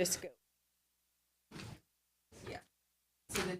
just go. Yeah. So the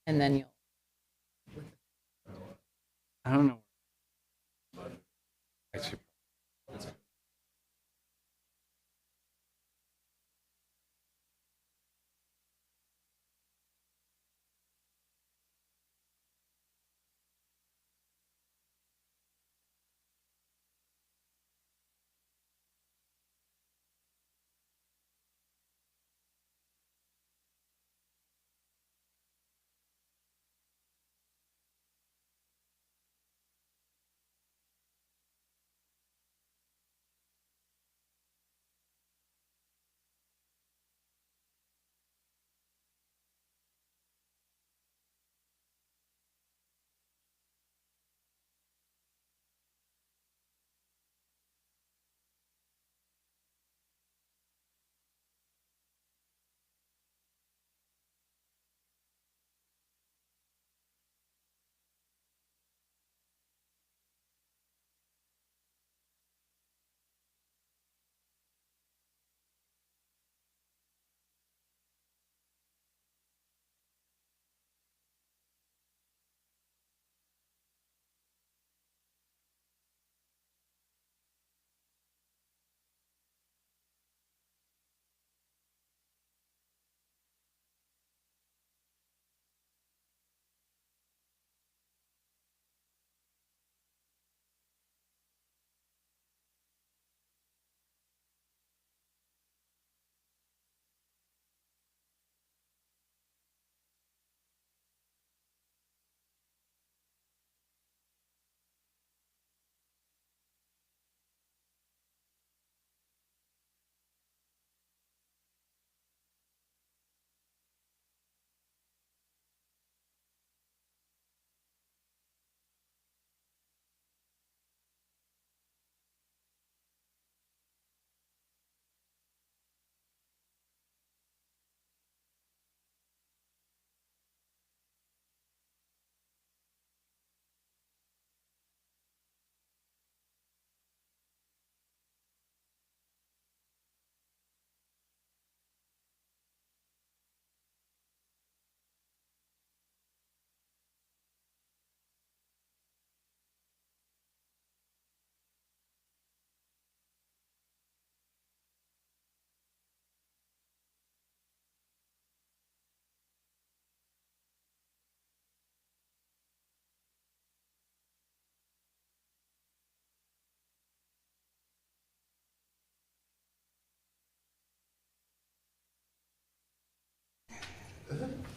and then you'll. I don't know. Actually,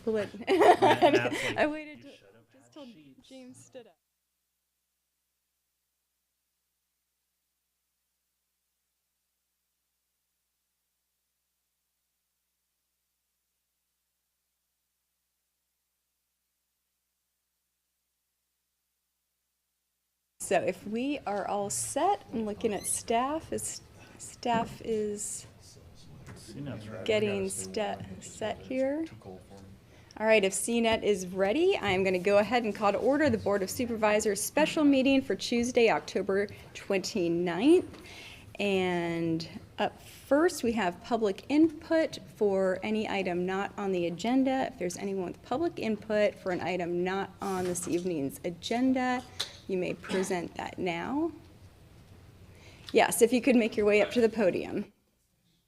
But Matt's like, I waited "You should have just had till sheets." James stood up. So if we are all set, I'm looking at staff. Staff is getting set here. All right, if CNET is ready, I'm going to go ahead and call to order the Board of Supervisors special meeting for Tuesday, October 29th. And up first, we have public input for any item not on the agenda. If there's anyone with public input for an item not on this evening's agenda, you may present that now. Yes, if you could make your way up to the podium.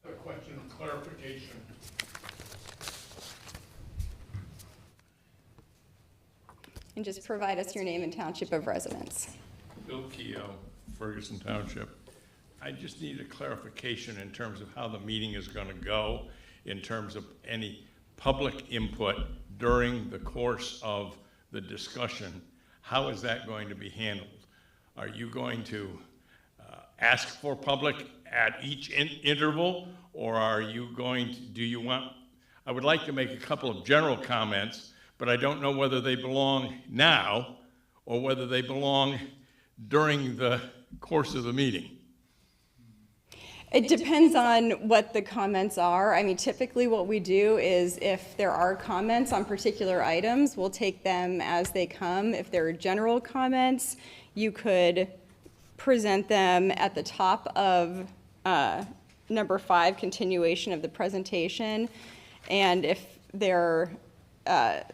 A question of clarification. And just provide us your name and township of residence. Bill Keogh, Ferguson Township. I just need a clarification in terms of how the meeting is going to go, in terms of any public input during the course of the discussion. How is that going to be handled? Are you going to ask for public at each interval, or are you going to, do you want, I would like to make a couple of general comments, but I don't know whether they belong now or whether they belong during the course of the meeting. It depends on what the comments are. I mean, typically what we do is if there are comments on particular items, we'll take them as they come. If there are general comments, you could present them at the top of number 5, continuation of the presentation. And if they're on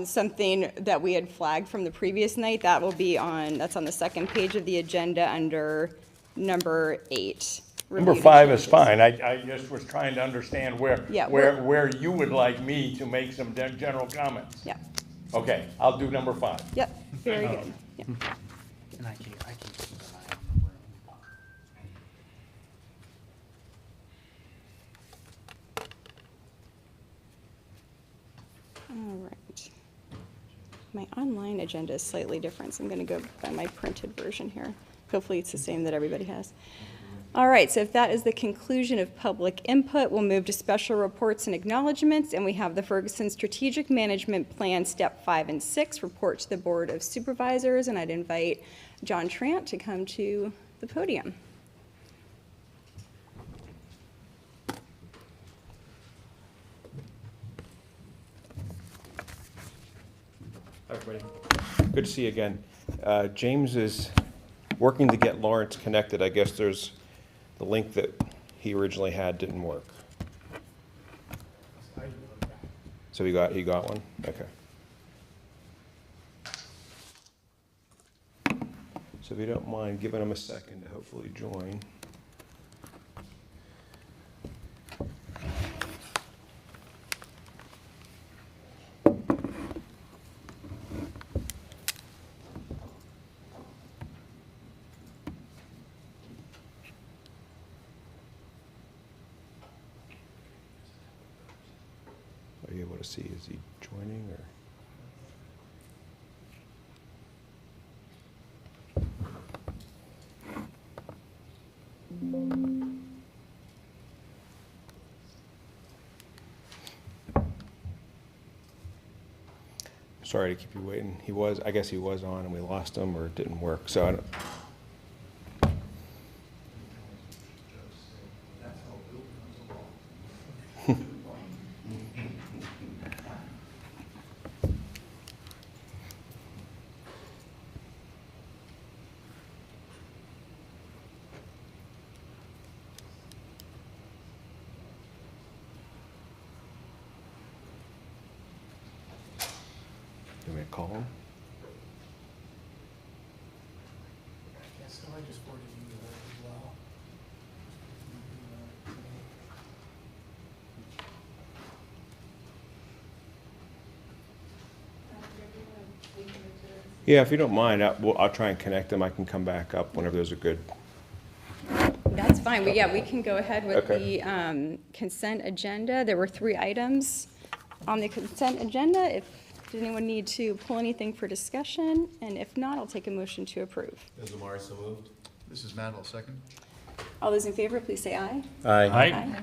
something that we had flagged from the previous night, that will be that's on the second page of the agenda under number 8. Number 5 is fine. I just was trying to understand where you would like me to make some general comments. Yeah. Okay, I'll do number 5. Yep, very good. Yep. And I can keep an eye on the room. All right. My online agenda is slightly different, so I'm going to go by my printed version here. Hopefully it's the same that everybody has. All right, so if that is the conclusion of public input, we'll move to special reports and acknowledgements, and we have the Ferguson Strategic Management Plan, Step 5 and 6, report to the Board of Supervisors, and I'd invite John Trant to come to the podium. Hi, everybody. Good to see you again. James is working to get Lawrence connected. I guess there's the link that he originally had didn't work. So he got one? Okay. So if you don't mind giving him a second to hopefully join. Are you able to see, is he joining or? Sorry to keep you waiting. I guess he was on and we lost him or it didn't work. So I don't. You want me to call him? Yeah, so I just forwarded you that as well. Yeah, if you don't mind, I'll try and connect him. I can come back up whenever there's a good. That's fine. We can go ahead with Okay. the consent agenda. There were 3 items on the consent agenda. Does anyone need to pull anything for discussion? And if not, I'll take a motion to approve. Is Amari so moved? This is Matt, I'll second. All those in favor, please say aye. Aye.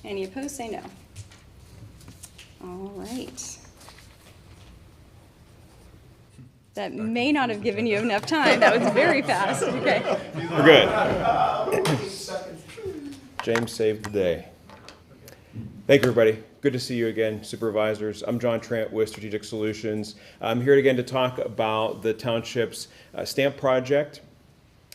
Any opposed, say no. All right. That may not have given you enough time. That was very fast. Okay. We're good. James saved the day. Thank you, everybody. Good to see you again, supervisors. I'm John Trent with Strategic Solutions. I'm here again to talk about the township's stamp project.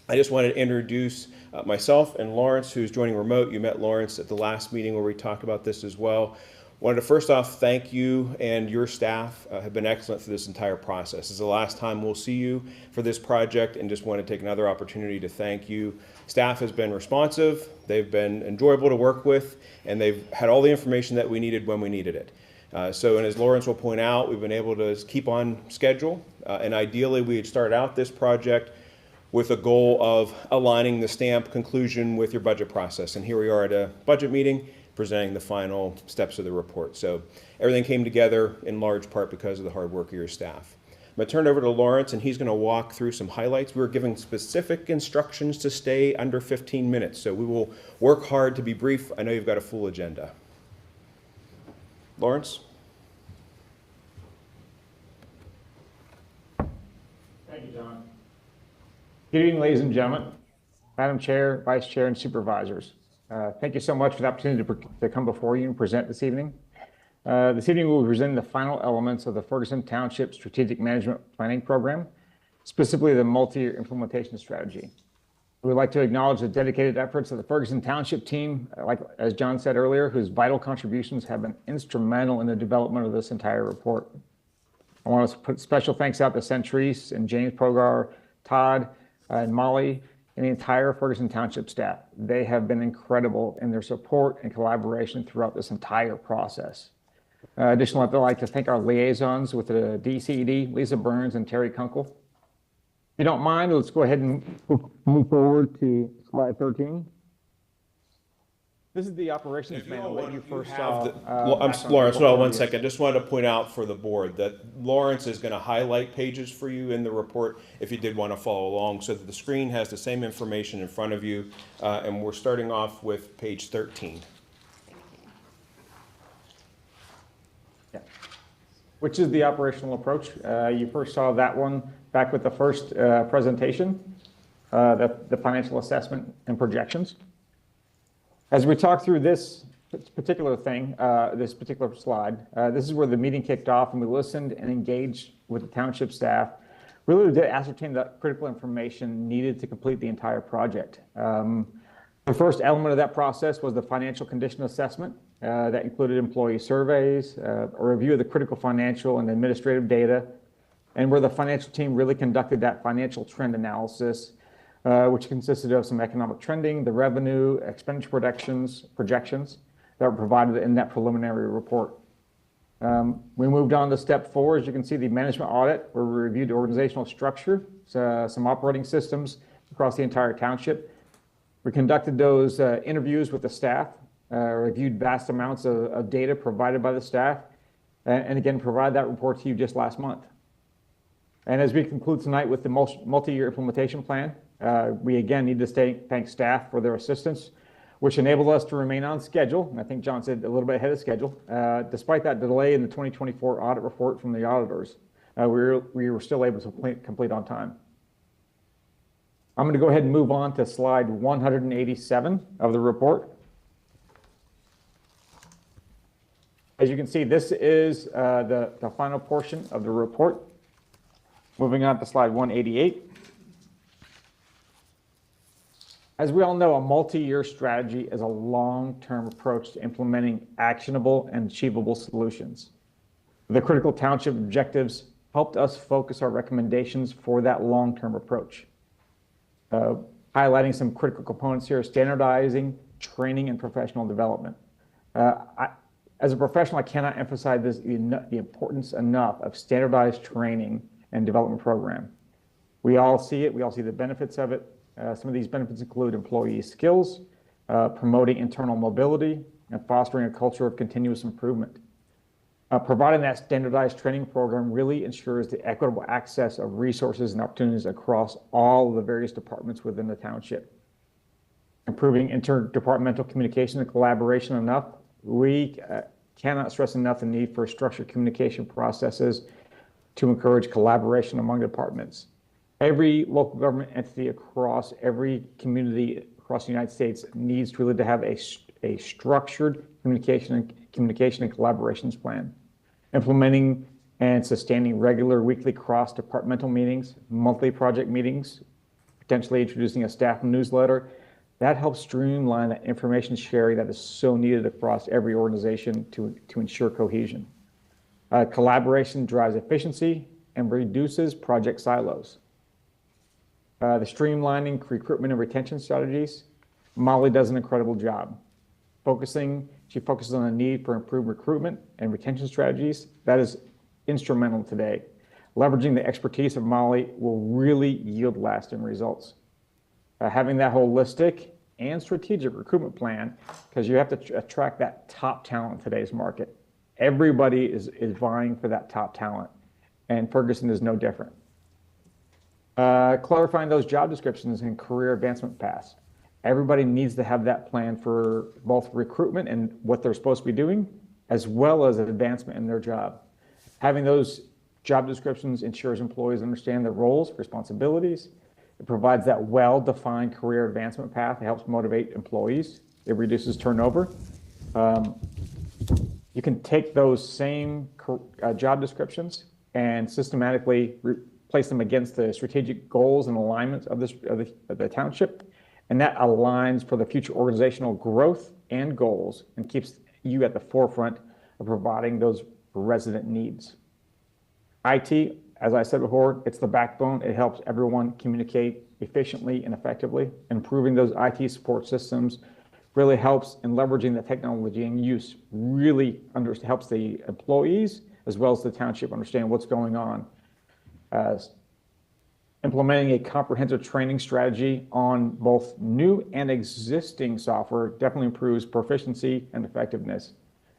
I just wanted to introduce myself and Lawrence, who's joining remote. You met Lawrence at the last meeting where we talked about this as well. Wanted to first off thank you, and your staff have been excellent for this entire process. This is the last time we'll see you for this project, and just want to take another opportunity to thank you. Staff has been responsive, they've been enjoyable to work with, and they've had all the information that we needed when we needed it. And as Lawrence will point out, we've been able to keep on schedule, and ideally we had started out this project with a goal of aligning the stamp conclusion with your budget process. And here we are at a budget meeting presenting the final steps of the report. So everything came together in large part because of the hard work of your staff. I'm going to turn it over to Lawrence, and he's going to walk through some highlights. We were given specific instructions to stay under 15 minutes, so we will work hard to be brief. I know you've got a full agenda. Lawrence? Thank you, John. Good evening, ladies and gentlemen, Madam Chair, Vice Chair, and Supervisors. Thank you so much for the opportunity to come before you and present this evening. This evening we'll be presenting the final elements of the Ferguson Township Strategic Management Planning Program, specifically the multi-year implementation strategy. We would like to acknowledge the dedicated efforts of the Ferguson Township team, as John said earlier, whose vital contributions have been instrumental in the development of this entire report. I want to put special thanks out to Centrise and James Progar, Todd, and Molly, and the entire Ferguson Township staff. They have been incredible in their support and collaboration throughout this entire process. Additionally, I'd like to thank our liaisons with the DCED, Lisa Burns and Terry Kunkel. If you don't mind, let's go ahead and move forward to slide 13. This is the operations manual that you first saw. Lawrence, hold on one second. Just wanted to point out for the board that Lawrence is going to highlight pages for you in the report if you did want to follow along, so that the screen has the same information in front of you. And we're starting off with page 13. Yeah. Which is the operational approach. You first saw that one back with the first presentation, the financial assessment and projections. As we talk through this particular thing, this particular slide, this is where the meeting kicked off, and we listened and engaged with the township staff, really to ascertain the critical information needed to complete the entire project. The first element of that process was the financial condition assessment that included employee surveys, a review of the critical financial and administrative data, and where the financial team really conducted that financial trend analysis, which consisted of some economic trending, the revenue, expenditure projections that were provided in that preliminary report. We moved on to step 4. As you can see, the management audit, where we reviewed the organizational structure, some operating systems across the entire township. We conducted those interviews with the staff, reviewed vast amounts of data provided by the staff, and again, provided that report to you just last month. And as we conclude tonight with the multi-year implementation plan, we again need to thank staff for their assistance, which enabled us to remain on schedule. And I think John said a little bit ahead of schedule. Despite that delay in the 2024 audit report from the auditors, we were still able to complete on time. I'm going to go ahead and move on to slide 187 of the report. As you can see, this is the final portion of the report. Moving on to slide 188. As we all know, a multi-year strategy is a long-term approach to implementing actionable and achievable solutions. The critical township objectives helped us focus our recommendations for that long-term approach. Highlighting some critical components here: standardizing, training, and professional development. As a professional, I cannot emphasize the importance enough of standardized training and development program. We all see it. We all see the benefits of it. Some of these benefits include employee skills, promoting internal mobility, and fostering a culture of continuous improvement. Providing that standardized training program really ensures the equitable access of resources and opportunities across all of the various departments within the township. Improving interdepartmental communication and collaboration enough. We cannot stress enough the need for structured communication processes to encourage collaboration among departments. Every local government entity across every community across the United States needs really to have a structured communication and collaborations plan, implementing and sustaining regular weekly cross-departmental meetings, monthly project meetings, potentially introducing a staff newsletter. That helps streamline that information sharing that is so needed across every organization to ensure cohesion. Collaboration drives efficiency and reduces project silos. The streamlining recruitment and retention strategies, Molly does an incredible job. She focuses on the need for improved recruitment and retention strategies. That is instrumental today. Leveraging the expertise of Molly will really yield lasting results. Having that holistic and strategic recruitment plan, because you have to attract that top talent in today's market. Everybody is vying for that top talent, and Ferguson is no different. Clarifying those job descriptions and career advancement paths. Everybody needs to have that plan for both recruitment and what they're supposed to be doing, as well as advancement in their job. Having those job descriptions ensures employees understand their roles, responsibilities. It provides that well-defined career advancement path. It helps motivate employees. It reduces turnover. You can take those same job descriptions and systematically place them against the strategic goals and alignments of the township, and that aligns for the future organizational growth and goals and keeps you at the forefront of providing those resident needs. IT, as I said before, it's the backbone. It helps everyone communicate efficiently and effectively. Improving those IT support systems really helps in leveraging the technology and use, really helps the employees as well as the township understand what's going on. Implementing a comprehensive training strategy on both new and existing software definitely improves proficiency and effectiveness.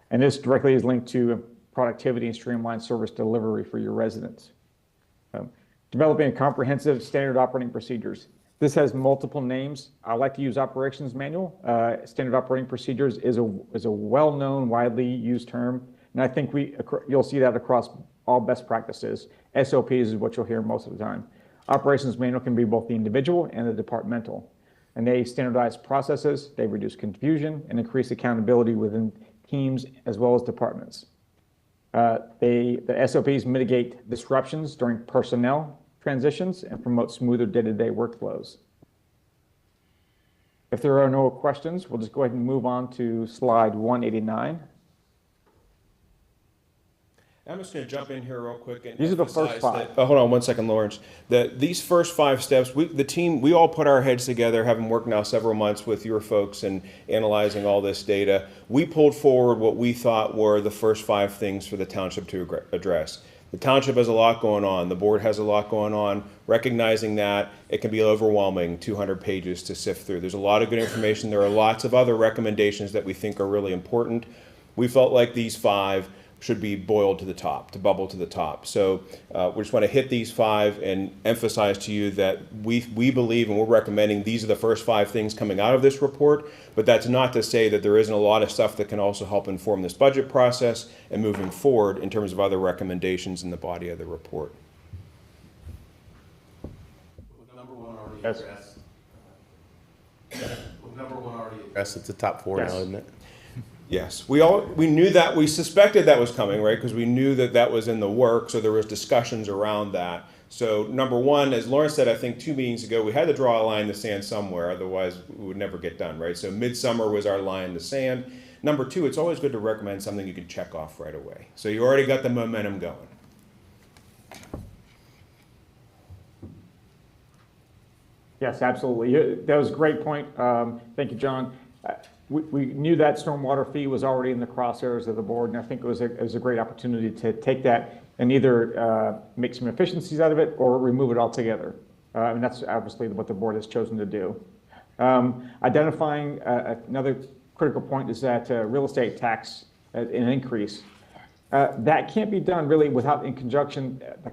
And this directly is linked to productivity and streamlined service delivery for your residents. Developing a comprehensive standard operating procedures. This has multiple names. I like to use operations manual. Standard operating procedures is a well-known, widely used term, and I think you'll see that across all best practices. SOPs is what you'll hear most of the time. Operations manual can be both the individual and the departmental, and they standardize processes, they reduce confusion, and increase accountability within teams as well as departments. The SOPs mitigate disruptions during personnel transitions and promote smoother day-to-day workflows. If there are no questions, we'll just go ahead and move on to slide 189. I'm just going to jump in here real quick. And these are the first five. Hold on one second, Lawrence. These first 5 steps, the team, we all put our heads together, having worked now several months with your folks and analyzing all this data. We pulled forward what we thought were the first 5 things for the township to address. The township has a lot going on. The board has a lot going on. Recognizing that, it can be overwhelming, 200 pages to sift through. There's a lot of good information. There are lots of other recommendations that we think are really important. We felt like these 5 should be boiled to the top, to bubble to the top. So we just want to hit these 5 and emphasize to you that we believe and we're recommending these are the first 5 things coming out of this report, but that's not to say that there isn't a lot of stuff that can also help inform this budget process and moving forward in terms of other recommendations in the body of the report. Number 1 already addressed. Number 1 already addressed. It's the top 4 now, isn't it? Yes, we knew that, we suspected that was coming, right? Because we knew that was in the work, so there was discussions around that. So number 1, as Lawrence said, I think 2 meetings ago, we had to draw a line in the sand somewhere, otherwise we would never get done, right? So midsummer was our line in the sand. Number 2, it's always good to recommend something you can check off right away. So you already got the momentum going. Yes, absolutely. That was a great point. Thank you, John. We knew that stormwater fee was already in the crosshairs of the board, and I think it was a great opportunity to take that and either make some efficiencies out of it or remove it altogether. And that's obviously what the board has chosen to do. Identifying another critical point is that real estate tax, an increase. That can't be done really without, in conjunction, the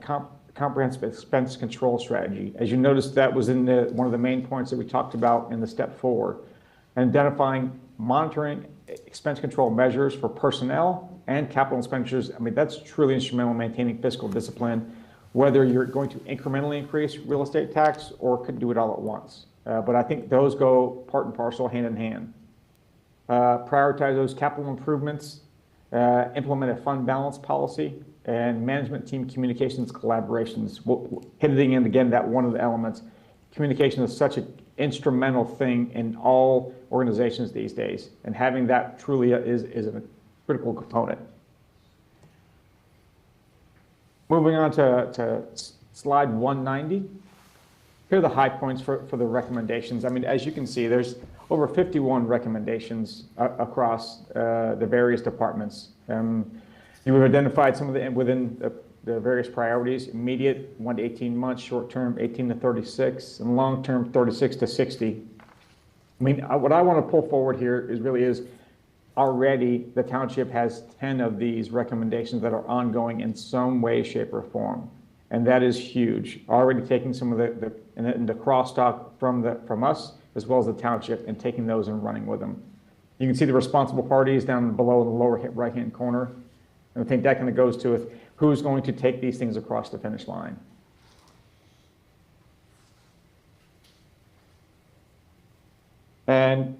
comprehensive expense control strategy. As you noticed, that was in one of the main points that we talked about in the step 4. Identifying, monitoring expense control measures for personnel and capital expenditures. I mean, that's truly instrumental in maintaining fiscal discipline, whether you're going to incrementally increase real estate tax or could do it all at once. but I think those go part and parcel, hand in hand. Prioritize those capital improvements, implement a fund balance policy, and management team communications collaborations. Hitting in again that one of the elements. Communication is such an instrumental thing in all organizations these days, and having that truly is a critical component. Moving on to slide 190. Here are the high points for the recommendations. I mean, as you can see, there's over 51 recommendations across the various departments. We've identified some of the within the various priorities: immediate, 1 to 18 months; short-term, 18 to 36; and long-term, 36 to 60. I mean, what I want to pull forward here is already the township has 10 of these recommendations that are ongoing in some way, shape, or form. And that is huge. Already taking some of the crosstalk from us as well as the township and taking those and running with them. You can see the responsible parties down below in the lower right-hand corner. And I think that kind of goes to who's going to take these things across the finish line. And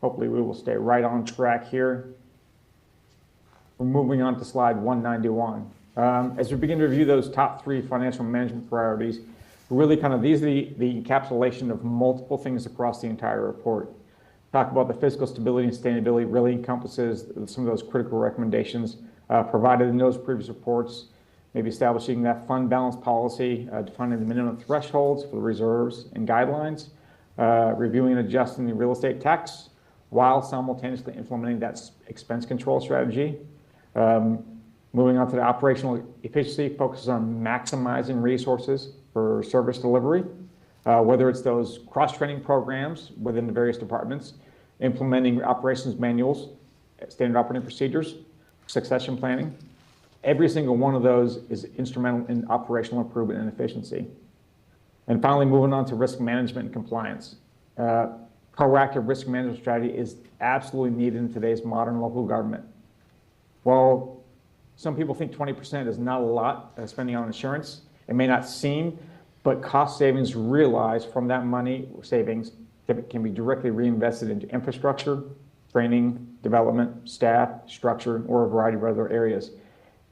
hopefully we will stay right on track here. We're moving on to slide 191. As we begin to review those top 3 financial management priorities, really these are the encapsulation of multiple things across the entire report. Talk about the fiscal stability and sustainability really encompasses some of those critical recommendations provided in those previous reports, maybe establishing that fund balance policy, defining the minimum thresholds for the reserves and guidelines, reviewing and adjusting the real estate tax while simultaneously implementing that expense control strategy. Moving on to the operational efficiency, focuses on maximizing resources for service delivery, whether it's those cross-training programs within the various departments, implementing operations manuals, standard operating procedures, succession planning. Every single one of those is instrumental in operational improvement and efficiency. And finally, moving on to risk management and compliance. Proactive risk management strategy is absolutely needed in today's modern local government. While some people think 20% is not a lot spending on insurance, it may not seem, but cost savings realized from that money savings can be directly reinvested into infrastructure, training, development, staff, structure, or a variety of other areas.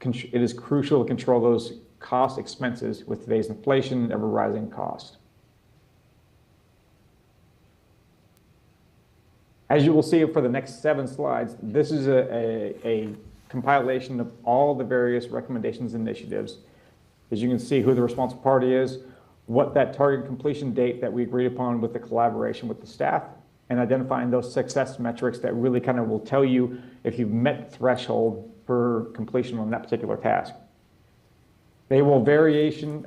It is crucial to control those cost expenses with today's inflation and ever-rising costs. As you will see for the next 7 slides, this is a compilation of all the various recommendations and initiatives. As you can see who the responsible party is, what that target completion date that we agreed upon with the collaboration with the staff, and identifying those success metrics that really kind of will tell you if you've met the threshold for completion on that particular task. They will variation,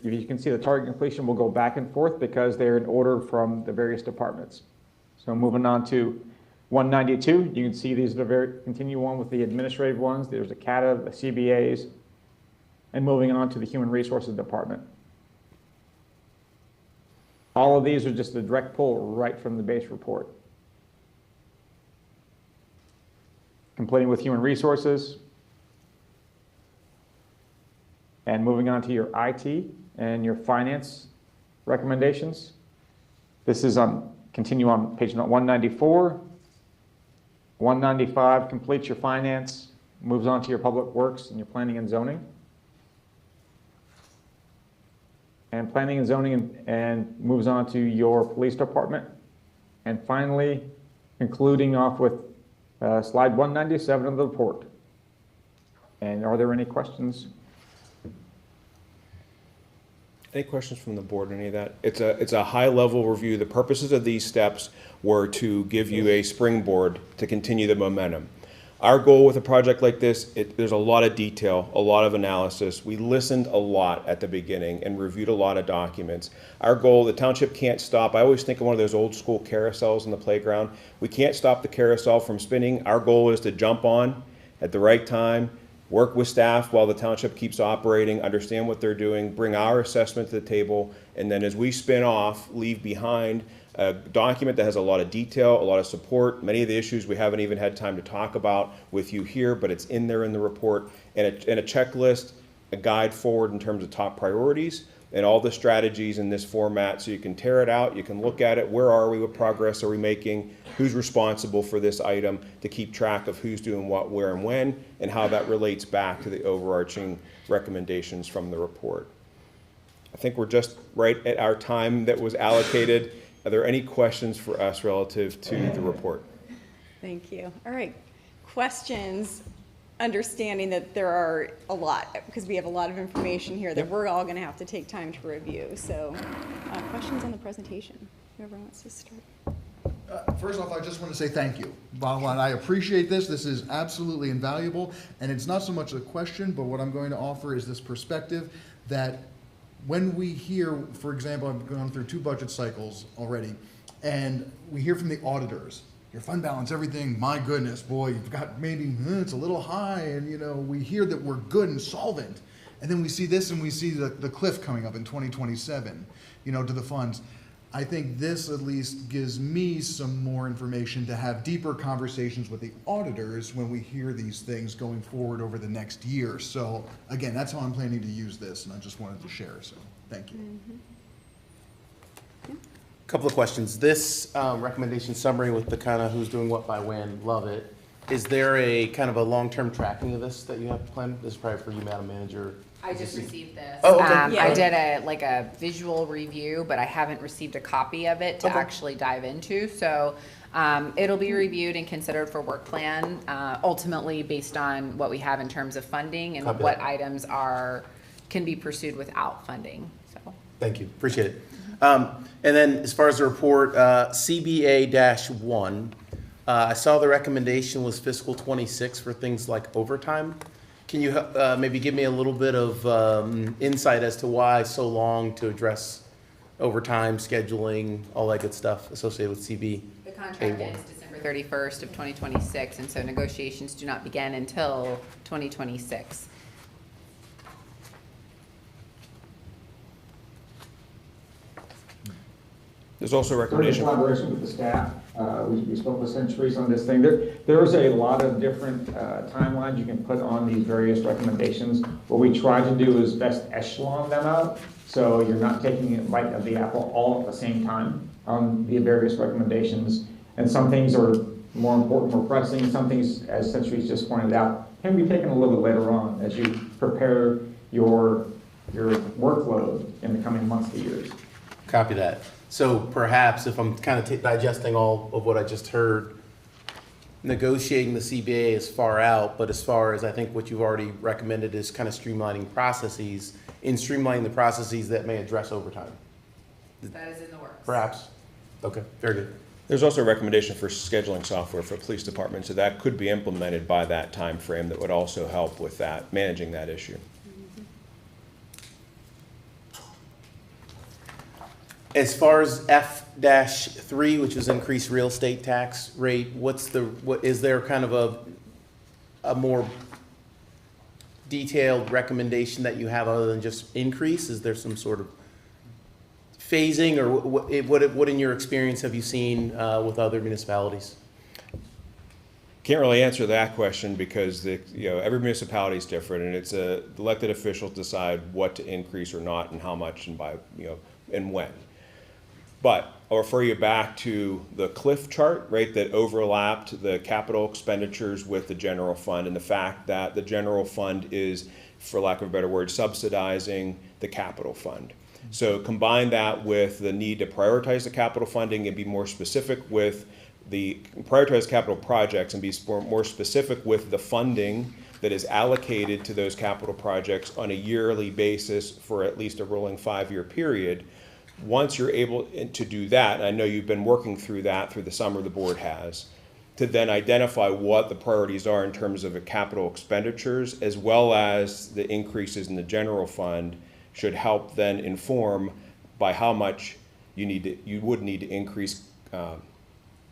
you can see the target completion will go back and forth because they're in order from the various departments. So moving on to 192, you can see these are continue on with the administrative ones. There's a CATA, the CBAs, and moving on to the Human Resources Department. All of these are just a direct pull right from the base report. Completing with Human Resources, and moving on to your IT and your finance recommendations. This is continue on page 194. 195 completes your finance, moves on to your public works and your planning and zoning. And planning and zoning and moves on to your police department. And finally, concluding off with slide 197 of the report. And are there any questions? Any questions from the board on any of that? It's a high-level review. The purposes of these steps were to give you a springboard to continue the momentum. Our goal with a project like this, there's a lot of detail, a lot of analysis. We listened a lot at the beginning and reviewed a lot of documents. Our goal, the township can't stop. I always think of one of those old school carousels in the playground. We can't stop the carousel from spinning. Our goal is to jump on at the right time, work with staff while the township keeps operating, understand what they're doing, bring our assessment to the table, and then as we spin off, leave behind a document that has a lot of detail, a lot of support, many of the issues we haven't even had time to talk about with you here, but it's in there in the report, and a checklist, a guide forward in terms of top priorities, and all the strategies in this format, so you can tear it out, you can look at it, where are we, what progress are we making, who's responsible for this item, to keep track of who's doing what, where, and when, and how that relates back to the overarching recommendations from the report. I think we're just right at our time that was allocated. Are there any questions for us relative to the report? Thank you. All right. Questions, understanding that there are a lot, because we have a lot of information here that we're all going to have to take time to review. So questions on the presentation? Whoever wants to start. First off, I just want to say thank you. Bottom line, I appreciate this. This is absolutely invaluable. And it's not so much a question, but what I'm going to offer is this perspective that when we hear, for example, I've gone through 2 budget cycles already, and we hear from the auditors, your fund balance, everything, my goodness, boy, you've got maybe, it's a little high, and we hear that we're good and solvent. And then we see this and we see the cliff coming up in 2027, to the funds. I think this at least gives me some more information to have deeper conversations with the auditors when we hear these things going forward over the next year. So again, that's how I'm planning to use this, and I just wanted to share, so thank you. Couple of questions. This recommendation summary with the kind of who's doing what by when, love it. Is there a kind of a long-term tracking of this that you have planned? This is probably for you, Madam Manager. I just received this. Oh, okay. Yeah. I did a visual review, but I haven't received a copy of it to actually dive into. So it'll be reviewed and considered for work plan, ultimately based on what we have in terms of funding and Copy what that. items can be pursued without funding. So Thank you. Appreciate it. And then as far as the report, CBA-1, I saw the recommendation was fiscal 26 for things like overtime. Can you maybe give me a little bit of insight as to why so long to address overtime, scheduling, all that good stuff associated with CB? the contract ends December 31st of 2026, and so negotiations do not begin until 2026. There's also a In recommendation. collaboration with the staff, we spoke with Centuries on this thing. There's a lot of different timelines you can put on these various recommendations. What we try to do is best echelon them out, so you're not taking a bite of the apple all at the same time on the various recommendations. And some things are more important, more pressing. Some things, as Centuries just pointed out, can be taken a little bit later on as you prepare your workload in the coming months to years. Copy that. So perhaps if I'm kind of digesting all of what I just heard, negotiating the CBA is far out, but as far as I think what you've already recommended is kind of streamlining processes, the processes that may address overtime. That is in the works. Perhaps. Okay, very good. There's also a recommendation for scheduling software for police departments, so that could be implemented by that time frame. That would also help with that, managing that issue. As far as F-3, which is increased real estate tax rate, what is there kind of a more detailed recommendation that you have other than just increase? Is there some sort of phasing, or what in your experience have you seen with other municipalities? Can't really answer that question because every municipality is different, and it's elected officials decide what to increase or not, and how much, and by and when. But I'll refer you back to the cliff chart, right, that overlapped the capital expenditures with the general fund, and the fact that the general fund is, for lack of a better word, subsidizing the capital fund. So combine that with the need to prioritize the capital funding and be more specific with the prioritize capital projects and be more specific with the funding that is allocated to those capital projects on a yearly basis for at least a rolling 5-year period. Once you're able to do that, and I know you've been working through that through the summer, the board has, to then identify what the priorities are in terms of capital expenditures, as well as the increases in the general fund, should help then inform by how much you would need to increase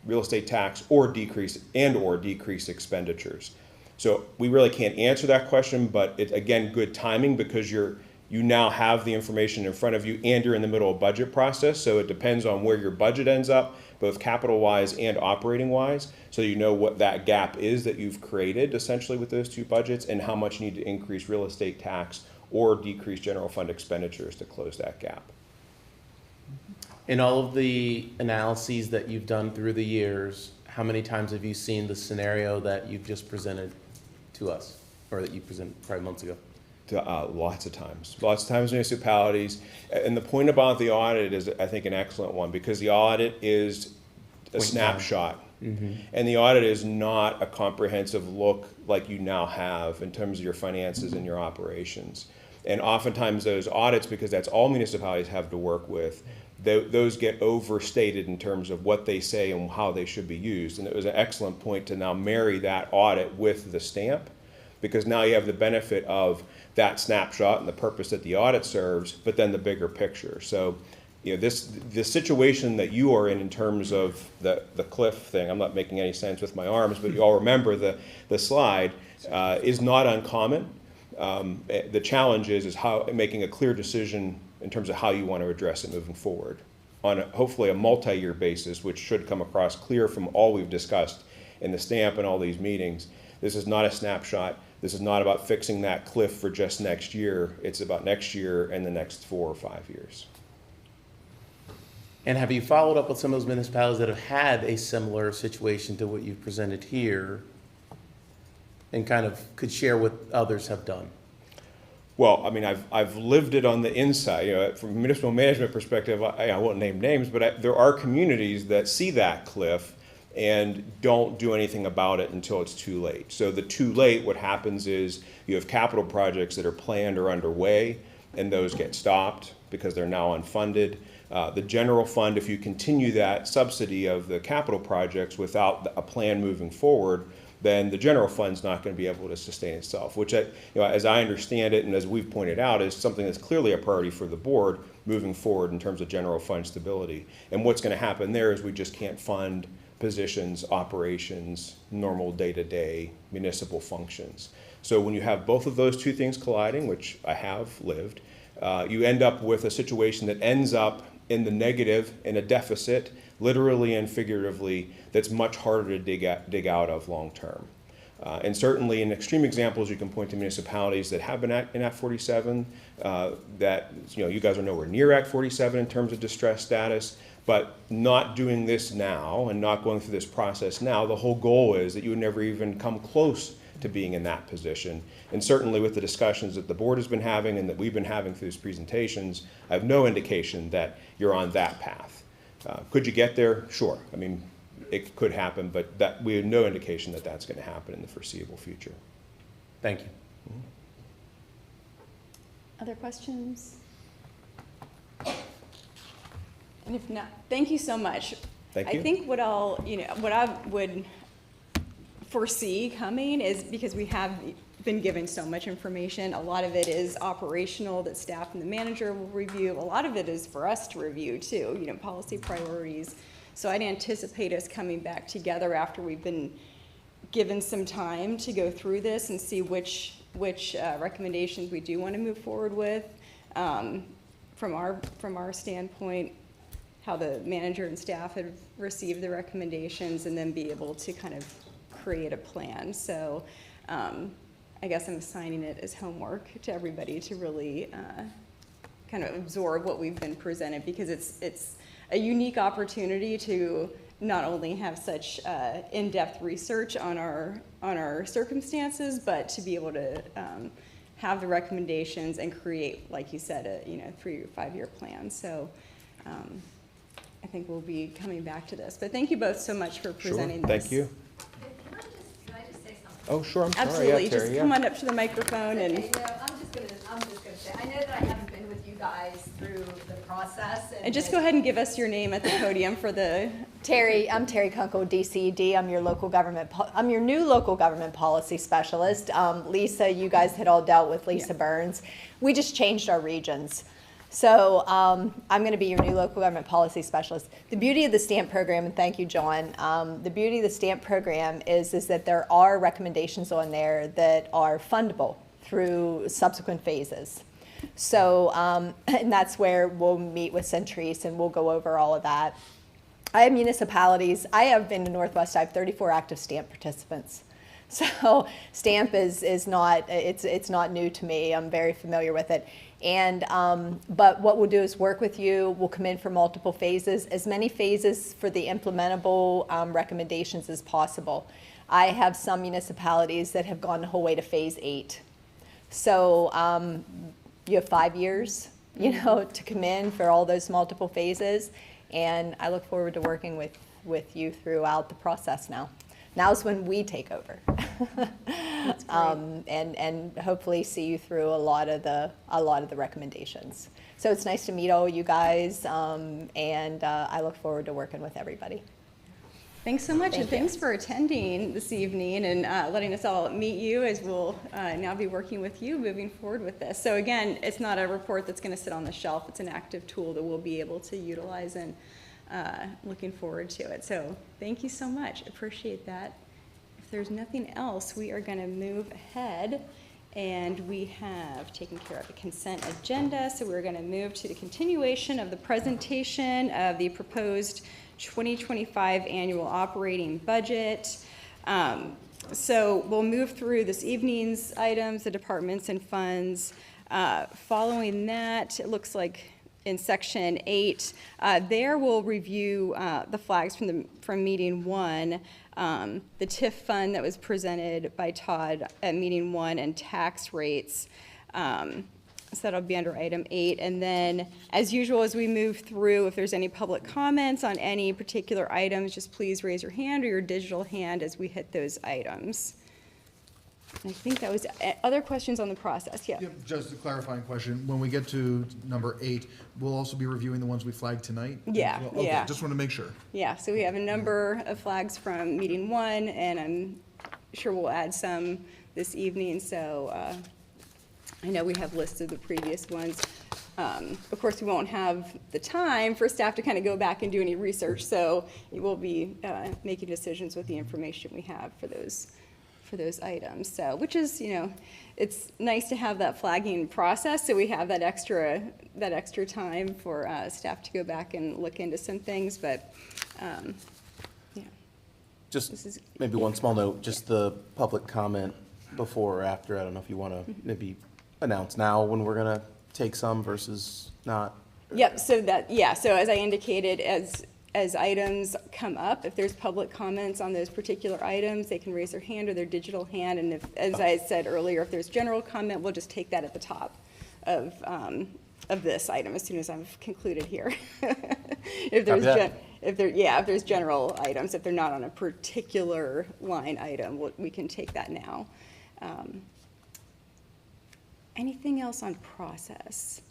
real estate tax or decrease expenditures. So we really can't answer that question, but it's again good timing because you now have the information in front of you and you're in the middle of budget process. So it depends on where your budget ends up, both capital wise and operating wise. So you know what that gap is that you've created essentially with those two budgets and how much you need to increase real estate tax or decrease general fund expenditures to close that gap. In all of the analyses that you've done through the years, how many times have you seen the scenario that you've just presented to us, or that you presented probably months ago? Lots of times. Lots of times municipalities. And the point about the audit is, I think, an excellent one, because the audit is a snapshot. And the audit is not a comprehensive look like you now have in terms of your finances and your operations. And oftentimes those audits, because that's all municipalities have to work with, those get overstated in terms of what they say and how they should be used. And it was an excellent point to now marry that audit with the stamp, because now you have the benefit of that snapshot and the purpose that the audit serves, but then the bigger picture. So, you know, the situation that you are in terms of the cliff thing, I'm not making any sense with my arms, but you all remember the slide, is not uncommon. The challenge is how making a clear decision in terms of how you want to address it moving forward on hopefully a multi-year basis, which should come across clear from all we've discussed in the stamp and all these meetings. This is not a snapshot. This is not about fixing that cliff for just next year. It's about next year and the next 4 or 5 years. And have you followed up with some of those municipalities that have had a similar situation to what you've presented here, and kind of could share what others have done? Well, I mean, I've lived it on the inside. You know, from a municipal management perspective, I won't name names, but there are communities that see that cliff and don't do anything about it until it's too late. So the too late, what happens is you have capital projects that are planned or underway, and those get stopped because they're now unfunded. The general fund, if you continue that subsidy of the capital projects without a plan moving forward, then the general fund's not going to be able to sustain itself, which, as I understand it and as we've pointed out, is something that's clearly a priority for the board moving forward in terms of general fund stability. And what's going to happen there is we just can't fund positions, operations, normal day-to-day municipal functions. So when you have both of those two things colliding, which I have lived, you end up with a situation that ends up in the negative, in a deficit, literally and figuratively, that's much harder to dig out of long term. And certainly in extreme examples, you can point to municipalities that have been in Act 47, that, you know, you guys are nowhere near Act 47 in terms of distress status, but not doing this now and not going through this process now, the whole goal is that you would never even come close to being in that position. And certainly with the discussions that the board has been having and that we've been having through these presentations, I have no indication that you're on that path. Could you get there? Sure. I mean, it could happen, but we have no indication that that's going to happen in the foreseeable future. Thank you. Other questions? And if not, thank you so much. Thank you. I think what I would foresee coming is, because we have been given so much information, a lot of it is operational that staff and the manager will review. A lot of it is for us to review too, you know, policy priorities. So I'd anticipate us coming back together after we've been given some time to go through this and see which recommendations we do want to move forward with. From our standpoint, how the manager and staff have received the recommendations, and then be able to kind of create a plan. So I guess I'm assigning it as homework to everybody to really kind of absorb what we've been presented, because it's a unique opportunity to not only have such in-depth research on our circumstances, but to be able to have the recommendations and create, like you said, a 3 or 5 year plan. So I think we'll be coming back to this. But thank you both so much for presenting this. Thank you. Can I just say something? Oh, sure. I'm sorry. Absolutely. Yeah, Terry, Just yeah. come on up to the microphone and. Okay, no, I'm just gonna say, I know that I haven't been with you guys through the process. And just go ahead and give us your name at the podium for the. I'm Terry Kunkel, DCED. I'm your new local government policy specialist. Lisa, you guys had all dealt with Lisa Burns. We just changed our regions. So I'm going to be your new local government policy specialist. The beauty of the STAMP program, and thank you, John, the beauty of the STAMP program is that there are recommendations on there that are fundable through subsequent phases. So, and that's where we'll meet with Centrise and we'll go over all of that. I have municipalities. I have been to Northwest. I have 34 active STAMP participants. So STAMP is not, it's not new to me. I'm very familiar with it. And, but what we'll do is work with you. We'll come in for multiple phases, as many phases for the implementable recommendations as possible. I have some municipalities that have gone the whole way to phase 8. So you have 5 years, you know, to come in for all those multiple phases. And I look forward to working with you throughout the process now. Now's when we take over. And hopefully see you through a lot of the recommendations. So it's nice to meet all you guys, and I look forward to working with everybody. Thanks so much, and thanks for attending this evening and letting us all meet you, as we'll now be working with you moving forward with this. So again, it's not a report that's going to sit on the shelf. It's an active tool that we'll be able to utilize, and looking forward to it. So thank you so much. Appreciate that. If there's nothing else, we are going to move ahead, and we have taken care of the consent agenda. So we're going to move to the continuation of the presentation of the proposed 2025 annual operating budget. So we'll move through this evening's items, the departments and funds. Following that, it looks like in section 8, there we'll review the flags from meeting 1, the TIF fund that was presented by Todd at meeting 1, and tax rates. So that'll be under item 8. And then, as usual, as we move through, if there's any public comments on any particular items, just please raise your hand or your digital hand as we hit those items. I think that was other questions on the process. Yeah. Yep, just a clarifying question. When we get to number 8, we'll also be reviewing the ones we flagged tonight? Yeah, Okay, yeah. just want to make sure. Yeah, so we have a number of flags from meeting 1, and I'm sure we'll add some this evening. So I know we have lists of the previous ones. Of course, we won't have the time for staff to kind of go back and do any research, so we'll be making decisions with the information we have for those items. So, which is, you know, it's nice to have that flagging process, so we have that extra time for staff to go back and look into some things. But yeah, Just maybe one small note, just the public comment before or after. I don't know if you want to maybe announce now when we're going to take some versus not. Yep, so as I indicated, as items come up, if there's public comments on those particular items, they can raise their hand or their digital hand, and if, as I said earlier, if there's general comment, we'll just take that at the top of this item as soon as I've concluded here. If there's general items, if they're not on a particular line item, we can take that now. Anything else on process?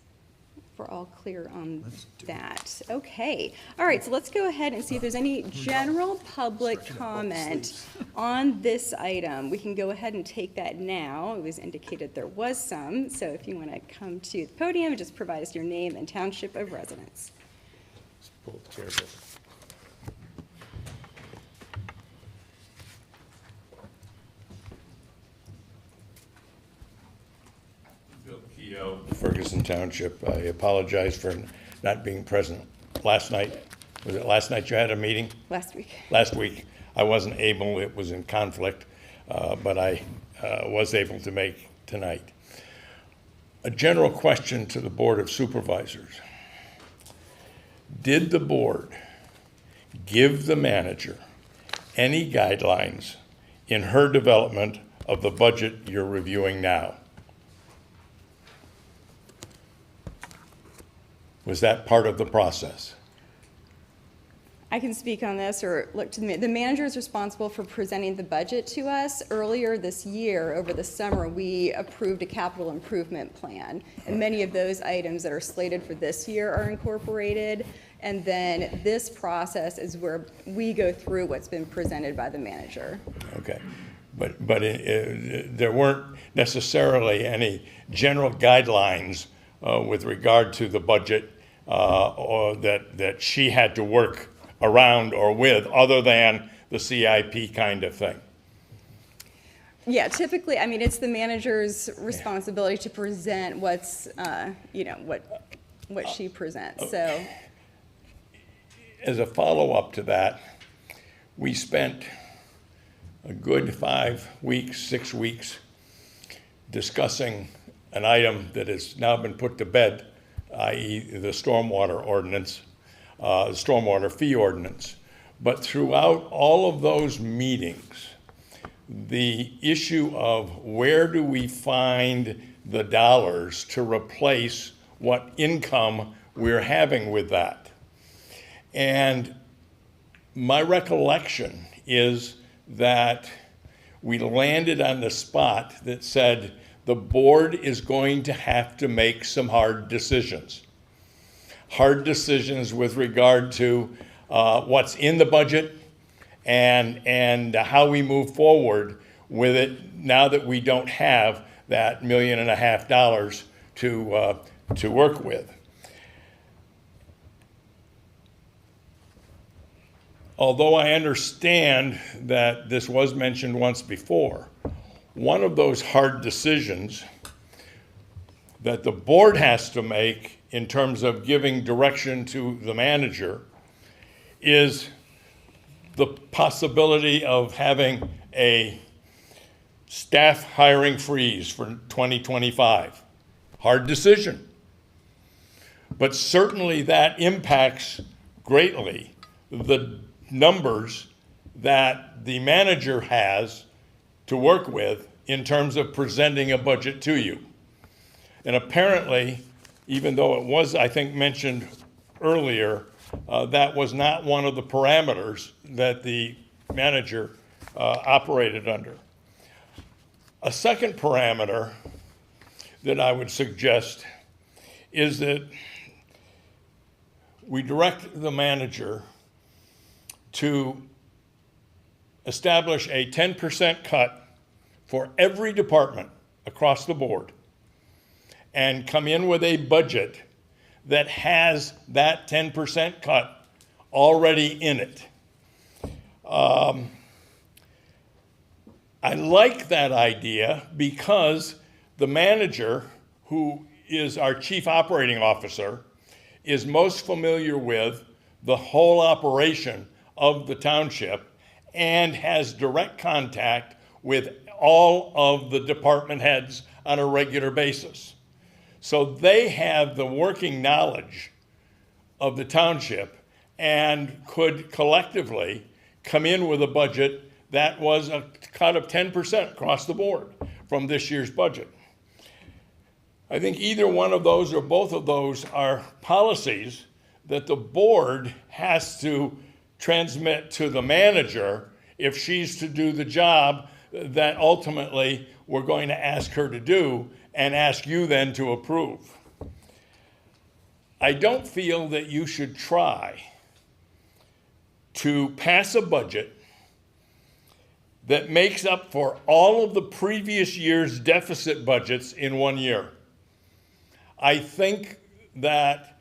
We're all clear on that. Okay. All right, so let's go ahead and see if there's any general public comment on this item. We can go ahead and take that now. It was indicated there was some. So if you want to come to the podium, just provide us your name and township of residence. Just pull the chair a bit. Ferguson Township. I apologize for not being present last night. Was it last night you had a meeting? Last week. Last week. I wasn't able, it was in conflict, but I was able to make tonight. A general question to the Board of Supervisors. Did the board give the manager any guidelines in her development of the budget you're reviewing now? Was that part of the process? I can speak on this or look to the manager is responsible for presenting the budget to us. Earlier this year, over the summer, we approved a capital improvement plan. And many of those items that are slated for this year are incorporated. And then this process is where we go through what's been presented by the manager. Okay. But there weren't necessarily any general guidelines with regard to the budget or that she had to work around or with, other than the CIP kind of thing. Yeah, typically, I mean, it's the manager's responsibility to present what's, what she presents. So, as a follow-up to that, we spent a good 5 weeks, 6 weeks, discussing an item that has now been put to bed, i.e. the stormwater ordinance, the stormwater fee ordinance. But throughout all of those meetings, the issue of where do we find the dollars to replace what income we're having with that. And my recollection is that we landed on the spot that said the board is going to have to make some hard decisions. Hard decisions with regard to what's in the budget and how we move forward with it now that we don't have that $1.5 million to work with. Although I understand that this was mentioned once before, one of those hard decisions that the board has to make in terms of giving direction to the manager is the possibility of having a staff hiring freeze for 2025. Hard decision. But certainly that impacts greatly the numbers that the manager has to work with in terms of presenting a budget to you. And apparently, even though it was, I think, mentioned earlier, that was not one of the parameters that the manager operated under. A second parameter that I would suggest is that we direct the manager to establish a 10% cut for every department across the board and come in with a budget that has that 10% cut already in it. I like that idea because the manager, who is our chief operating officer, is most familiar with the whole operation of the township and has direct contact with all of the department heads on a regular basis. So they have the working knowledge of the township and could collectively come in with a budget that was a cut of 10% across the board from this year's budget. I think either one of those or both of those are policies that the board has to transmit to the manager if she's to do the job that ultimately we're going to ask her to do and ask you then to approve. I don't feel that you should try to pass a budget that makes up for all of the previous year's deficit budgets in 1 year. I think that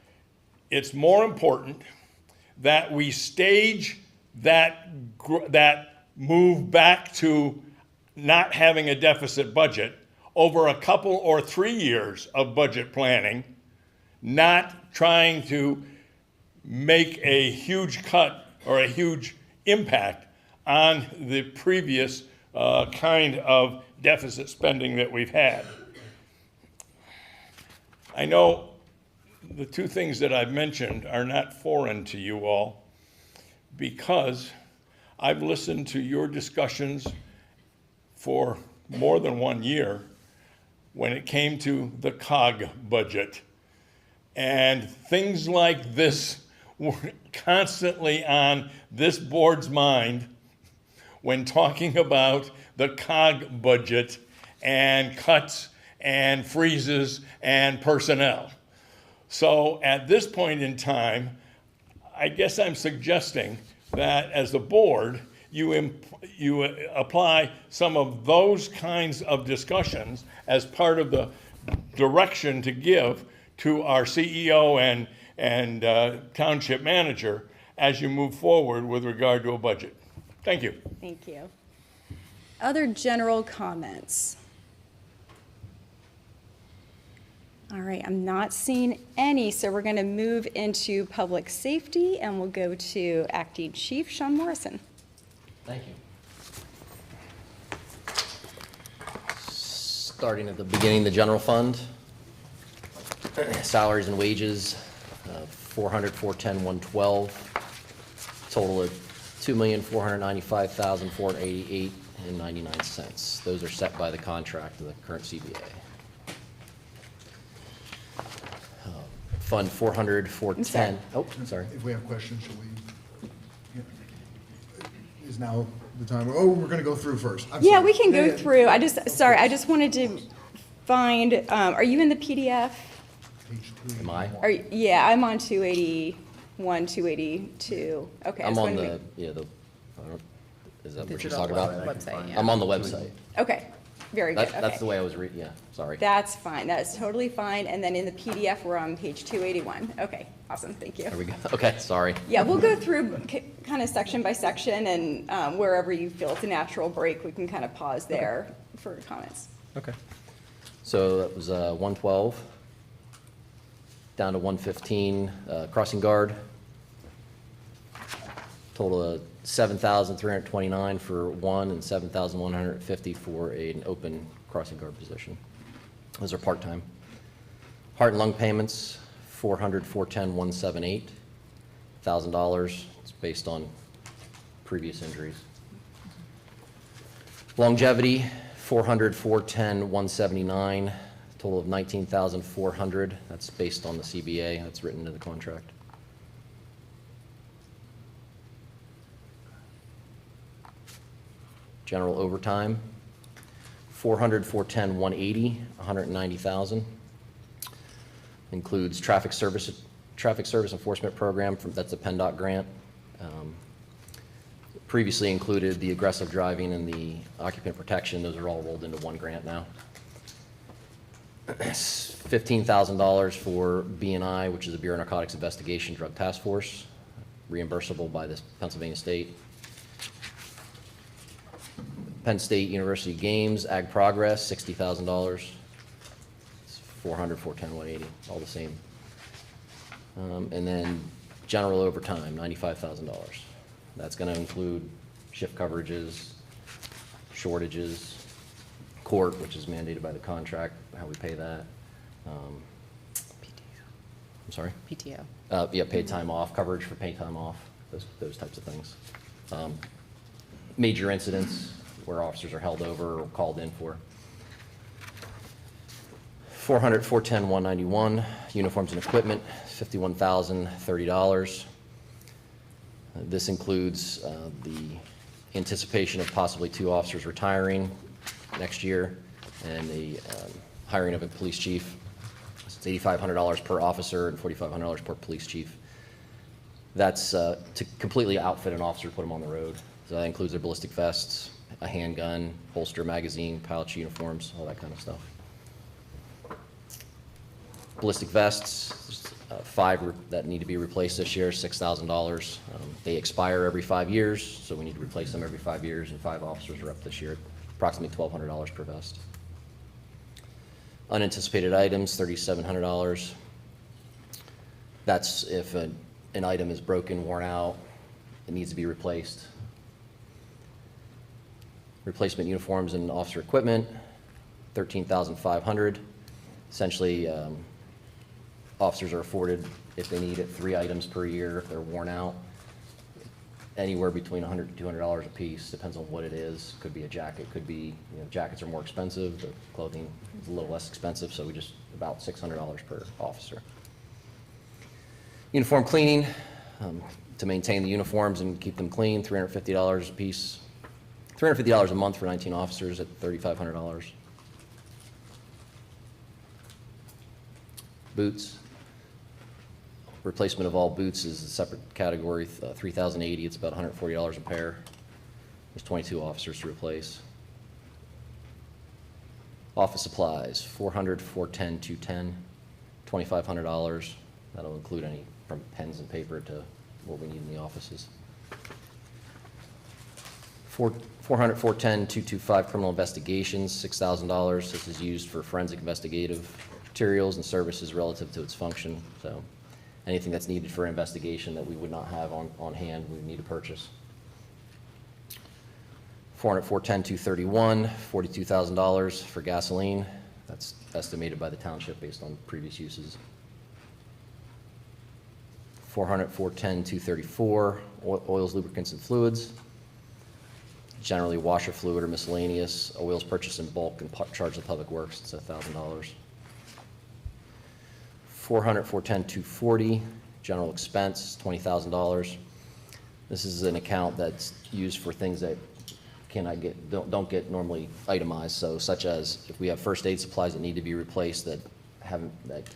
it's more important that we stage that move back to not having a deficit budget over a couple or 3 years of budget planning, not trying to make a huge cut or a huge impact on the previous kind of deficit spending that we've had. I know the two things that I've mentioned are not foreign to you all because I've listened to your discussions for more than 1 year when it came to the COG budget. And things like this were constantly on this board's mind when talking about the COG budget and cuts and freezes and personnel. So at this point in time, I guess I'm suggesting that as the board, you apply some of those kinds of discussions as part of the direction to give to our CEO and township manager as you move forward with regard to a budget. Thank you. Thank you. Other general comments? All right, I'm not seeing any, so we're going to move into public safety, and we'll go to Acting Chief Sean Morrison. Thank you. Starting at the beginning, the general fund, salaries and wages, 400, 410, 112, total of $2,495,488.99. Those are set by the contract of the current CBA. Fund 400, 410. Oh, sorry. If we have questions, should we? Yeah. Is now the time? Oh, we're gonna go through first. I'm Yeah, sorry. we can go Yeah, yeah. through. I just wanted to find, are you in the PDF? Page 2. Am I? Yeah, I'm on 281, 282. Okay. I I'm just on wanted to the, make- is that what you're Digital talking about? website, yeah. I'm on the website. Okay, very good, That's okay. the way I was reading, yeah, sorry. That's fine, that's totally fine. And then in the PDF, we're on page 281. Okay, awesome, thank you. There we go. Okay, sorry. Yeah, we'll go through kind of section by section, and wherever you feel it's a natural break, we can kind of pause there for comments. Okay. So that was 112, down to 115, crossing guard. Total of 7,329 for one and 7,150 for an open crossing guard position. Those are part-time. Heart and lung payments, 400, 410, 178, $1,000. It's based on previous injuries. Longevity, 400, 410, 179, total of 19,400. That's based on the CBA. That's written into the contract. General overtime, 400, 410, 180, 190,000. Includes traffic service enforcement program that's a PennDOT grant. Previously included the aggressive driving and the occupant protection. Those are all rolled into one grant now. $15,000 for B&I, which is a Bureau of Narcotics Investigation Drug Task Force, reimbursable by the Pennsylvania State. Penn State University Games, Ag Progress, $60,000. It's 400, 410, 180, all the same. And then general overtime, $95,000. That's going to include shift coverages, shortages, court, which is mandated by the contract, how we pay that. I'm sorry? PTO. Yeah, paid time off, coverage for paid time off, those types of things. Major incidents where officers are held over or called in for. 400, 410, 191, uniforms and equipment, $51,030. This includes the anticipation of possibly 2 officers retiring next year and the hiring of a police chief. It's $8,500 per officer and $4,500 per police chief. That's to completely outfit an officer, put them on the road. So that includes their ballistic vests, a handgun, holster, magazine, pouch, uniforms, all that kind of stuff. Ballistic vests, 5 that need to be replaced this year, $6,000. They expire every 5 years, so we need to replace them every 5 years, and 5 officers are up this year, approximately $1,200 per vest. Unanticipated items, $3,700. That's if an item is broken, worn out, it needs to be replaced. Replacement uniforms and officer equipment, $13,500. Essentially, officers are afforded, if they need it, 3 items per year if they're worn out. Anywhere between $100 to $200 a piece, depends on what it is. Could be a jacket, could be, jackets are more expensive, the clothing is a little less expensive, so we just about $600 per officer. Uniform cleaning, to maintain the uniforms and keep them clean, $350 a piece. $350 a month for 19 officers at $3,500. Boots. Replacement of all boots is a separate category, $3,080. It's about $140 a pair. There's 22 officers to replace. Office supplies, 400, 410, 210, $2,500. That'll include any from pens and paper to what we need in the offices. 400, 410, 225 criminal investigations, $6,000. This is used for forensic investigative materials and services relative to its function. So anything that's needed for an investigation that we would not have on hand, we would need to purchase. 404-10-231, $42,000 for gasoline. That's estimated by the township based on previous uses. 404-10-234, oils, lubricants, and fluids. Generally washer fluid or miscellaneous. Oils purchased in bulk and charged to Public Works, it's $1,000. 404-10-240, general expense, $20,000. This is an account that's used for things that don't get normally itemized, so such as if we have first aid supplies that need to be replaced that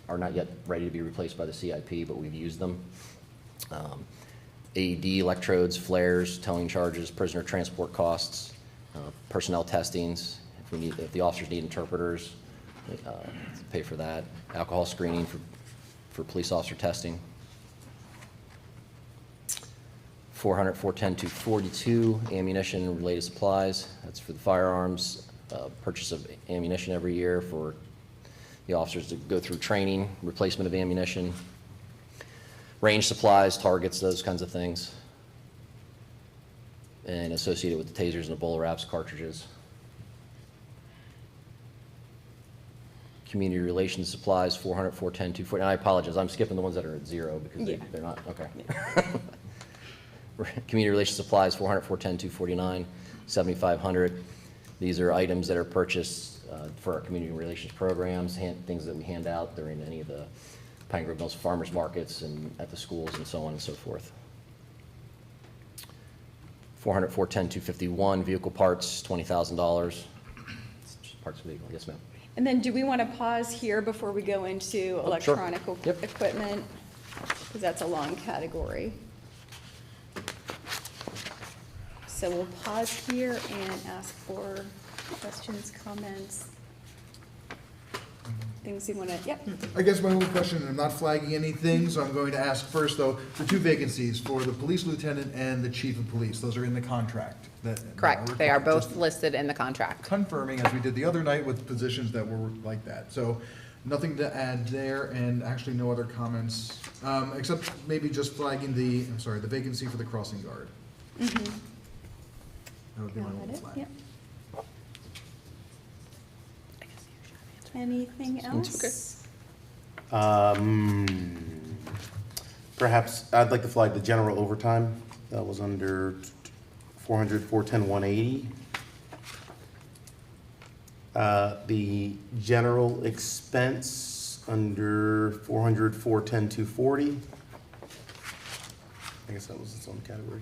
are not yet ready to be replaced by the CIP, but we've used them. AED electrodes, flares, towing charges, prisoner transport costs, personnel testings. If the officers need interpreters, pay for that. Alcohol screening for police officer testing. 404-10-242, ammunition and related supplies. That's for the firearms, purchase of ammunition every year for the officers to go through training, replacement of ammunition, range supplies, targets, those kinds of things. And associated with the tasers and the bull wraps, cartridges. Community relations supplies, 404-10-240. And I apologize, I'm skipping the ones that are at zero because they're not, okay. Community relations supplies, 404-10-249, $7,500. These are items that are purchased for our community relations programs, things that we hand out during any of the Pine Grove Mills farmers markets and at the schools and so on and so forth. 404-10-251, vehicle parts, $20,000. Parts of vehicle, yes ma'am. And then do we want to pause here before we go into electronic Yep. equipment? Because that's a long category. So we'll pause here and ask for questions, comments, things you want to, yep. I guess my only question, I'm not flagging anything, so I'm going to ask first, though, the two vacancies for the police lieutenant and the chief of police, those are in the contract? Correct. They are both Just listed in the contract. confirming, as we did the other night with positions that were like that. So nothing to add there, and actually no other comments, except maybe just flagging the vacancy for the crossing guard. Mm-hmm. That would be my Got only it, flag. yep. Anything else? Perhaps I'd like to flag the general overtime. That was under 400-410-180. The general expense under 400-410-240. I guess that was its own category.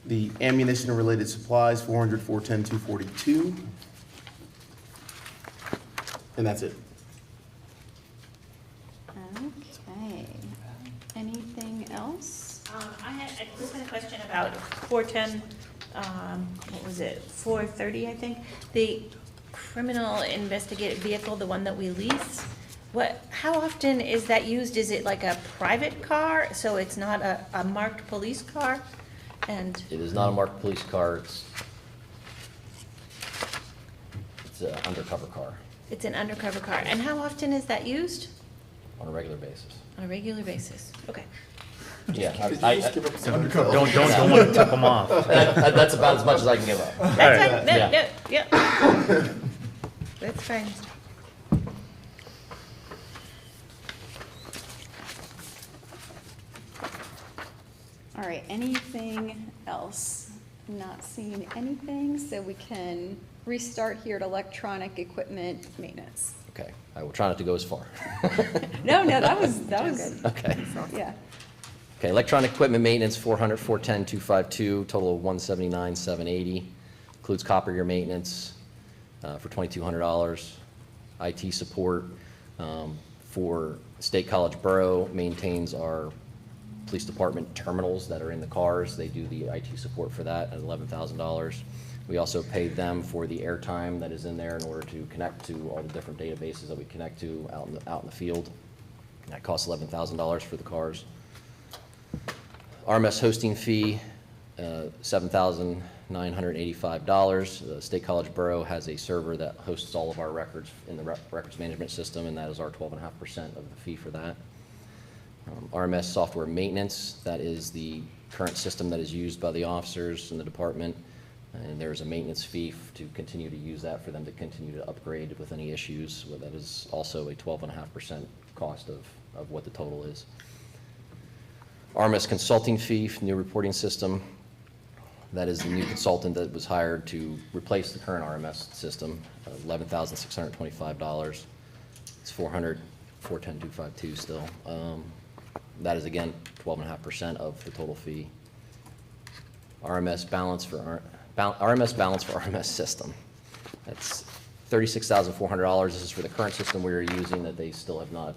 The ammunition and related supplies, 400-410-242. And that's it. Okay. Anything else? I just had a question about 410, what was it, 430, I think? The criminal investigative vehicle, the one that we lease, how often is that used? Is it like a private car, so it's not a marked police car? And It is not a marked police car, it's an undercover car it's an undercover car. And how often is that used? on a regular basis. On a regular basis? Okay. Yeah, Undercover. Don't want to tip them off. that's about as much as I can give up. That's fine. No, Yeah. yeah. That's fine. All right, anything else? Not seeing anything, so we can restart here at electronic equipment maintenance. Okay, I will try not to go as far. No, that was Okay. yeah. Okay, electronic equipment maintenance, 400-410-252, total of $179,780. Includes copier maintenance for $2,200. IT support for State College Borough maintains our police department terminals that are in the cars. They do the IT support for that at $11,000. We also pay them for the airtime that is in there in order to connect to all the different databases that we connect to out in the field. That costs $11,000 for the cars. RMS hosting fee, $7,985. The State College Borough has a server that hosts all of our records in the records management system, and that is our 12.5% of the fee for that. RMS software maintenance, that is the current system that is used by the officers in the department. And there's a maintenance fee to continue to use that, for them to continue to upgrade with any issues. Well, that is also a 12.5% cost of what the total is. RMS consulting fee, new reporting system. That is the new consultant that was hired to replace the current RMS system, $11,625. It's $410,252 still. That is again 12.5% of the total fee. RMS balance for RMS system. That's $36,400. This is for the current system we are using that they still have not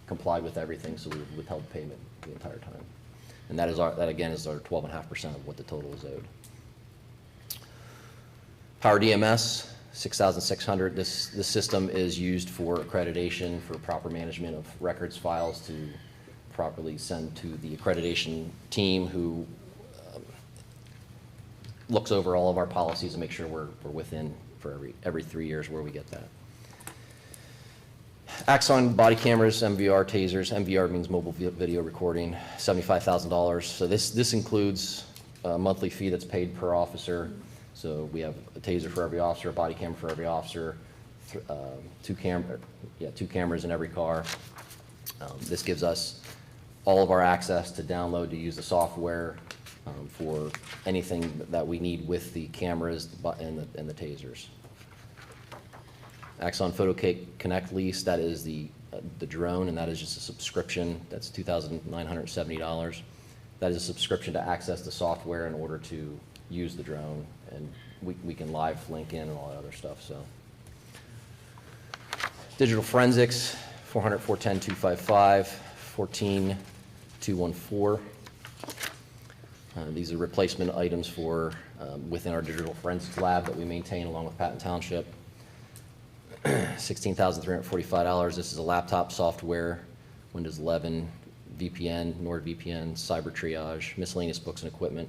complied with everything, so we've withheld payment the entire time. And that again is our 12.5% of what the total is owed. Power DMS, $6,600. This system is used for accreditation, for proper management of records files, to properly send to the accreditation team, who looks over all of our policies and makes sure we're within for every 3 years where we get that. Axon body cameras, MVR tasers. MVR means mobile video recording, $75,000. So this includes a monthly fee that's paid per officer. So we have a taser for every officer, a body camera for every officer, two cameras in every car. This gives us all of our access to download, to use the software for anything that we need with the cameras and the tasers. Axon Photo Connect lease, that is the drone, and that is just a subscription. That's $2,970. That is a subscription to access the software in order to use the drone, and we can live link in and all that other stuff. So, digital forensics, $410,255, $14,214. These are replacement items for within our digital forensics lab that we maintain along with Patton Township. $16,345. This is a laptop software, Windows 11, VPN, NordVPN, cyber triage, miscellaneous books and equipment.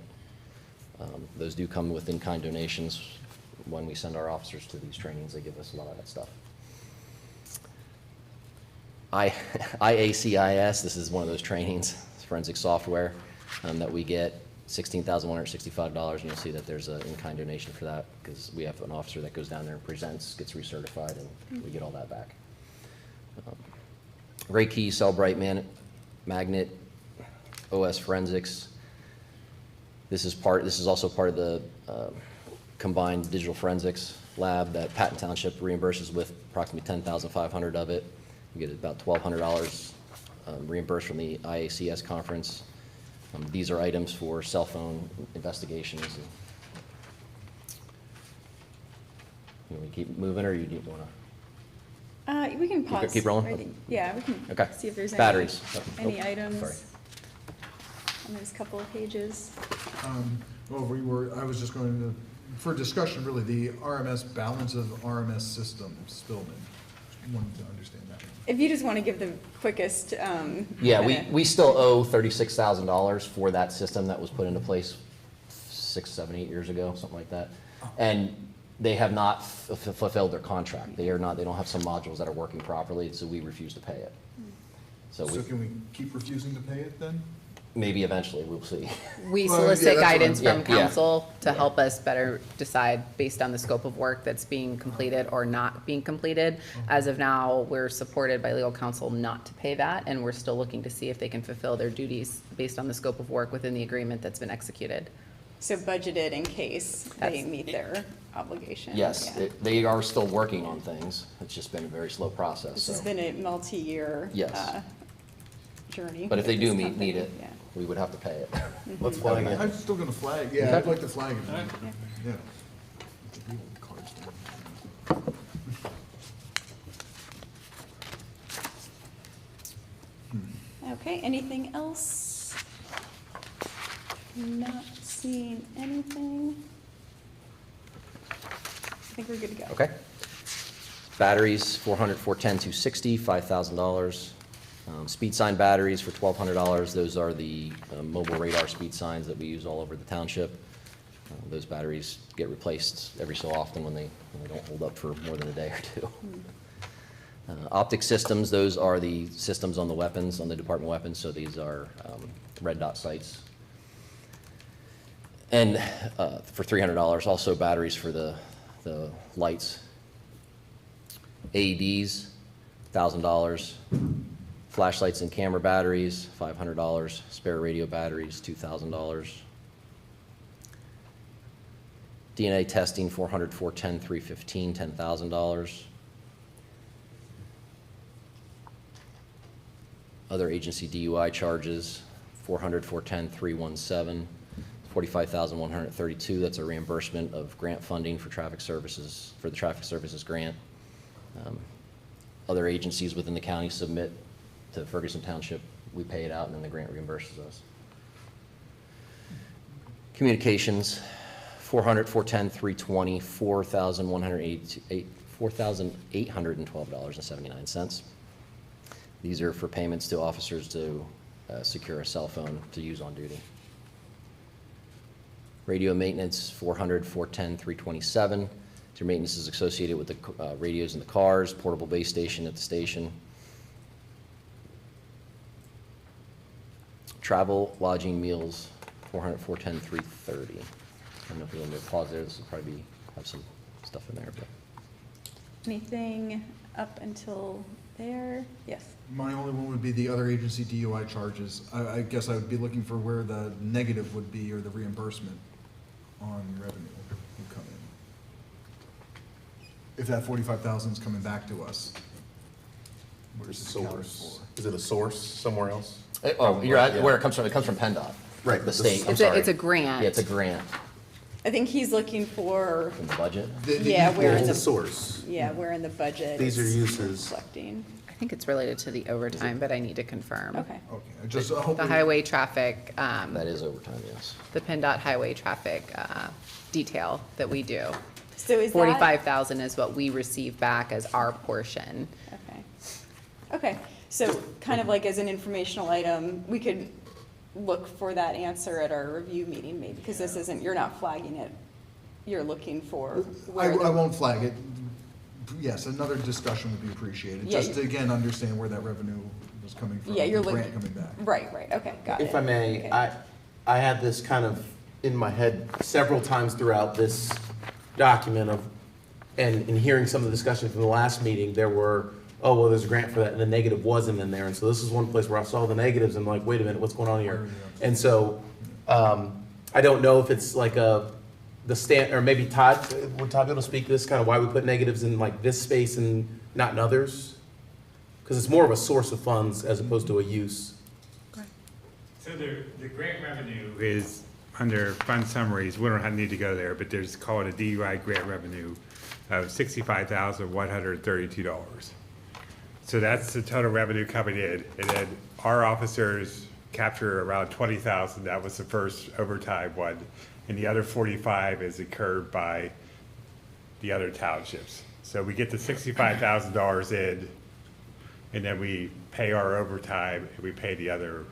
Those do come with in-kind donations. When we send our officers to these trainings, they give us a lot of that stuff. IACIS, this is one of those trainings, it's forensic software that we get, $16,165, and you'll see that there's an in-kind donation for that, because we have an officer that goes down there and presents, gets recertified, and we get all that back. Ray Key, Cellbrite Magnet, OS Forensics. This is also part of the combined digital forensics lab that Patton Township reimburses with approximately $10,500 of it. We get about $1,200 reimbursed from the IACS conference. These are items for cell phone investigations. You want me to keep moving, or you want to? We can pause. Keep rolling? Right. Yeah, we can Okay. see if there's Batteries. any Oh, items sorry. on this couple of pages. Well, I was just going to, for discussion, really, the RMS balance of RMS system, Spillman. Wanted to understand that. If you just want to give the quickest. Yeah, minute. we still owe $36,000 for that system that was put into place 6, 7, 8 years ago, something like that. And they have not fulfilled their contract. They don't have some modules that are working properly, so we refuse to pay it. So Can we keep refusing to pay it then? maybe eventually, we'll see. We Well, yeah, solicit that's what guidance I'm- from Yeah, yeah. council to help us better decide based on the scope of work that's being completed or not being completed. As of now, we're supported by legal counsel not to pay that, and we're still looking to see if they can fulfill their duties based on the scope of work within the agreement that's been executed. So budgeted in case they That's- meet their obligation. Yes, Yeah. they are still working on things. It's just been a very slow process. This So. has been a multi-year Yes. journey. But if they with do this need company. it, Yeah. we would have to pay it. Let's flag it. I'm still gonna flag, yeah, I'd like to flag it. Yeah. Okay, anything else? Not seeing anything. I think we're good to go. Okay. Batteries, $410, $260, $5,000. Speed sign batteries for $1,200. Those are the mobile radar speed signs that we use all over the township. Those batteries get replaced every so often when they don't hold up for more than a day or two. Optic systems, those are the systems on the weapons, on the department weapons, so these are red dot sights. And for $300, also batteries for the lights. AEDs, $1,000. Flashlights and camera batteries, $500. Spare radio batteries, $2,000. DNA testing, 400, 410, 315, $10,000. Other agency DUI charges, 400, 410, 317, 45,132. That's a reimbursement of grant funding for traffic services, for the traffic services grant. Other agencies within the county submit to Ferguson Township, we pay it out, and then the grant reimburses us. Communications, 400, 410, 320, $4,812.79. These are for payments to officers to secure a cell phone to use on duty. Radio maintenance, 400, 410, 327. Your maintenance is associated with the radios in the cars, portable base station at the station. Travel, lodging, meals, 400, 410, 330. I don't know if we want to pause there. This will probably have some stuff in there, but. Anything up until there? Yes. My only one would be the other agency DUI charges. I guess I would be looking for where the negative would be or the reimbursement on revenue would come in. If that 45,000 is coming back to us, where's it accounted Source. for? Is it a source somewhere else? Oh, you're at where it comes from. It comes from PennDOT. Right, The but state, I'm It's sorry. a grant. Yeah, it's a grant I think he's looking for, from the budget. yeah, where in It's a the, source. yeah, where in the budget. These are it's uses. Reflecting. I think it's related to the overtime, but I need to confirm. Okay. Okay, I just The hoping. highway traffic, That is overtime, yes. the PennDOT highway traffic detail that we do. So is that? 45,000 is what we receive back as our portion. Okay. Okay, so kind of like as an informational item, we could look for that answer at our review meeting maybe, because this isn't, you're not flagging it. You're looking for I where the. won't flag it. Yes, another discussion would be appreciated, Yeah, just to again understand where that revenue was coming from. Yeah, you're the grant looking. coming back. Right, okay, got it. If I may, Okay. I had this kind of in my head several times throughout this document of, and in hearing some of the discussion from the last meeting, there were, oh, well, there's a grant for that, and the negative wasn't in there. And so this is one place where I saw the negatives and I'm like, wait a minute, what's going on here? And so, I don't know if it's like the stand, or maybe Todd, would Todd be able to speak to this, kind of why we put negatives in like this space and not in others? Because it's more of a source of funds as opposed to a use. So the grant revenue is under fund summaries, we don't need to go there, but there's called a DUI grant revenue of $65,132. So that's the total revenue coming in, and then our officers capture around 20,000, that was the first overtime one, and the other 45 is incurred by the other townships. So we get the $65,000 in, and then we pay our overtime, and we pay the other.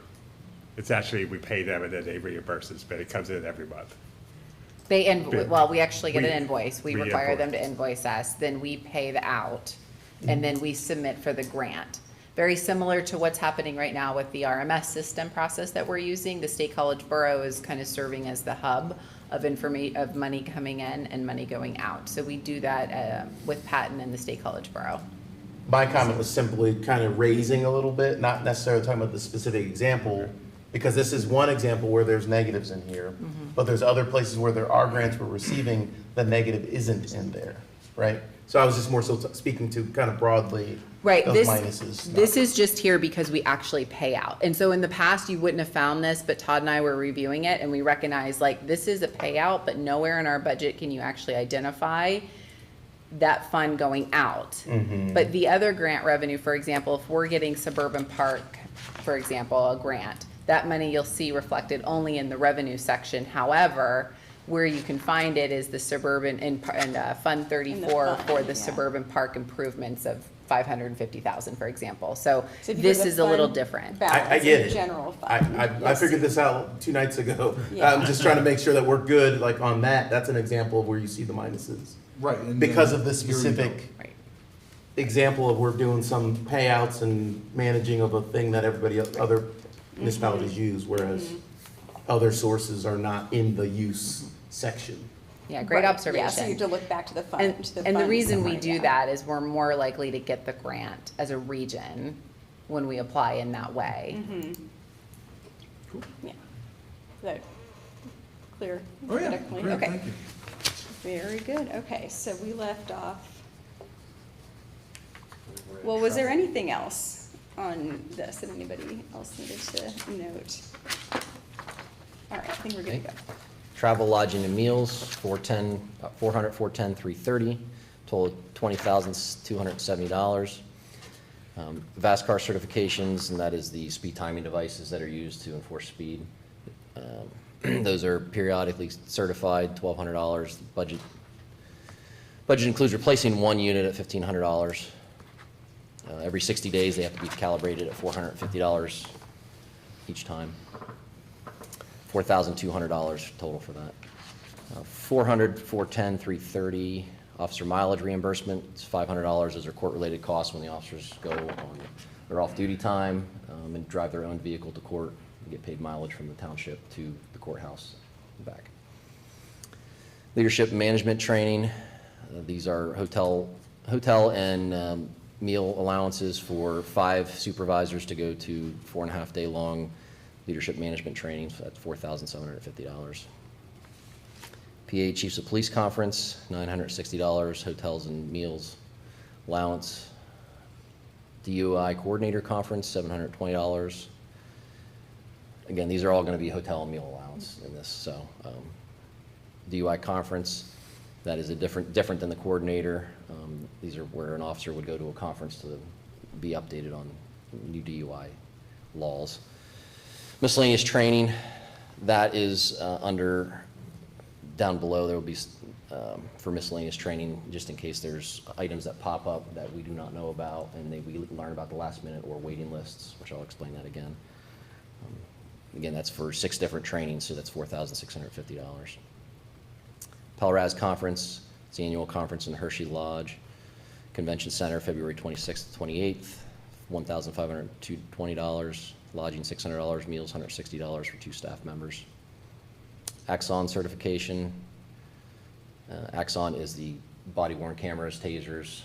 It's actually, we pay them and then they reimburse us, but it comes in every month. Well, we actually get an We- invoice. We we require them invoice. to invoice us, then we pay the out, and then we submit for the grant. Very similar to what's happening right now with the RMS system process that we're using. The State College Borough is kind of serving as the hub of of money coming in and money going out. So we do that with Patton and the State College Borough. My comment was simply kind of raising a little bit, not necessarily talking about the specific example, because this is one example where there's negatives in here, but there's other places where there are grants we're receiving, the negative isn't in there, right? So I was just more so speaking to kind of broadly Right, those this, minuses. this is just here because we actually pay out. And so in the past, you wouldn't have found this, but Todd and I were reviewing it and we recognized like, this is a payout, but nowhere in our budget can you actually identify that fund going out. But the other grant revenue, for example, if we're getting Suburban Park, for example, a grant, that money you'll see reflected only in the revenue section. However, where you can find it is the suburban, in Fund 34 fund, for the yeah. suburban park improvements of 550,000, for example. So So if you this go to is a little fund different. I balance get in it. General fund. I Yes. figured this out 2 nights ago. Yeah. I'm just trying to make sure that we're good, like on that, that's an example of where you see the minuses. Right. and Because then of this here you go. specific Right. example of we're doing some payouts and managing of a thing that everybody, other municipalities use, whereas other sources are not in the use section. Yeah, great Right. observation. Yeah, so you have to look back to the fund. And the reason we somewhere, do yeah. that is we're more likely to get the grant as a region when we apply in that way. Yeah. Is that clear? Oh, yeah, Adequately? great, Okay. thank you. Very good. Okay, so we left off. Well, was there anything else on this that anybody else needed to note? All right, I think we're good to go. Travel, lodging, and meals, 410, 330, total $20,270. VASCAR certifications, and that is the speed timing devices that are used to enforce speed. Those are periodically certified, $1,200. Budget includes replacing one unit at $1,500. Every 60 days, they have to be calibrated at $450 each time. $4,200 total for that. 400, 410, 330, officer mileage reimbursement, it's $500 as their court-related costs when the officers go on their off-duty time and drive their own vehicle to court and get paid mileage from the township to the courthouse and back. Leadership and management training, these are hotel and meal allowances for 5 supervisors to go to 4.5-day long leadership management trainings at $4,750. PA Chiefs of Police Conference, $960, hotels and meals allowance. DUI Coordinator Conference, $720. Again, these are all going to be hotel and meal allowance in this. So DUI Conference, that is different than the coordinator. These are where an officer would go to a conference to be updated on new DUI laws. Miscellaneous training, that is under, down below, there will be for miscellaneous training, just in case there's items that pop up that we do not know about and we learn about the last minute or waiting lists, which I'll explain that again. Again, that's for 6 different trainings, so that's $4,650. Pelraz Conference, it's the annual conference in Hershey Lodge Convention Center, February 26th to 28th, $1,520. Lodging $600, meals $160 for 2 staff members. Axon certification. Axon is the body-worn cameras, tasers.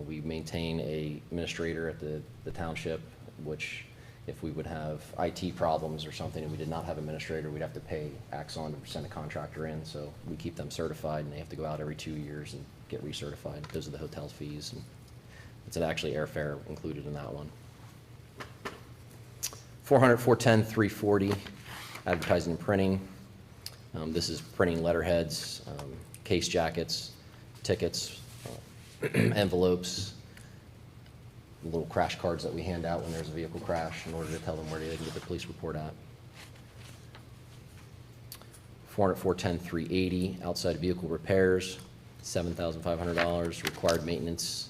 We maintain a administrator at the township, which if we would have IT problems or something and we did not have an administrator, we'd have to pay Axon to send a contractor in. So we keep them certified, and they have to go out every 2 years and get recertified. Those are the hotel fees. And it's actually airfare included in that one. 400, 410, 340, advertising and printing. This is printing letterheads, case jackets, tickets, envelopes, little crash cards that we hand out when there's a vehicle crash in order to tell them where they can get the police report at. 400, 410, 380, outside vehicle repairs, $7,500, required maintenance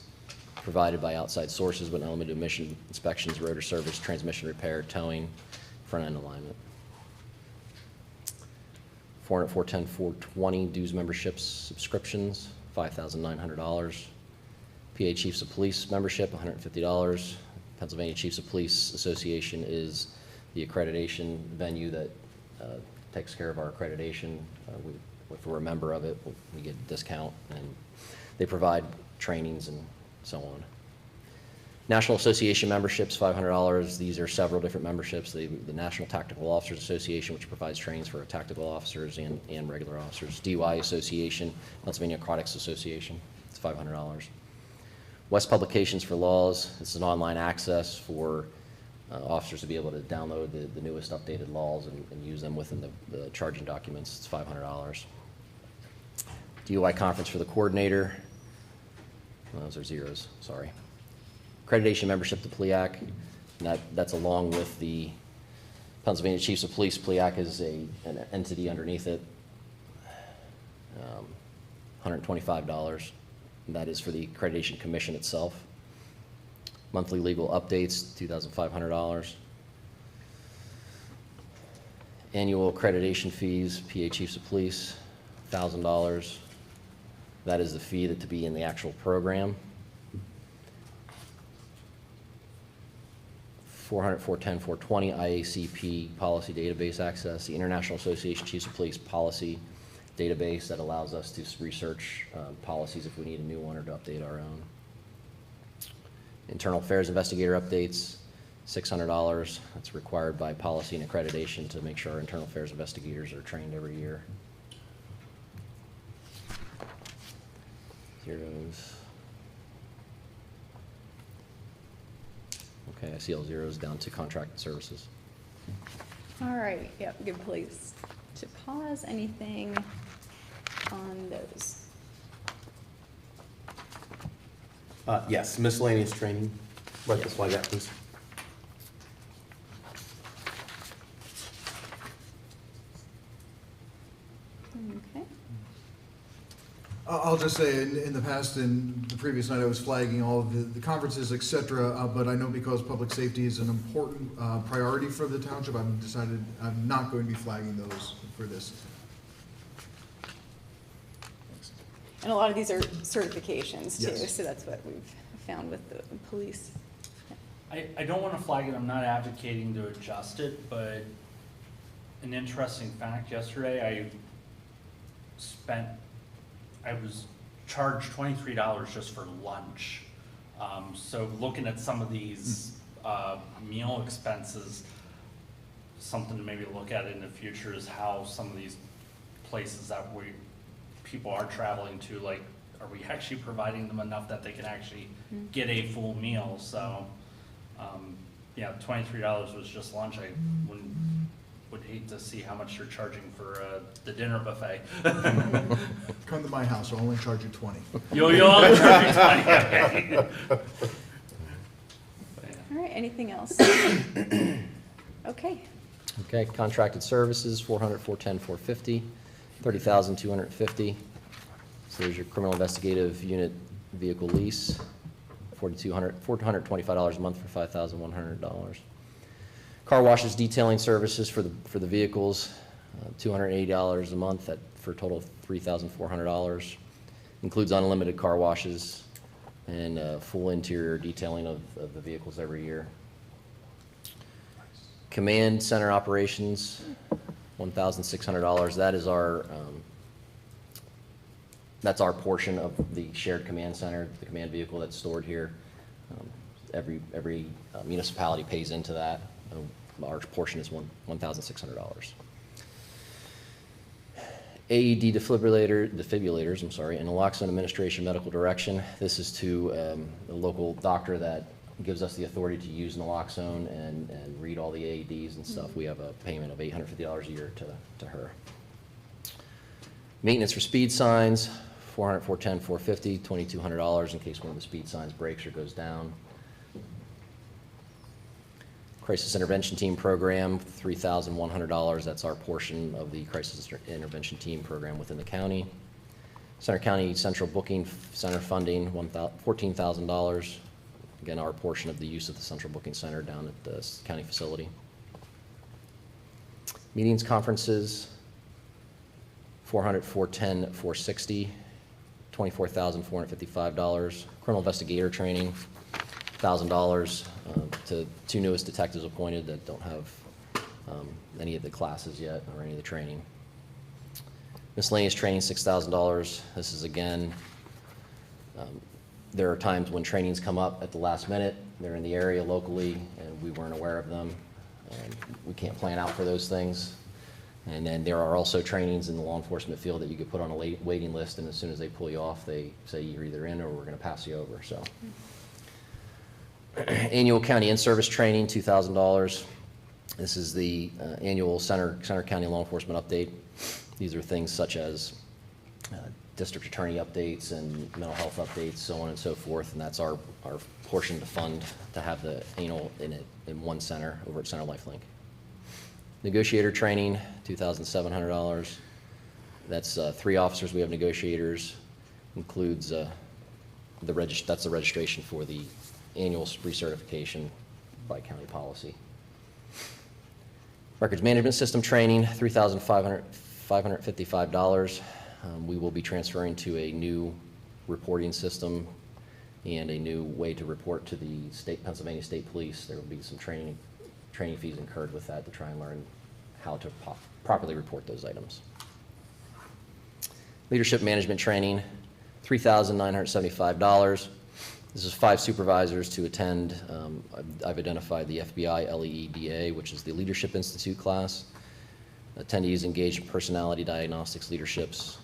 provided by outside sources with an element of emission inspections, rotor service, transmission repair, towing, front end alignment. 400, 410, 420, dues memberships, subscriptions, $5,900. PA Chiefs of Police membership, $150. Pennsylvania Chiefs of Police Association is the accreditation venue that takes care of our accreditation. If we're a member of it, we get a discount, and they provide trainings and so on. National Association memberships, $500. These are several different memberships. The National Tactical Officers Association, which provides trainings for tactical officers and regular officers. DUI Association, Pennsylvania Aquatics Association, it's $500. West Publications for Laws, this is an online access for officers to be able to download the newest updated laws and use them within the charging documents. It's $500. DUI conference for the coordinator. Those are zeros, sorry. Accreditation membership to PLEAC, and that's along with the Pennsylvania Chiefs of Police. PLEAC is an entity underneath it, $125. And that is for the accreditation commission itself. Monthly legal updates, $2,500. Annual accreditation fees, PA Chiefs of Police, $1,000. That is the fee to be in the actual program. 400, 410, 420 IACP policy database access, the International Association of Chiefs of Police policy database that allows us to research policies if we need a new one or to update our own. Internal Affairs Investigator updates, $600. That's required by policy and accreditation to make sure our internal affairs investigators are trained every year. Zeros. Okay, I see all zeros down to contracted services. All right, yep, good place to pause. Anything on those? Yes, miscellaneous training. Write this flag out, please. Okay. I'll just say, in the past, in the previous night, I was flagging all of the conferences, et cetera, but I know because public safety is an important priority for the township, I've decided I'm not going to be flagging those for this. And a lot of these are certifications too, Yes. so that's what we've found with the police. I don't want to flag it, I'm not advocating to adjust it, but an interesting fact, yesterday I was charged $23 just for lunch. So looking at some of these meal expenses, something to maybe look at in the future is how some of these places that people are traveling to, like, are we actually providing them enough that they can actually get a full meal? So, yeah, $23 was just lunch. I would hate to see how much you're charging for the dinner buffet. Come to my house, I'll only charge you 20. You'll only charge me 20. All right, anything else? Okay, Okay, contracted services, 400, 410, 450, 30,250. So there's your criminal investigative unit vehicle lease, $425 a month for $5,100. Car washes detailing services for the vehicles, $280 a month for a total of $3,400. Includes unlimited car washes and full interior detailing of the vehicles every year. Command center operations, $1,600. That is that's our portion of the shared command center, the command vehicle that's stored here. Every municipality pays into that. Our portion is $1,600. AED defibrillators, and naloxone administration medical direction. This is to a local doctor that gives us the authority to use naloxone and read all the AEDs and stuff. We have a payment of $850 a year to her. Maintenance for speed signs, 400, 410, 450, $2,200 in case one of the speed signs breaks or goes down. Crisis Intervention Team Program, $3,100. That's our portion of the Crisis Intervention Team Program within the county. Center County Central Booking Center funding, $14,000. Again, our portion of the use of the Central Booking Center down at the county facility. Meetings, conferences, 400, 410, 460, $24,455. Criminal investigator training, $1,000 to 2 newest detectives appointed that don't have any of the classes yet or any of the training. Miscellaneous training, $6,000. This is, again, there are times when trainings come up at the last minute. They're in the area locally and we weren't aware of them. We can't plan out for those things. And then there are also trainings in the law enforcement field that you could put on a waiting list, and as soon as they pull you off, they say you're either in or we're going to pass you over. So, annual county in-service training, $2,000. This is the annual Center County Law Enforcement update. These are things such as district attorney updates and mental health updates, so on and so forth, and that's our portion to fund to have the annual in one center over at Center Lifelink. Negotiator training, $2,700. That's 3 officers. We have negotiators. Includes that's the registration for the annual recertification by county policy. Records management system training, $3,555. We will be transferring to a new reporting system and a new way to report to the Pennsylvania State Police. There will be some training fees incurred with that to try and learn how to properly report those items. Leadership management training, $3,975. This is 5 supervisors to attend. I've identified the FBI LEEDA, which is the Leadership Institute class. Attendees engage in personality diagnostics, leaderships,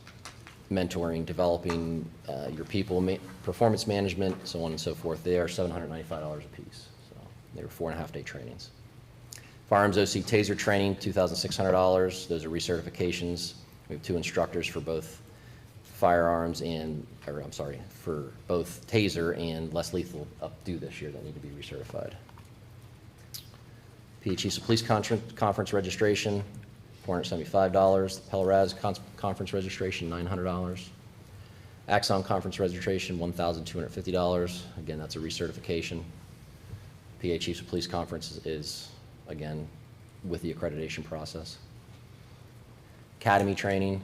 mentoring, developing your people, performance management, so on and so forth. They are $795 a piece. So they were 4.5-day trainings. Firearms OC Taser training, $2,600. Those are recertifications. We have 2 instructors for both firearms for both Taser and less lethal up due this year that need to be recertified. PA Chiefs of Police Conference registration, $475. Pelleraz Conference registration, $900. Axon Conference registration, $1,250. Again, that's a recertification. PA Chiefs of Police Conference is, again, with the accreditation process. Academy training,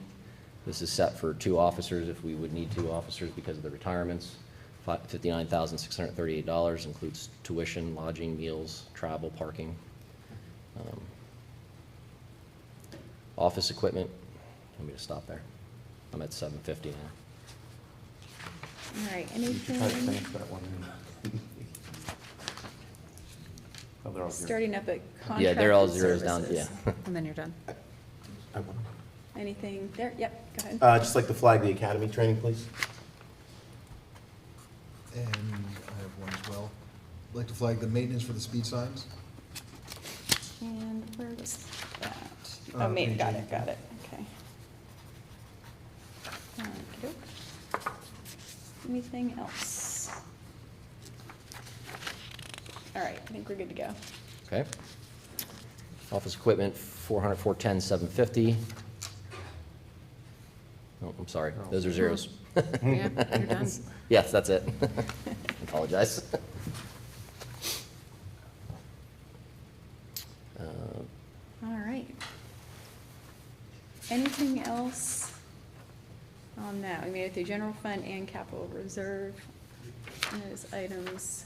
this is set for 2 officers if we would need 2 officers because of the retirements. $59,638, includes tuition, lodging, meals, travel, parking. Office equipment, let me just stop there. I'm at $750 now. All right, anything? Starting up at contracted Yeah, they're all zeros down, services. yeah. And then you're done. Anything there? Yep, go ahead. Just like to flag the academy training, please. And I have one as well. I'd like to flag the maintenance for the speed signs. And where was that? Oh, maybe, got it, okay. Okey-doke. Anything else? All right, I think we're good to go. Okay. Office equipment, $410, $750. Oh, I'm sorry, those are zeros. Yeah, you're done. Yes, that's it. Apologize. All right. Anything else on that? We made it through general fund and capital reserve. And those items.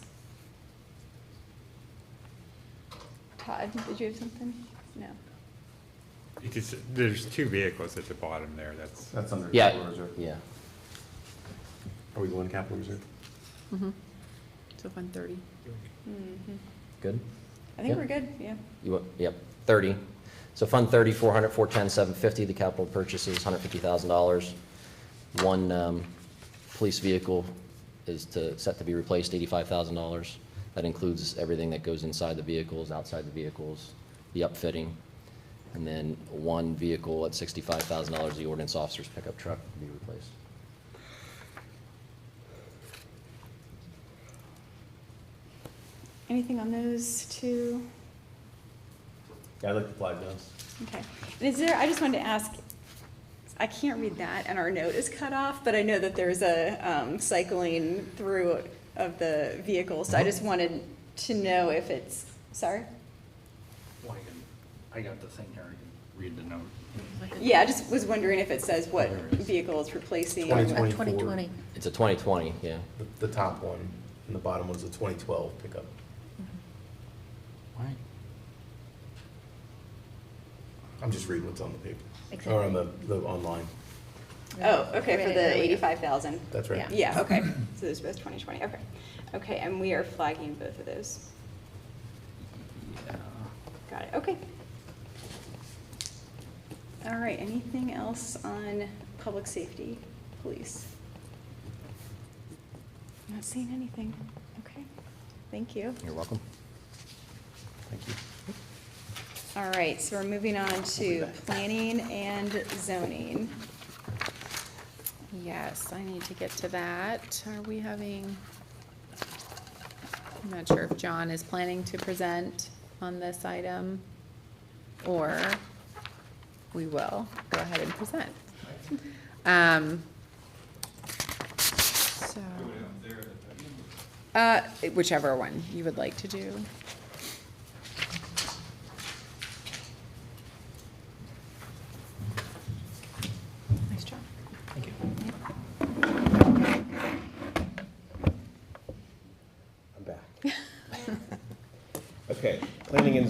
Todd, did you have something? No. There's 2 vehicles at the bottom there, That's under Yeah, capital reserve. yeah. Are we going capital reserve? So 130. Good? I think Yep. we're good, yeah. Yep, 30. So Fund 30, 400, 410, 750, the capital purchases, $150,000. One police vehicle is set to be replaced, $85,000. That includes everything that goes inside the vehicles, outside the vehicles, the upfitting. And then one vehicle at $65,000, the ordinance officer's pickup truck to be replaced. Anything on those 2? Yeah, I'd like to flag those. Okay. And is there, I just wanted to ask, I can't read that and our note is cut off, but I know that there's a cycling through of the vehicle, so I just wanted to know if it's, sorry? Well, I got the thing here, I can read the note. Yeah, I just was wondering if it says what vehicle it's replacing. 2024. It's a 2020, yeah. The top one, and the bottom one's a 2012 pickup. Why? I'm just reading what's on the paper, or on the online. Oh, okay, for the 85,000. That's right. Yeah, okay. So those are both 2020, okay. Okay, and we are flagging both of those. Got it, okay. All right, anything else on public safety, police? Not seeing anything. Okay, thank you. You're welcome. Thank you. All right, so we're moving on to planning and zoning. Yes, I need to get to that. Are we having, I'm not sure if John is planning to present on this item, or we will go ahead and present. Whichever one you would like to do. Nice job. Thank you.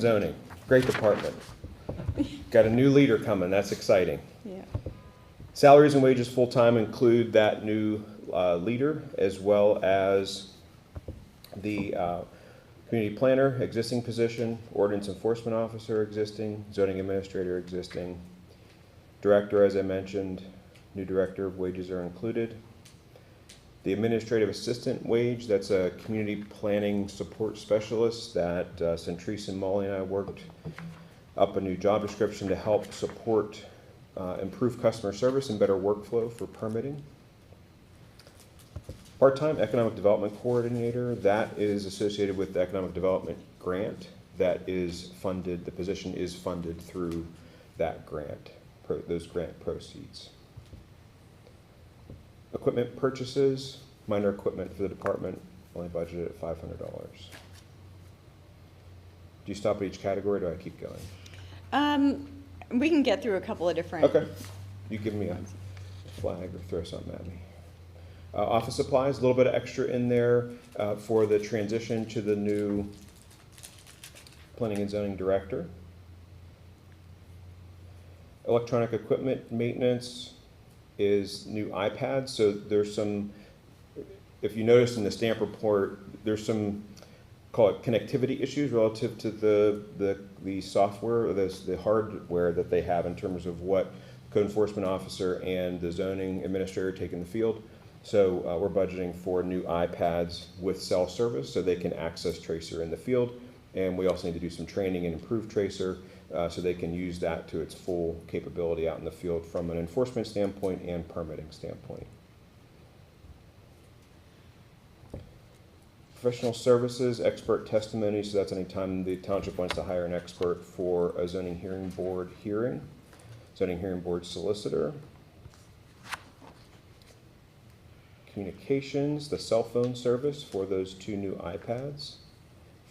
and zoning, great department. Got a new leader coming, that's exciting. Yeah. Salaries and wages full-time include that new leader, as well as the community planner, existing position, ordinance enforcement officer, existing, zoning administrator, existing, director, as I mentioned, new director, wages are included. The administrative assistant wage, that's a community planning support specialist that Centrise and Molly and I worked up a new job description to help support improve customer service and better workflow for permitting. Part-time economic development coordinator, that is associated with the economic development grant that is funded, the position is funded through that grant, those grant proceeds. Equipment purchases, minor equipment for the department, only budgeted at $500. Do you stop at each category, or do I keep going? We can get through a couple of different. Okay. You give me a flag or throw something at me. Office supplies, a little bit of extra in there for the transition to the new planning and zoning director. Electronic equipment maintenance is new iPads. So there's some, if you notice in the stamp report, there's some, call it connectivity issues relative to the software, or the hardware that they have in terms of what code enforcement officer and the zoning administrator take in the field. So we're budgeting for new iPads with cell service so they can access Tracer in the field. And we also need to do some training and improve Tracer so they can use that to its full capability out in the field from an enforcement standpoint and permitting standpoint. Professional services, expert testimony, so that's anytime the township wants to hire an expert for a zoning hearing board hearing, zoning hearing board solicitor. Communications, the cell phone service for those 2 new iPads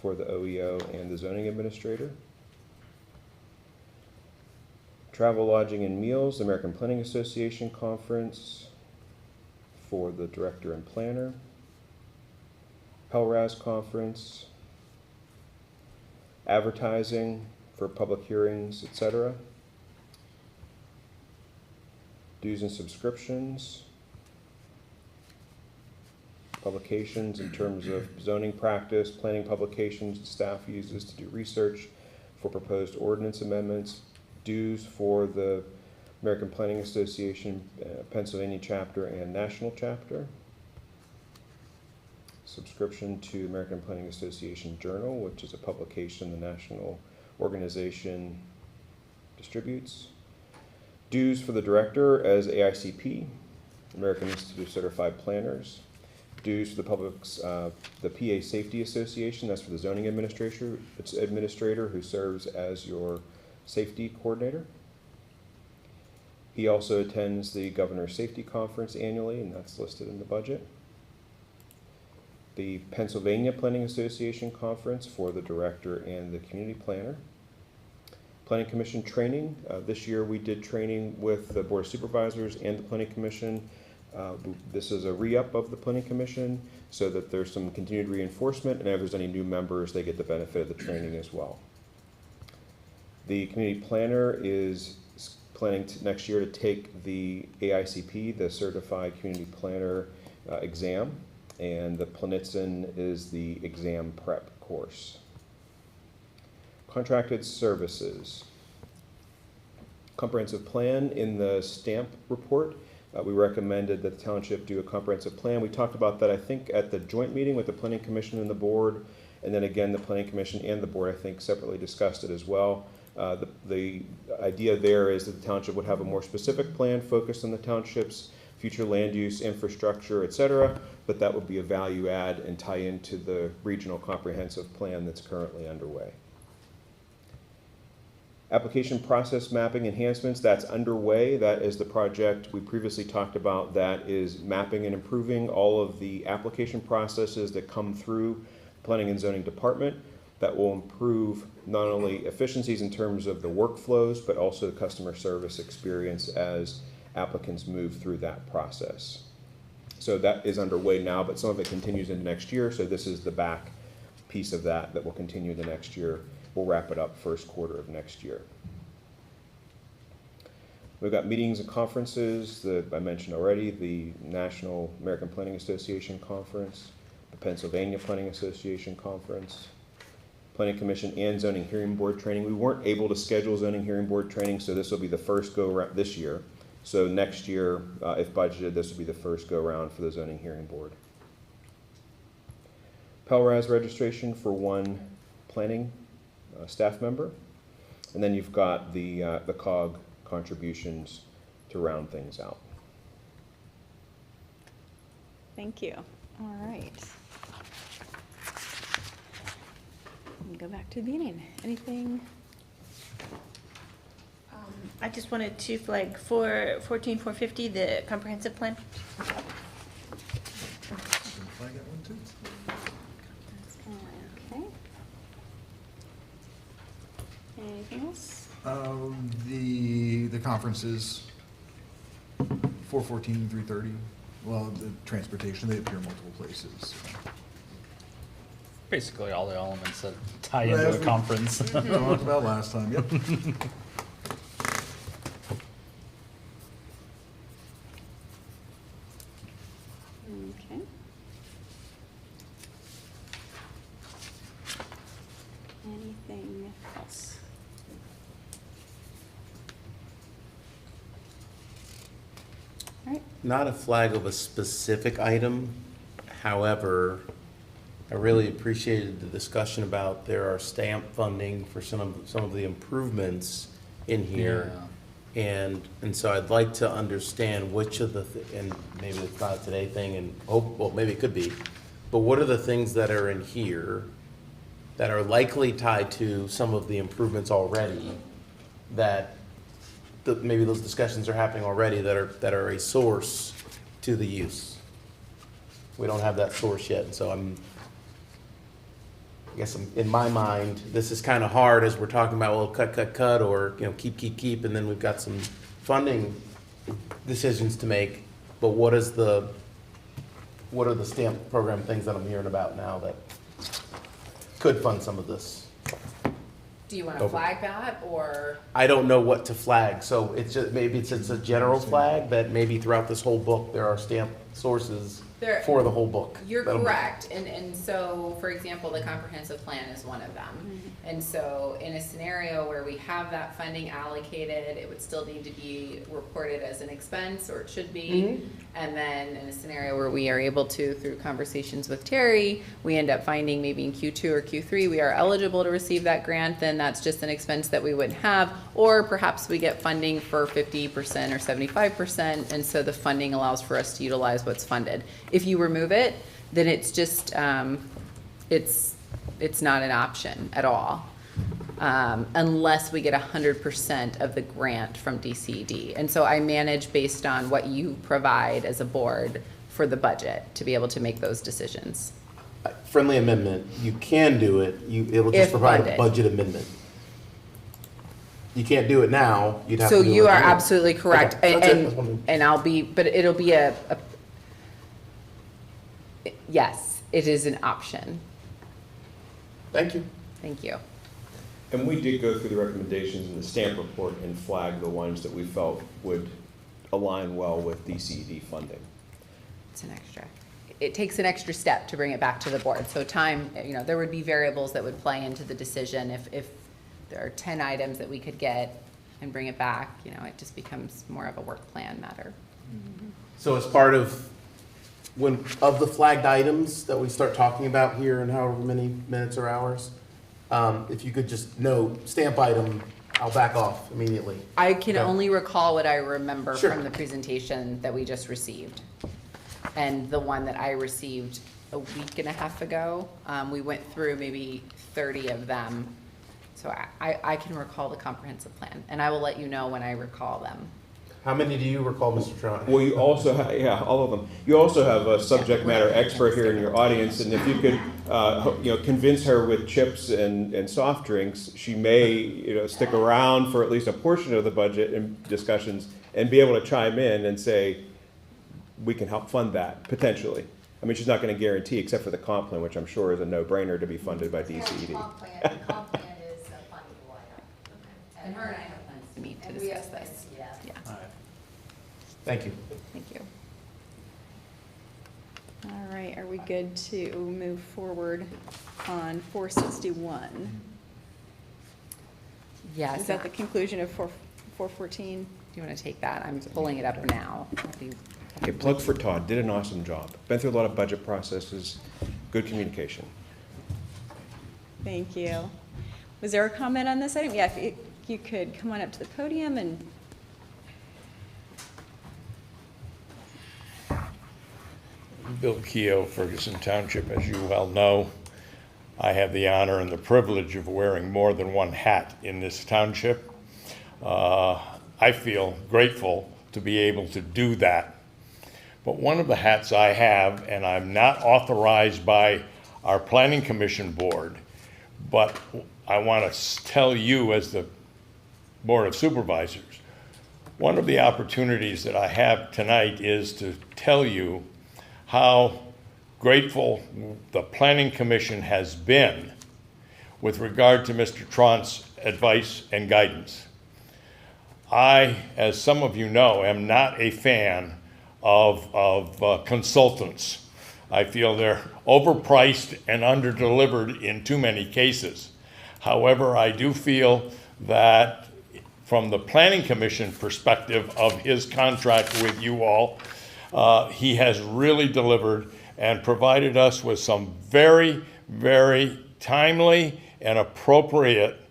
for the OEO and the zoning administrator. Travel, lodging, and meals, the American Planning Association conference for the director and planner. PELRAS conference. Advertising for public hearings, etc. Dues and subscriptions. Publications in terms of zoning practice, planning publications staff uses to do research for proposed ordinance amendments, dues for the American Planning Association, Pennsylvania chapter and national chapter, subscription to American Planning Association Journal, which is a publication the national organization distributes, dues for the director as AICP, American Institute of Certified Planners, dues for the public's, the PA Safety Association, that's for the zoning administrator who serves as your safety coordinator. He also attends the Governor's Safety Conference annually, and that's listed in the budget. The Pennsylvania Planning Association Conference for the director and the community planner. Planning Commission training. This year we did training with the Board of Supervisors and the Planning Commission. This is a re-up of the Planning Commission so that there's some continued reinforcement, and if there's any new members, they get the benefit of the training as well. The community planner is planning next year to take the AICP, the Certified Community Planner exam, and the Planitzen is the exam prep course. Contracted services. Comprehensive plan in the stamp report. We recommended that the township do a comprehensive plan. We talked about that, I think, at the joint meeting with the Planning Commission and the board, and then again, the Planning Commission and the board, I think, separately discussed it as well. The idea there is that the township would have a more specific plan focused on the township's future land use, infrastructure, et cetera, but that would be a value add and tie into the regional comprehensive plan that's currently underway. Application process mapping enhancements, that's underway. That is the project we previously talked about that is mapping and improving all of the application processes that come through Planning and Zoning Department. That will improve not only efficiencies in terms of the workflows, but also the customer service experience as applicants move through that process. So that is underway now, but some of it continues into next year. So this is the back piece of that that will continue the next year we'll wrap it up first quarter of next year. We've got meetings and conferences that I mentioned already, the National American Planning Association Conference, the Pennsylvania Planning Association Conference, Planning Commission and Zoning Hearing Board training. We weren't able to schedule Zoning Hearing Board training, so this will be the first go around this year. So next year, if budgeted, this will be the first go around for the Zoning Hearing Board. PELRAS registration for one planning staff member. And then you've got the COG contributions to round things out. Thank you. All right. Let me go back to the beginning. Anything? I just wanted to flag 414-450, the comprehensive plan. Okay. Anything else? The conferences, 414, 330, well, the transportation, they appear multiple places. Basically all the elements that tie into a conference. Talked about last time, yep. Okay. Anything else? All right. Not a flag of a specific item. However, I really appreciated the discussion about there are stamp funding for some of the improvements in here. And so I'd like to understand which of the, and maybe it's not a today thing and well, maybe it could be, but what are the things that are in here that are likely tied to some of the improvements already that maybe those discussions are happening already that are a source to the use? We don't have that source yet, so in my mind, this is kind of hard as we're talking about, well, cut, or, keep, and then we've got some funding decisions to make. But what are the stamp program things that I'm hearing about now that could fund some of this? Do you want to flag that, or? I don't know what to flag, so it's just, maybe it's a general flag that maybe throughout this whole book, there are stamp sources for the whole book. You're correct, and so, for example, the comprehensive plan is one of them. And so, in a scenario where we have that funding allocated, it would still need to be reported as an expense, or it should be. And then, in a scenario where we are able to, through conversations with Terry, we end up finding maybe in Q2 or Q3 we are eligible to receive that grant, then that's just an expense that we wouldn't have. Or perhaps we get funding for 50% or 75%, and so the funding allows for us to utilize what's funded. If you remove it, then it's just, it's not an option at all, unless we get 100% of the grant from DCED. And so I manage based on what you provide as a board for the budget to be able to make those decisions. Friendly amendment, you can do it, it'll just If provide a funded. budget amendment. You can't do it now, you'd have to So do it. you are later. absolutely correct. Okay, that's it. That's what I'm- And I'll be, but it'll be yes, it is an option. Thank you. Thank you. And we did go through the recommendations in the stamp report and flag the ones that we felt would align well with DCED funding. It's an extra. It takes an extra step to bring it back to the board. So time, there would be variables that would play into the decision. If there are 10 items that we could get and bring it back, it just becomes more of a work plan matter. So as part of the flagged items that we start talking about here in however many minutes or hours, if you could just note, stamp item, I'll back off immediately. I can Okay. only recall what I remember Sure. from the presentation that we just received. And the one that I received a week and a half ago, we went through maybe 30 of them. So I can recall the comprehensive plan, and I will let you know when I recall them. How many do you recall, Mr. Trot? Well, you also have, yeah, all of them. You also have a subject matter expert here in your audience, and if you could, convince her with chips and soft drinks, she may, stick around for at least a portion of the budget and discussions and be able to chime in and say, we can help fund that, potentially. I mean, she's not going to guarantee, except for the comp plan, which I'm sure is a no-brainer to be funded by DCED. The comp plan is Thank you. Thank you. All right, are we good to move forward on 461? Yes. Is that the conclusion of 414? Do you want to take that? I'm pulling it up now. Okay, plug for Todd, did an awesome job. Been through a lot of budget processes, good communication. Thank you. Was there a comment on this item? Yeah, if you could come on up to the podium and. Bill Keogh, Ferguson Township, as you well know. I have the honor and the privilege of wearing more than one hat in this township. I feel grateful to be able to do that. But one of the hats I have, and I'm not authorized by our Planning Commission board, but I want to tell you as the Board of Supervisors, one of the opportunities that I have tonight is to tell you how grateful the Planning Commission has been with regard to Mr. Tront's advice and guidance. I, as some of you know, am not a fan of consultants. I feel they're overpriced and underdelivered in too many cases. However, I do feel that from the Planning Commission perspective of his contract with you all, he has really delivered and provided us with some very, very timely and appropriate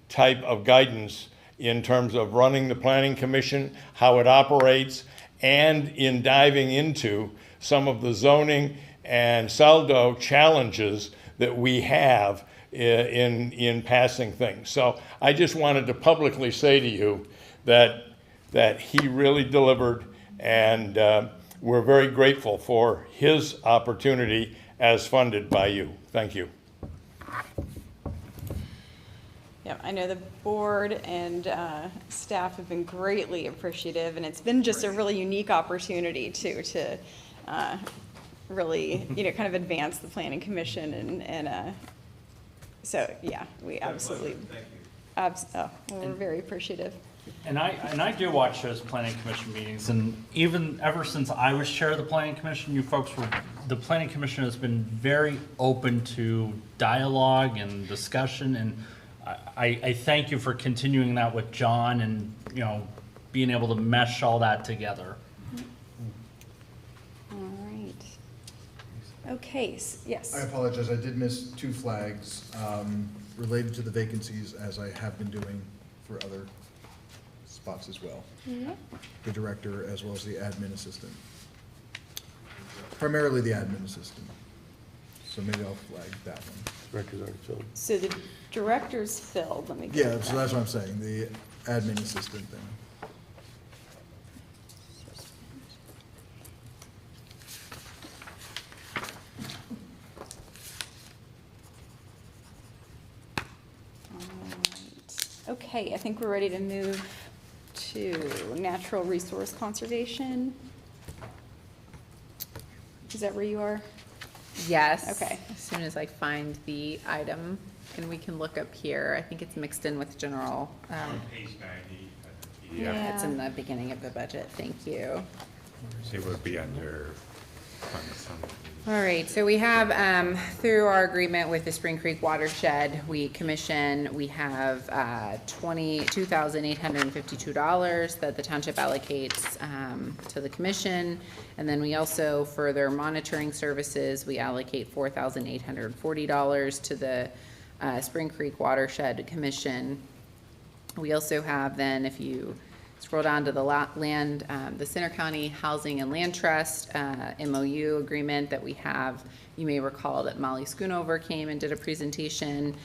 type of guidance in terms of running the Planning Commission, how it operates, and in diving into some of the zoning and saldo challenges that we have in passing things. So I just wanted to publicly say to you that he really delivered, and we're very grateful for his opportunity as funded by you. Thank you. Yeah, I know the board and staff have been greatly appreciative, and it's been just a really unique opportunity too to really, kind of advance the Planning Commission and so yeah, we absolutely. We're very appreciative. And I do watch those planning commission meetings, and even ever since I was chair of the planning commission, the planning commission has been very open to dialogue and discussion, and I thank you for continuing that with John and, being able to mesh all that together. All right. Okay, yes. I apologize, I did miss two flags related to the vacancies, as I have been doing for other spots as well. The director as well as the admin assistant. Primarily the admin assistant. So maybe I'll flag that one. Director's already filled. So the director's filled, let me get Yeah, that. so that's what I'm saying, the admin assistant thing. Okay, I think we're ready to move to natural resource conservation. Is that where you are? Yes. Okay. As soon as I find the item, and we can look up here. I think it's mixed in with general. Page 90. Yeah. It's in the beginning of the budget. Thank you. It would be under fund something. All right, so we have, through our agreement with the Spring Creek Watershed, we have $22,852 that the township allocates to the commission. And then we also, for their monitoring services, we allocate $4,840 to the Spring Creek Watershed Commission. We also have then, if you scroll down to the the Center County Housing and Land Trust MOU agreement that we have. You may recall that Molly Schoonover came and did a presentation.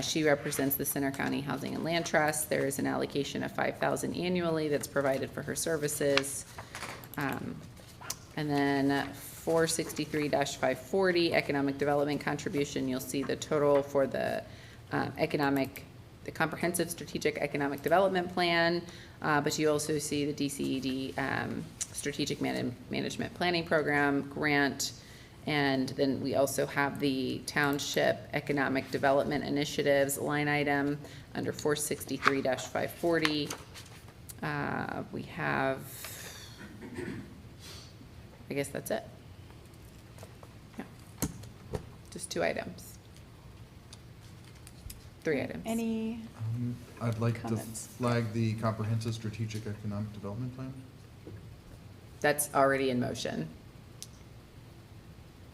She represents the Center County Housing and Land Trust. There is an allocation of $5,000 annually that's provided for her services. And then 463-540 economic development contribution. You'll see the total for the the comprehensive strategic economic development plan, but you also see the DCED strategic management planning program grant, and then we also have the township economic development initiatives line item under 463-540. We have I guess that's it. Yeah. Just 2 items. 3 items. Any, I'd like to Comments. flag the comprehensive strategic economic development plan. That's already in motion.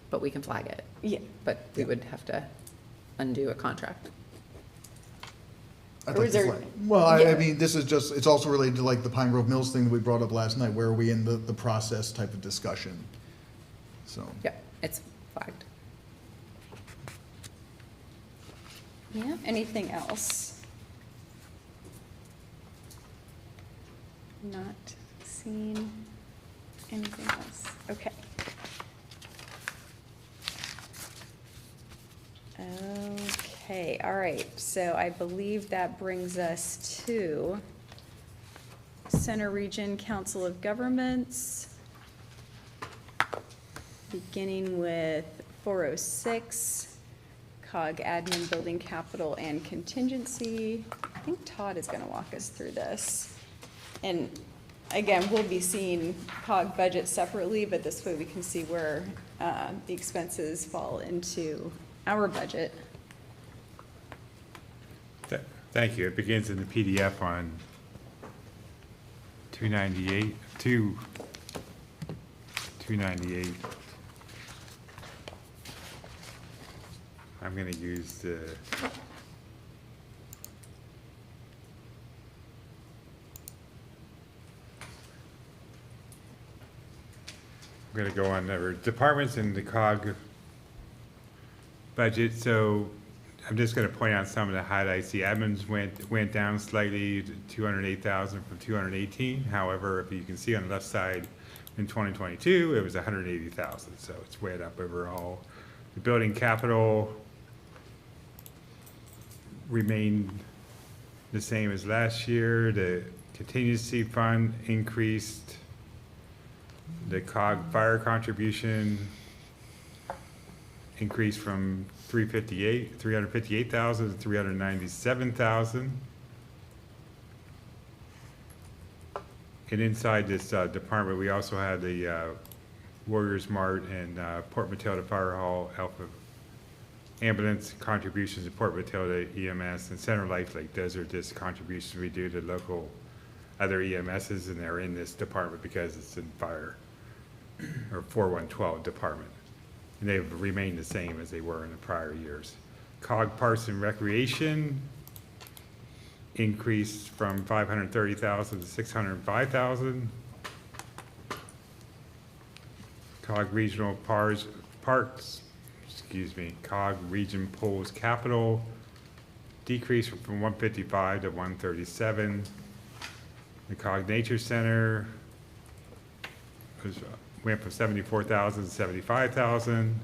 But we can flag it. yeah, But we would have to undo a contract. I'd Or like is to there- flag. Well, I Yeah. mean, this is just, it's also related to like the Pine Grove Mills thing that we brought up last night. Where are we in the process type of discussion? So. Yep, it's flagged. yeah, anything else? Not seen anything else. Okay. Okay, all right, so I believe that brings us to Center Region Council of Governments, beginning with 406, COG Admin Building Capital and Contingency. I think Todd is gonna walk us through this. And again, we'll be seeing COG budget separately, but this way we can see where the expenses fall into our budget. Thank you. It begins in the PDF on 298. I'm gonna use the, I'm gonna go on our departments in the COG budget. So I'm just gonna point out some of the highlights. The admins went down slightly to 208,000 from 218. However, if you can see on the left side, in 2022, it was 180,000, so it's way up overall. The building capital remained the same as last year. The contingency fund increased. The COG fire contribution increased from 358,000 to 397,000. And inside this department, we also had the Warriors Mart and Port Matilda Fire Hall, Alpha Ambulance contributions to Port Matilda EMS, and Center Life Lake. Those are just contributions we do to local other EMSs, and they're in this department because it's in fire, or 4112 department. And they've remained the same as they were in the prior years. COG Parks and Recreation increased from 530,000 to 605,000. COG Regional Parks, COG Region Pools Capital decreased from 155 to 137. The COG Nature Center went from 74,000 to 75,000.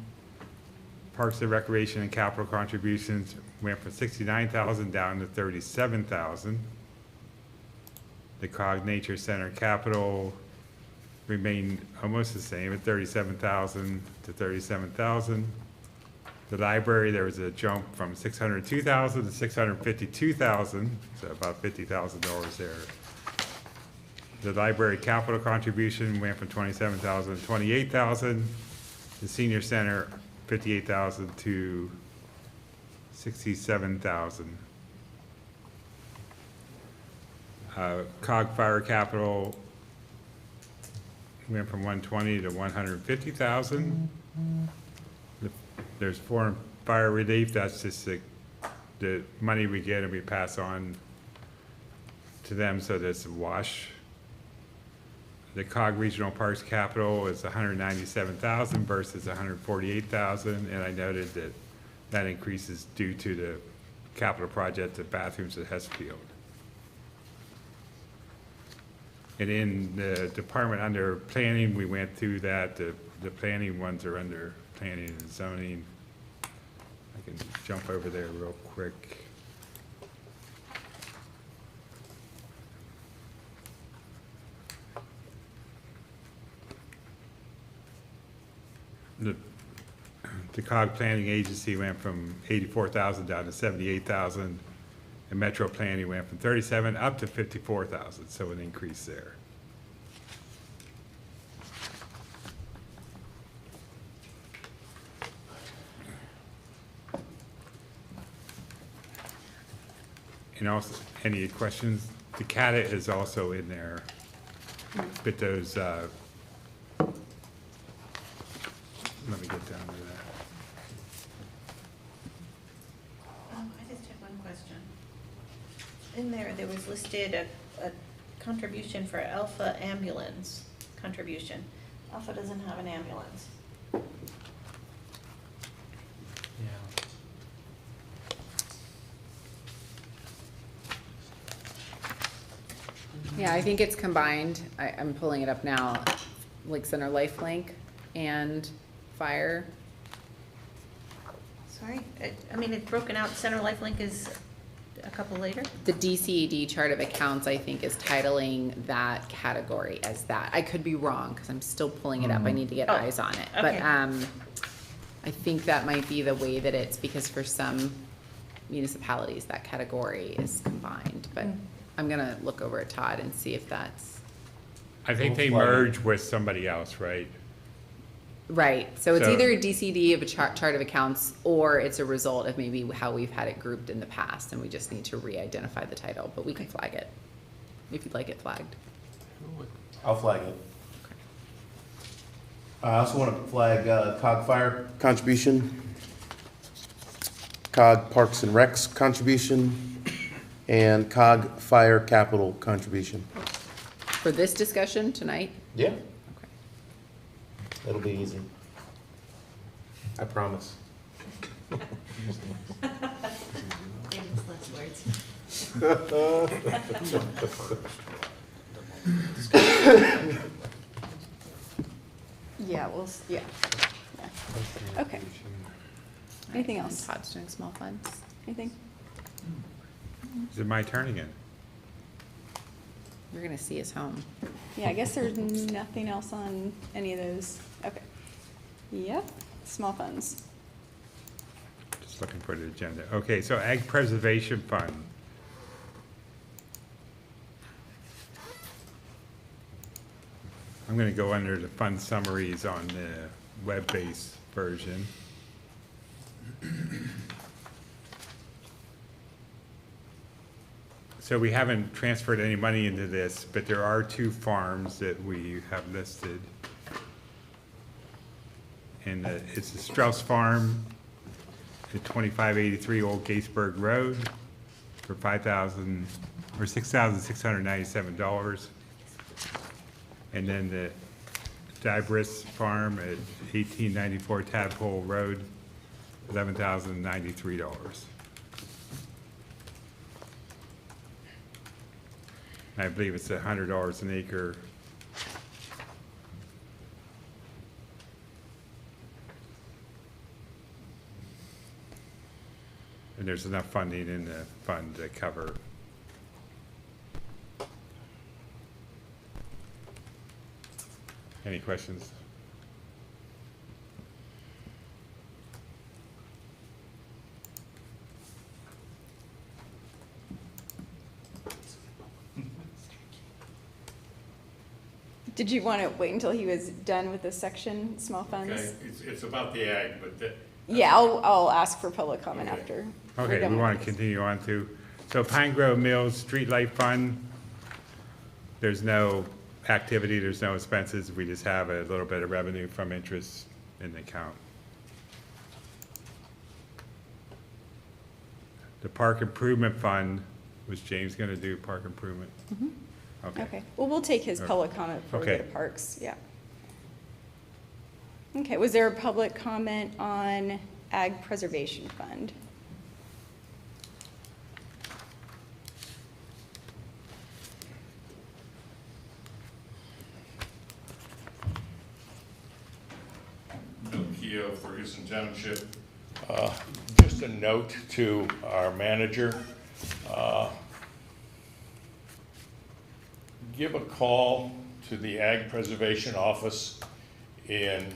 Parks and Recreation and Capital contributions went from 69,000 down to 37,000. The COG Nature Center capital remained almost the same at 37,000 to 37,000. The library, there was a jump from 602,000 to 652,000, so about $50,000 there. The library capital contribution went from 27,000 to 28,000. The senior center, 58,000 to 67,000. COG fire capital went from 120 to 150,000. There's foreign fire relief. That's just the money we get and we pass on to them, so that's a wash. The COG Regional Parks Capital is 197,000 versus 148,000, and I noted that that increase is due to the capital project, the bathrooms at Hessfield. And in the department under planning, we went through that. The planning ones are under planning and zoning. I can jump over there real quick. The COG Planning Agency went from 84,000 down to 78,000, and Metro Planning went from 37 up to 54,000, so an increase there. And also, any questions? The CATA is also in there, but those, let me get down to that. I just had one question. In there was listed a contribution for Alpha ambulance contribution. Alpha doesn't have an ambulance. Yeah, I think it's combined. I'm pulling it up now. Lake Center Lifelink and fire. Sorry, I mean, it's broken out, Center Lifelink is a couple later. The DCED chart of accounts, I think, is titling that category as that. I could be wrong, because I'm still pulling it up. I need to get Oh, eyes on it. But, okay. I think that might be the way that it's, because for some municipalities, that category is combined. But I'm gonna look over at Todd and see if that's, I think they merge with somebody else, right? right. So it's So- either a DCD of a chart of accounts, or it's a result of maybe how we've had it grouped in the past, and we just need to re-identify the title, but we can flag it, if you'd like it flagged. I'll flag it. I also want to flag COG Fire contribution, COG Parks and Recs contribution, and COG Fire Capital contribution. For this discussion tonight? Yeah. Okay. It'll be easy. I promise. Yeah, yeah. Okay. Anything else? Todd's doing small funds. Anything? Is it my turn again? You're gonna see us home. Yeah, I guess there's nothing else on any of those. Okay. Yep, small funds. Just looking for the agenda. Okay, so Ag Preservation Fund. I'm gonna go under the fund summaries on the web-based version. So we haven't transferred any money into this, but there are 2 farms that we have listed. And it's the Strauss Farm at 2583 Old Gatesburg Road for $5,000 or $6,697. And then the Dybris Farm at 1894 Tadpole Road, $11,093. I believe it's $100 an acre. And there's enough funding in the fund to cover. Any questions? Did you want to wait until he was done with this section, small funds? Okay, it's about the ag, but Yeah, I'll ask for public comment Okay. after. we're Okay, done we with want to this. continue on to, so Pine Grove Mills Streetlight Fund, there's no activity, there's no expenses, we just have a little bit of revenue from interest in the account. The Park Improvement Fund, was James gonna do park improvement? Okay, well, we'll take his Okay. public comment before we go to Okay. parks, yeah. Okay, was there a public comment on Ag Preservation Fund? Nokia, Ferguson Township. Just a note to our manager. Give a call to the Ag Preservation Office in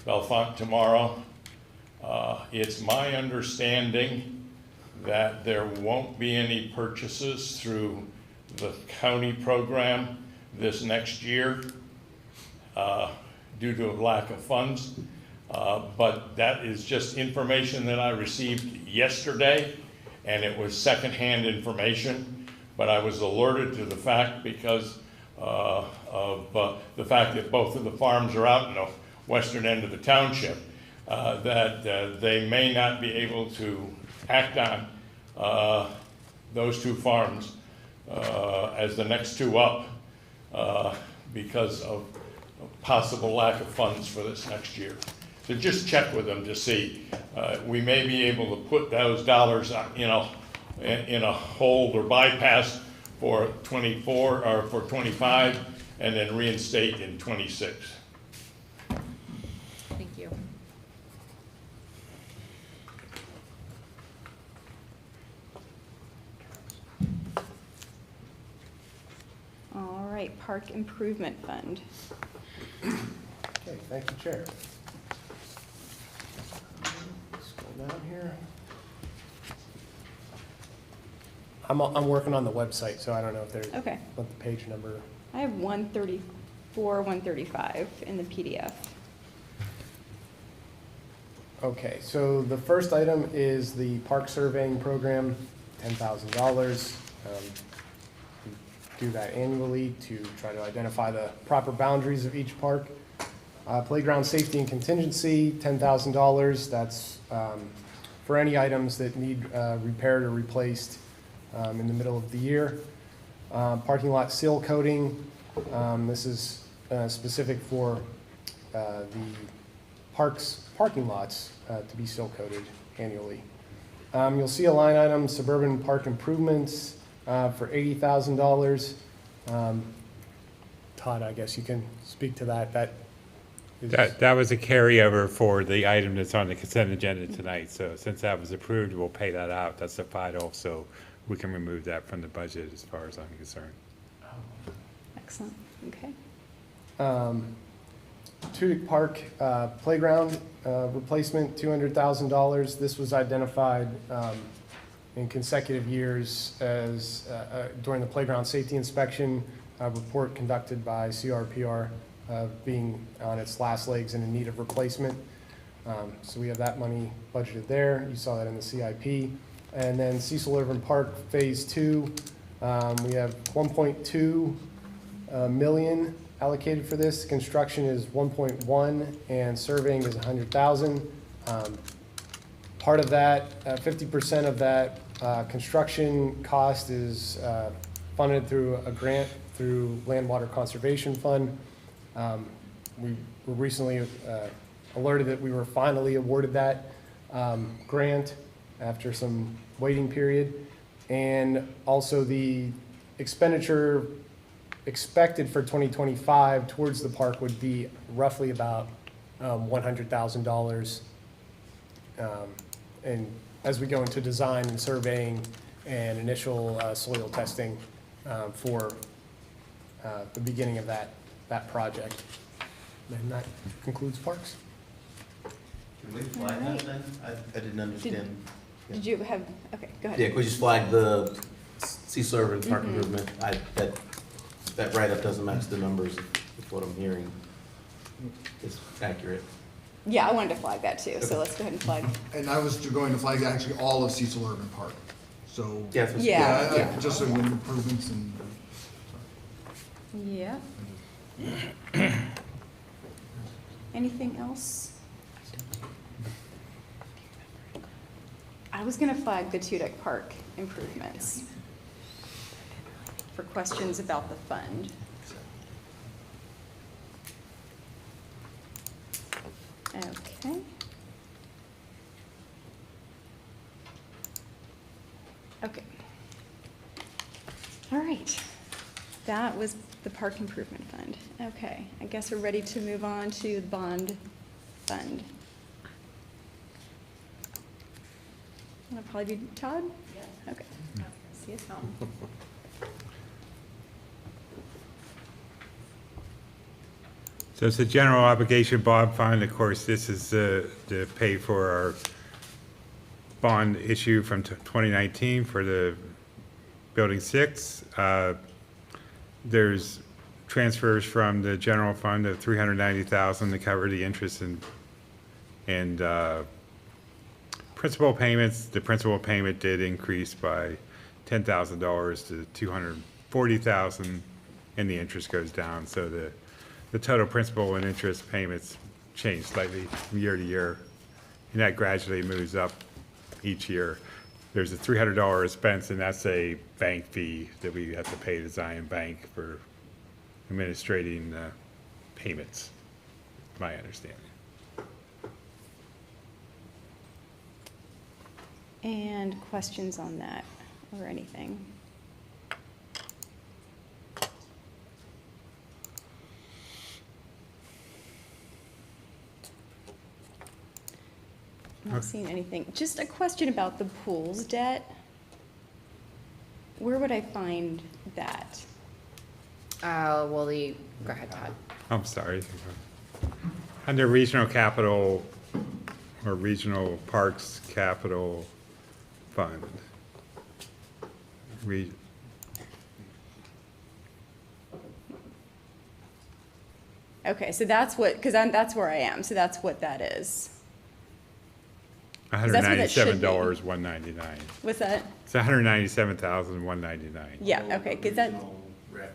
Bellefonte tomorrow. It's my understanding that there won't be any purchases through the county program this next year due to a lack of funds. But that is just information that I received yesterday, and it was secondhand information, but I was alerted to the fact because of the fact that both of the farms are out in the western end of the township, that they may not be able to act on those two farms as the next two up because of possible lack of funds for this next year. So just check with them to see. We may be able to put those dollars, in a hold or bypass for 24 or for 25, and then reinstate in 26. Thank you. All right, Park Improvement Fund. Okay, thank you, Chair. Scroll down here. I'm working on the website, so I don't know if there's, Okay. what the page number. I have 134, 135 in the PDF. Okay, so the first item is the park surveying program, $10,000. We do that annually to try to identify the proper boundaries of each park. Playground safety and contingency, $10,000. That's for any items that need repaired or replaced in the middle of the year. Parking lot seal coating, this is specific for the parking lots to be seal coated annually. You'll see a line item, suburban park improvements for $80,000. Todd, I guess you can speak to that. That was a carryover for the item that's on the consent agenda tonight, so since that was approved, we'll pay that out. That's the final, so we can remove that from the budget as far as I'm concerned. Excellent, okay. Tudic Park playground replacement, $200,000. This was identified in consecutive years as during the playground safety inspection report conducted by CRPR being on its last legs and in need of replacement. So we have that money budgeted there. You saw that in the CIP. And then Cecil Irvin Park Phase 2, we have 1.2 million allocated for this. Construction is 1.1 and surveying is 100,000. Part of that, 50% of that construction cost is funded through a grant through Land Water Conservation Fund. We were recently alerted that we were finally awarded that grant after some waiting period. And also the expenditure expected for 2025 towards the park would be roughly about $100,000. And as we go into design and surveying and initial soil testing for the beginning of that project. And that concludes parks. Can we flag that then? I didn't understand. Did you have, okay, go ahead. Yeah, could we just flag the Cecil Irvin Park improvement? That write-up doesn't match the numbers with what I'm hearing. It's accurate. Yeah, I wanted to flag that too, so let's go ahead and flag. And I was going to flag actually all of Cecil Urban Park, so. Yeah, that's- Yeah. Just so when improvements and. Yeah. Anything else? I was gonna flag the Tudic Park improvements for questions about the fund. Okay. Okay. All right. That was the Park Improvement Fund. Okay, I guess we're ready to move on to the bond fund. That'll probably be Todd? Yes. Okay. See us home. So it's a general obligation bond fund. Of course, this is to pay for our bond issue from 2019 for the Building 6. There's transfers from the general fund of $390,000 to cover the interest and principal payments, the principal payment did increase by $10,000 to $240,000, and the interest goes down. So the total principal and interest payments change slightly from year to year, and that gradually moves up each year. There's a $300 expense, and that's a bank fee that we have to pay to Zion Bank for administrating payments, my understanding. And questions on that or anything? Not seeing anything. Just a question about the pools debt. Where would I find that? Well, go ahead, Todd. I'm sorry. Under regional capital or regional parks capital fund. Okay, so that's what, because that's where I am, so that's what that is. that's what that should be. $197,199. What's that? It's $197,199. Yeah, okay, because that, Regional rec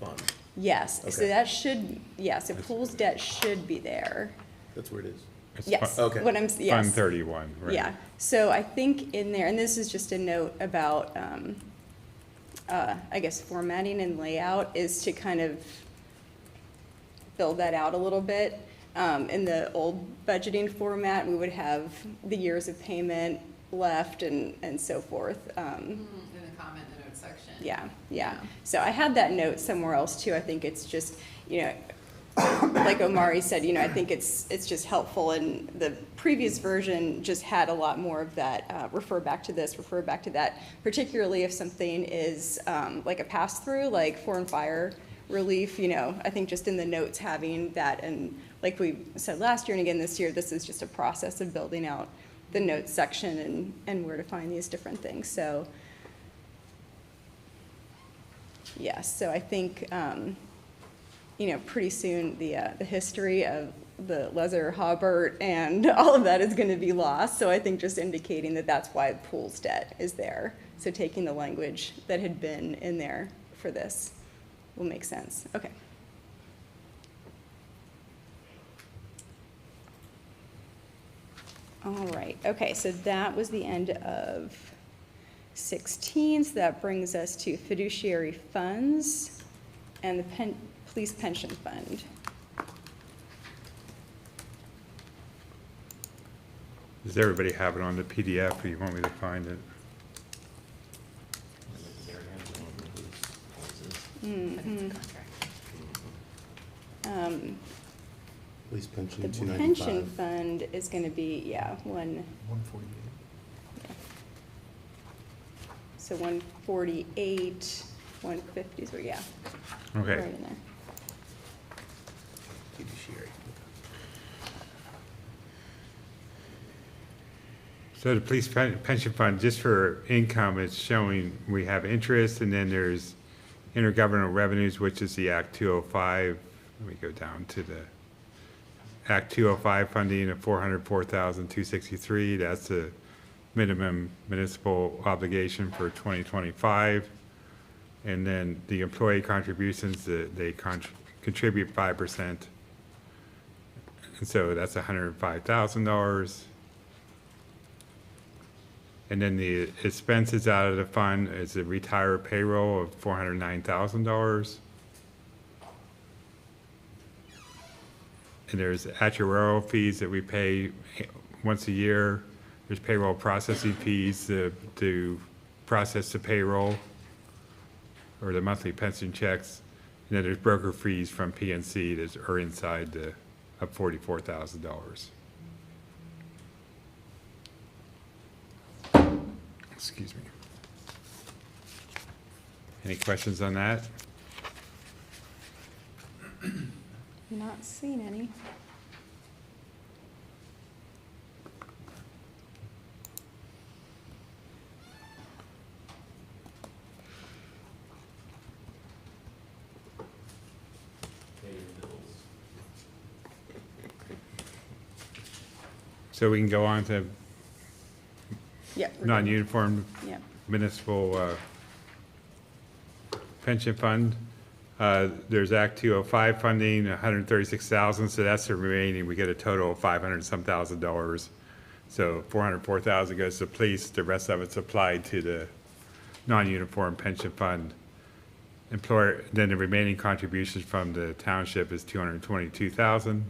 fund, yes, so Okay. that should, yeah, so pools debt should be there. that's where it is. It's Yes, Okay. what I'm, yes. Fund 31, right? Yeah, so I think in there, and this is just a note about, I guess formatting and layout, is to kind of build that out a little bit. In the old budgeting format, we would have the years of payment left and so forth. In the comment, the note section. Yeah. So I had that note somewhere else too. I think it's just, like Omari said, I think it's just helpful, and the previous version just had a lot more of that, refer back to this, refer back to that, particularly if something is like a pass-through, like foreign fire relief, I think just in the notes having that, and like we said last year and again this year, this is just a process of building out the notes section and where to find these different things. So, yes, so I think, pretty soon the history of the Leather Hobart and all of that is going to be lost. So I think just indicating that that's why pools debt is there. So taking the language that had been in there for this will make sense. Okay. All right. Okay, so that was the end of 16. So that brings us to fiduciary funds and the police pension fund. Does everybody have it on the PDF, or you want me to find it? Mm-hmm. Police pension, The 295. pension fund is going to be, 148. So 148, 150, so yeah. Okay. Right in there. Fiduciary. So the police pension fund, just for income, it's showing we have interest, and then there's intergovernmental revenues, which is the Act 205. Let me go down to the Act 205 funding of $404,263. That's the minimum municipal obligation for 2025. And then the employee contributions, they contribute 5%. And so that's $105,000. And then the expenses out of the fund is a retire payroll of $409,000. And there's actuarial fees that we pay once a year. There's payroll processing fees to process the payroll or the monthly pension checks. And then there's broker fees from PNC that are inside the of $44,000. Excuse me. Any questions on that? Not seeing any. So we can go on to Yeah. non-uniform Yeah. municipal pension fund. There's Act 205 funding, 136,000, so that's the remaining. We get a total of 500-some thousand dollars. So 404,000 goes to police, the rest of it's applied to the non-uniform pension fund. Employer, then the remaining contributions from the township is 222,000.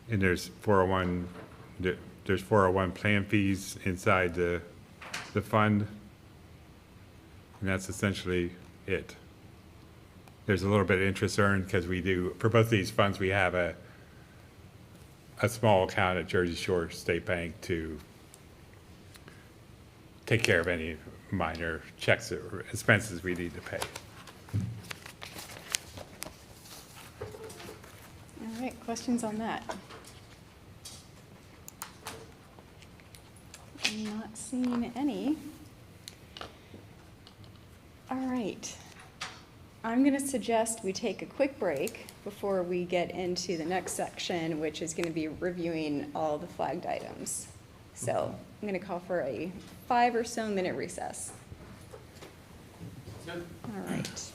And there's 401 plan fees inside the fund. And that's essentially it. There's a little bit of interest earned because we do, for both of these funds, we have a small account at Jersey Shore State Bank to take care of any minor checks or expenses we need to pay. All right, questions on that? I'm not seeing any. All right. I'm going to suggest we take a quick break before we get into the next section, which is going to be reviewing all the flagged items. So I'm going to call for a 5 or so minute recess. All right.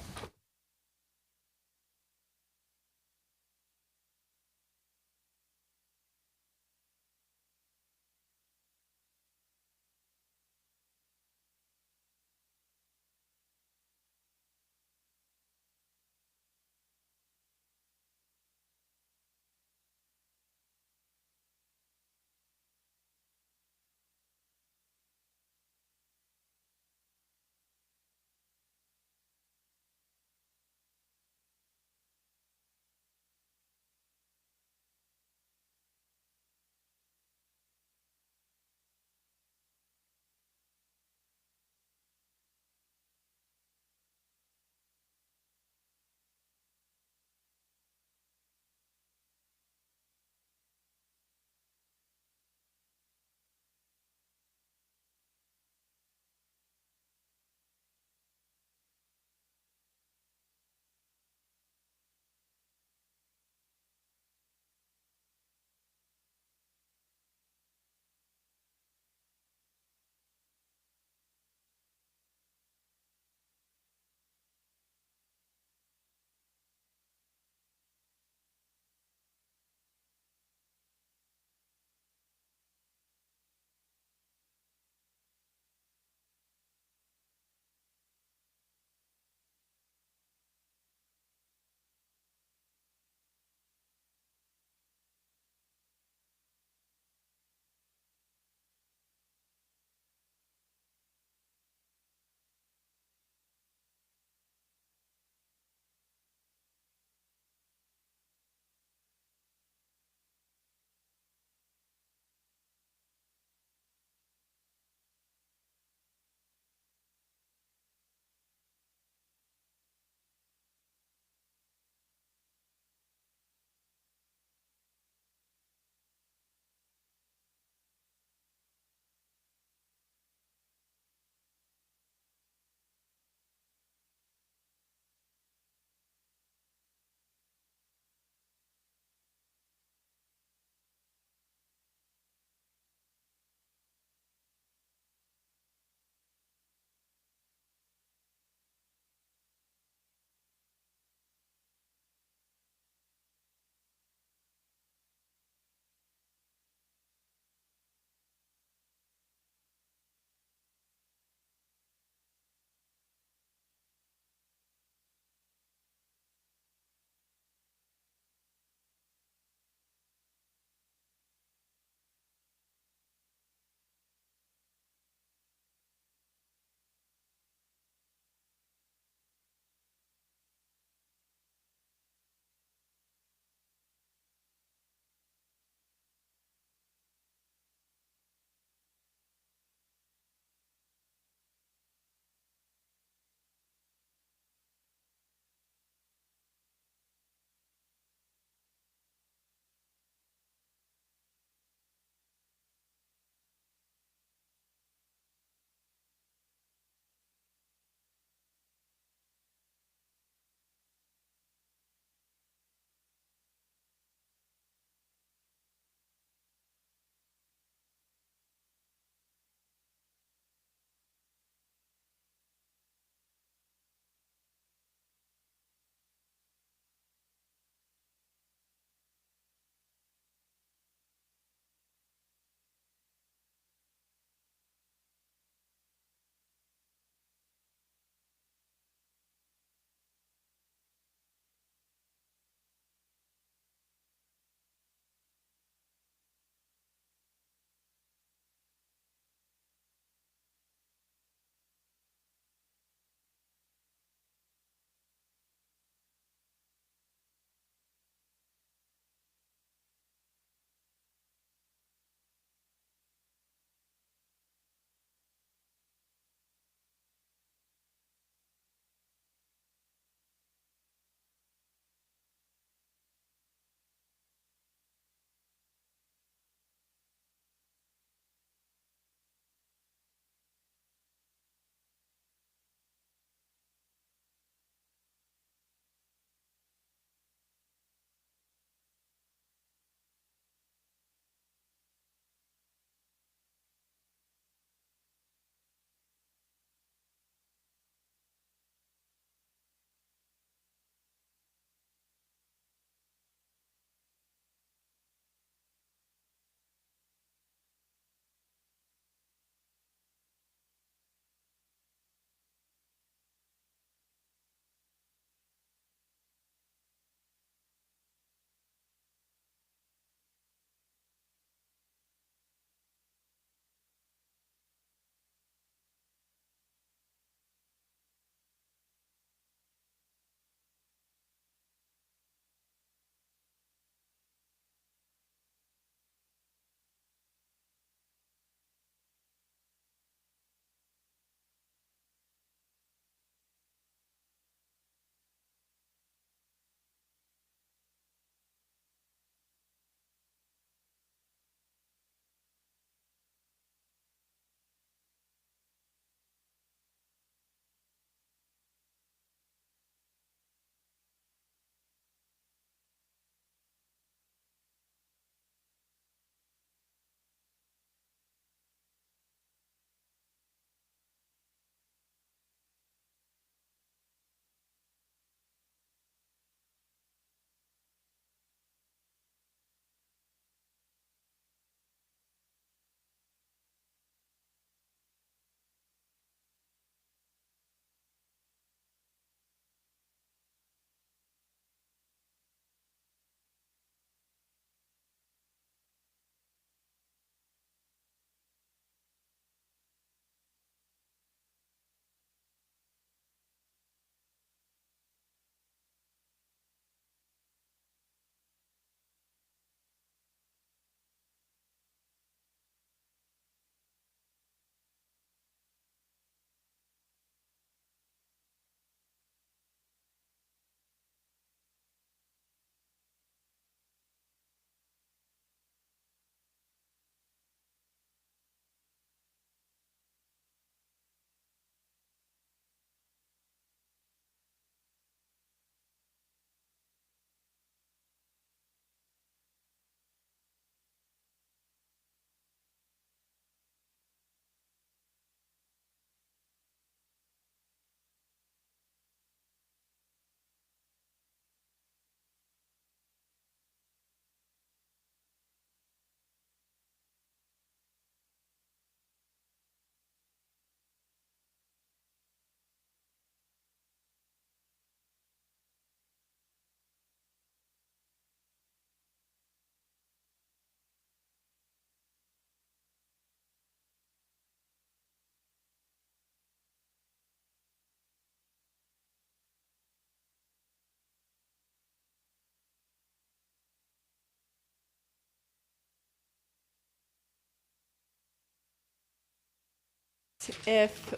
if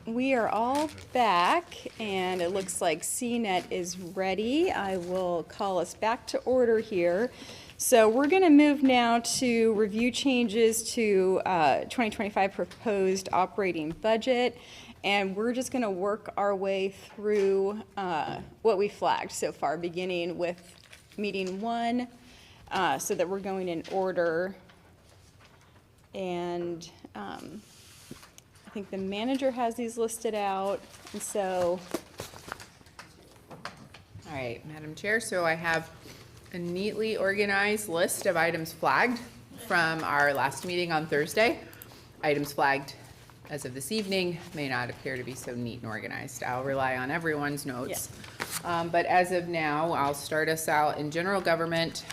we are all back and it looks like CNET is ready, I will call us back to order here. So we're going to move now to review changes to 2025 proposed operating budget. And we're just going to work our way through what we flagged so far, beginning with meeting 1, so that we're going in order. And I think the manager has these listed out, and so. All right, Madam Chair, so I have a neatly organized list of items flagged from our last meeting on Thursday. Items flagged as of this evening may not appear to be so neat and organized. I'll rely on everyone's notes. But as of now, I'll start us out in general government.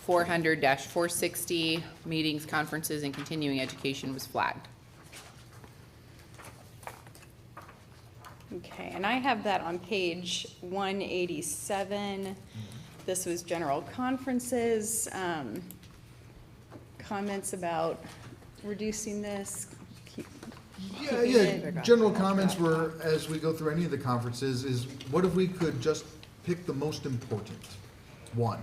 400-460, meetings, conferences, and continuing education was flagged. Okay, and I have that on page 187. This was general conferences, comments about reducing this. Yeah, general comments were, as we go through any of the conferences, is what if we could just pick the most important one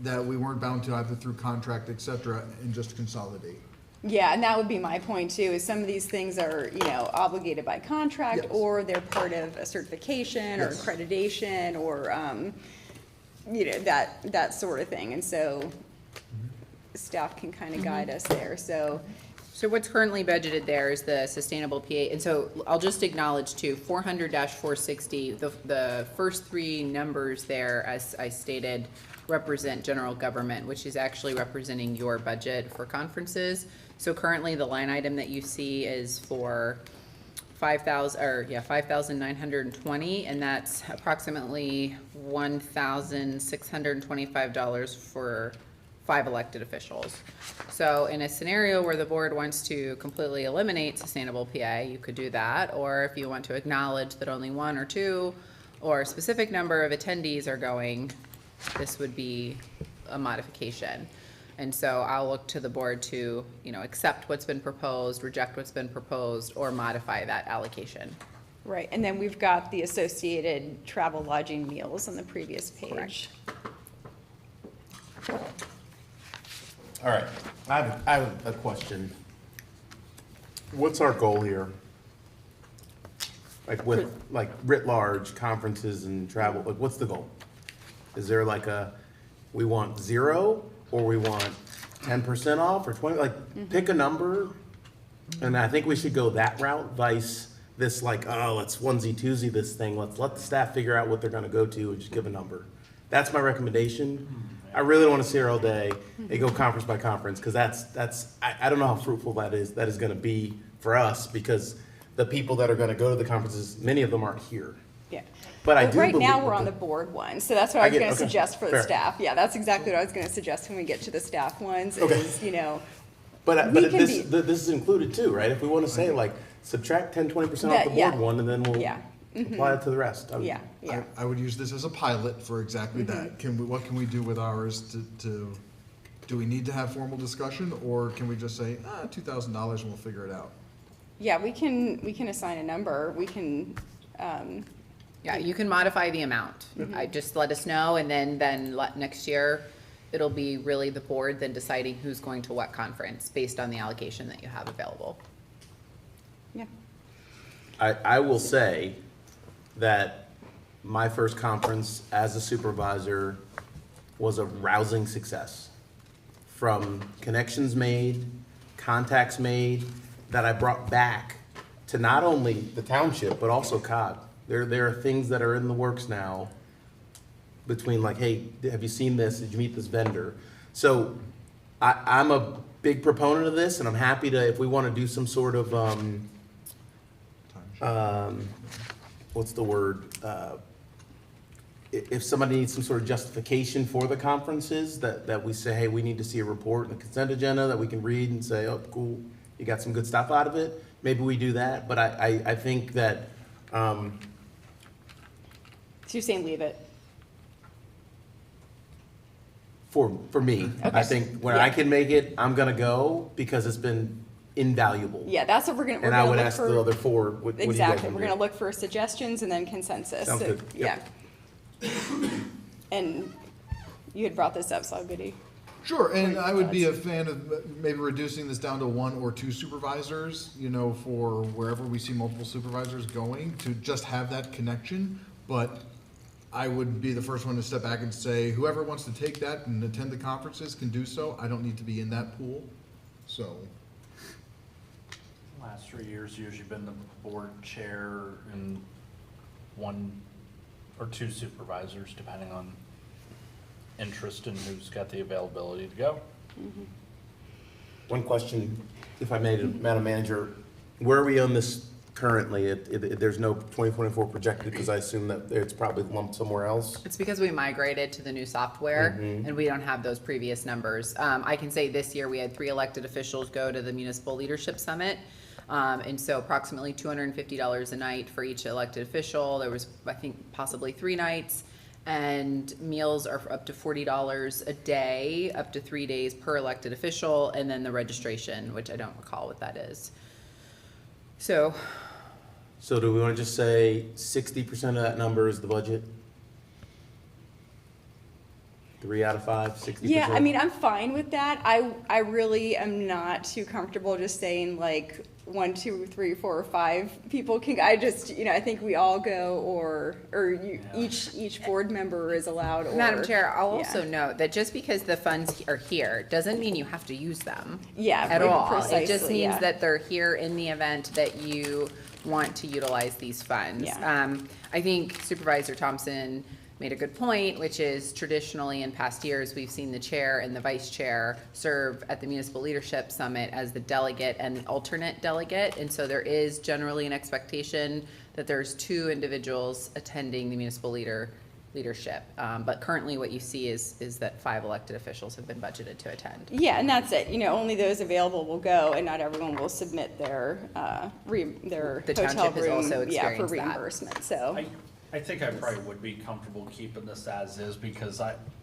that we weren't bound to either through contract, et cetera, and just consolidate? Yeah, and that would be my point too, is some of these things are, obligated by contract, Yes. or they're part of a certification or Yes. accreditation, or, that sort of thing. And so staff can kind of guide us there, so. So what's currently budgeted there is the sustainable PA, and so I'll just acknowledge too, 400-460, the first 3 numbers there, as I stated, represent general government, which is actually representing your budget for conferences. So currently, the line item that you see is for 5,920, and that's approximately $1,625 for 5 elected officials. So in a scenario where the board wants to completely eliminate sustainable PA, you could do that. Or if you want to acknowledge that only 1 or 2 or a specific number of attendees are going, this would be a modification. And so I'll look to the board to, accept what's been proposed, reject what's been proposed, or modify that allocation. Right, and then we've got the associated travel, lodging, meals on the previous page. All right, I have a question. What's our goal here? Like with, writ large, conferences and travel, what's the goal? Is there we want 0, or we want 10% off, or 20, pick a number. And I think we should go that route, vice this let's onesie twosie this thing, let's let the staff figure out what they're gonna go to and just give a number. That's my recommendation. I really don't wanna sit here all day and go conference by conference, because I don't know how fruitful that is gonna be for us, because the people that are gonna go to the conferences, many of them aren't here. Yeah. But I do right believe. now, we're on the board one, so that's what I was gonna okay, suggest for the fair. staff. Yeah, that's exactly what I was gonna suggest when we get to the staff ones, Okay. is, But we can this is included too, right? If we wanna say subtract 10-20% off the Yeah. board one, and then we'll Yeah. apply it to the rest. yeah. I would use this as a pilot for exactly that. What can we do with ours do we need to have formal discussion, or can we just say, $2,000 and we'll figure it out? Yeah, we can assign a number, we can, Yeah, you can modify the amount. I just let us know, and then next year, it'll be really the board then deciding who's going to what conference based on the allocation that you have available. yeah. I will say that my first conference as a supervisor was a rousing success. From connections made, contacts made, that I brought back to not only the township, but also COG. There are things that are in the works now between hey, have you seen this? Did you meet this vendor? So I'm a big proponent of this, and I'm happy to, if we want to do some sort of, what's the word? If somebody needs some sort of justification for the conferences, that we say, hey, we need to see a report and a consent agenda that we can read and say, oh, cool, you got some good stuff out of it. Maybe we do that, but I think that, So you're saying leave it? for me, I think when I can make it, I'm gonna go, because it's been invaluable. Yeah, that's what we're gonna And I would look ask for. the other four, what do you guys Exactly, wanna we're do? gonna look for suggestions and then consensus. Sounds So, good. Yeah. Yep. And you had brought this up, so I'm gonna. Sure, and I would be a fan of maybe reducing this down to 1 or 2 supervisors, you know, for wherever we see multiple supervisors going, to just have that connection. But I would be the first one to step back and say, whoever wants to take that and attend the conferences can do so. I don't need to be in that pool, so. Last 3 years, usually been the board chair and 1 or 2 supervisors, depending on interest and who's got the availability to go. One question, if I may, to Madam Manager, where are we on this currently? There's no 2024 projected, because I assume that it's probably lumped somewhere else? It's because we migrated to the new software and we don't have those previous numbers. I can say this year we had 3 elected officials go to the Municipal Leadership Summit. And so approximately $250 a night for each elected official. There was, I think, possibly 3 nights. And meals are up to $40 a day, up to 3 days per elected official, and then the registration, which I don't recall what that is. So, Do we want to just say 60% of that number is the budget? 3 out of 5, 60%? Yeah, I mean, I'm fine with that. I really am not too comfortable just saying like 1, 2, 3, 4, or 5 people can, I just, you know, I think we all go, or each board member is allowed, or. Madam Chair, I'll yeah. also note that just because the funds are here, doesn't mean you have to use them. Yeah, At all. It just precisely, means yeah. that they're here in the event that you want to utilize these funds. Yeah. I think Supervisor Thompson made a good point, which is traditionally in past years, we've seen the chair and the vice chair serve at the Municipal Leadership Summit as the delegate and the alternate delegate. And so there is generally an expectation that there's 2 individuals attending the municipal leadership. But currently what you see is that 5 elected officials have been budgeted to attend. Yeah, and that's it. You know, only those available will go, and not everyone will submit their The hotel township has room, also yeah, for experienced that. reimbursement, so. I think I probably would be comfortable keeping this as is, because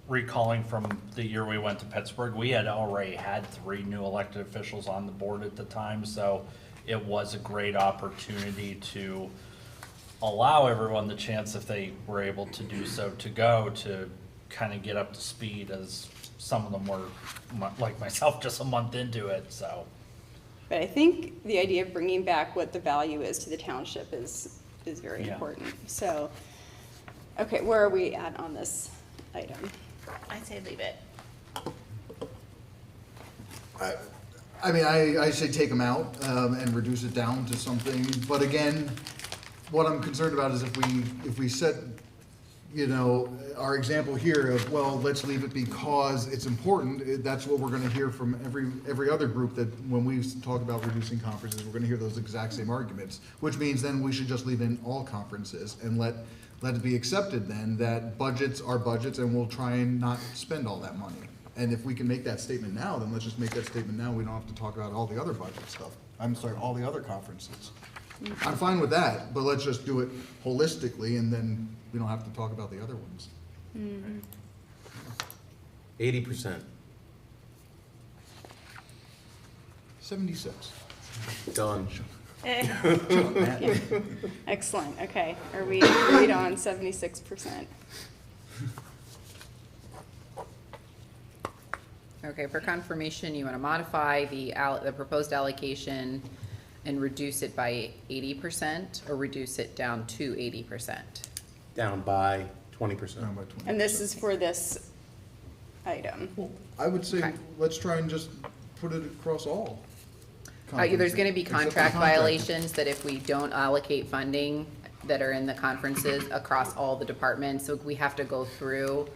recalling from the year we went to Pittsburgh, we had already had 3 new elected officials on the board at the time, so it was a great opportunity to allow everyone the chance, if they were able to do so, to go to kind of get up to speed, as some of them were, like myself, just a month into it, so. But I think the idea of bringing back what the value is to the township is very Yeah. important. So, okay, where are we at on this item? I say leave it. I mean, I say take them out and reduce it down to something, but again, what I'm concerned about is if we set, you know, our example here of, well, let's leave it because it's important, that's what we're gonna hear from every other group, that when we talk about reducing conferences, we're gonna hear those exact same arguments, which means then we should just leave in all conferences and let it be accepted then that budgets are budgets and we'll try and not spend all that money. And if we can make that statement now, then let's just make that statement now. We don't have to talk about all the other budget stuff. I'm sorry, all the other conferences. I'm fine with that, but let's just do it holistically and then we don't have to talk about the other ones. 80%. 76. Done. Excellent, okay. Are we agreed on 76%? Okay, for confirmation, you want to modify the proposed allocation and reduce it by 80% or reduce it down to 80%? Down by 20%. Down by 20%. And this is for this item. Well, I would say, Okay. let's try and just put it across all. There's going to be conferences, except for contract contracting. violations that if we don't allocate funding that are in the conferences across all the departments, so we have to go through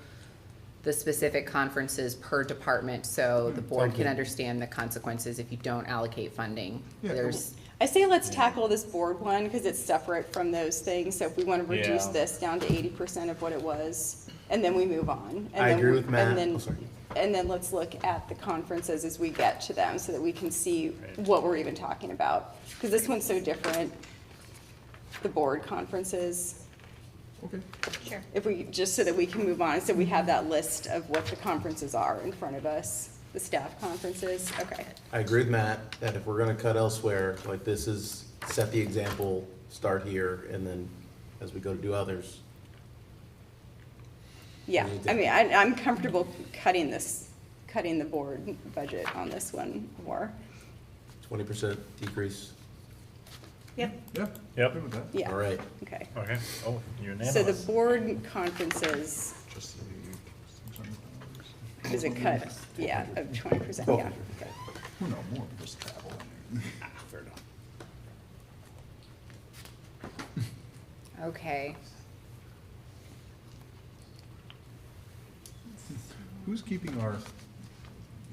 the specific conferences per department, so the board can Okay. understand the consequences if you don't allocate funding. Yeah, There's, I say let's tackle this board one, because it's separate from those things. So if we want to reduce Yeah. this down to 80% of what it was, and then we move on. And I then agree we- with Matt. And then, Oh, sorry. and then let's look at the conferences as we get to them, so that we can see what we're even talking about. Because this one's so different, the board conferences. Okay. Sure. If we, just so that we can move on, so we have that list of what the conferences are in front of us. The staff conferences, okay. I agree with Matt, that if we're gonna cut elsewhere, like this is, set the example, start here, and then as we go to do others. Yeah, I mean, I'm comfortable cutting the board budget on this one more. 20% decrease, Yep. Yeah. Yep. Good with that. Yeah. all right. Okay. Okay, oh, unanimous. So the board conferences Just the $600. is a cut, yeah, of 20%, yeah. Okay. Well, no, more of just travel. Fair enough. Okay. Who's keeping our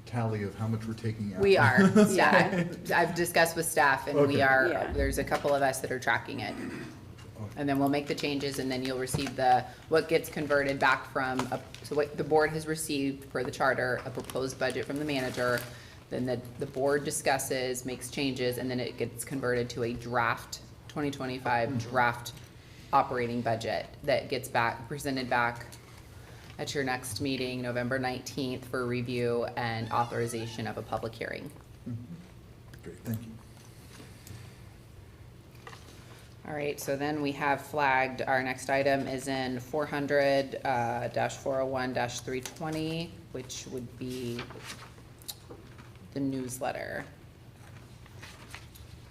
tally of how much we're taking out? We are, Yeah. I've discussed with staff and we Okay. are, Yeah. there's a couple of us that are tracking it. Okay. And then we'll make the changes and then you'll receive what gets converted back from, so what the board has received per the charter, a proposed budget from the manager. Then the board discusses, makes changes, and then it gets converted to a draft, 2025 draft operating budget that gets presented back at your next meeting, November 19th, for review and authorization of a public hearing. Great, thank you. All right, so then we have flagged, our next item is in 400-401-320, which would be the newsletter.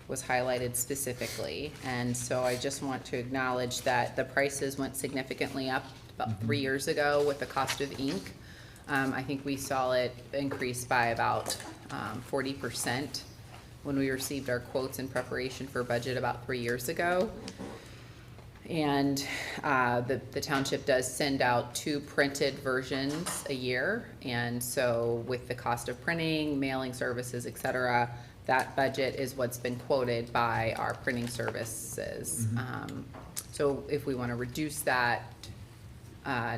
Was highlighted specifically. And so I just want to acknowledge that the prices went significantly up about 3 years ago with the cost of ink. I think we saw it increase by about 40% when we received our quotes in preparation for budget about 3 years ago. And the township does send out 2 printed versions a year. And so with the cost of printing, mailing services, et cetera, that budget is what's been quoted by our printing services. So if we want to reduce that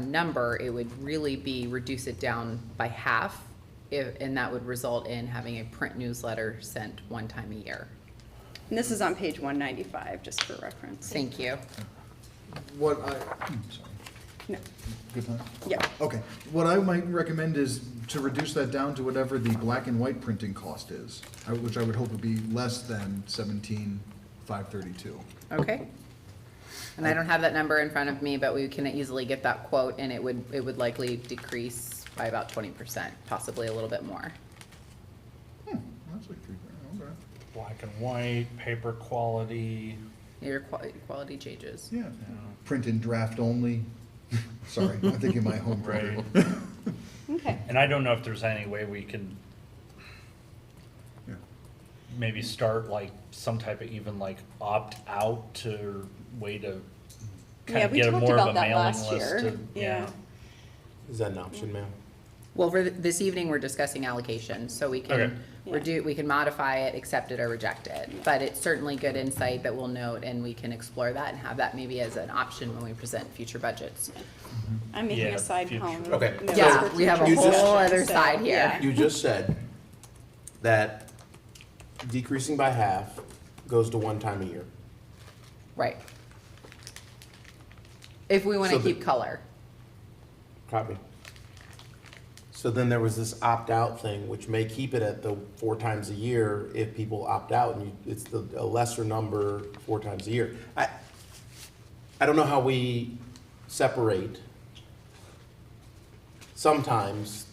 number, it would really be reduce it down by half, and that would result in having a print newsletter sent one time a year. And this is on page 195, just for reference. Thank you. What I, sorry, No, good time? yeah, Okay, what I might recommend is to reduce that down to whatever the black and white printing cost is, which I would hope would be less than $17,532. Okay. And I don't have that number in front of me, but we can easily get that quote, and it would likely decrease by about 20%, possibly a little bit more. That's like $3,000, okay. Black and white, paper quality. Your quality changes. Yeah, print and draft only. Sorry, I'm thinking my home printer. Right. okay. And I don't know if there's any way we can Yeah. maybe start like some type of even like opt out to way to kind Yeah, of we get a talked more of about a that mailing last list. year. to- Yeah. Is that an option, ma'am? Well, for this evening, we're discussing allocation, so we Okay. can we can modify it, accept it, or reject it. But it's certainly good insight that we'll note, and we can explore that and have that maybe as an option when we present future budgets. I'm making Yeah, a side future. column. of Okay. notes Yeah, for we have a future whole discussion, other so, side here. yeah. You just said that decreasing by half goes to one time a year. Right. If we want to So the- keep color. Copy. So then there was this opt-out thing, which may keep it at the 4 times a year if people opt out, and it's a lesser number 4 times a year. I don't know how we separate sometimes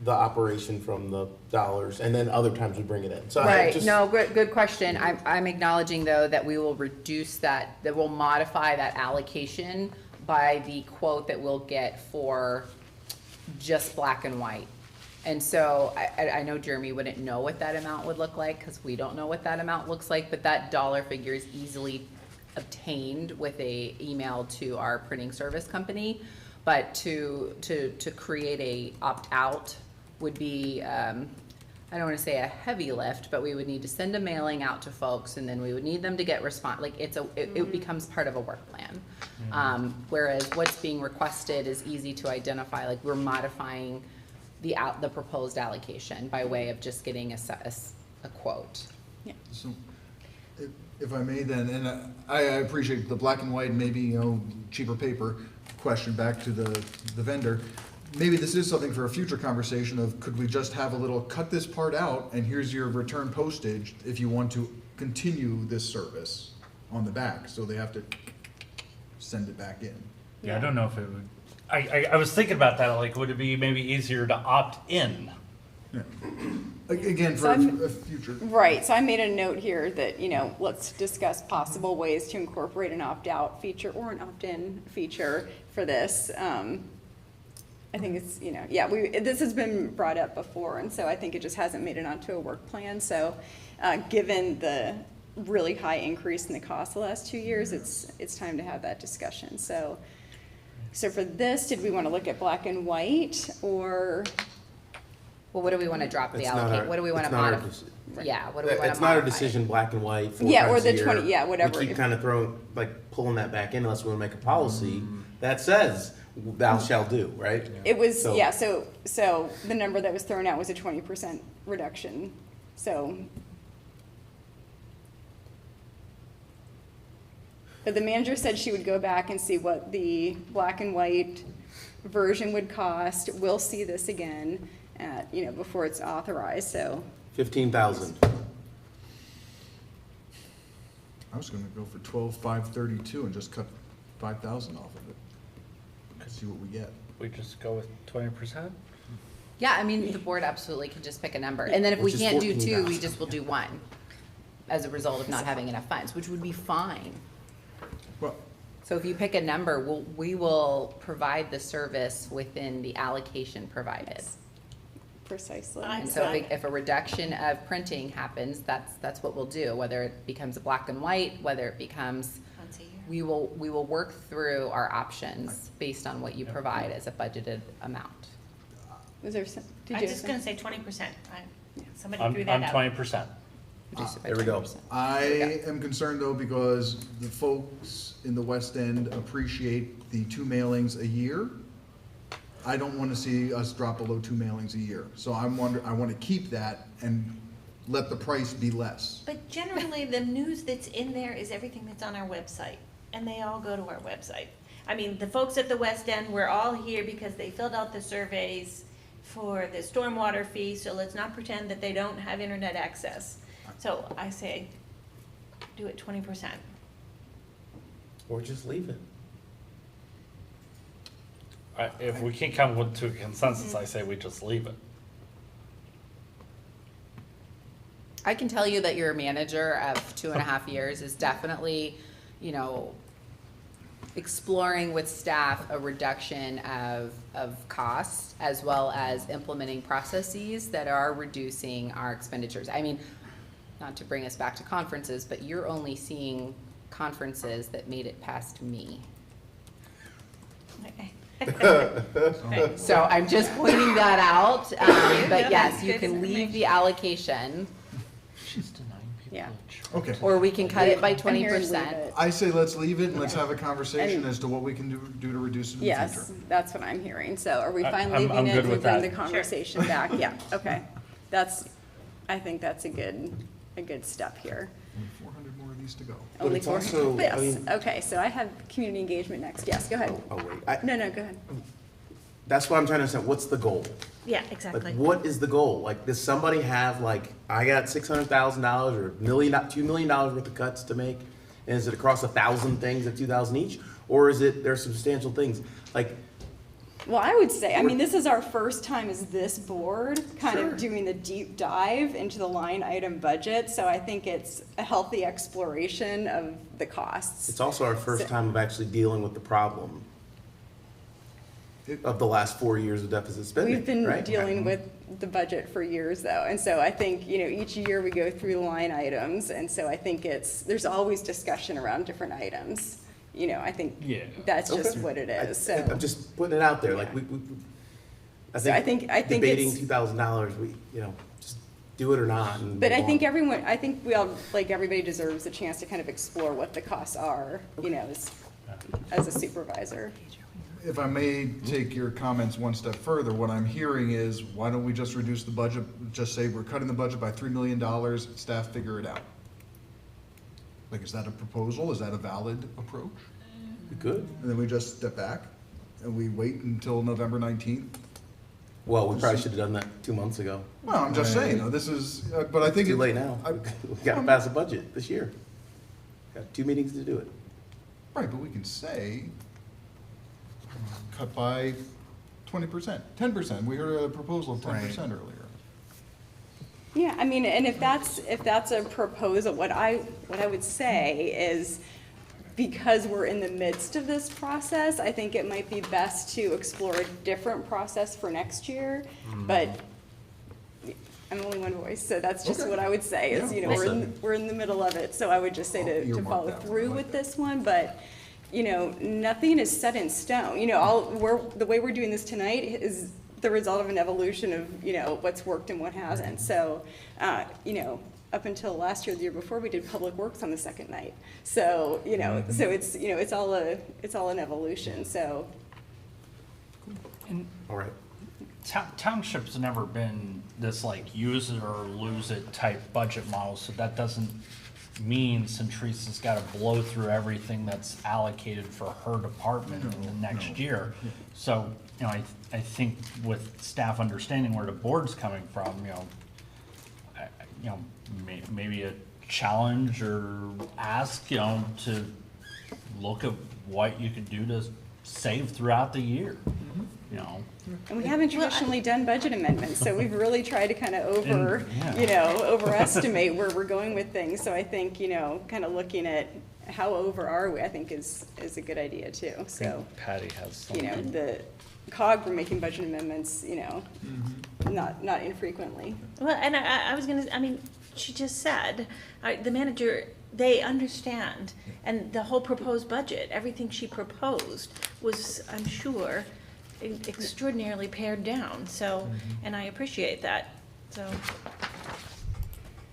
the operation from the dollars, and then other times we bring it in. So I Right, just- no, good question. I'm acknowledging, though, that we will reduce that we'll modify that allocation by the quote that we'll get for just black and white. And so I know Jeremy wouldn't know what that amount would look like, because we don't know what that amount looks like, but that dollar figure is easily obtained with a email to our printing service company. But to create a opt-out would be, I don't want to say a heavy lift, but we would need to send a mailing out to folks, and then we would need them to get like it becomes part of a work plan. Whereas what's being requested is easy to identify, like we're modifying the proposed allocation by way of just getting a quote. So, if I may then, and I appreciate the black and white, maybe, cheaper paper question back to the vendor. maybe this is something for a future conversation of, could we just have a little, cut this part out, and here's your return postage if you want to continue this service on the back, so they have to send it back in. Yeah, I don't know if it would, I was thinking about that, like, would it be maybe easier to opt in? Yeah. Again, So for I'm- a future. Right, so I made a note here that, let's discuss possible ways to incorporate an opt-out feature or an opt-in feature for this. I think it's, this has been brought up before, and so I think it just hasn't made it onto a work plan. So, given the really high increase in the cost the last 2 years, it's time to have that discussion. So for this, did we want to look at black and white, or? Well, what do we want to drop the It's not allocate, our- what do we want it's to not our modify? deci- Yeah, what do we want to modify? It's not our decision, black and white, four Yeah, or times the a year. 20 yeah, whatever. We keep kind of throwing, like, pulling that back in unless we want to make a policy that says thou shall do, right? It was, So- yeah, so the number that was thrown out was a 20% reduction, so. But the manager said she would go back and see what the black and white version would cost. We'll see this again at, before it's authorized, so. 15,000. I was gonna go for 12,532 and just cut 5,000 off of it. See what we get. We just go with 20%? Yeah, I mean, the board absolutely can just pick a number. And then if we Which is can't do two, 14,000. we just will do one as a result of not having enough funds, which would be fine. Well, So if you pick a number, we will provide the service within the allocation provided. Precisely. And so if a reduction of printing happens, that's what we'll do, whether it becomes a black and white, whether it becomes, Once a year. we will work through our options based on what you provide as a budgeted amount. Was there some, did I'm you? just gonna say 20%. Somebody I'm threw that out. 20%. Reduce it by There we go. 20%. I am concerned though, because the folks in the West End appreciate the 2 mailings a year. I don't wanna see us drop below 2 mailings a year. So I wanna keep that and let the price be less. But generally, the news that's in there is everything that's on our website, and they all go to our website. I mean, the folks at the West End, we're all here because they filled out the surveys for the stormwater fee, so let's not pretend that they don't have internet access. So I say, do it 20%. Or just leave it. If we can't come to a consensus, I say we just leave it. I can tell you that your manager of 2.5 years is definitely, exploring with staff a reduction of costs as well as implementing processes that are reducing our expenditures. I mean, not to bring us back to conferences, but you're only seeing conferences that made it past me. Okay. So I'm just pointing that out, but No, yes, that's you good can leave the allocation, She's denying people Yeah. Okay. or we can cut it by I'm hearing leave 20%. it. I say let's leave it and let's have a conversation And- as to what we can do to reduce it in the future. Yes, that's what I'm hearing. So are we fine I'm leaving it? good We with bring that. the conversation back? Yeah, okay. I think that's a good step here. Only 400 more of these to go. But Only it's four. also, I Yes, mean- okay, so I have community engagement next. Yes, go ahead. Oh, wait. No, go ahead. That's what I'm trying to understand. What's the goal? Yeah, exactly. Like, what is the goal? Like, does somebody have, like, I got $600,000 or $2 million worth of cuts to make? And is it across 1,000 things at 2,000 each? Or is it, there's substantial things? Like, Well, I would say, this is our first time as this board kind Sure. of doing the deep dive into the line item budget. So I think it's a healthy exploration of the costs. it's also our first So- time of actually dealing with the problem of the last 4 years of deficit spending, We've been right? dealing with the budget for years though, and so I think, each year we go through the line items, and so I think there's always discussion around different items. I think Yeah. that's just Okay. what it is, I'm so. just putting it out there, like, So I think debating it's- $2,000, just do it or not. and But I move think on. I think we all, everybody deserves a chance to kind of explore what the costs are, as a supervisor. If I may take your comments one step further, what I'm hearing is, why don't we just reduce the budget, just say we're cutting the budget by $3 million, staff figure it out? Like, is that a proposal? Is that a valid approach? We could. And then we just step back? and we wait until November 19th? Well, we probably should have done that 2 months ago. Well, I'm just saying, though, this is, but I think. Too it- late now. I- We gotta pass a budget this year. Got 2 meetings to do it. Right, but we can say, cut by 20%, 10%. We heard a proposal of 10% earlier. Yeah, I mean, and if that's a proposal, what I would say is, because we're in the midst of this process, I think it might be best to explore a different process for next year, but I'm only one voice, so that's just Okay. what I would say, is, Yeah. you know, we're in the middle of it, so I would just say to Earmark follow that one. through I like with this one, but, you know, nothing is set in stone. You know, the way we're doing this tonight is the result of an evolution of, you know, what's worked and what hasn't. So, you know, up until last year, the year before, we did public works on the second night. So, you know, so it's, you know, it's all an evolution, so. All right. Township's never been this like use it or lose it type budget model, so that doesn't mean Centrisa's gotta blow through everything that's allocated for her department in the next year. So, you know, I think with staff understanding where the board's coming from, you know, you know, maybe a challenge or ask, you know, to look at what you could do to save throughout the year, you know? And we haven't traditionally done budget amendments, so we've really tried to kind of Yeah. you know, overestimate where we're going with things. So I think, you know, kind of looking at how over are we, I think is a good idea too. So, Patty has you know, the COG, we're making budget amendments, you know, not infrequently. Well, and I was gonna, I mean, she just said, the manager, they understand, and the whole proposed budget, everything she proposed was, I'm sure, extraordinarily pared down, so, and I appreciate that, so.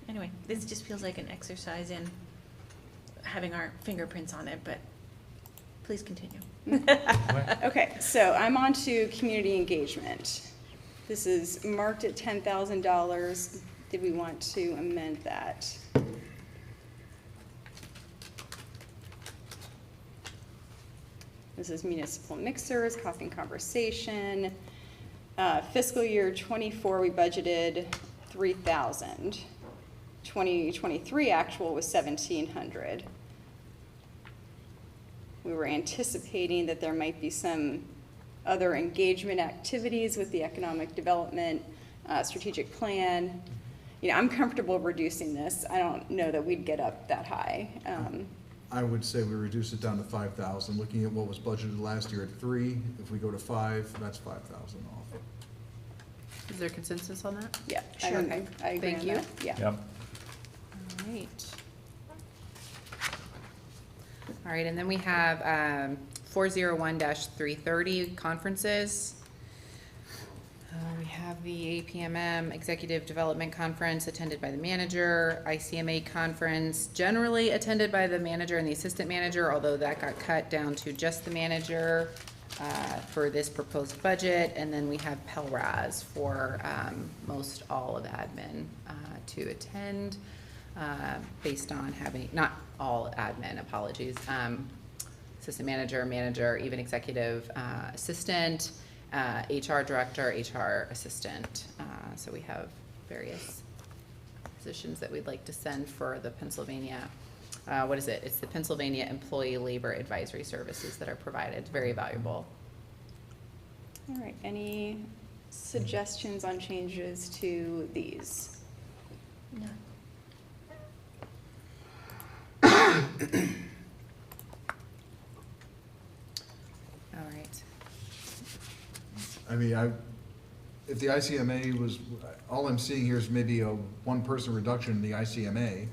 Anyway, this just feels like an exercise in having our fingerprints on it, but please continue. Okay, so I'm on to community engagement. This is marked at $10,000. Did we want to amend that? This is municipal mixers, coffee and conversation. Fiscal year '24, we budgeted 3,000. 2023 actual was 1,700. We were anticipating that there might be some other engagement activities with the economic development strategic plan. You know, I'm comfortable reducing this. I don't know that we'd get up that high. I would say we reduce it down to 5,000, looking at what was budgeted last year at 3. If we go to 5, that's 5,000 off. Is there consensus on that? Yeah, I Sure. agree Thank on you. that. Yeah. Yep. All right. All right, and then we have 401-330 conferences. We have the APMM Executive Development Conference attended by the manager, ICMA conference generally attended by the manager and the assistant manager, although that got cut down to just the manager for this proposed budget. And then we have PELRAS for most all of admin to attend based on having, not all admin, apologies, assistant manager, even executive assistant, HR director, HR assistant. So we have various positions that we'd like to send for the Pennsylvania, what is it? It's the Pennsylvania Employee Labor Advisory Services that are provided. It's very valuable. All right, any suggestions on changes to these? No. All right. I mean, if the ICMA was, all I'm seeing here is maybe a 1-person reduction in the ICMA.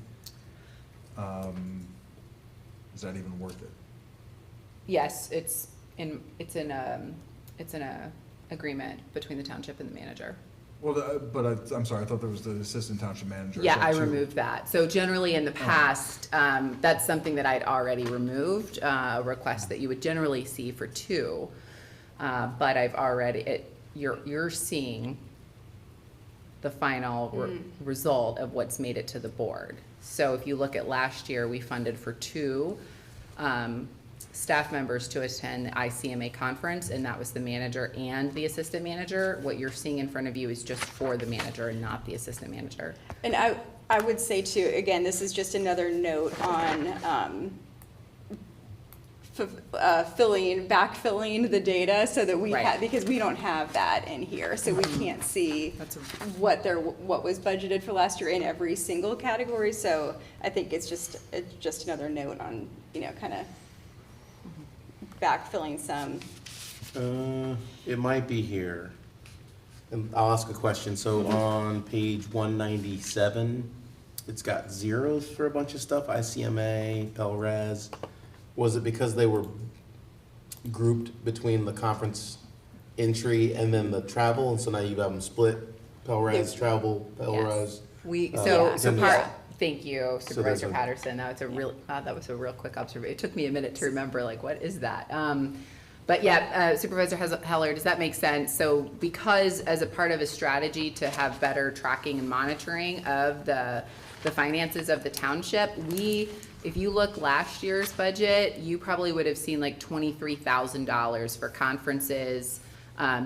Is that even worth it? Yes, it's in a agreement between the township and the manager. Well, but I'm sorry, I thought there was the assistant township manager. Yeah, so I two. removed that. So generally in the past, that's something that I'd already removed, a request that you would generally see for 2. But I've already, you're seeing the final result of what's made it to the board. So if you look at last year, we funded for 2 staff members to attend the ICMA conference, and that was the manager and the assistant manager. What you're seeing in front of you is just for the manager and not the assistant manager. And I would say too, again, this is just another note on backfilling the data so that we Right. have, because we don't have that in here, so we can't see what was budgeted for last year in every single category. So I think it's just another note on, kind of backfilling some. It might be here. And I'll ask a question. So on page 197, it's got zeros for a bunch of stuff, ICMA, PELRES. Was it because they were grouped between the conference entry and then the travel, and so now you have them split, PELRES, travel, PELRES? Thank you, So Supervisor there's a- Patterson. That was a real quick observation. It took me a minute to remember, like, what is that? But yeah, Supervisor Heller, does that make sense? So because as a part of a strategy to have better tracking and monitoring of the finances of the township, if you look last year's budget, you probably would have seen like $23,000 for conferences,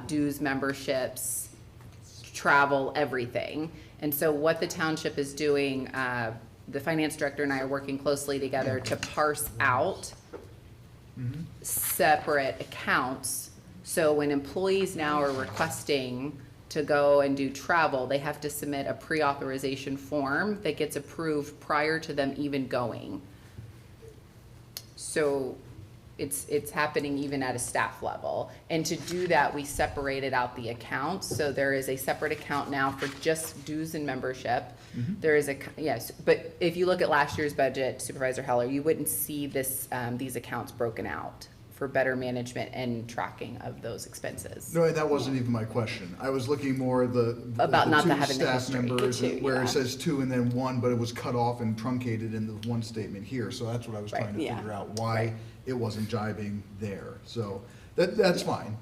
dues, memberships, travel, everything. And so what the township is doing, the finance director and I are working closely together to parse out separate accounts. So when employees now are requesting to go and do travel, they have to submit a pre-authorization form that gets approved prior to them even going. So it's happening even at a staff level. And to do that, we separated out the accounts. So there is a separate account now for just dues and membership. There is yes, but if you look at last year's budget, Supervisor Heller, you wouldn't see these accounts broken out for better management and tracking of those expenses. No, that wasn't even my question. I was looking more at About the not two having the staff history. members, The two, where yeah. it says two and then one, but it was cut off and truncated in the one statement here. So that's what I was Right, trying to yeah. figure out, why Right. it wasn't jiving there. So that's fine.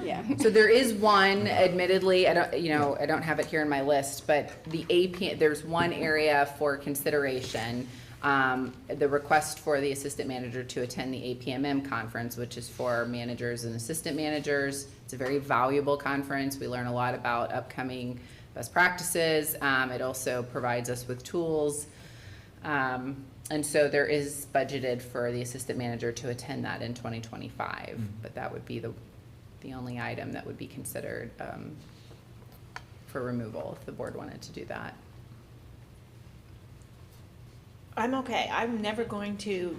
Yeah. So there is one, admittedly, I don't have it here in my list, but the AP, there's one area for consideration. The request for the assistant manager to attend the APMM conference, which is for managers and assistant managers. It's a very valuable conference. We learn a lot about upcoming best practices. It also provides us with tools. And so there is budgeted for the assistant manager to attend that in 2025, but that would be the only item that would be considered for removal if the board wanted to do that. I'm okay. I'm never going to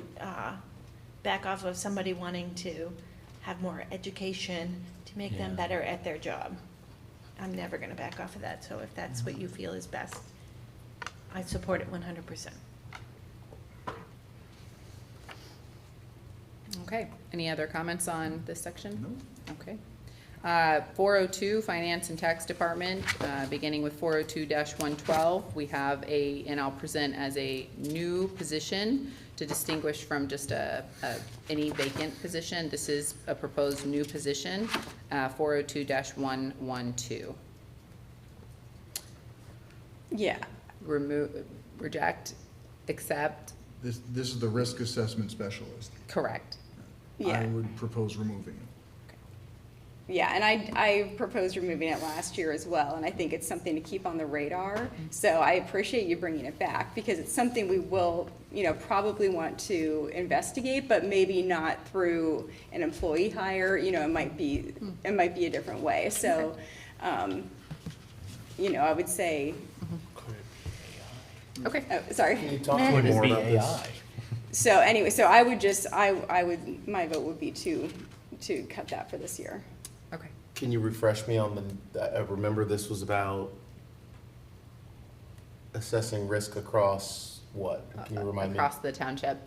back off of somebody wanting to have more education to make them better at their job. I'm never going to back off of that. So if that's what you feel is best, I support it 100%. Okay, any other comments on this section? No. Okay. 402, Finance and Tax Department, beginning with 402-112, we have and I'll present as a new position to distinguish from just any vacant position. This is a proposed new position, 402-112. Yeah. Reject, accept, This is the risk assessment specialist. correct. Yeah. I would propose removing it. Yeah, and I proposed removing it last year as well, and I think it's something to keep on the radar. So I appreciate you bringing it back, because it's something we will, probably want to investigate, but maybe not through an employee hire. It might be a different way. So, I would say. Okay. Oh, sorry. Can you talk more about this? So anyway, so I would my vote would be to cut that for this year. Okay. Can you refresh me on I remember this was about assessing risk across what? Can you remind me? Across the township.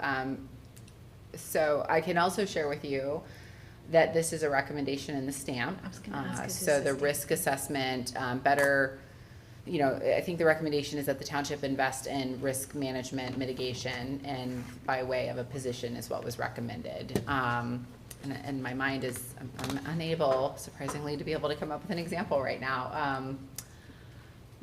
So I can also share with you that this is a recommendation in the stamp. I was gonna ask if this So is the stamp. risk assessment, better, I think the recommendation is that the township invest in risk management mitigation, and by way of a position is what was recommended. And my mind is, I'm unable, surprisingly, to be able to come up with an example right now.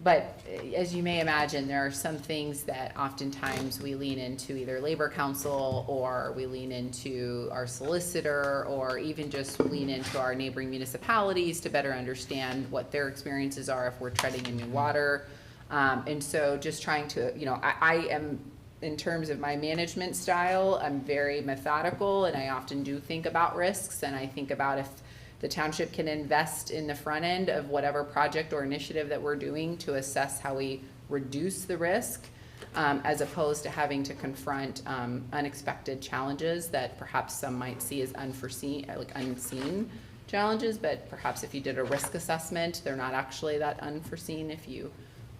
But as you may imagine, there are some things that oftentimes we lean into either labor council, or we lean into our solicitor, or even just lean into our neighboring municipalities to better understand what their experiences are if we're treading in new water. And so just trying to, I am, in terms of my management style, I'm very methodical, and I often do think about risks, and I think about if the township can invest in the front end of whatever project or initiative that we're doing to assess how we reduce the risk, as opposed to having to confront unexpected challenges that perhaps some might see as unforeseen, like unseen challenges, but perhaps if you did a risk assessment, they're not actually that unforeseen if you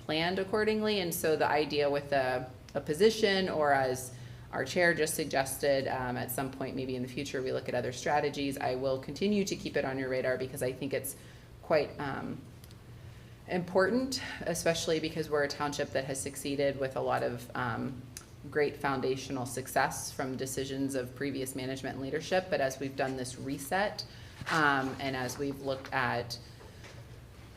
planned accordingly. And so the idea with a position, or as our chair just suggested, at some point maybe in the future we look at other strategies. I will continue to keep it on your radar because I think it's quite important, especially because we're a township that has succeeded with a lot of great foundational success from decisions of previous management and leadership. But as we've done this reset, and as we've looked at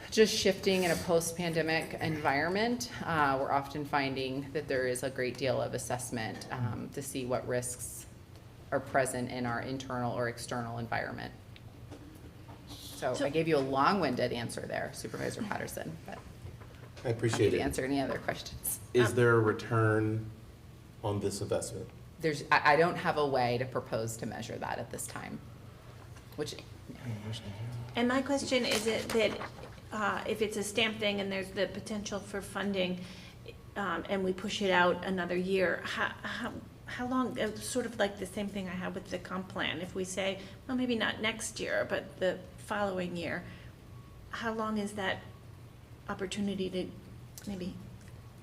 just shifting in a post-pandemic environment, we're often finding that there is a great deal of assessment to see what risks are present in our internal or external environment. So I gave you a long-winded answer there, Supervisor Patterson, but I appreciate happy it. to answer any other questions. Is there a return on this investment? I don't have a way to propose to measure that at this time, which. And my question is it that if it's a stamp thing and there's the potential for funding, and we push it out another year, how long, sort of like the same thing I had with the comp plan, if we say, well, maybe not next year, but the following year, how long is that opportunity to maybe?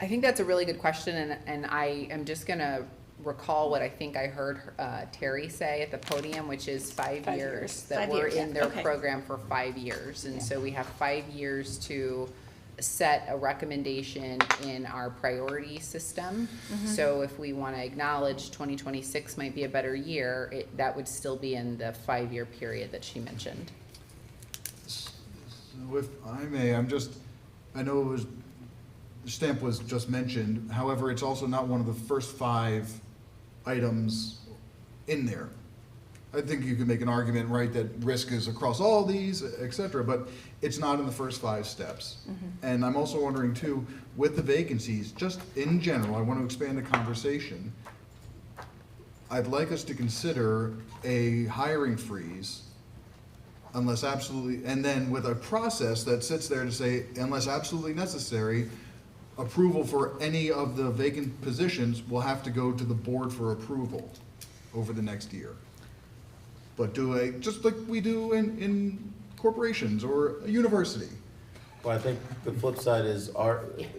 I think that's a really good question, and I am just gonna recall what I think I heard Terry say at the podium, which is 5 years, that we're in their program for 5 years. And so we have 5 years to set a recommendation in our priority system. So if we want to acknowledge 2026 might be a better year, that would still be in the 5-year period that she mentioned. So if I may, I know it was, the stamp was just mentioned, however, it's also not one of the first 5 items in there. I think you could make an argument, right, that risk is across all these, et cetera, but it's not in the first 5 steps. And I'm also wondering too, with the vacancies, just in general, I want to expand the conversation. I'd like us to consider a hiring freeze unless absolutely, and then with a process that sits there to say, unless absolutely necessary, approval for any of the vacant positions will have to go to the board for approval over the next year. But just like we do in corporations or a university. Well, I think the flip side is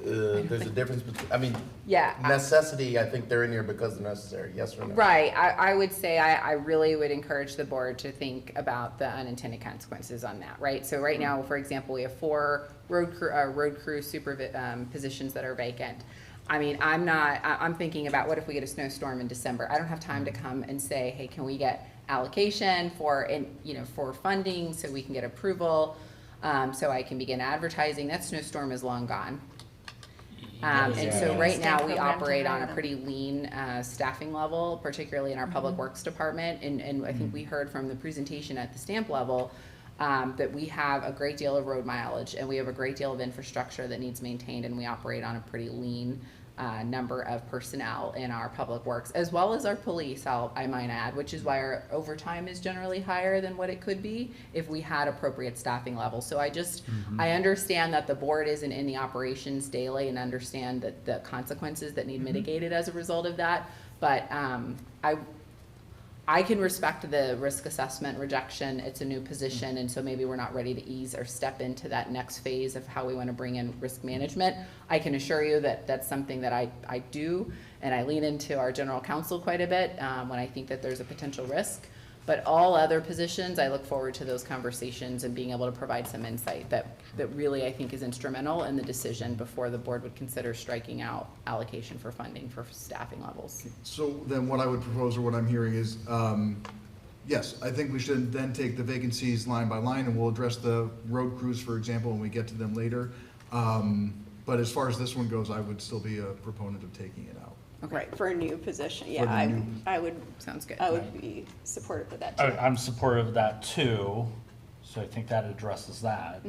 there's a difference between, Yeah. necessity, I think they're in here because they're necessary, yes or no? Right. I would say I really would encourage the board to think about the unintended consequences on that, right? So right now, for example, we have 4 road crew positions that are vacant. I mean, I'm thinking about what if we get a snowstorm in December? I don't have time to come and say, hey, can we get allocation for funding so we can get approval, so I can begin advertising. That snowstorm is long gone. And so right now we operate on a pretty lean staffing level, particularly in our public works department. And I think we heard from the presentation at the stamp level that we have a great deal of road mileage and we have a great deal of infrastructure that needs maintained, and we operate on a pretty lean number of personnel in our public works, as well as our police, I might add, which is why our overtime is generally higher than what it could be if we had appropriate staffing levels. So I understand that the board isn't in the operations daily and understand that the consequences that need mitigated as a result of that. But I can respect the risk assessment rejection. It's a new position, and so maybe we're not ready to ease or step into that next phase of how we want to bring in risk management. I can assure you that that's something that I do, and I lean into our general counsel quite a bit when I think that there's a potential risk. But all other positions, I look forward to those conversations and being able to provide some insight that really I think is instrumental in the decision before the board would consider striking out allocation for funding for staffing levels. So then what I would propose, or what I'm hearing is, yes, I think we should then take the vacancies line by line, and we'll address the road crews, for example, when we get to them later. But But as far as this one goes, I would still be a proponent of taking it out. Right, for a new position, For yeah, the new- I would, Sounds good. I would be supportive of that too. I'm supportive of that too, so I think that addresses that.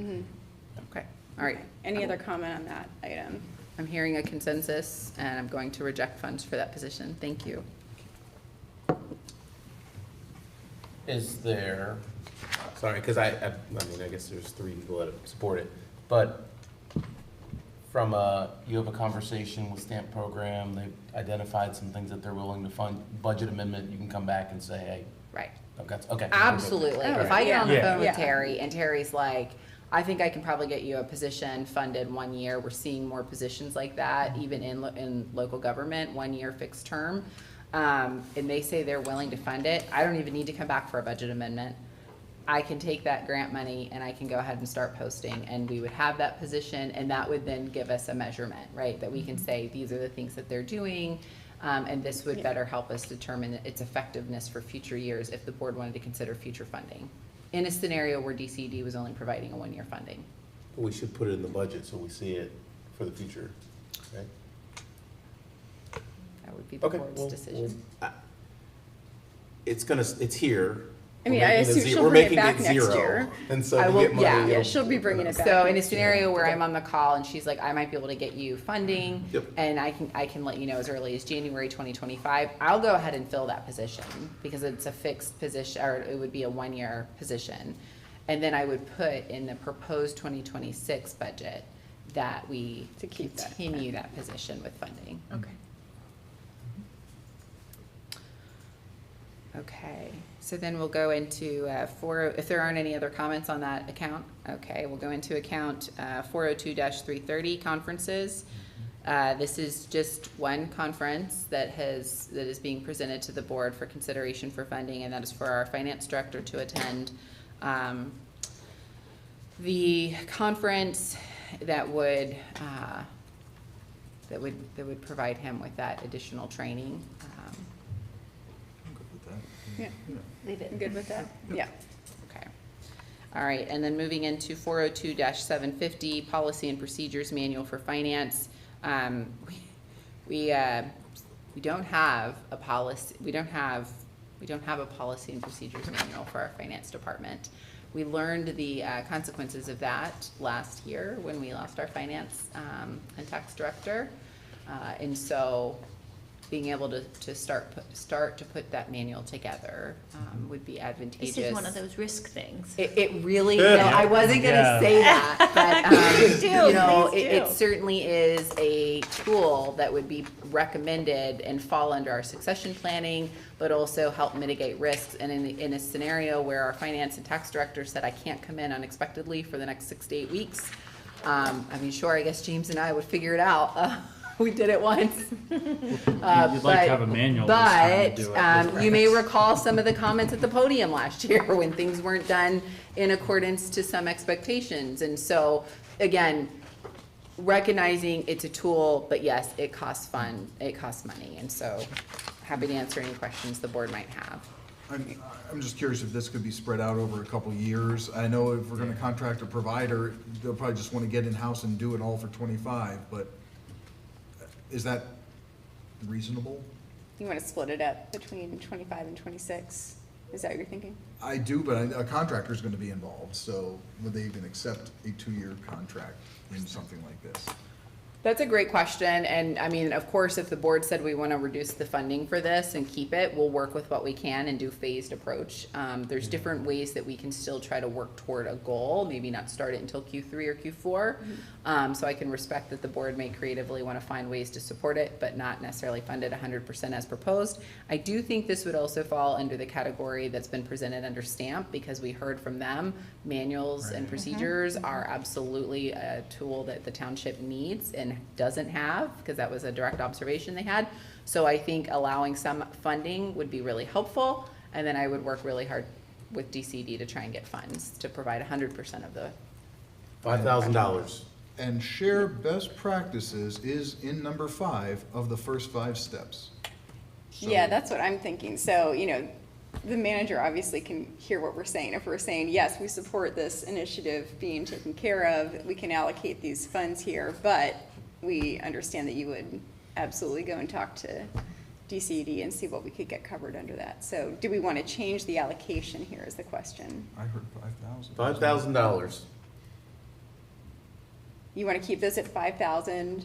Okay, all right. Any other comment on that item? I'm hearing a consensus, and I'm going to reject funds for that position. Thank you. Is there, sorry, because I mean, I guess there's three people that support it, but from you have a conversation with Stamp Program, they've identified some things that they're willing to fund, budget amendment, you can come back and say, hey, Right. okay. Absolutely. Oh, If I get on the yeah. phone with Yeah. Terry and Terry's like, I think I can probably get you a position funded 1 year. We're seeing more positions like that, even in local government, 1 year fixed term. And they say they're willing to fund it. I don't even need to come back for a budget amendment. I can take that grant money and I can go ahead and start posting, and we would have that position, and that would then give us a measurement, right? That we can say, these are the things that they're doing, and this would better help us determine its effectiveness for future years if the board wanted to consider future funding. In a scenario where DCD was only providing a 1 year funding. We should put it in the budget so we see it for the future, right? That would be the board's decision. It's here. I mean, We're I making it assume ze- she'll we're bring it making back next zero. year. And so I to will- get money. yeah. Yeah, it'll- she'll be bringing it back. So in a next year. scenario where I'm on the call and she's like, I might be able to get you funding, Yep. and I can let you know as early as January 2025, I'll go ahead and fill that position because it's a fixed position, or it would be a 1 year position. And then I would put in the proposed 2026 budget that we To keep that. continue that position with funding. Okay. Okay, so then we'll go into if there aren't any other comments on that account, okay, we'll go into account 402-330 conferences. This is just one conference that is being presented to the board for consideration for funding, and that is for our finance director to attend. The conference that would provide him with that additional training. I'm good with that. Yeah. Leave it. Good with that? Yeah. Okay. All right, and then moving into 402-750, Policy and Procedures Manual for Finance. We don't have a policy, we don't have a policy and procedures manual for our finance department. We learned the consequences of that last year when we lost our finance and tax director. And so being able to start to put that manual together would be advantageous. This is one of those risk things. It really, no, I wasn't gonna say that, but, Please do, you know, please it do. certainly is a tool that would be recommended and fall under our succession planning, but also help mitigate risks. And in a scenario where our finance and tax director said, I can't come in unexpectedly for the next 6 to 8 weeks, I mean, sure, I guess James and I would figure it out. We did it once. You'd like to have a manual this time to do it. You may recall some of the comments at the podium last year when things weren't done in accordance to some expectations. And so, again, recognizing it's a tool, but yes, it costs money. And so happy to answer any questions the board might have. I'm just curious if this could be spread out over a couple years. I know if we're gonna contract a provider, they'll probably just wanna get in-house and do it all for 25, but is that reasonable? You want to split it up between 25 and 26? Is that what you're thinking? I do, but a contractor's gonna be involved, so would they even accept a 2-year contract in something like this? That's a great question, and I mean, of course, if the board said we want to reduce the funding for this and keep it, we'll work with what we can and do phased approach. There's different ways that we can still try to work toward a goal, maybe not start it until Q3 or Q4. So I can respect that the board may creatively want to find ways to support it, but not necessarily fund it 100% as proposed. I do think this would also fall under the category that's been presented under STAMP, because we heard from them, manuals and procedures are absolutely a tool that the township needs and doesn't have, because that was a direct observation they had. So I think allowing some funding would be really helpful, and then I would work really hard with DCD to try and get funds to provide 100% of the. $5,000. And share best practices is in number 5 of the first 5 steps. Yeah, that's what I'm thinking. So, you know, the manager obviously can hear what we're saying. If we're saying, yes, we support this initiative being taken care of, we can allocate these funds here, but we understand that you would absolutely go and talk to DCD and see what we could get covered under that. So do we want to change the allocation here is the question. I heard 5,000. $5,000. You want to keep this at 5,000?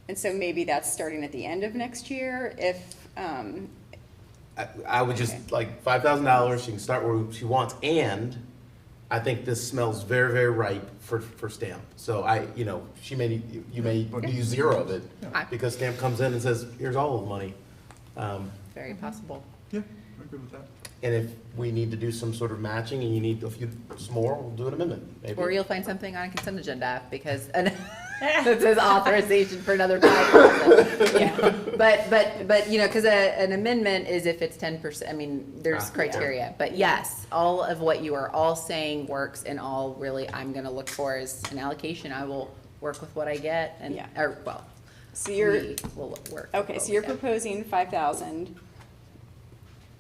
And so maybe that's starting at the end of next year if, I would just, like, $5,000, she can start where she wants, and I think this smells very, very ripe for STAMP. So you may use zero of it, because STAMP comes in and says, here's all of the money. Very possible. Yeah, I'm good with that. And if we need to do some sort of matching and you need some more, we'll do an amendment, maybe. Or you'll find something on a consent agenda because that says authorization for another 5,000. Yeah, but because an amendment is if it's 10%. I mean, there's criteria. But yes, all of what you are all saying works, and all really I'm going to look for is an allocation. I will work with what I get, and so you're we will work. with okay. what So we you're get. proposing 5,000.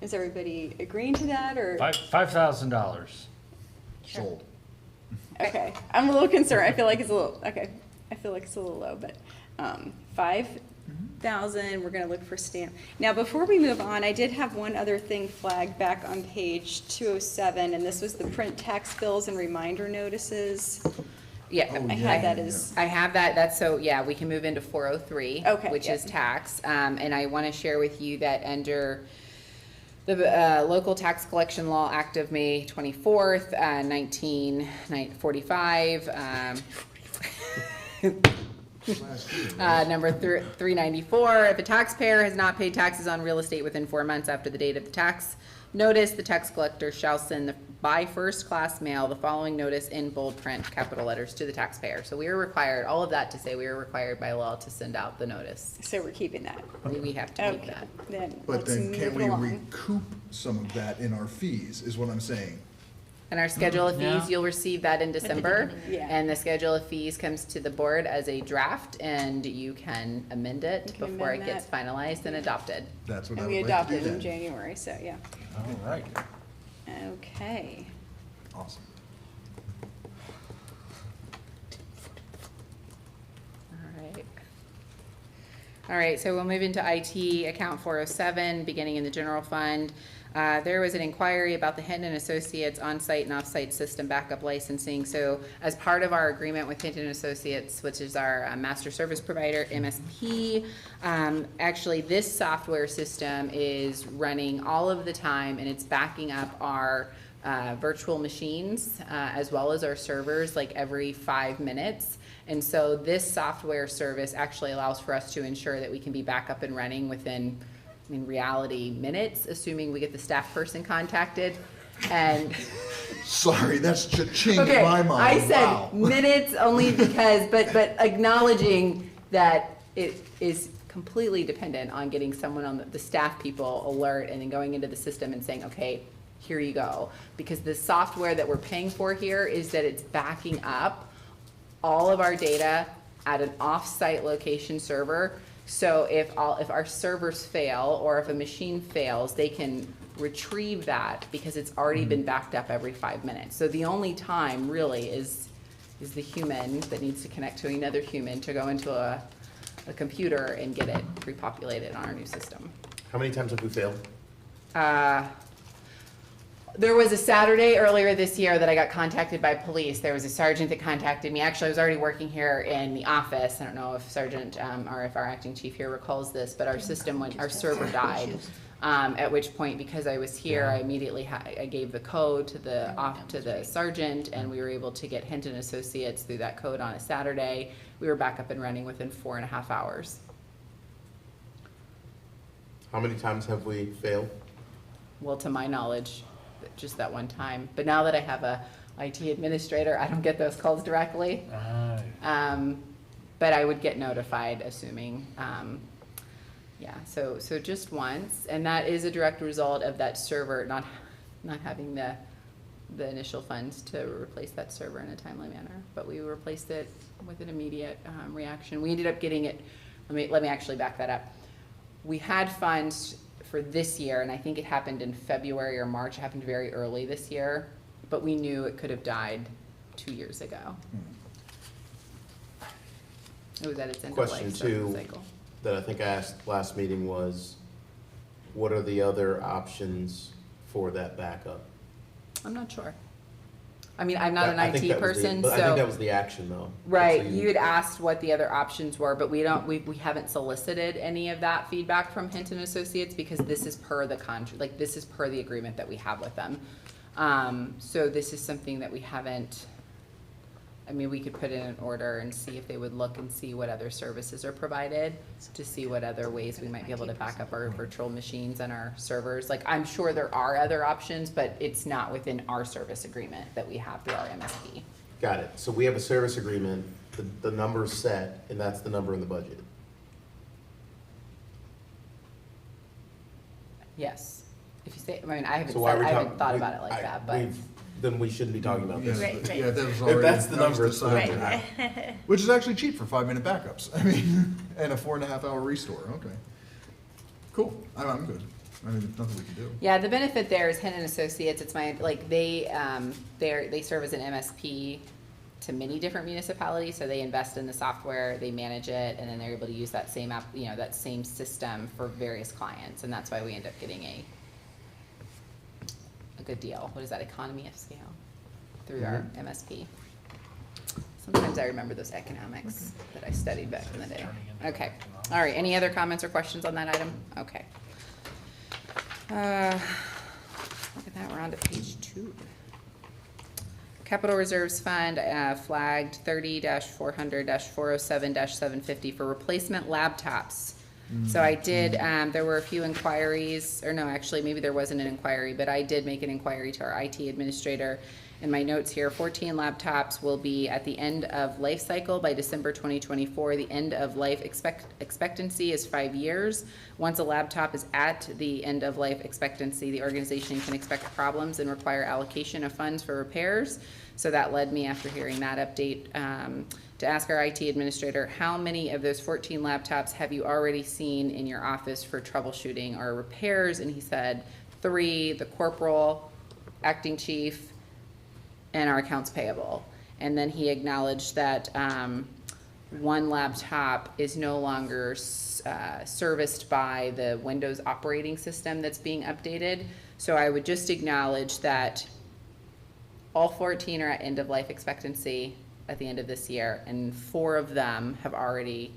Is everybody agreeing to that, or $5,000 sold. okay? I'm a little concerned. I feel like it's a little okay. I feel like it's a little low, but 5,000. We're going to look for STAMP. Now, before we move on, I did have one other thing flagged back on page 207, and this was the print tax bills and reminder notices. Yeah, I had that as. I have that. That's so, yeah, we can move into 403, which is tax. And I want to share with you that under the Local Tax Collection Law Act of May 24th, 1945, number 394, if a taxpayer has not paid taxes on real estate within 4 months after the date of the tax notice, the tax collector shall send by first-class mail the following notice in bold print, capital letters, to the taxpayer. So we are required, all of that to say we are required by law to send out the notice. So we're keeping that. We have to keep that. Then But let's then can't move we along. recoup some of that in our fees, is what I'm saying. And our schedule of Yeah. fees, you'll receive that in December. Yeah. And the schedule of fees comes to the board as a draft, and you can amend it You can before it amend gets that. finalized and adopted. That's what I And would we like to adopted do in then. January, so yeah. All right. Okay. Awesome. All right, so we'll move into IT, account 407, beginning in the general fund. There was an inquiry about the Hinton Associates on-site and off-site system backup licensing. So as part of our agreement with Hinton Associates, which is our master service provider, MSP, actually this software system is running all of the time, and it's backing up our virtual machines as well as our servers like every 5 minutes. And so this software service actually allows for us to ensure that we can be back up and running within, in reality, minutes, assuming we get the staff person contacted. And Sorry, that's cha-ching in okay, my mind. I said Wow. minutes only because, but acknowledging that it is completely dependent on getting someone on the staff people alert and then going into the system and saying, okay, here you go. Because the software that we're paying for here is that it's backing up all of our data at an off-site location server. So if our servers fail or if a machine fails, they can retrieve that because it's already been backed up every 5 minutes. So the only time really is the human that needs to connect to another human to go into a computer and get it repopulated on our new system. How many times have we failed? There was a Saturday earlier this year that I got contacted by police. There was a sergeant that contacted me. Actually, I was already working here in the office. I don't know if Sergeant or if our acting chief here recalls this, but our system went, our server died. At which point, because I was here, I immediately I gave the code to the sergeant, and we were able to get Hinton Associates through that code on a Saturday. We were back up and running within 4.5 hours. How many times have we failed? Well, to my knowledge, just that one time. But now that I have a IT administrator, I don't get those calls directly. But I would get notified, assuming, yeah, so just once. And that is a direct result of that server not having the initial funds to replace that server in a timely manner. But we replaced it with an immediate reaction. We ended up getting it, let me actually back that up. We had funds for this year, and I think it happened in February or March. It happened very early this year, but we knew it could have died 2 years ago. It was at its end of Question life two cycle. that I think I asked last meeting was, what are the other options for that backup? I'm not sure. I mean, I'm not an I think IT that was the- person, but I think that so, was the action though. right, So you had asked what the other options were, but we haven't solicited any of that feedback from Hinton Associates because this is per the contract, like, this is per the agreement that we have with them. So this is something that we haven't, I mean, we could put in an order and see if they would look and see what other services are provided, to see what other ways we might be able to back up our virtual machines and our servers. Like, I'm sure there are other options, but it's not within our service agreement that we have through our MSP. Got it. So we have a service agreement, the number's set, and that's the number in the budget. Yes. If you say, I mean, I haven't So why are we I haven't talking? thought about it like that, but. Then we shouldn't be talking about this. Right, right. Yeah, that was If already. that's the that was number, it's the decided. number. Right. Which is actually cheap for 5-minute backups. I mean, and a 4.5-hour restore. Okay. Cool. I'm good. I mean, there's nothing we can do. Yeah, the benefit there is Hinton Associates, it's my, like, they serve as an MSP to many different municipalities, so they invest in the software, they manage it, and then they're able to use that same app, you know, that same system for various clients, and that's why we end up getting a good deal. What is that, economy of scale through our MSP? Sometimes I remember those economics that I studied back in the day. Okay, all right, any other comments or questions on that item? Okay. Look at that, we're on to page 2. Capital Reserves Fund, flagged 30-400-407-750 for replacement laptops. So I did, there were a few inquiries, or no, actually, maybe there wasn't an inquiry, but I did make an inquiry to our IT administrator. In my notes here, 14 laptops will be at the end of life cycle by December 2024. The end of life expectancy is 5 years. Once a laptop is at the end of life expectancy, the organization can expect problems and require allocation of funds for repairs. So that led me, after hearing that update, to ask our IT administrator, how many of those 14 laptops have you already seen in your office for troubleshooting or repairs? And he said 3, the corporal, acting chief, and our accounts payable. And then he acknowledged that 1 laptop is no longer serviced by the Windows operating system that's being updated. So I would just acknowledge that all 14 are at end of life expectancy at the end of this year, and 4 of them have already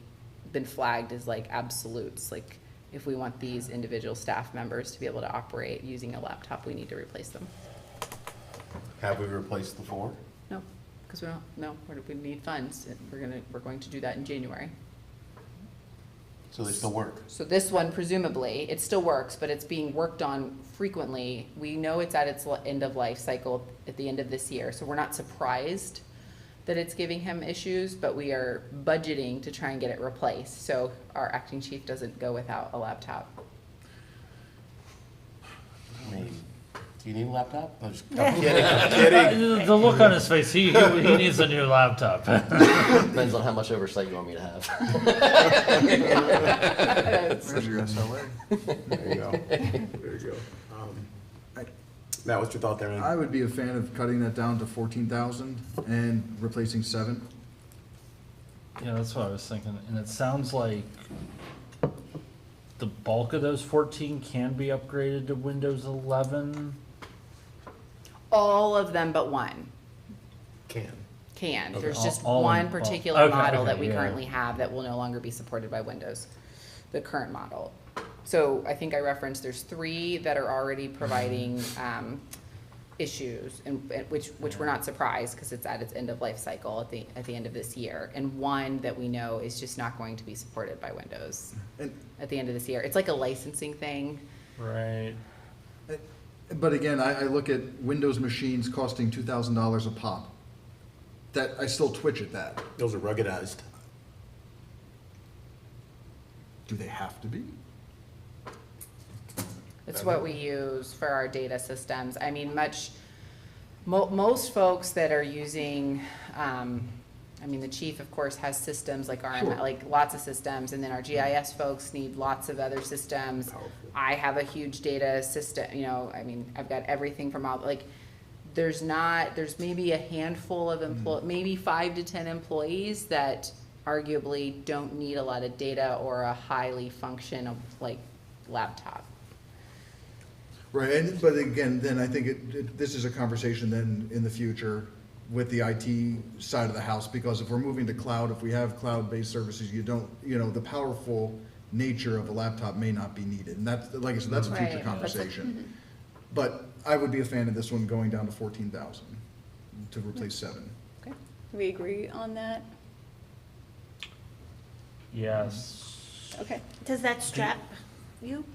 been flagged as like absolutes. Like, if we want these individual staff members to be able to operate using a laptop, we need to replace them. Have we replaced the 4? No, because we don't, no, we need funds. We're going to do that in January. So they still work? So this one, presumably, it still works, but it's being worked on frequently. We know it's at its end of life cycle at the end of this year, so we're not surprised that it's giving him issues, but we are budgeting to try and get it replaced, so our acting chief doesn't go without a laptop. I mean, do you need a laptop? I'm kidding, I'm kidding. The look on his face, he needs a new laptop. Depends on how much oversight you want me to have. Where's your SLA? There you go. There you go. Matt, what's your thought there, man? I would be a fan of cutting that down to 14,000 and replacing 7. Yeah, that's what I was thinking, and it sounds like the bulk of those 14 can be upgraded to Windows 11. All of them but 1 Can. can. Okay. There's just All one in- particular okay, model okay, that we yeah. currently have that will no longer be supported by Windows, the current model. So I think I referenced there's 3 that are already providing issues, and which we're not surprised because it's at its end of life cycle at the end of this year, and 1 that we know is just not going to be supported by Windows And, at the end of this year. It's like a licensing thing. Right. but again, I look at Windows machines costing $2,000 a pop. That, I still twitch at that. Those are ruggedized. Do they have to be? It's what we use for our data systems. I mean, most folks that are using, I mean, the chief, of course, has systems like like lots of systems, and then our GIS folks need lots of other systems. Powerful. I have a huge data system, you know, I mean, I've got everything from all, like, there's maybe a handful of maybe 5 to 10 employees that arguably don't need a lot of data or a highly functional like laptop. Right, but again, then I think this is a conversation then in the future with the IT side of the house, because if we're moving to cloud, if we have cloud-based services, the powerful nature of a laptop may not be needed, and that's, like I said, that's a future Right. conversation. But I would be a fan of this one going down to 14,000 to replace 7. Okay. Do we agree on that? Yes. Okay. Does that strap you?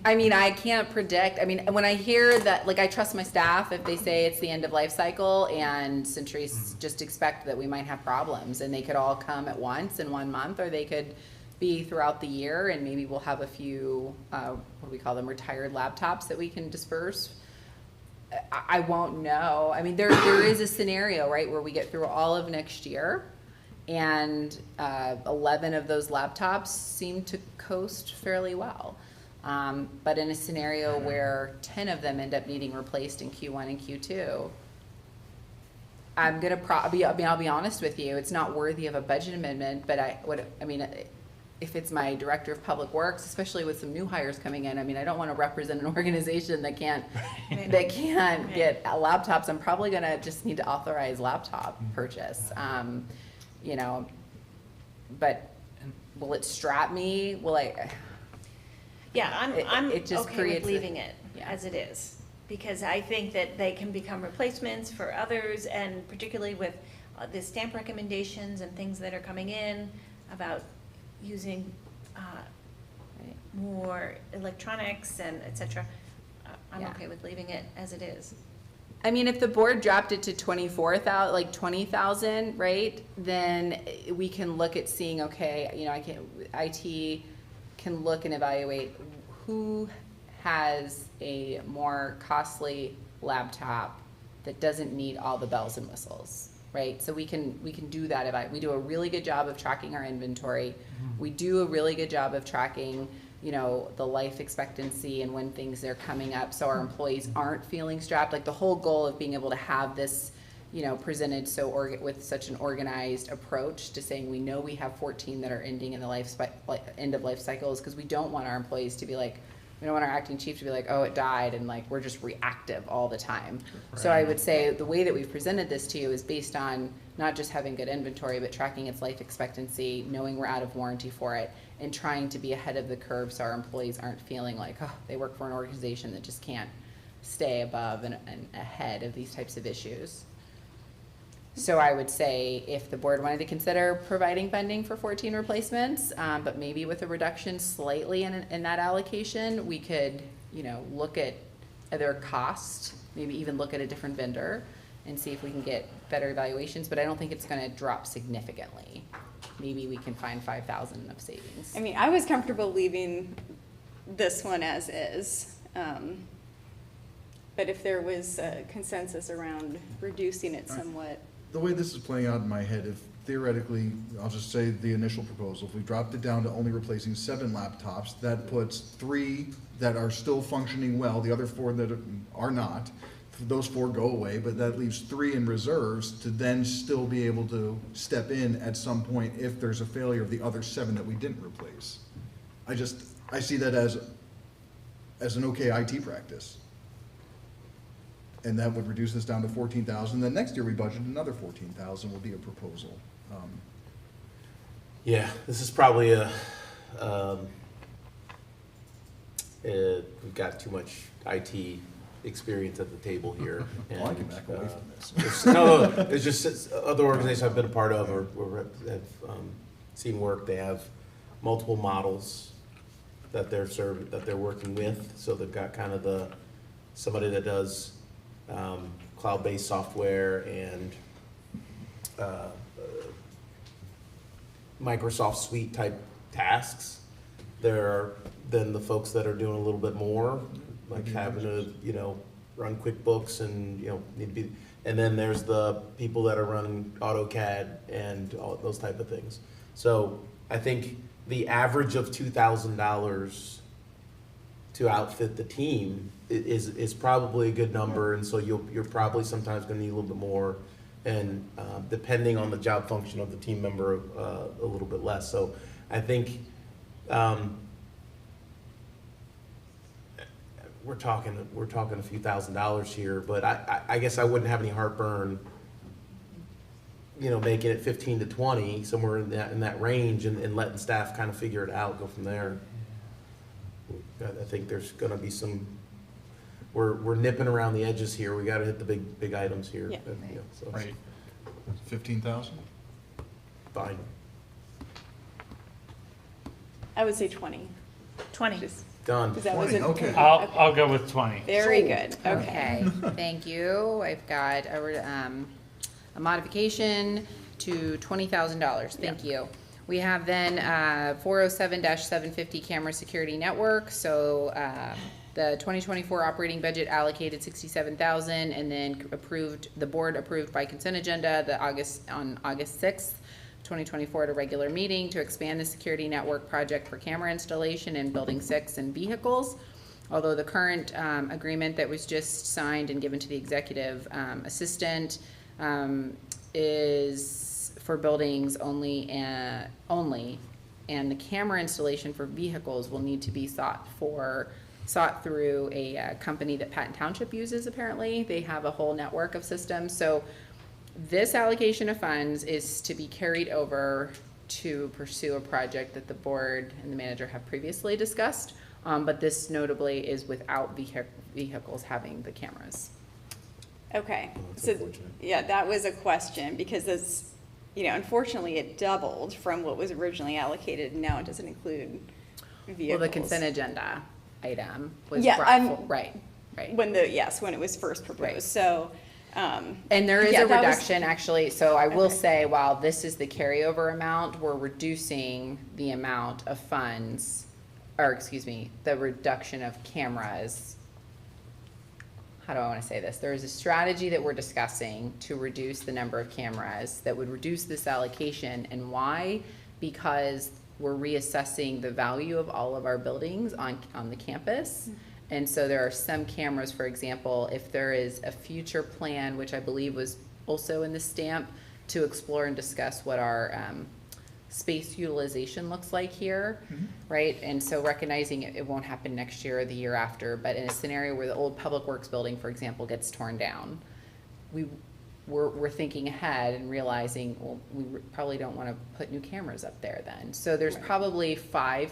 I mean, I can't predict. I mean, when I hear that, like, I trust my staff if they say it's the end of life cycle, and Centuries just expect that we might have problems, and they could all come at once in 1 month, or they could be throughout the year, and maybe we'll have a few, what do we call them, retired laptops that we can disperse. I won't know. I mean, there is a scenario, right, where we get through all of next year, and 11 of those laptops seem to coast fairly well. But in a scenario where 10 of them end up needing replaced in Q1 and Q2, I'm gonna I'll be honest with you, it's not worthy of a budget amendment, but if it's my director of public works, especially with some new hires coming in, I don't want to represent an organization that can't get laptops. I'm probably gonna just need to authorize laptop purchase. But will it strap me? Will I? Yeah, I'm It just okay creates with leaving it yeah. as it is, because I think that they can become replacements for others, and particularly with the stamp recommendations and things that are coming in about using more electronics and et cetera. I'm Yeah. okay with leaving it as it is. I mean, if the board dropped it to 24,000, like 20,000, right? Then we can look at seeing, okay, IT can look and evaluate who has a more costly laptop that doesn't need all the bells and whistles, right? So we can do that. We do a really good job of tracking our inventory. We do a really good job of tracking, the life expectancy and when things are coming up, so our employees aren't feeling strapped. Like, the whole goal of being able to have this, presented with such an organized approach to saying we know we have 14 that are ending in the end of life cycles, because we don't want our employees to be like, we don't want our acting chief to be like, oh, it died, and like we're just reactive all the time. Right. So I would say the way that we've presented this to you is based on not just having good inventory, but tracking its life expectancy, knowing we're out of warranty for it, and trying to be ahead of the curve so our employees aren't feeling like, oh, they work for an organization that just can't stay above and ahead of these types of issues. So I would say if the board wanted to consider providing funding for 14 replacements, but maybe with a reduction slightly in that allocation, we could, look at other cost, maybe even look at a different vendor and see if we can get better evaluations, but I don't think it's gonna drop significantly. Maybe we can find 5,000 of savings. I was comfortable leaving this one as is. But if there was a consensus around reducing it somewhat. The way this is playing out in my head, if theoretically, I'll just say the initial proposal, if we dropped it down to only replacing 7 laptops, that puts 3 that are still functioning well, the other 4 that are not. Those 4 go away, but that leaves 3 in reserves to then still be able to step in at some point if there's a failure of the other 7 that we didn't replace. I see that as an okay IT practice. And that would reduce this down to 14,000. Then next year we budget another 14,000 will be a proposal. Yeah, this is probably we've got too much IT experience at the table here. Well, I can back away from this. It's just other organizations I've been a part of or have seen work. They have multiple models that they're working with. So they've got kind of somebody that does cloud-based software and Microsoft Suite type tasks. There are then the folks that are doing a little bit more, like having to, run QuickBooks and, need to be, and then there's the people that are running AutoCAD and all those type of things. So I think the average of $2,000 to outfit the team is probably a good number, and so you're probably sometimes gonna need a little bit more and depending on the job function of the team member, a little bit less. So I think we're talking a few $1,000s here, but I guess I wouldn't have any heartburn, making it 15 to 20, somewhere in that range, and letting staff kind of figure it out, go from there. I think there's gonna be we're nipping around the edges here. We gotta hit the big items here. Yeah. So Right. 15,000? fine. I would say 20. 20. Just, Done. 'cause that 20, wasn't. okay. I'll go with 20. Very good, okay. Okay, thank you. I've got a modification to $20,000. Thank you. We have then 407-750 camera security network. So the 2024 operating budget allocated $67,000, and then the board approved by consent agenda on August 6th, 2024 at a regular meeting to expand the security network project for camera installation in Building 6 and vehicles. Although the current agreement that was just signed and given to the executive assistant is for buildings only, and the camera installation for vehicles will need to be sought through a company that Patton Township uses. Apparently, they have a whole network of systems. So this allocation of funds is to be carried over to pursue a project that the board and the manager have previously discussed. But this notably is without vehicles having the cameras. Okay, that's so, unfortunate. yeah, that was a question, because it's, unfortunately, it doubled from what was originally allocated, and now it doesn't include vehicles. Well, the consent agenda item was Yeah, right. When it was first proposed, Right. so, And there is yeah, a that was- reduction, actually, so I will Okay. say, while this is the carryover amount, we're reducing the amount of funds, or excuse me, the reduction of cameras. How do I want to say this? There is a strategy that we're discussing to reduce the number of cameras that would reduce this allocation. And why? Because we're reassessing the value of all of our buildings on the campus. And so there are some cameras, for example, if there is a future plan, which I believe was also in the stamp, to explore and discuss what our space utilization looks like here, right? And so recognizing it won't happen next year or the year after, but in a scenario where the old Public Works building, for example, gets torn down, we're thinking ahead and realizing, well, we probably don't want to put new cameras up there then. So there's probably 5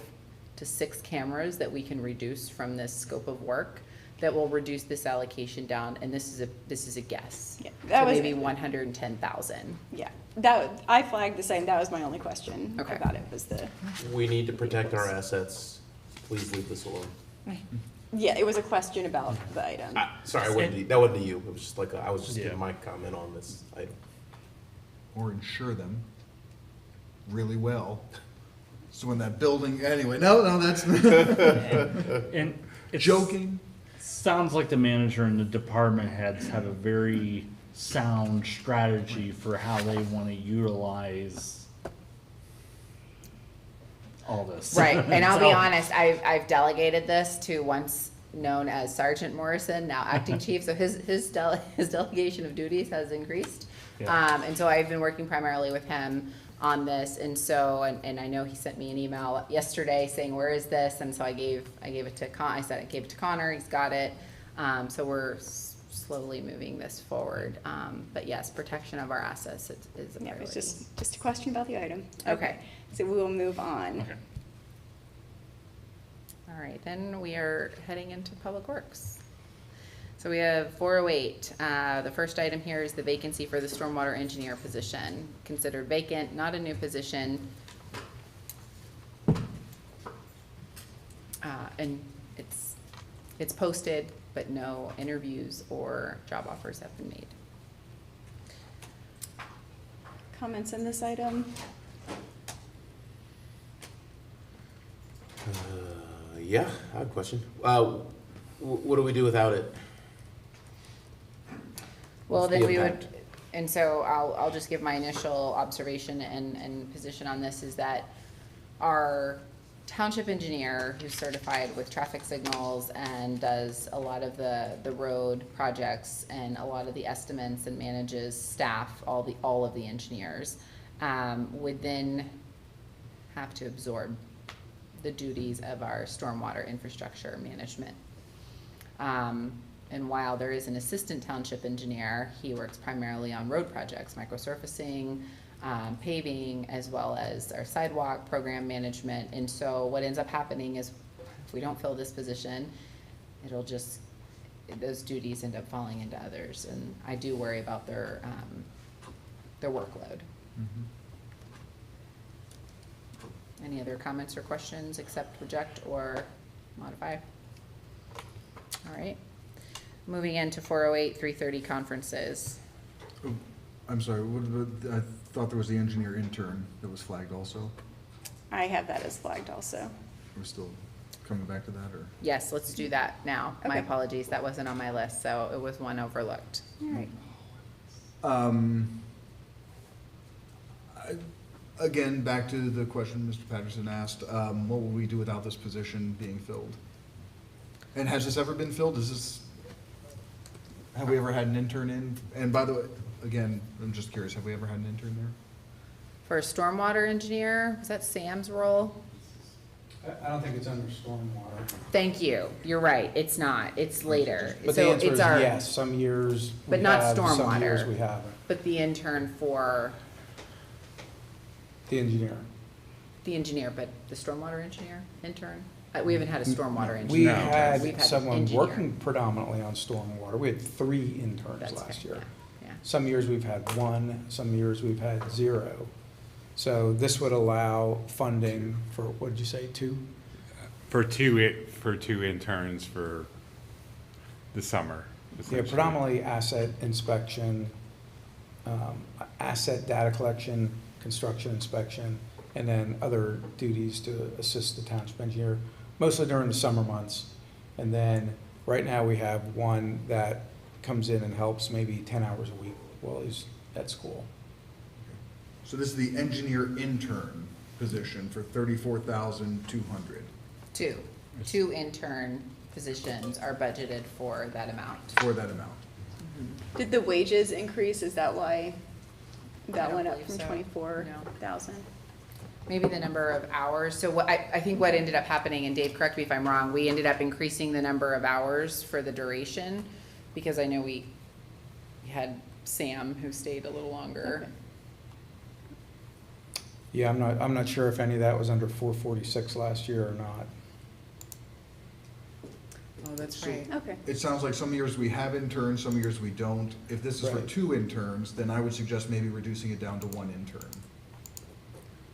to 6 cameras that we can reduce from this scope of work that will reduce this allocation down, and this is a guess. Yeah, that to was- maybe 110,000. yeah, I flagged the same, that was my only question Okay. about it, was the, We need to protect our assets. Please leave this alone. yeah, it was a question about the item. Sorry, that wasn't to you. It was just I was just Yeah. giving my comment on this item. Or insure them really well. So when that building, anyway, no, that's And it's, joking. sounds like the manager and the department heads have a very sound strategy for how they want to utilize all this. Right, and I'll be So- honest, I've delegated this to once known as Sergeant Morrison, now acting chief, so his delegation of duties has increased. Yeah. And so I've been working primarily with him on this, and so, and I know he sent me an email yesterday saying, where is this? And so I gave it to I said I gave it to Connor, he's got it. So we're slowly moving this forward. But yes, protection of our assets is a Yeah, it was priority. just a question about the item. Okay. So we will move on. Okay. All right, then we are heading into Public Works. So we have 408. The first item here is the vacancy for the stormwater engineer position. Considered vacant, not a new position. And it's posted, but no interviews or job offers have been made. Comments on this item? Yeah, I have a question. What do we do without it? Well, What's the then we impact? would, and so I'll just give my initial observation and position on this is that our township engineer who's certified with traffic signals and does a lot of the road projects and a lot of the estimates and manages staff, all of the engineers, would then have to absorb the duties of our stormwater infrastructure management. And while there is an assistant township engineer, he works primarily on road projects, microsurfacing, paving, as well as our sidewalk program management. And so what ends up happening is if we don't fill this position, it'll just, those duties end up falling into others. And I do worry about their workload. Any other comments or questions, accept, reject, or modify? All right. Moving into 408, 330 conferences. Oh, I'm sorry, I thought there was the engineer intern that was flagged also. I have that as flagged also. We're still coming back to that, or? Yes, let's do that now. My Okay. apologies, that wasn't on my list, so it was one overlooked. All right. Again, back to the question Mr. Patterson asked, what will we do without this position being filled? And has this ever been filled? Have we ever had an intern in? And by the way, again, I'm just curious, have we ever had an intern there? For a stormwater engineer, was that Sam's role? I don't think it's under stormwater. Thank you, you're right, it's not, it's later. But the So answer it's is our, yes, some years But we not have, some years stormwater. we haven't. But the intern for The engineer. the engineer, but the stormwater engineer, intern? We haven't had a stormwater We engineer. had We've someone engineer. working predominantly on stormwater. We had 3 interns That's last fair, year. yeah. Some years we've had 1, some years we've had 0. So this would allow funding for, what did you say, 2? For two interns for the summer. Yeah, essentially. predominantly asset inspection, asset data collection, construction inspection, and then other duties to assist the township engineer, mostly during the summer months. And then right now we have one that comes in and helps maybe 10 hours a week while he's at school. So this is the engineer intern position for $34,200 Two intern positions are budgeted for that amount. for that amount. Did the wages increase? Is that why I that don't went up believe from so. 24,000? Maybe the number of hours. So what, I think what ended up happening, and Dave, correct me if I'm wrong, we ended up increasing the number of hours for the duration, because I know we had Sam who stayed a little longer. Okay. Yeah, I'm not sure if any of that was under 446 last year or not. Oh, that's So- right. Okay. It sounds like some years we have interns, some years we don't. If this is for Right. 2 interns, then I would suggest maybe reducing it down to 1 intern.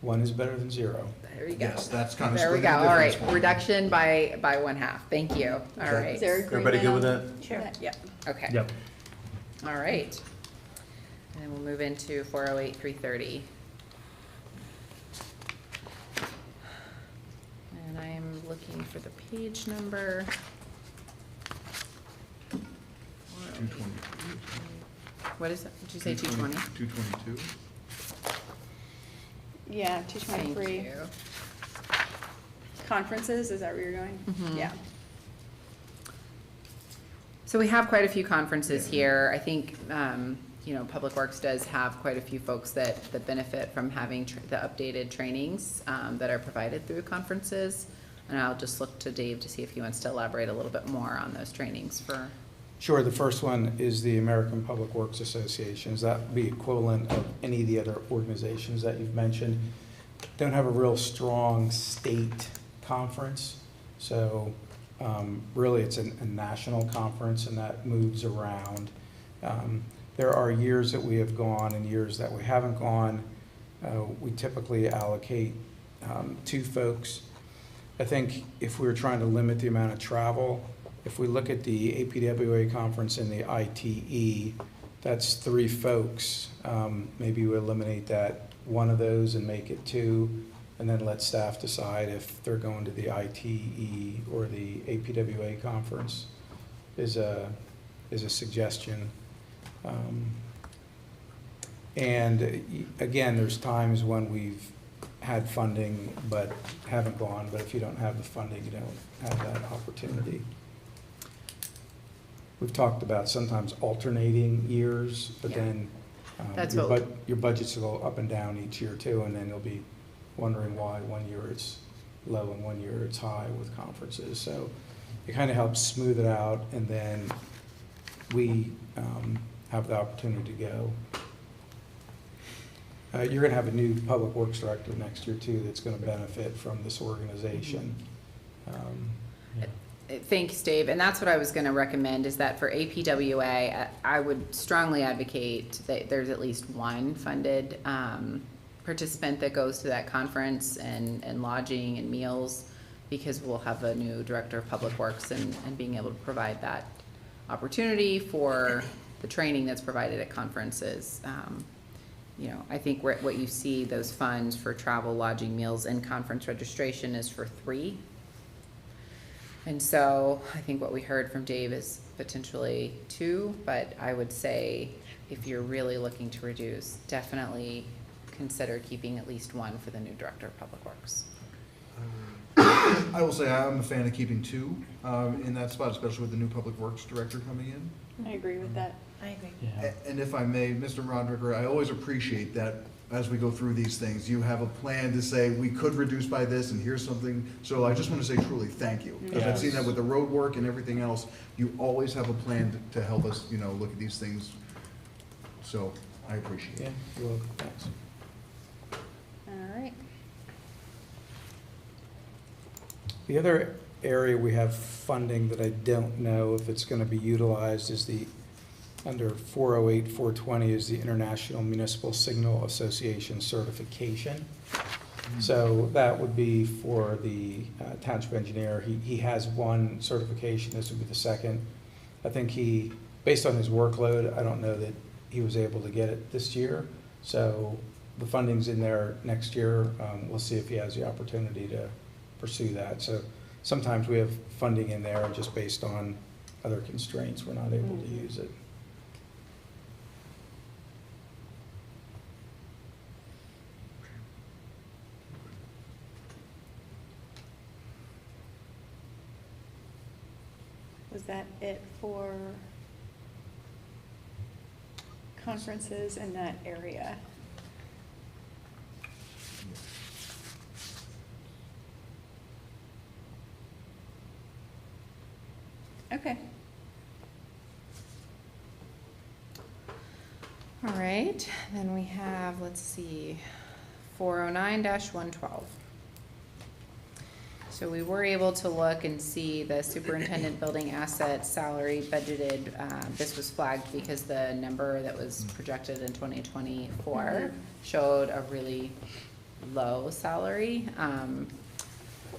1 is better than 0. There we go. Yes, that's kind of There we splitting go. the All difference. right, one. reduction by 1/2. Thank you. All right. Is there Everybody agreement good with on that? Sure. Yep. Okay. Yep. All right. And then we'll move into 408, 330. And I'm looking for the page number. 220. What is it? Did you say 220? 222. Yeah, Thank 223. you. Conferences, is that where you're going? Mhm. Yeah. So we have quite a few conferences here. I think, Public Works does have quite a few folks that benefit from having the updated trainings that are provided through conferences. And I'll just look to Dave to see if he wants to elaborate a little bit more on those trainings for. Sure, the first one is the American Public Works Associations. That would be equivalent of any of the other organizations that you've mentioned. Don't have a real strong state conference, so really it's a national conference, and that moves around. There are years that we have gone and years that we haven't gone. We typically allocate 2 folks. I think if we were trying to limit the amount of travel, if we look at the APWA conference and the ITE, that's 3 folks. Maybe we eliminate that one of those and make it 2, and then let staff decide if they're going to the ITE or the APWA conference is a suggestion. And again, there's times when we've had funding but haven't gone, but if you don't have the funding, you don't have that opportunity. We've talked about sometimes alternating years, but Yeah. then That's your what- your budgets will go up and down each year too, and then you'll be wondering why one year it's low and one year it's high with conferences. So it kind of helps smooth it out, and then we have the opportunity to go. You're going to have a new public works director next year too that's going to benefit from this organization. Thanks, Dave. And that's what I was going to recommend, is that for APWA, I would strongly advocate that there's at least one funded participant that goes to that conference, and lodging and meals, because we'll have a new director of public works, and being able to provide that opportunity for the training that's provided at conferences. You know, I think what you see, those funds for travel, lodging, meals, and conference registration is for 3. And so I think what we heard from Dave is potentially 2, but I would say if you're really looking to reduce, definitely consider keeping at least 1 for the new director of public works. I will say I'm a fan of keeping 2 in that spot, especially with the new public works director coming in. I agree with that. I agree. And if I may, Mr. Rodricker, I always appreciate that as we go through these things, you have a plan to say, we could reduce by this, and here's something. So I just want to say truly, thank you. Because I've seen that with the road work and everything else, you always have a plan to help us, you know, look at these things. So I appreciate it. Yeah, you're welcome. Thanks. All right. The other area we have funding that I don't know if it's going to be utilized is under 408, 420 is the International Municipal Signal Association certification. So that would be for the township engineer. He has 1 certification, this would be the 2nd. I think based on his workload, I don't know that he was able to get it this year. So the funding's in there next year. We'll see if he has the opportunity to pursue that. So sometimes we have funding in there just based on other constraints, we're not able to use it. Was that it for conferences in that area? Okay. All right, then we have, let's see, 409-112. So we were able to look and see the superintendent building asset salary budgeted. This was flagged because the number that was projected in 2024 showed a really low salary.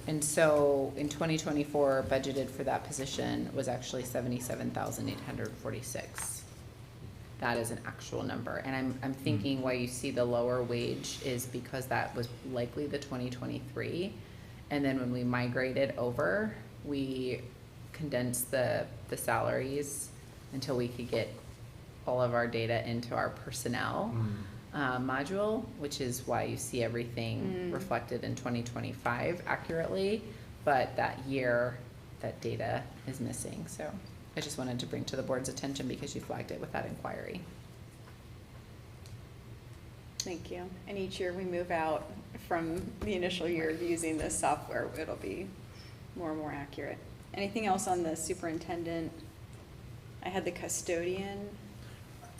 And so in 2024, budgeted for that position was actually $77,846. That is an actual number. And I'm thinking why you see the lower wage is because that was likely the 2023. And then when we migrated over, we condensed the salaries until we could get all of our data into our personnel module, which is why you see everything reflected in 2025 accurately. But that year, that data is missing. So I just wanted to bring to the board's attention because you flagged it with that inquiry. Thank you. And each year we move out from the initial year of using this software, it'll be more and more accurate. Anything else on the superintendent? I had the custodian.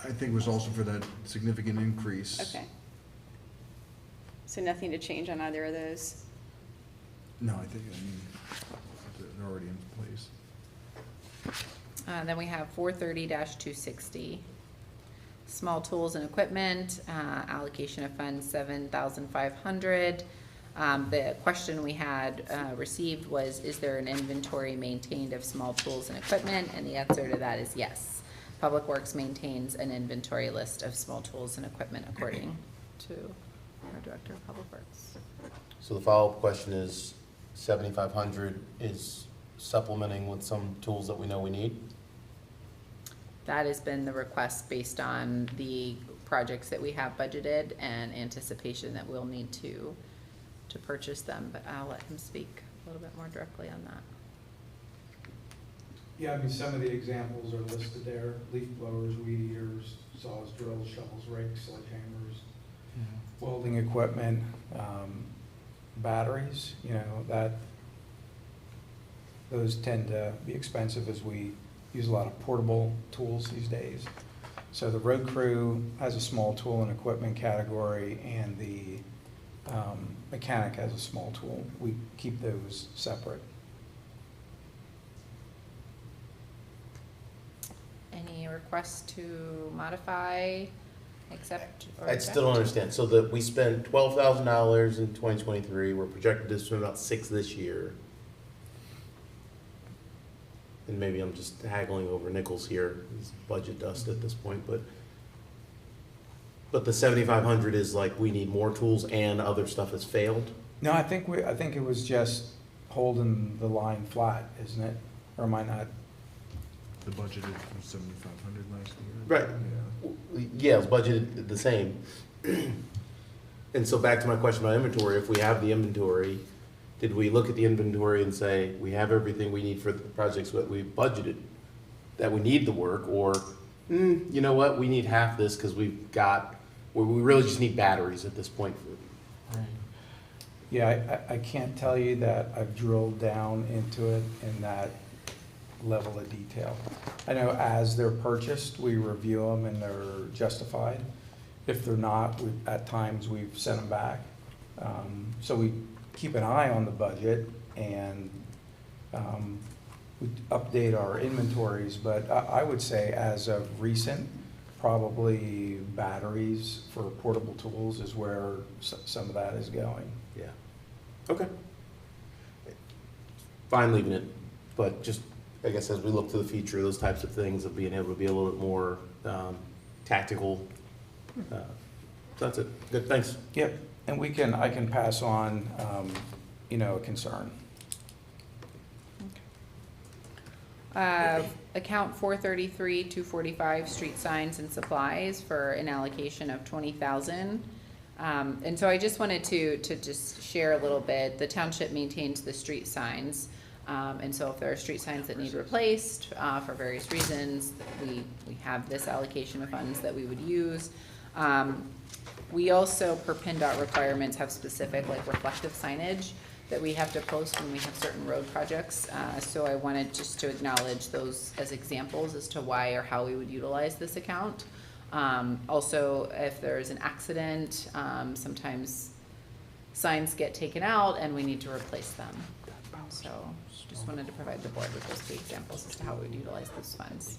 I think it was also for that significant increase. Okay. So nothing to change on either of those? No, I mean, they're already in place. Then we have 430-260. Small tools and equipment, allocation of funds $7,500. The question we had received was, is there an inventory maintained of small tools and equipment? And the answer to that is yes. Public Works maintains an inventory list of small tools and equipment according to our Director of Public Works. So the follow-up question is, 7,500 is supplementing with some tools that we know we need? That has been the request based on the projects that we have budgeted and anticipation that we'll need to to purchase them, but I'll let him speak a little bit more directly on that. Yeah, I mean, some of the examples are listed there: leaf blowers, weed eaters, saws, drills, shovels, rakes, sledgehammers, welding equipment, batteries, those tend to be expensive as we use a lot of portable tools these days. So the road crew has a small tool and equipment category, and the mechanic has a small tool. We keep those separate. Any requests to modify, accept, or I still don't understand. So that we spent $12,000 in 2023, we're projected to spend about $6 this year. And maybe I'm just haggling over nickels here, it's budget dust at this point, but the 7,500 is like, we need more tools and other stuff has failed? No, I think it was just holding the line flat, isn't it? Or am I not? The budgeted was 7,500 last year. Right. Yeah, it's budgeted the same. And so back to my question about inventory, if we have the inventory, did we look at the inventory and say, we have everything we need for the projects that we budgeted, that we need the work, or, you know what, we need half this because we really just need batteries at this point. Yeah, I can't tell you that I've drilled down into it in that level of detail. I know as they're purchased, we review them and they're justified. If they're not, at times we've sent them back. So we keep an eye on the budget, and we update our inventories, but I would say as of recent, probably batteries for portable tools is where some of that is going. Yeah. Okay. Fine leaving it, but just, I guess as we look to the future, those types of things of being able to be a little bit more tactical. That's it. Good, thanks. Yep, and I can pass on, a concern. Account 433-245, street signs and supplies, for an allocation of 20,000. And so I just wanted to just share a little bit. The township maintains the street signs. And so if there are street signs that need replaced for various reasons, we have this allocation of funds that we would use. We also, per PennDOT requirements, have specific reflective signage that we have to post when we have certain road projects. So I wanted just to acknowledge those as examples as to why or how we would utilize this account. Also, if there's an accident, sometimes signs get taken out and we need to replace them. So just wanted to provide the board with those two examples as to how we would utilize those funds.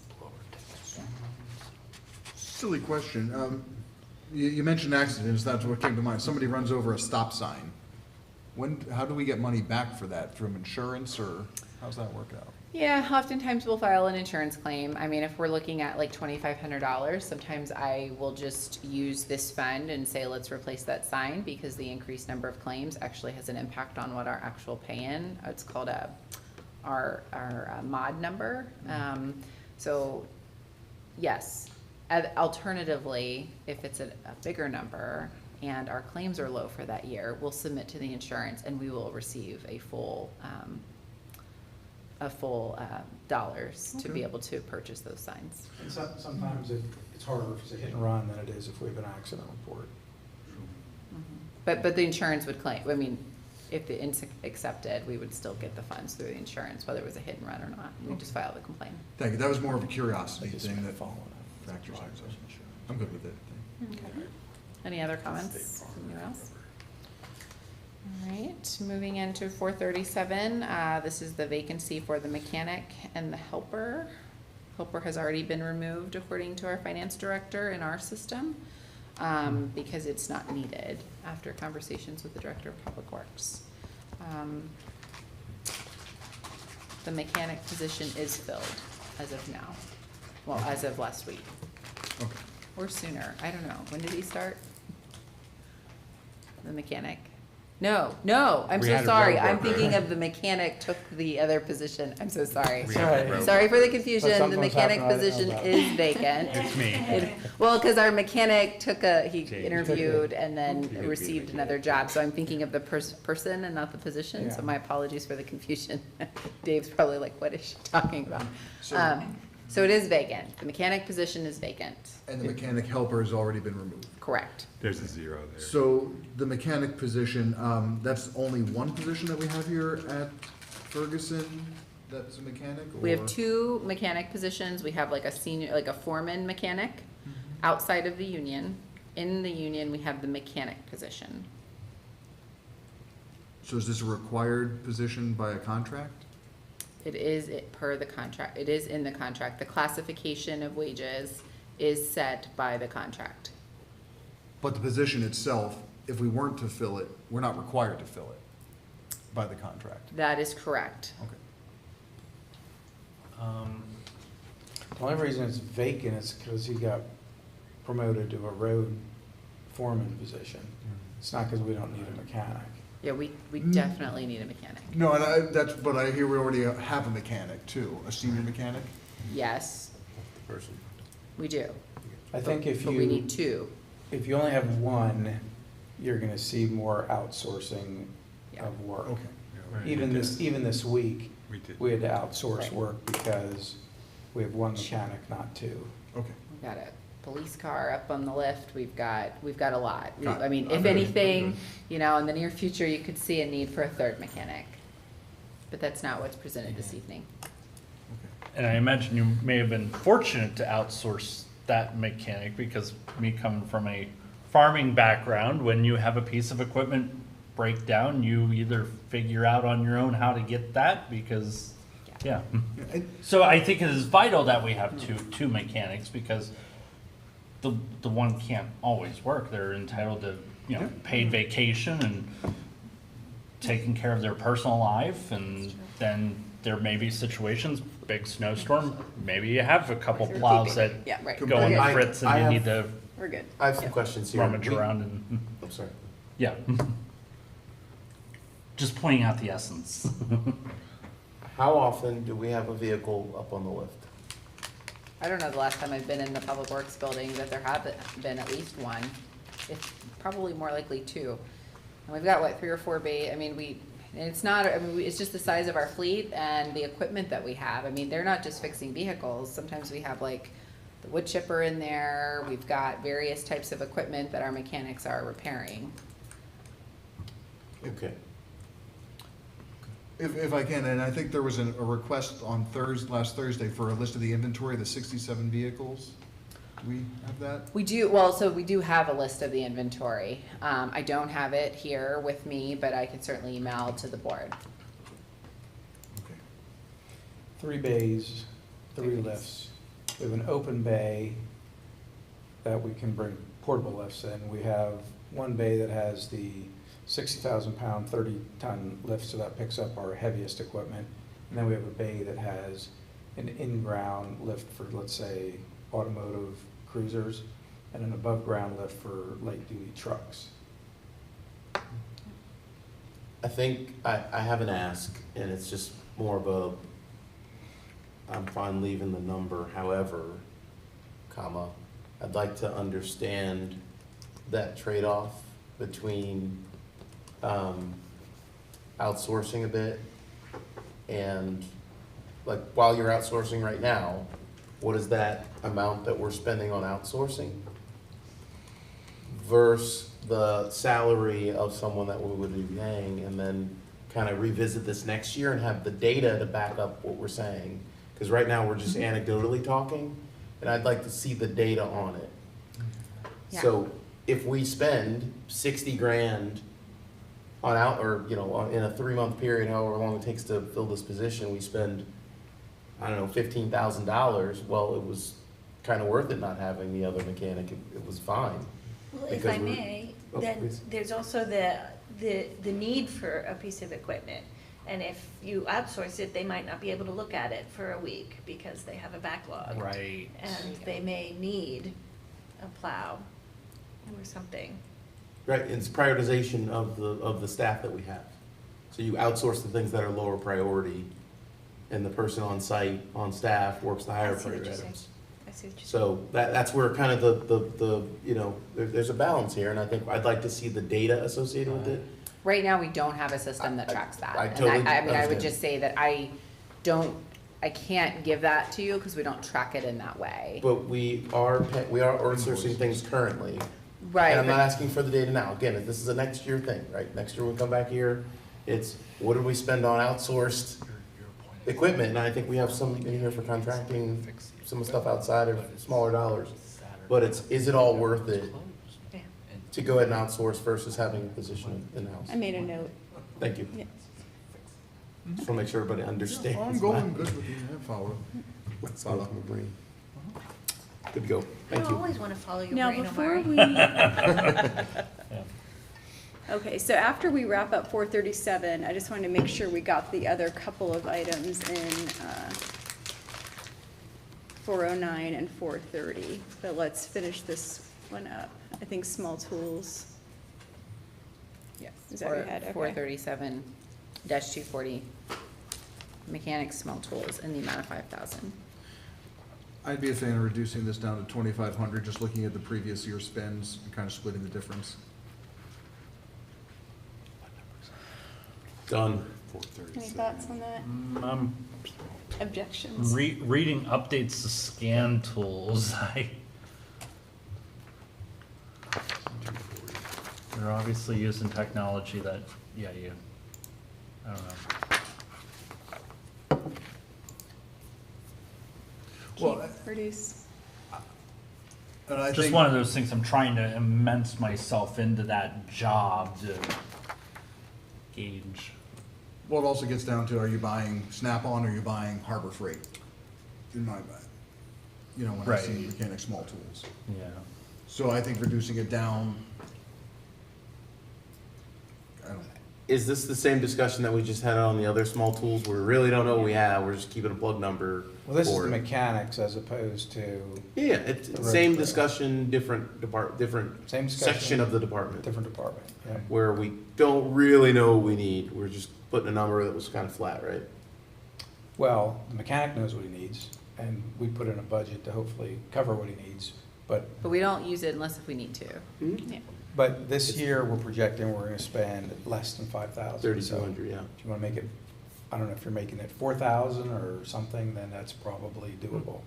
Silly question. You mentioned accidents, that's what came to mind. Somebody runs over a stop sign. How do we get money back for that? From insurance, or how's that work out? Yeah, oftentimes we'll file an insurance claim. I mean, if we're looking at $2,500, sometimes I will just use this fund and say, let's replace that sign, because the increased number of claims actually has an impact on what our actual pay-in. It's called our mod number. So yes, alternatively, if it's a bigger number and our claims are low for that year, we'll submit to the insurance and we will receive a full dollars to be able to purchase those signs. And sometimes it's harder if it's a hit and run than it is if we have an accident report. But the insurance would claim, I mean, if it's accepted, we would still get the funds through the insurance, whether it was a hit and run or not. We just file the complaint. Thank you. That was more of a curiosity thing that factors in. So I'm good with it. Okay. Any other comments? Anyone else? All right, moving into 437. This is the vacancy for the mechanic and the helper. Helper has already been removed according to our finance director in our system because it's not needed after conversations with the director of public works. The mechanic position is filled as of now. Well, as of last week. Okay. Or sooner, I don't know. When did he start? The mechanic? No, I'm We so had a sorry. road I'm worker. thinking of the mechanic took the other position. I'm so sorry. We had a road Sorry for the But confusion. The something was mechanic happening, I didn't position know about. is vacant. It's me. Well, because our mechanic he Changed. interviewed and then You could be received the another job. So I'm thinking of the person and not the position. So Yeah. my apologies for the confusion. Dave's probably like, what is she talking about? So it is vacant. The mechanic position is vacant. And the mechanic helper has already been removed. Correct. There's a 0 there. So the mechanic position, that's only one position that we have here at Ferguson that's a mechanic? We have or- 2 mechanic positions. We have like a senior, like a foreman mechanic outside of the union. In the union, we have the mechanic position. So is this a required position by a contract? It is per the contract. It is in the contract. The classification of wages is set by the contract. But the position itself, if we weren't to fill it, we're not required to fill it by the contract. That is correct. Okay. The only reason it's vacant is because he got promoted to a road foreman position. It's not because we don't need a mechanic. Yeah, we definitely need a mechanic. No, and but I hear we already have a mechanic too, a senior mechanic? Yes, Person. we do. I think if But we need you, 2. if you only have one, you're gonna see more outsourcing Yeah. of work. Okay. Right. Even this week, We did. we had to outsource Right. work because we have one mechanic, not 2. Okay. We've got a police car up on the lift. We've got a lot. Got it. I mean, I'm if good. anything, in the near future, you could see a need for a 3rd mechanic. But that's not what's presented this evening. And I imagine you may have been fortunate to outsource that mechanic because me coming from a farming background, when you have a piece of equipment break down, you either figure out on your own how to get that because, yeah. So I think it is vital that we have two mechanics because the one can't always work. They're entitled to, paid vacation and taking care of their personal life, and then there may be situations, big snowstorm, maybe you have a couple We're plows keeping that it. Yeah, right. go on the I- fritz I and you have- need to We're good. I have some questions here. rummage We- around and, I'm sorry. yeah. Just pointing out the essence. How often do we have a vehicle up on the lift? I don't know the last time I've been in the Public Works building, but there have been at least one. It's probably more likely 2. And we've got, 3 or 4 bay, it's not, it's just the size of our fleet and the equipment that we have. They're not just fixing vehicles. Sometimes we have the wood chipper in there. We've got various types of equipment that our mechanics are repairing. Okay. If I can, and I think there was a request on last Thursday for a list of the inventory of the 67 vehicles. Do we have that? We do, so we do have a list of the inventory. I don't have it here with me, but I can certainly email to the board. Okay. 3 bays, 3 lifts. We have an open bay that we can bring portable lifts in. We have one bay that has the 60,000-pound, 30-ton lift, so that picks up our heaviest equipment. And then we have a bay that has an in-ground lift for, let's say, automotive cruisers, and an above-ground lift for light-duty trucks. I think I have an ask, and it's just more of I'm fine leaving the number, however, comma, I'd like to understand that trade-off between outsourcing a bit and, while you're outsourcing right now, what is that amount that we're spending on outsourcing versus the salary of someone that we would be paying, and then kind of revisit this next year and have the data to back up what we're saying. Because right now, we're just anecdotally talking, and I'd like to see the data on it. Yeah. So if we spend 60 grand on in a 3-month period, however long it takes to fill this position, we spend, I don't know, $15,000, well, it was kind of worth it not having the other mechanic. It was fine. Well, if Because I we're- may, Oh, then please. there's also the need for a piece of equipment. And if you outsource it, they might not be able to look at it for a week because they have a backlog. Right. And they may need a plow or something. Right, it's prioritization of the staff that we have. So you outsource the things that are lower priority, and the person on site, on staff, works the higher I see what priority you're saying. items. I see what you're saying. So that's where kind of the you know, there's a balance here, and I think I'd like to see the data associated with it. Right now, we don't have a system that tracks that. I And totally I mean, I would understand. just say that I can't give that to you because we don't track it in that way. But we are outsourcing things currently. Right. And I'm not but- asking for the data now. Again, this is a next year thing, right? Next year we come back here, it's what did we spend on outsourced equipment? And I think we have some in here for contracting, some stuff outside of smaller dollars. But is it all worth it to go ahead and outsource versus having a position in-house? I made a note. Thank you. Yeah. Just want to make sure everybody understands. I'm going good with you, I follow. What's on my brain? Good to go. You Thank don't you. always want to follow your Now, brain, before Omari. we. Okay, so after we wrap up 437, I just wanted to make sure we got the other couple of items in 409 and 430. But let's finish this one up. I think small tools. Yes. Is that what you had? Okay. 437-240, mechanics, small tools, in the amount of 5,000. I'd be a fan of reducing this down to 2,500, just looking at the previous year spends and kind of splitting the difference. Done. Any thoughts on that? Objections? Reading updates to scan tools, they're obviously using technology that, I don't know. Well, Keep, reduce. And I Just think, one of those things, I'm trying to immerse myself into that job to gauge. well, it also gets down to, are you buying Snap-on or are you buying Harbor Freight? In my mind, you know, when I see Right. mechanic small tools. Yeah. So I think reducing it down, I don't know. Is this the same discussion that we just had on the other small tools where we really don't know what we have, we're just keeping a plug number? Well, this is for the it? mechanics as opposed to Yeah, it's the same road discussion, different Same discussion. section of the department. different department, yeah. Where we don't really know what we need, we're just putting a number that was kind of flat, right? Well, the mechanic knows what he needs, and we put in a budget to hopefully cover what he needs. But we don't use it unless if we need to. Yeah. But this year, we're projecting we're gonna spend less than 5,000. 3,200, yeah. If you wanna make it, I don't know if you're making it 4,000 or something, then that's probably doable.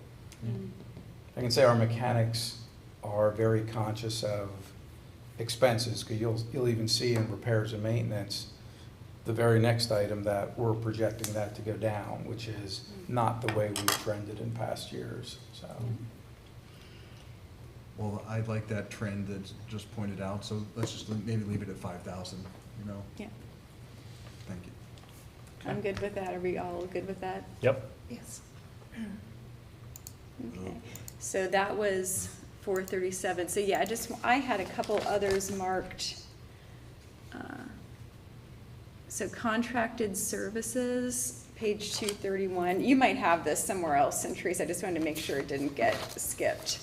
I can say our mechanics are very conscious of expenses, because you'll even see in repairs and maintenance, the very next item that we're projecting that to go down, which is not the way we've trended in past years, so. Well, I like that trend that's just pointed out, so let's just maybe leave it at 5,000, you know? Yeah, Thank you. I'm good with that. Are we all good with that? Yep. Yes. Okay, so that was 437. So yeah, I had a couple others marked. So contracted services, page 231. You might have this somewhere else, and Teresa, I just wanted to make sure it didn't get skipped.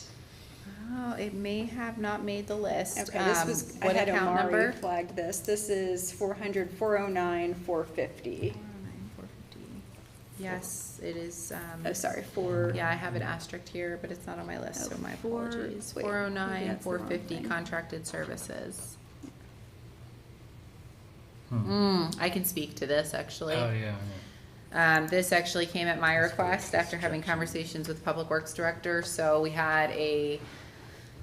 Oh, it may have not made the list. Okay, this was, I What had account Omari number? flagged this. This is 409, 450. Yes, it is, Oh, sorry, yeah, I have it asterisked here, but it's not on my list, so my apologies. wait, 409, maybe that's the wrong 450, thing. contracted services. Hmm. I can speak to this, actually. Oh, yeah. This actually came at my request after having conversations with Public Works Director. So we had a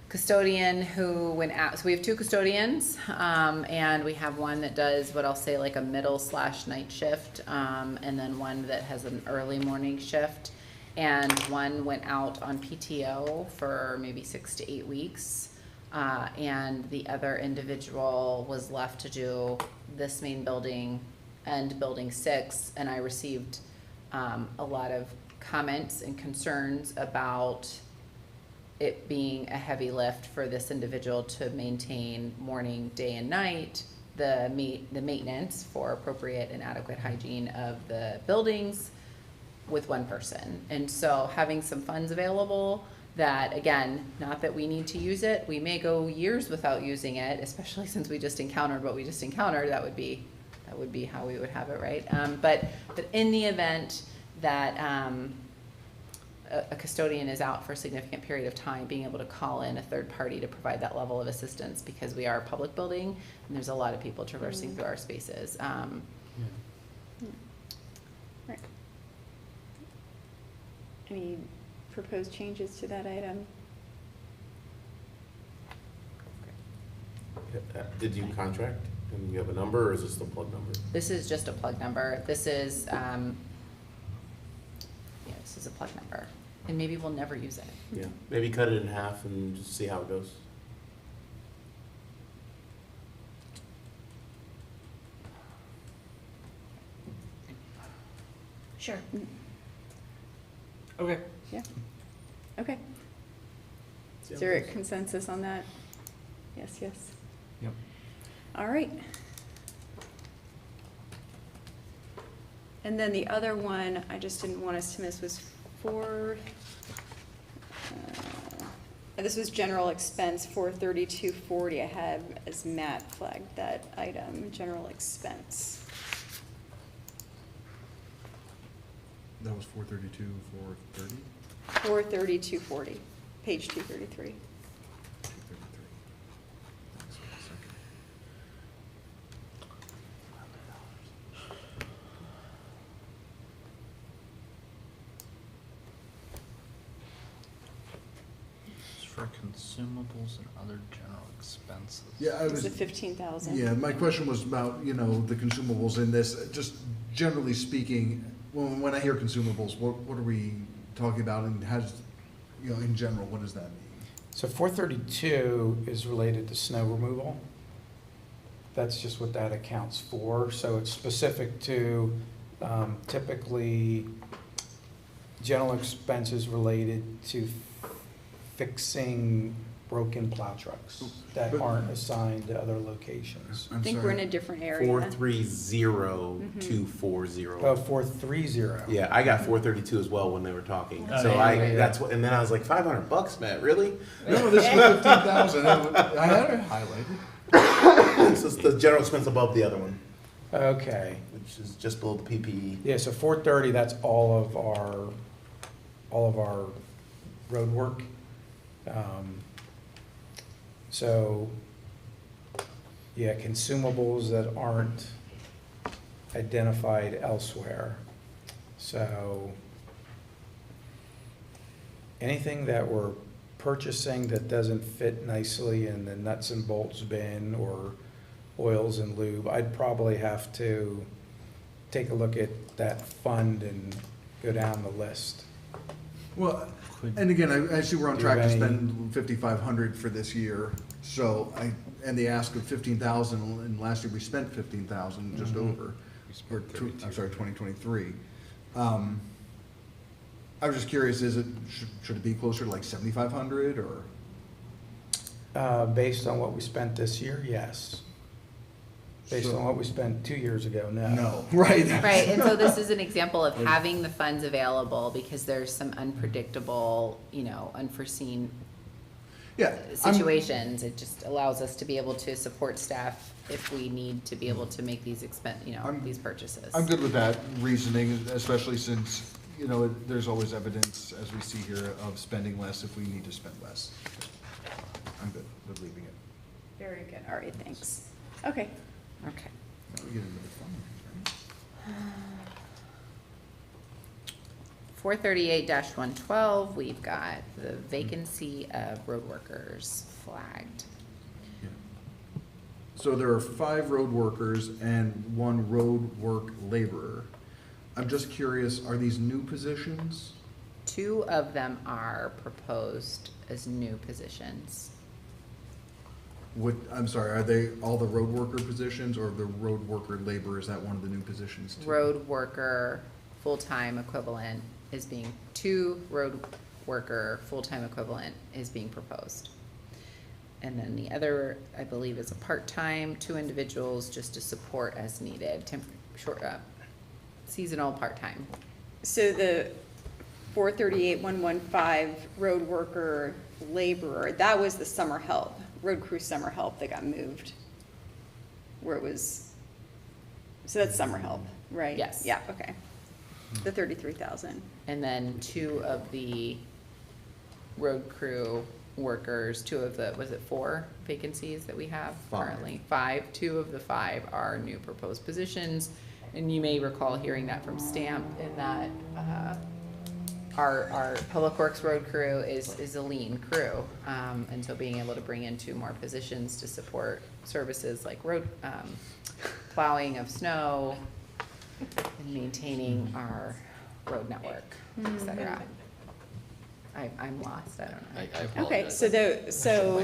custodian who went out, so we have two custodians, and we have one that does what I'll say like a middle/night shift, and then one that has an early morning shift. And one went out on PTO for maybe 6 to 8 weeks. And the other individual was left to do this main building and building 6, and I received a lot of comments and concerns about it being a heavy lift for this individual to maintain morning, day, and night, the maintenance for appropriate and adequate hygiene of the buildings with one person. And so having some funds available that, again, not that we need to use it, we may go years without using it, especially since we just encountered what we just encountered, that would be how we would have it, right? But in the event that a custodian is out for a significant period of time, being able to call in a third party to provide that level of assistance, because we are a public building and there's a lot of people traversing through our spaces. Right. Any proposed changes to that item? Did you contract? And you have a number, or is this the plug number? This is just a plug number. This is, yeah, this is a plug number. And maybe we'll never use it. Yeah, maybe cut it in half and just see how it goes. Sure. Okay. Yeah. Okay. Is there a consensus on that? Yes, yes. Yep. All right. And then the other one, I just didn't want us to miss, was this was general expense, 43240. I have, as Matt flagged that item, general expense. That was 432, 430? 43240, page 233. 233. Thanks for a second. It's for consumables and other general expenses. Yeah, I It's was, the 15,000. yeah, my question was about, you know, the consumables in this, just generally speaking, when I hear consumables, what are we talking about, and how does, you know, in general, what does that mean? So 432 is related to snow removal. That's just what that accounts for. So it's specific to typically general expenses related to fixing broken plow trucks that aren't assigned to other locations. I think we're in a different area. 430-240. Oh, 430. Yeah, I got 432 as well when they were talking. Oh, So yeah. that's what, and then I was like, $500, Matt, really? No, this was 15,000, I had it highlighted. This is the general expense above the other one, Okay. which is just below the PPE. Yeah, so 430, that's all of our road work. So, yeah, consumables that aren't identified elsewhere. So, anything that we're purchasing that doesn't fit nicely in the nuts and bolts bin or oils and lube, I'd probably have to take a look at that fund and go down the list. Well, and again, I see we're on Do track to any- spend 5,500 for this year, so and the ask of 15,000, and last year we spent 15,000, just over. Or I'm sorry, 2023. I was just curious, should it be closer to like 7,500, or? Based on what we spent this year, yes. Based So- on what we spent 2 years ago, no. No, right. Right, and so this is an example of having the funds available because there's some unpredictable, unforeseen Yeah. situations. It just allows us to be able to support staff if we need to be able to make these these purchases. I'm good with that reasoning, especially since, there's always evidence, as we see here, of spending less if we need to spend less. I'm good with leaving it. Very good. All right, thanks. Okay. Okay. Now we get into the fun ones, right? 438-112, we've got the vacancy of road workers flagged. So there are 5 road workers and 1 road work laborer. I'm just curious, are these new positions? 2 of them are proposed as new positions. I'm sorry, are they all the road worker positions, or the road worker laborer, is that one of the new positions too? Road worker, full-time equivalent is 2 road worker, full-time equivalent is being proposed. And then the other, I believe, is a part-time, 2 individuals just to support as needed, seasonal part-time. So 438,115 road worker laborer, that was the summer help, road crew summer help that got moved. Where it was, so that's summer help, right? Yes. Yeah, okay. The 33,000. And then 2 of the road crew workers, 2 of the, was it 4 vacancies that we have currently? 5. 2 of the 5 are new proposed positions. And you may recall hearing that from Stamp in that our Public Works road crew is a lean crew. And so being able to bring in 2 more positions to support services like road plowing of snow and maintaining our road network, et cetera. I'm lost, I don't know. I Okay, apologize. so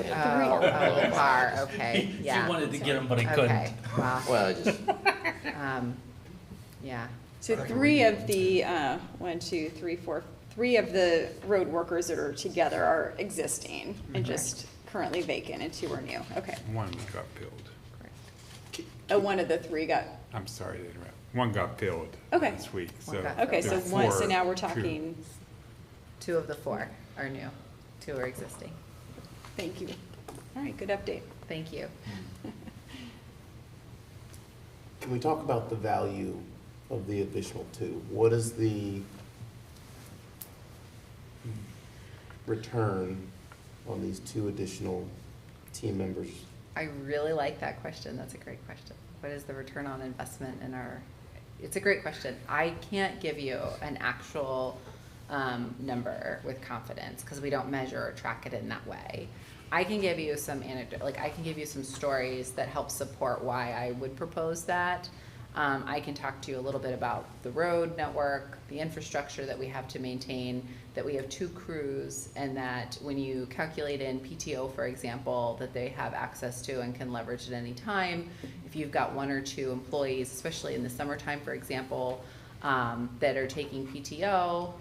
Okay, yeah. She wanted to get them, but I couldn't. Okay, wow. Well, I just, Yeah, So 3 of the, 3 of the road workers that are together are existing and just currently vacant, and 2 are new. Okay. One got filled. Oh, 1 of the 3 got, I'm sorry to interrupt. One got filled Okay. this week, so. One got okay, so there's 1, so 4, now we're 2. talking, 2 of the 4 are new, 2 are existing. thank you. All right, good update. Thank you. Can we talk about the value of the additional 2? What is the return on these 2 additional team members? I really like that question. That's a great question. What is the return on investment in our, it's a great question. I can't give you an actual number with confidence because we don't measure or track it in that way. I can give you some anecdote, like I can give you some stories that help support why I would propose that. I can talk to you a little bit about the road network, the infrastructure that we have to maintain, that we have 2 crews, and that when you calculate in PTO, for example, that they have access to and can leverage at any time. If you've got 1 or 2 employees, especially in the summertime, for example, that are taking PTO,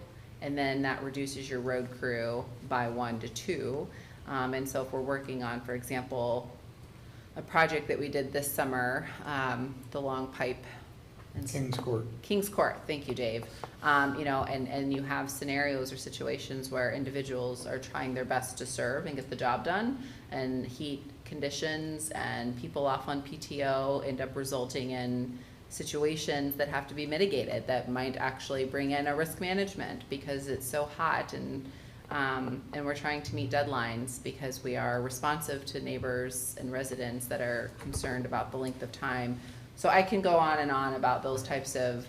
and then that reduces your road crew by 1 to 2. And so if we're working on, for example, a project that we did this summer, the long pipe. Kings Court. Kings Court, thank you, Dave. You know, and you have scenarios or situations where individuals are trying their best to serve and get the job done, and heat conditions and people off on PTO end up resulting in situations that have to be mitigated that might actually bring in a risk management because it's so hot and we're trying to meet deadlines because we are responsive to neighbors and residents that are concerned about the length of time. So I can go on and on about those types of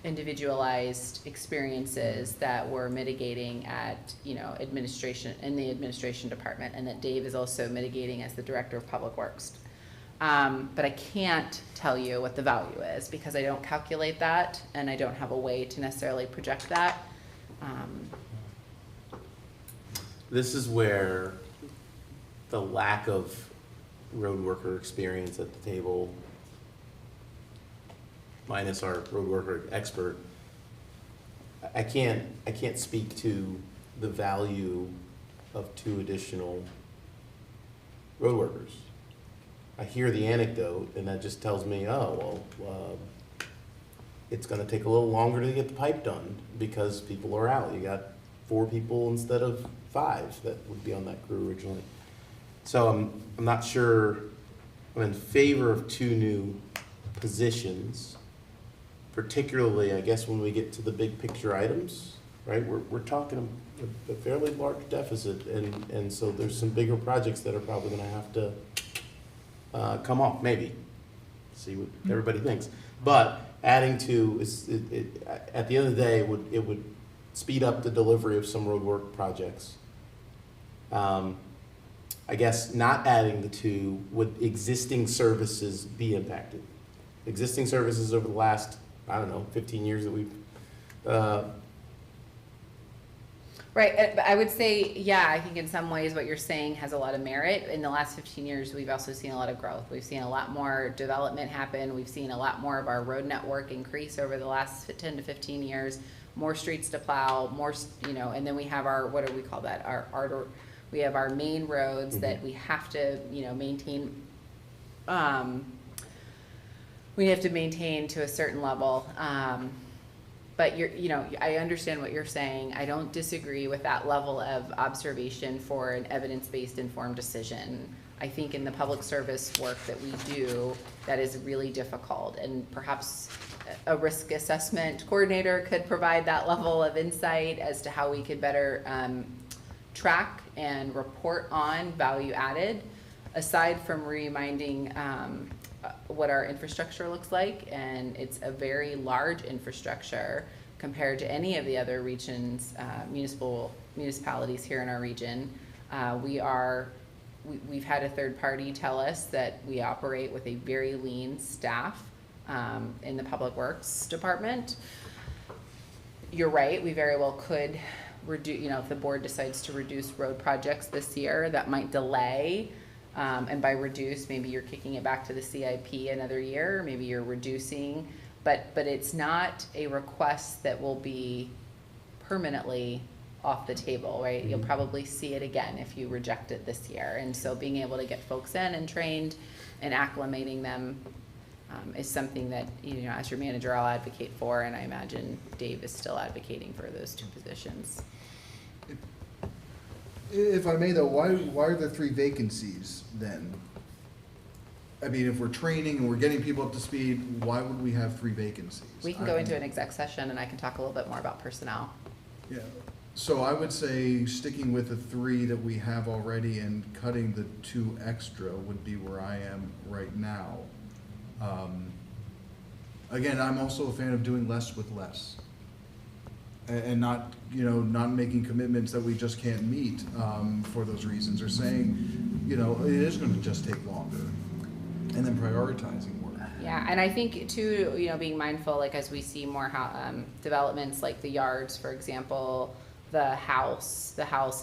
individualized experiences that we're mitigating at, you know, administration, in the administration department, and that Dave is also mitigating as the Director of Public Works. But I can't tell you what the value is because I don't calculate that and I don't have a way to necessarily project that. This is where the lack of road worker experience at the table, minus our road worker expert, I can't speak to the value of 2 additional road workers. I hear the anecdote and that just tells me, oh, well, it's gonna take a little longer to get the pipe done because people are out. You got 4 people instead of 5 that would be on that crew originally. So I'm not sure, I'm in favor of 2 new positions, particularly, I guess, when we get to the big picture items, right? We're talking a fairly large deficit, and so there's some bigger projects that are probably gonna have to come off, maybe. See what everybody thinks. But adding to, at the end of the day, it would speed up the delivery of some road work projects. I guess not adding the 2, would existing services be impacted? Existing services over the last, I don't know, 15 years that we've, Right, I would say, yeah, I think in some ways what you're saying has a lot of merit. In the last 15 years, we've also seen a lot of growth. We've seen a lot more development happen. We've seen a lot more of our road network increase over the last 10 to 15 years. More streets to plow, more, you know, and then we have our, what do we call that? We have our main roads that we have to, you know, maintain. We have to maintain to a certain level. but I understand what you're saying. I don't disagree with that level of observation for an evidence-based informed decision. I think in the public service work that we do, that is really difficult, and perhaps a risk assessment coordinator could provide that level of insight as to how we could better track and report on value added, aside from reminding what our infrastructure looks like. And it's a very large infrastructure compared to any of the other regions, municipalities here in our region. We've had a third party tell us that we operate with a very lean staff in the Public Works Department. You're right, we very well could reduce, if the board decides to reduce road projects this year, that might delay. And by reduce, maybe you're kicking it back to the CIP another year, maybe you're reducing, but it's not a request that will be permanently off the table, right? You'll probably see it again if you reject it this year. And so being able to get folks in and trained and acclimating them is something that, as your manager, I'll advocate for, and I imagine Dave is still advocating for those two positions. If I may though, why are there 3 vacancies then? I mean, if we're training and we're getting people up to speed, why would we have 3 vacancies? We can go into an exec session and I can talk a little bit more about personnel. Yeah, so I would say sticking with the 3 that we have already and cutting the 2 extra would be where I am right now. Again, I'm also a fan of doing less with less. And not, not making commitments that we just can't meet for those reasons, or saying, it is gonna just take longer, and then prioritizing work. Yeah, and I think too, being mindful, like as we see more developments like the yards, for example, the house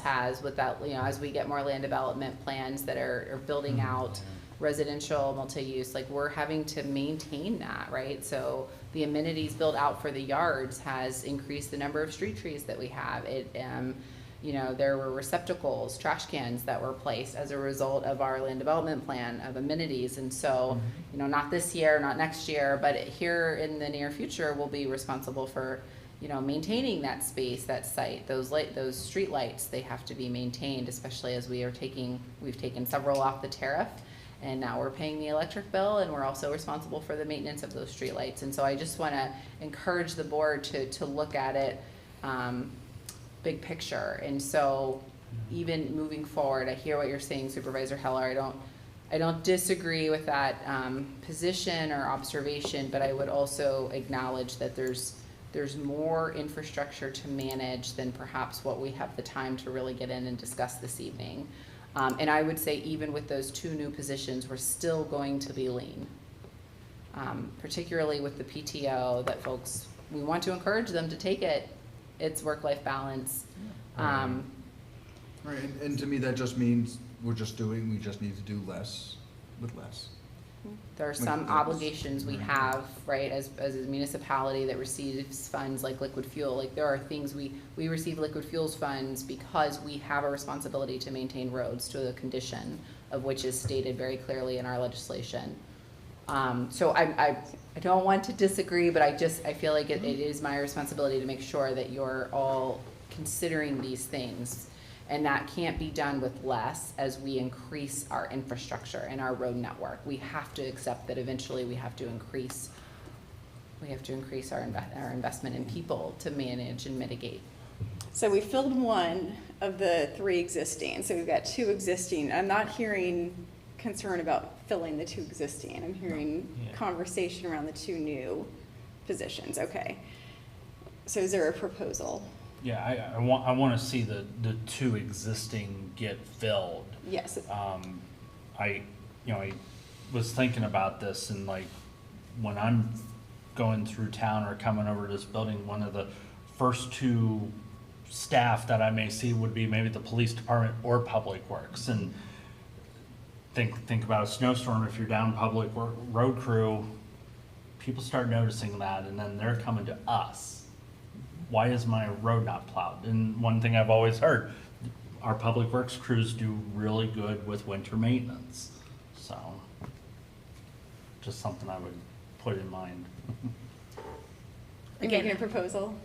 has with that, as we get more land development plans that are building out residential multi-use, like we're having to maintain that, right? So the amenities built out for the yards has increased the number of street trees that we have. There were receptacles, trash cans that were placed as a result of our land development plan of amenities. And so, not this year, not next year, but here in the near future, we'll be responsible for, maintaining that space, that site, those street lights, they have to be maintained, especially as we've taken several off the tariff. And now we're paying the electric bill, and we're also responsible for the maintenance of those streetlights. And so I just want to encourage the board to look at it big picture. And so even moving forward, I hear what you're saying, Supervisor Heller. I don't disagree with that position or observation, but I would also acknowledge that there's more infrastructure to manage than perhaps what we have the time to really get in and discuss this evening. And I would say even with those 2 new positions, we're still going to be lean, particularly with the PTO that we want to encourage them to take it. It's work-life balance. Right, and to me, that just means we just need to do less with less. There are some obligations we have, right, as a municipality that receives funds like liquid fuel. Like there are things we receive liquid fuels funds because we have a responsibility to maintain roads to the condition of which is stated very clearly in our legislation. So I don't want to disagree, but I feel like it is my responsibility to make sure that you're all considering these things. And that can't be done with less as we increase our infrastructure and our road network. We have to accept that eventually we have to increase our investment in people to manage and mitigate. So we filled 1 of the 3 existing, so we've got 2 existing. I'm not hearing concern about filling the 2 existing. I'm hearing conversation around the 2 new positions. Okay. So is there a proposal? Yeah, I want to see the 2 existing get filled. Yes. I was thinking about this, and like when I'm going through town or coming over to this building, one of the first 2 staff that I may see would be maybe the police department or public works. And think about a snowstorm. If you're down public road crew, people start noticing that, and then they're coming to us. Why is my road not plowed? And one thing I've always heard, our public works crews do really good with winter maintenance. So just something I would put in mind. You're making a proposal?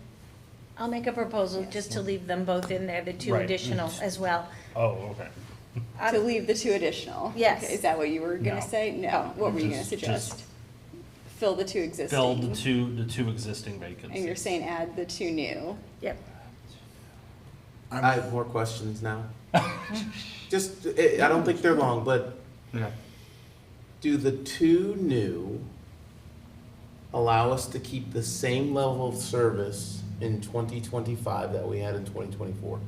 I'll make a proposal just to leave them both in there, the two Right. additional as well. Oh, okay. To leave the two additional? Yes. Okay, is that what you were gonna No. say? No. What were you gonna Just- suggest? Fill the two existing? Fill the two existing vacancies. And you're saying add the two new? Yep. I have more questions now. Just, I don't think they're long, but do the two new allow us to keep the same level of service in 2025 that we had in 2024?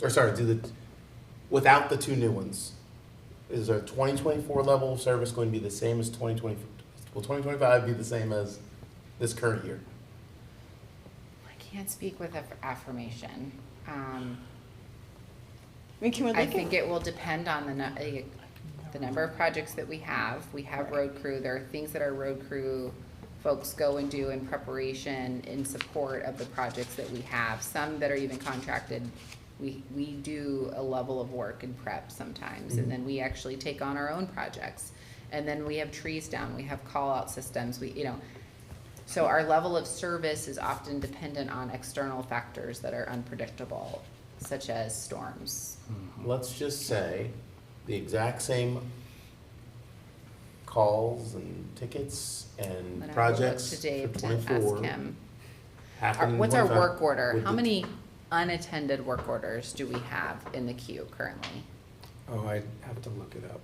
Or sorry, without the two new ones, is our 2024 level of service going to be the same as 2020? Will 2025 be the same as this current year? I can't speak with affirmation. I mean, can we look I at? think it will depend on the number of projects that we have. We have road crew. There are things that our road crew folks go and do in preparation in support of the projects that we have. Some that are even contracted. We do a level of work and prep sometimes, and then we actually take on our own projects. And then we have trees down. We have call-out systems. So our level of service is often dependent on external factors that are unpredictable, such as storms. Let's just say the exact same calls and tickets Then and I will look projects to for Dave to ask 24 him. happen in What's our 25 work order? with How the- many unattended work orders do we have in the queue currently? Oh, I'd have to look it up.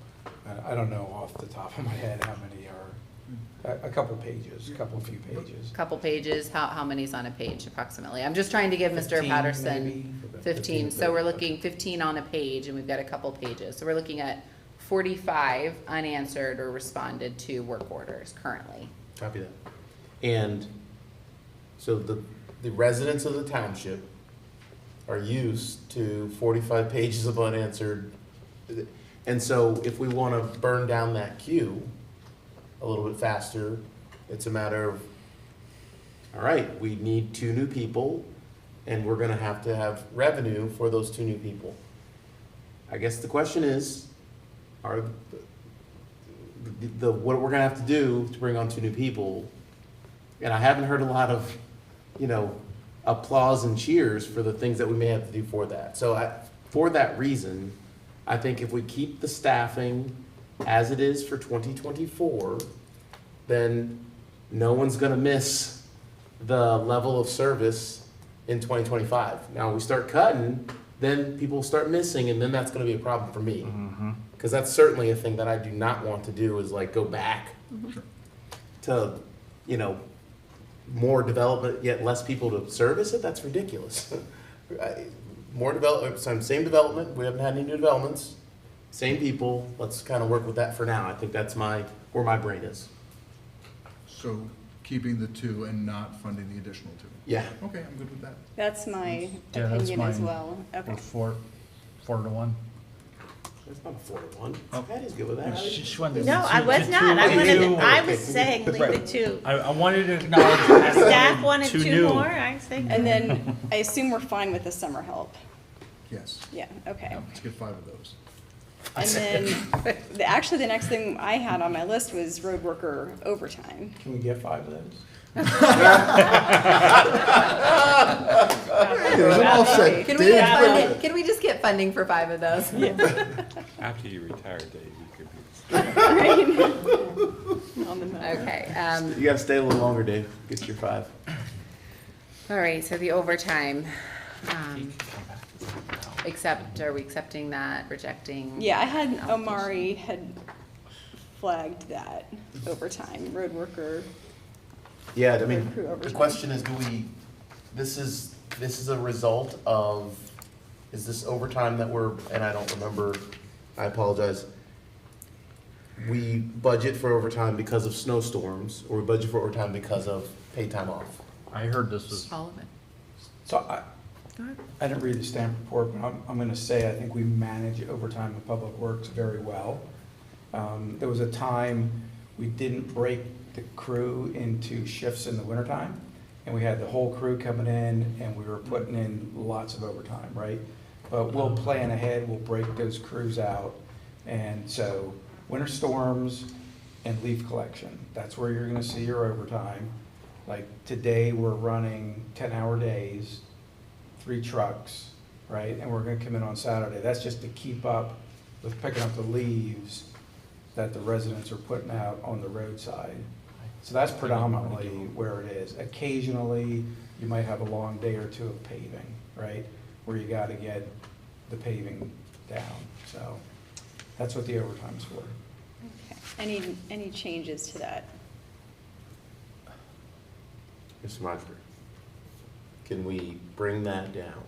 I don't know off the top of my head how many are, a couple pages, a few pages. Couple pages, how many's on a page approximately? I'm just trying to give Mr. 15 Patterson maybe? 15, so we're looking 15 on a page, and we've got a couple pages. So we're looking at 45 unanswered or responded to work orders currently. Copy that. And so the residents of the township are used to 45 pages of unanswered. And so if we want to burn down that queue a little bit faster, it's a matter of, all right, we need two new people, and we're going to have revenue for those two new people. I guess the question is, are what we're going to have to do to bring on two new people? And I haven't heard a lot of, applause and cheers for the things that we may have to do for that. So for that reason, I think if we keep the staffing as it is for 2024, then no one's gonna miss the level of service in 2025. Now, we start cutting, then people start missing, and then that's gonna be a problem for me. Because that's certainly a thing that I do not want to do, is like go back to, more development, yet less people to service it. That's ridiculous. More development, same development. We haven't had any new developments. Same people. Let's kind of work with that for now. I think that's where my brain is. So keeping the two and not funding the additional two? Yeah. Okay, I'm good with that. That's my Yeah, that's opinion as mine. well. Okay. We're 4-1. It's not a 4-1. Patty's good with that. She wanted No, to- I was to- not. to- I was saying leave the two. I wanted to acknowledge. Staff wanted two new. more, I think. And then I assume we're fine with the summer help. Yes. Yeah, okay. Let's get 5 of those. And then, actually, the next thing I had on my list was road worker overtime. Can we get 5 of those? There's an offset. Can we Dave, get funding? Can we just get funding for 5 of those? After you retire, Dave, you could be. On the mower. Okay, You got to stay a little longer, Dave. Get your 5. all right, so the overtime, are we accepting that, rejecting? Yeah, I had, Omari had flagged that overtime, road worker. Yeah, I mean, Crew the overtime. question is, this is a result of, is this overtime that and I don't remember, I apologize. We budget for overtime because of snowstorms, or we budget for overtime because of paid time off? I heard this was, All of it. So I didn't read the stamp report, but I'm gonna say I think we manage overtime in Public Works very well. There was a time we didn't break the crew into shifts in the wintertime, and we had the whole crew coming in, and we were putting in lots of overtime, right? But we'll plan ahead, we'll break those crews out, and so winter storms and leaf collection, that's where you're gonna see your overtime. Like today, we're running 10-hour days, 3 trucks, right? And we're gonna come in on Saturday. That's just to keep up with picking up the leaves that the residents are putting out on the roadside. So that's predominantly where it is. Occasionally, you might have a long day or two of paving, right? Where you gotta get the paving down. So that's what the overtime's for. Okay. Any changes to that? Mr. Modford, can we bring that down?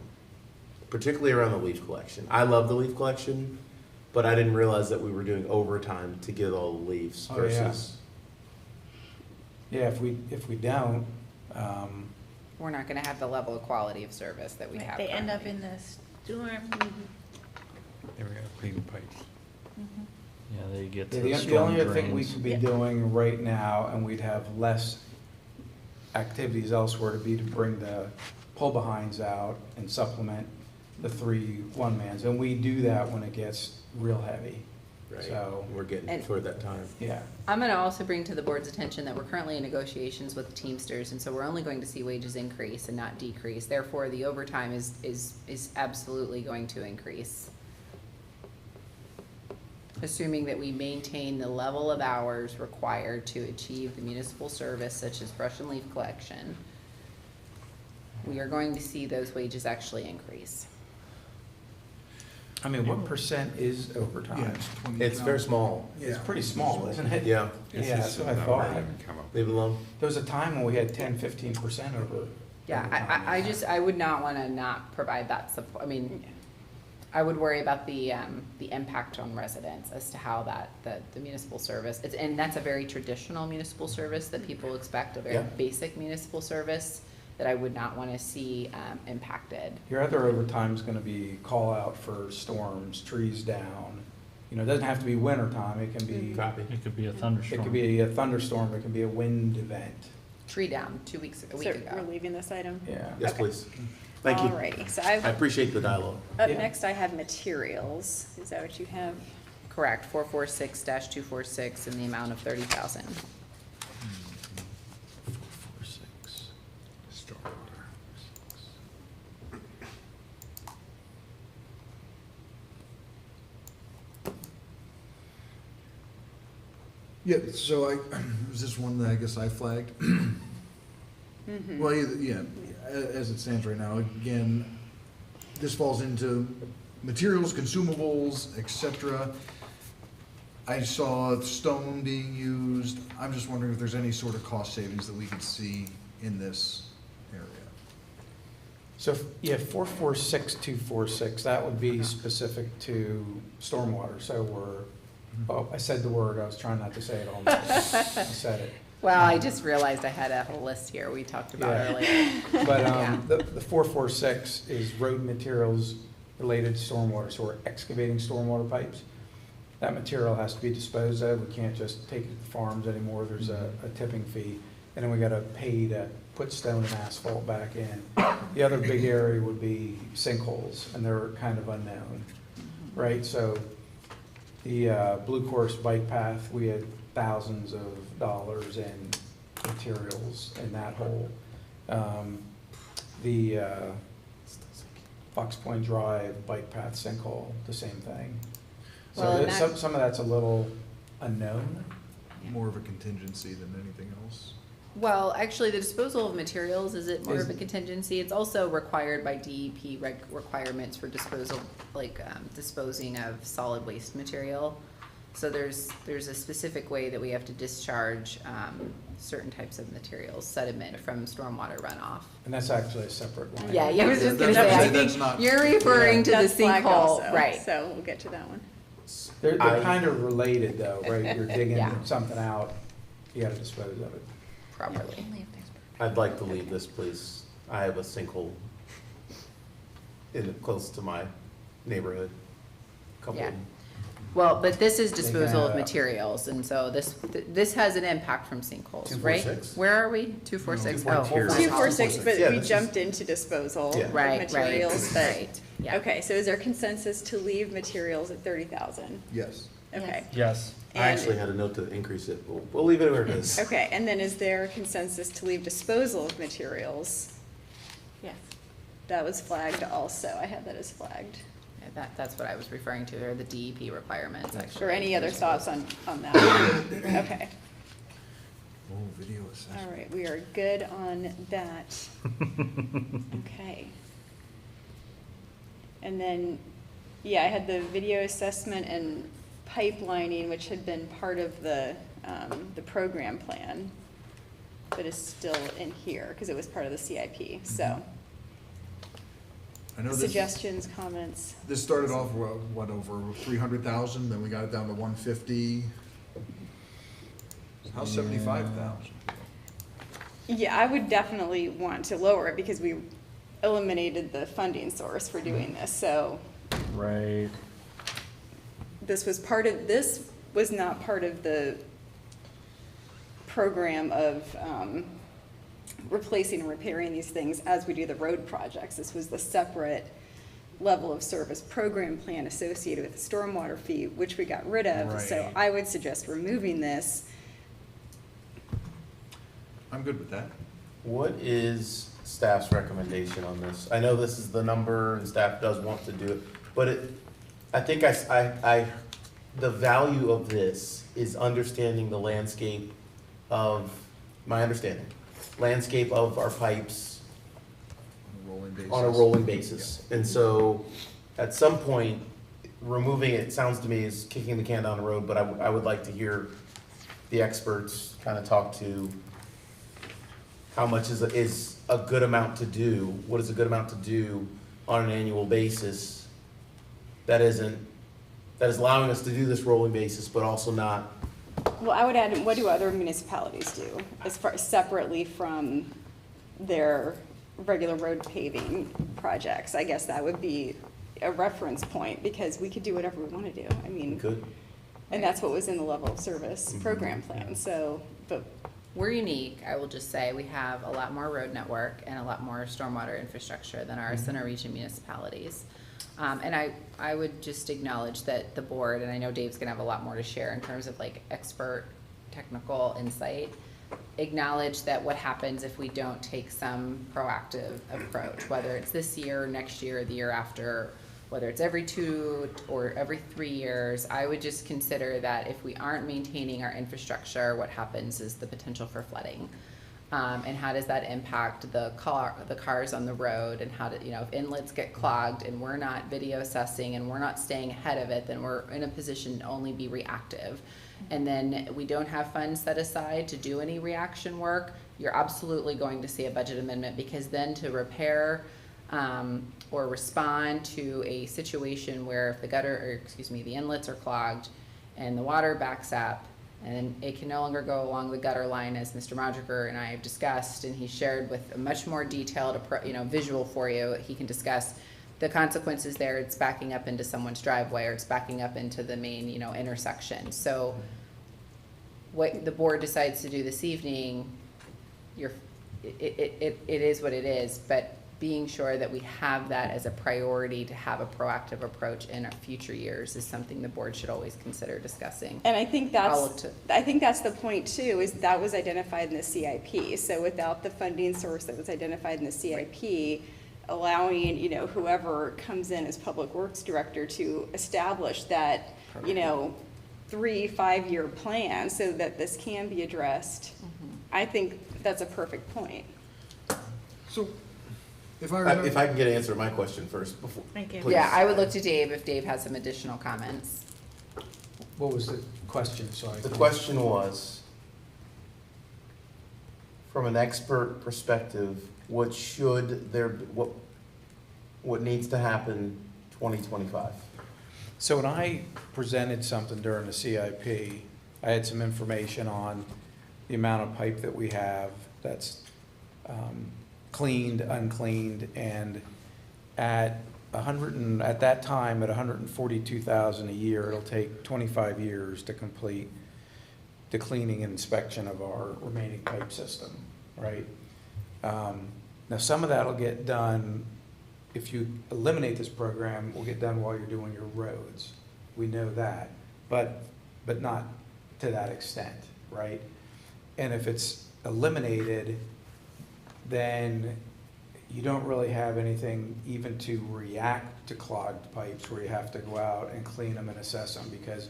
Particularly around the leaf collection. I love the leaf collection, but I didn't realize that we were doing overtime to get all the leaves Oh, yeah. versus. Yeah, if we don't, We're not gonna have the level of quality of service that we have. They end up currently. in the storm. They were gonna clean the pipes. Yeah, they get to the the the storm only other thing we drains. could be doing right now, and we'd have less activities elsewhere, to be to bring the pull-behinds out and supplement the 3 one-mans. And we do that when it gets real heavy. Right, So, we're getting And- toward that time. yeah. I'm gonna also bring to the board's attention that we're currently in negotiations with the Teamsters, and so we're only going to see wages increase and not decrease. Therefore, the overtime is absolutely going to increase. Assuming that we maintain the level of hours required to achieve the municipal service such as brush and leaf collection, we are going to see those wages actually increase. I mean, what percent is overtime? It's very small. It's pretty small, isn't it? Yeah, Yeah, that's what I thought. leave it alone. There was a time when we had 10-15% over. Yeah, I would not wanna not provide that support. I mean, I would worry about the impact on residents as to how the municipal service, and that's a very traditional municipal service that people expect, a very Yeah. basic municipal service that I would not wanna see, impacted. Your other overtime's gonna be call out for storms, trees down. You know, it doesn't have to be winter time, it can be, Copy. It could be a it thunderstorm. could be a thunderstorm, it can be a wind event. Tree down a week So ago. we're leaving this item? Yeah. Yes, Okay. please. Thank you. Alrighty, so I I've, appreciate the dialogue. up Yeah. next I have materials. Is that what you have? Correct, 446-246 in the amount of 30,000. Yeah, so was this one that I guess I flagged? Well, yeah, as it stands right now, again, this falls into materials, consumables, et cetera. I saw stone being used. I'm just wondering if there's any sort of cost savings that we could see in this area. So, yeah, 446-246, that would be specific to stormwater, so oh, I said the word, I was trying not to say it all night. I said it. Well, I just realized I had a whole list here we talked about Yeah. earlier. But Yeah. the 446 is road materials related to stormwater, so we're excavating stormwater pipes. That material has to be disposed of, we can't just take it to the farms anymore, there's a tipping fee. And then we gotta pay to put stone and asphalt back in. The other big area would be sinkholes, and they're kind of unknown, right? So the Blue Course bike path, we had thousands of dollars in materials in that hole. The Fox Point Drive bike path sinkhole, the same thing. So Well, and that- that- some of that's a little unknown. More of a contingency than anything else. Well, actually, the disposal of materials, is it more of a Is- contingency? It's also required by DEP requirements for disposal, like, disposing of solid waste material. So there's a specific way that we have to discharge, certain types of materials, sediment from stormwater runoff. And that's actually a separate line. Yeah, I was just gonna That's- say, I that's think not- you're referring to the That's flagged sinkhole, also, right? So we'll get to that one. They're I- kind of related though, right? You're digging Yeah. something out, you gotta dispose of it. Properly. I'd like to leave this, please. I have a sinkhole close to my neighborhood. Couple Yeah. of them. Well, but this is disposal of have- materials, and so this has an impact from sinkholes, right? 246? Where are we? 246? No, Oh, 246, but Yeah, we this is- jumped into disposal Yeah. of Right, materials, but, yeah. okay, so is there consensus to leave materials at 30,000? Yes. Okay. Yes. I actually had a note to increase it. We'll leave it where it is. Okay, and then is there consensus to leave disposal of materials? Yes. That was flagged also. I had that as flagged. Yeah, that's what I was referring to, or the DEP requirements, actually. Or any other thoughts on that? Okay. Oh, video assessment. All right, we are good on that. Okay. And then, yeah, I had the video assessment and pipelining, which had been part of the program plan, but is still in here because it was part of the CIP. So, I know this, suggestions, comments? this started off, what, over 300,000, then we got it down to 150. How's 75,000? Yeah, I would definitely want to lower it because we eliminated the funding source for doing this. So Right. this was not part of the program of replacing and repairing these things as we do the road projects. This was the separate level of service program plan associated with the stormwater fee, which we got rid of. So Right. I would suggest removing this. I'm good with that. What is staff's recommendation on this? I know this is the number and staff does want to do it, but I think the value of this is understanding the landscape of, my understanding, landscape of our pipes on a rolling basis. And so at some point, removing it sounds to me is kicking the can down the road, but I would like to hear the experts kind of talk to how much is a good amount to do, what is a good amount to do on an annual basis that is allowing us to do this rolling basis, but also not. Well, I would add, what do other municipalities do as far separately from their regular road paving projects? I guess that would be a reference point because we could do whatever we want to do. I mean, Good. and that's what was in the level of service program plan. So, but We're unique, I will just say, we have a lot more road network and a lot more stormwater infrastructure than our center region municipalities. And I would just acknowledge that the board, and I know Dave's gonna have a lot more to share in terms of like expert technical insight, acknowledge that what happens if we don't take some proactive approach, whether it's this year, next year, the year after, whether it's every 2 or every 3 years, I would just consider that if we aren't maintaining our infrastructure, what happens is the potential for flooding. And how does that impact the cars on the road, and how do, if inlets get clogged and we're not video assessing and we're not staying ahead of it, then we're in a position to only be reactive. And then we don't have funds set aside to do any reaction work, you're absolutely going to see a budget amendment, because then to repair or respond to a situation where if the inlets are clogged and the water backs up and it can no longer go along the gutter line, as Mr. Modriger and I have discussed, and he shared with a much more detailed, visual for you. He can discuss the consequences there. It's backing up into someone's driveway, or it's backing up into the main, intersection. So what the board decides to do this evening, it is what it is, but being sure that we have that as a priority to have a proactive approach in our future years is something the board should always consider discussing. And I think that's the point too, is that was identified in the CIP. So without the funding source that was identified in the CIP, allowing, whoever comes in as Public Works Director to establish that, 3-5 year plan so that this can be addressed. I think that's a perfect point. So, if I remember. If I can get an answer to my question first before. Thank you. Please. Yeah, I would look to Dave if Dave has some additional comments. What was the question? Sorry. The question was, from an expert perspective, what needs to happen 2025? So when I presented something during the CIP, I had some information on the amount of pipe that we have that's cleaned, uncleaned, and at that time, at $142,000 a year, it'll take 25 years to complete the cleaning and inspection of our remaining pipe system, right? Now, some of that'll get done, if you eliminate this program, will get done while you're doing your roads. We know that. But but not to that extent, right? And if it's eliminated, then you don't really have anything even to react to clogged pipes where you have to go out and clean them and assess them, because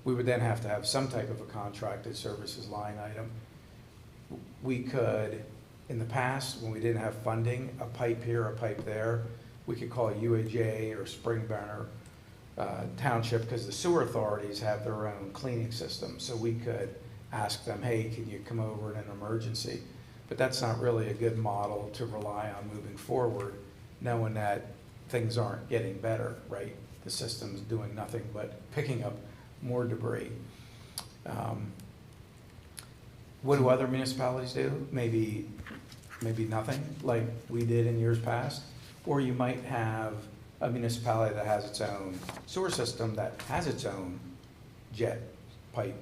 we would then have to have some type of a contracted services line item. We could, in the past, when we didn't have funding, a pipe here, a pipe there, we could call UAJ or Springburner Township, because the sewer authorities have their own cleaning system. So we could ask them, hey, can you come over in an emergency? But that's not really a good model to rely on moving forward, knowing that things aren't getting better, right? The system's doing nothing but picking up more debris. What do other municipalities do? Maybe nothing, like we did in years past. Or you might have a municipality that has its own sewer system, that has its own jet pipe,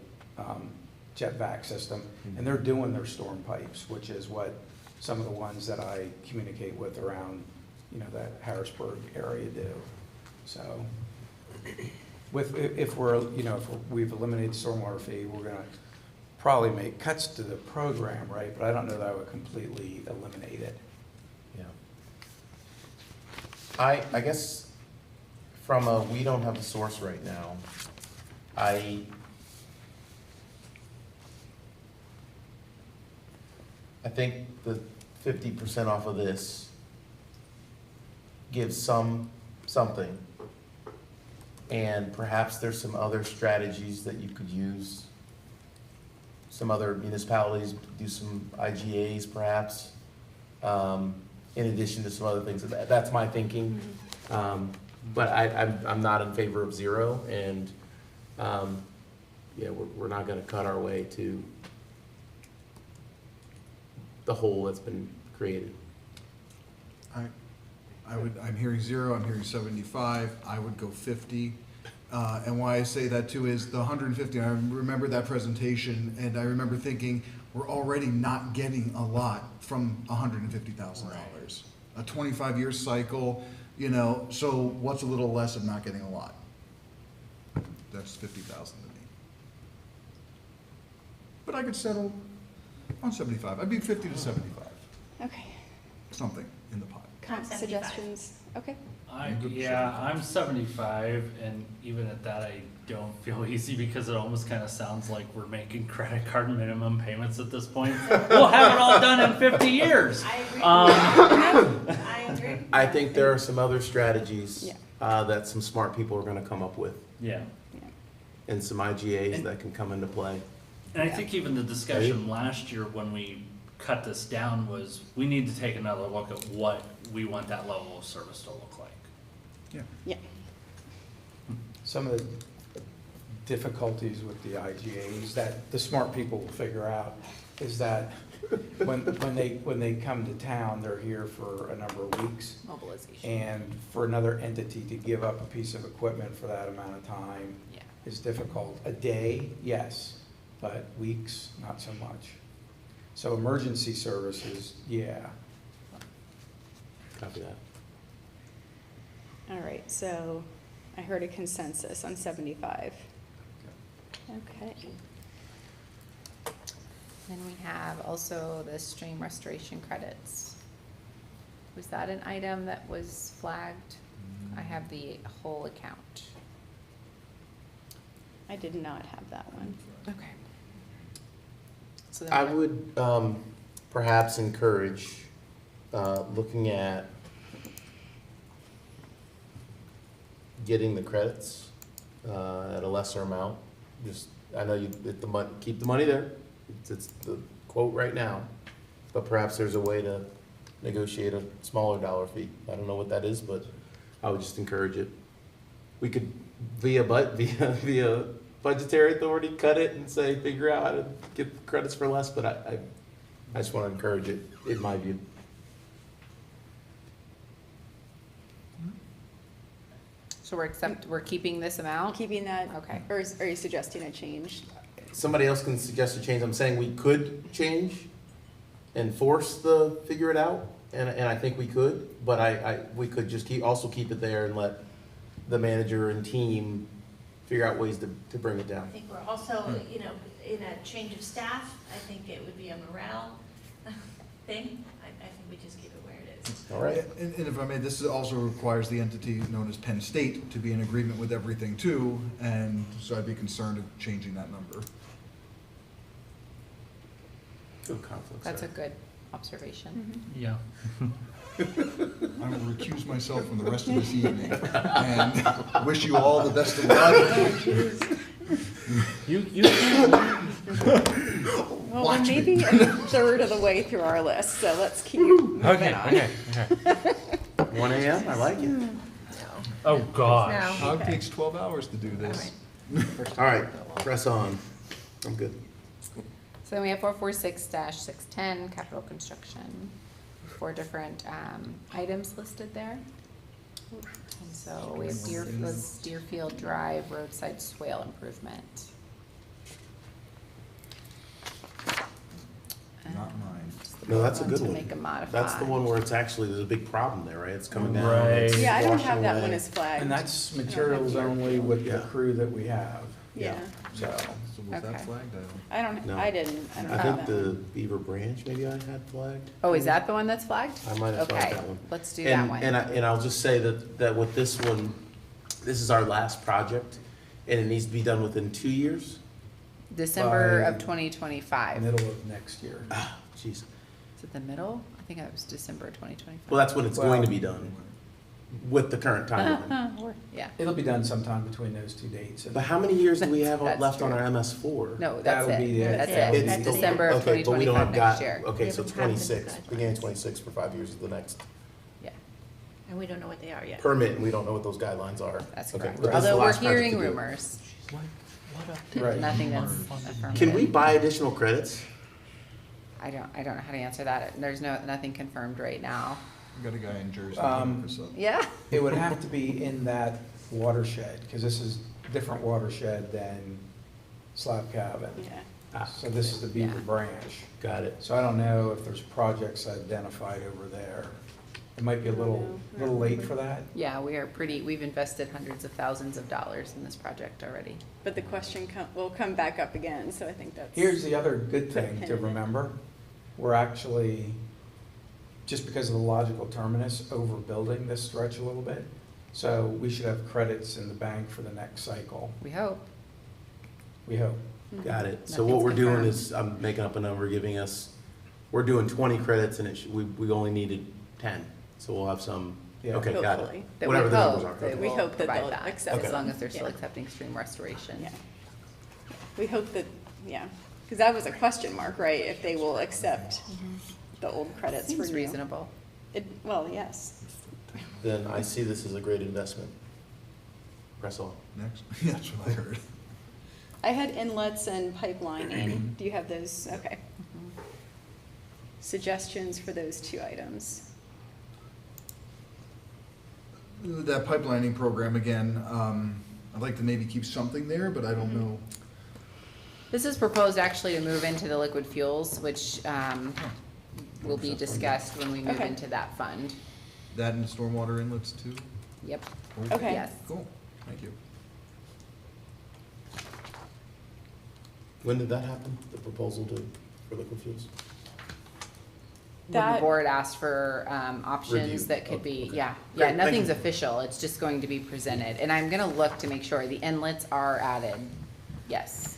jet vac system, and they're doing their storm pipes, which is what some of the ones that I communicate with around, that Harrisburg area do. So, if we've eliminated stormwater fee, we're gonna probably make cuts to the program, right? But I don't know that I would completely eliminate it. Yeah. I guess from we don't have a source right now, I think the 50% off of this gives something. And perhaps there's some other strategies that you could use. Some other municipalities do some IGAs perhaps, in addition to some other things. That's my thinking. But I'm not in favor of zero, and we're not gonna cut our way to the hole that's been created. I'm hearing zero, I'm hearing 75, I would go 50. And why I say that too is the 150, I remember that presentation, and I remember thinking, we're already not getting a lot from $150,000. A 25-year cycle, so what's a little less of not getting a lot? That's 50,000 to me. But I could settle on 75, I'd be 50 to 75, Okay. something in the pot. Suggestions? Okay. I'm 75, and even at that, I don't feel easy because it almost kind of sounds like we're making credit card minimum payments at this point. We'll have it all done in 50 years. I agree. I agree. I think there are some other strategies that some smart people are gonna come up with. Yeah. And some IGAs that can come into play. And I think even the discussion last year when we cut this down was, we need to take another look at what we want that level of service to look like. Yeah. Some of the difficulties with the IGAs that the smart people will figure out is that when they come to town, they're here for a number of weeks. Mobilization. And for another entity to give up a piece of equipment for that amount of time is difficult. A day, yes, but weeks, not so much. So emergency services, Copy that. All right, so I heard a consensus on 75. Okay. Then we have also the stream restoration credits. Was that an item that was flagged? I have the whole account. I did not have that one. Okay. So then I would perhaps encourage looking at getting the credits at a lesser amount. I know keep the money there. It's the quote right now, but perhaps there's a way to negotiate a smaller dollar fee. I don't know what that is, but I would just encourage it. We could via budgetary authority cut it and say figure out how to get credits for less, but I just want to encourage it in my view. So we're keeping this amount? Keeping that? Okay. Or are you suggesting a change? Somebody else can suggest a change. I'm saying we could change and force the figure it out, and I think we could, but we could just keep it there and let the manager and team figure out ways to bring it I down. think we're also, you know, in a change of staff, I think it would be a morale thing. I think we just keep it where it is. All right. And if I may, this also requires the entity known as Penn State to be in agreement with everything too, and so I'd be concerned of changing that number. Good conflicts. That's a there. good observation. Yeah. I will recuse myself from the rest of this evening and wish you all the best of luck. You can't. Well, we're Watch me. maybe a third of the way through our list, so let's keep moving Okay, on. okay, okay. 1 a.m., I like it. Oh, gosh. How it takes 12 hours to do this. All right, press on. I'm good. So then we have 446-610, capital construction. 4 different items listed there. And so we have Deerfield Drive roadside swale improvement. Not mine. No, that's a Want good to one. make a modify. That's the one where it's actually, there's a big problem there, right? It's coming down. Right. it's Yeah, I don't washing have that away. one as flagged. And that's I don't have materials Deerfield. only with the Yeah. crew that we have, Yeah, so. So was that Okay. flagged? No. I didn't I have think that the one. Beaver Branch maybe I had flagged. Oh, is that the one that's flagged? I might have flagged Okay, that one. let's do And- that one. And I'll just say that with this one, this is our last project, and it needs to be done within 2 years. December By of 2025. Middle of next year. Ah, jeez. Is it the middle? I think it was December 2025. Well, that's when it's going to be Well- done, with the current timeline. Yeah. It'll be done sometime between those 2 dates. But how many years do we have That's left on true. our MS4? No, that's That'll be it. it. That's That's it. it. It's That's December of Okay, but we don't 2025 have next got, year. okay, We so haven't happened 26, guidelines. beginning of 26 for 5 years is the next Yeah, And we don't know what they are yet. permit, and we don't know what those guidelines are. that's Okay, correct. but this is the Although we're last project hearing to do it. rumors. Right. Nothing that's affirmative. Can we buy additional credits? I don't know how to answer that. There's nothing confirmed right now. We got a guy in Jersey. Um, looking for some. Yeah. It would have to be in that watershed, because this is a different watershed than Slab Cabin. Yeah. So this is the Beaver Yeah. Branch. Got it. So I don't know if there's projects identified over there. It might be a little late for that. Yeah, we've invested hundreds of thousands of dollars in this project already. But the question will come back up again, so I think that's. Here's the other good Put a thing pin to in it. remember. We're actually, just because of the logical terminus, overbuilding this stretch a little bit. So we should have credits in the bank for the next cycle, We hope. we hope. Got it. So Nothing's what we're doing confirmed. is, I'm making up a number, giving us, we're doing 20 credits, and we only needed 10. So we'll have some, Yeah. okay, got it. Hopefully. That we Whatever the numbers are. hope that Okay. We will hope that provide they'll that, accept as it. long as they're still Yeah. accepting stream restoration. Yeah. We hope that, yeah, because that was a question mark, right? If they will accept the old credits for Seems new. reasonable. Well, yes. Then I see this as a great investment. Press on. Next, that's what I heard. I had inlets and pipelining. Do you have those? Okay. Suggestions for those 2 items? That pipelining program, again, I'd like to maybe keep something there, but I don't know. This is proposed actually to move into the liquid fuels, which will be discussed when we move Okay. into that fund. That and stormwater inlets too? Yep. Okay. Yes. Cool, thank you. When did that happen, the proposal for liquid fuels? When the That- board asked for options Review. that could Oh, be, okay. yeah, Great, yeah, thank nothing's you. official, it's just going to be presented. And I'm gonna look to make sure the inlets are added, yes,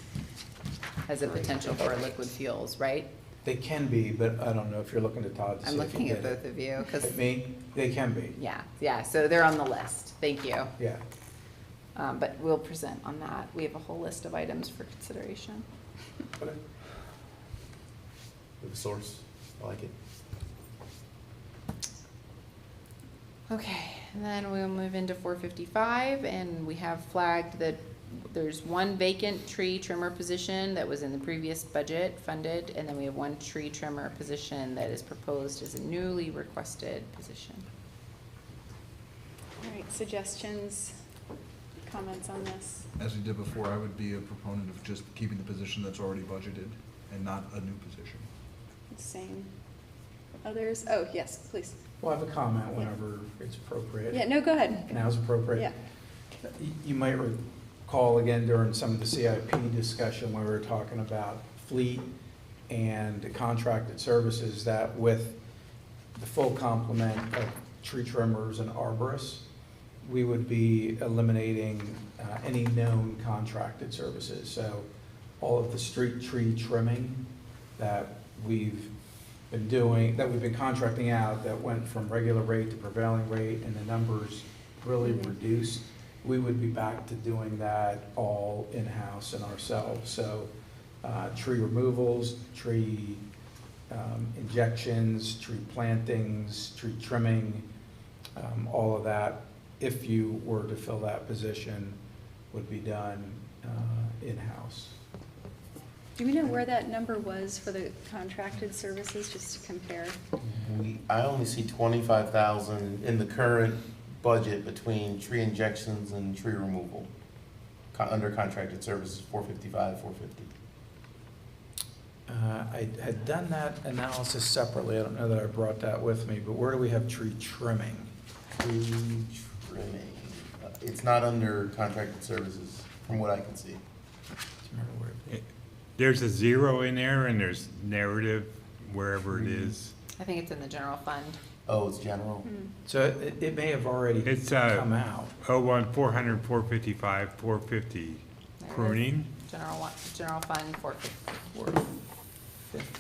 as a potential for liquid fuels, right? They can be, but I don't know if you're looking to Todd to see I'm if he looking at did it. both of you, because, At me, they can be, yeah, so they're on the list, thank you. yeah. But we'll present on that, we have a whole list of items for consideration. Okay. With a source, I like it. Okay, and then we'll move into 455, and we have flagged that there's 1 vacant tree trimmer position that was in the previous budget funded, and then we have 1 tree trimmer position that is proposed as a newly requested position. All right, suggestions, comments on this? As we did before, I would be a proponent of just keeping the position that's already budgeted and not a new position. Same. Others? Oh, yes, please. We'll have a comment whenever it's appropriate. Yeah, no, go ahead. Now's appropriate. Yeah. You might recall again during some of the CIP discussion when we were talking about fleet and contracted services, that with the full complement of tree trimmers and arborists, we would be eliminating any known contracted services. So all of the street tree trimming that we've been doing, that we've been contracting out, that went from regular rate to prevailing rate, and the numbers really reduced, we would be back to doing that all in-house and ourselves. So tree removals, tree injections, tree plantings, tree trimming, all of that, if you were to fill that position, would be done in-house. Do we know where that number was for the contracted services, just to compare? I only see 25,000 in the current budget between tree injections and tree removal. Under contracted services, 455, 450. I had done that analysis separately. I don't know that I brought that with me, but where do we have tree trimming? Tree trimming. It's not under contracted services, from what I can see. There's a 0 in there and there's narrative wherever it is. I think it's in the general fund. Oh, it's general. So it may have already It's come out. 01, 400, 455, 450. There it is. Pruning. General fund, 450.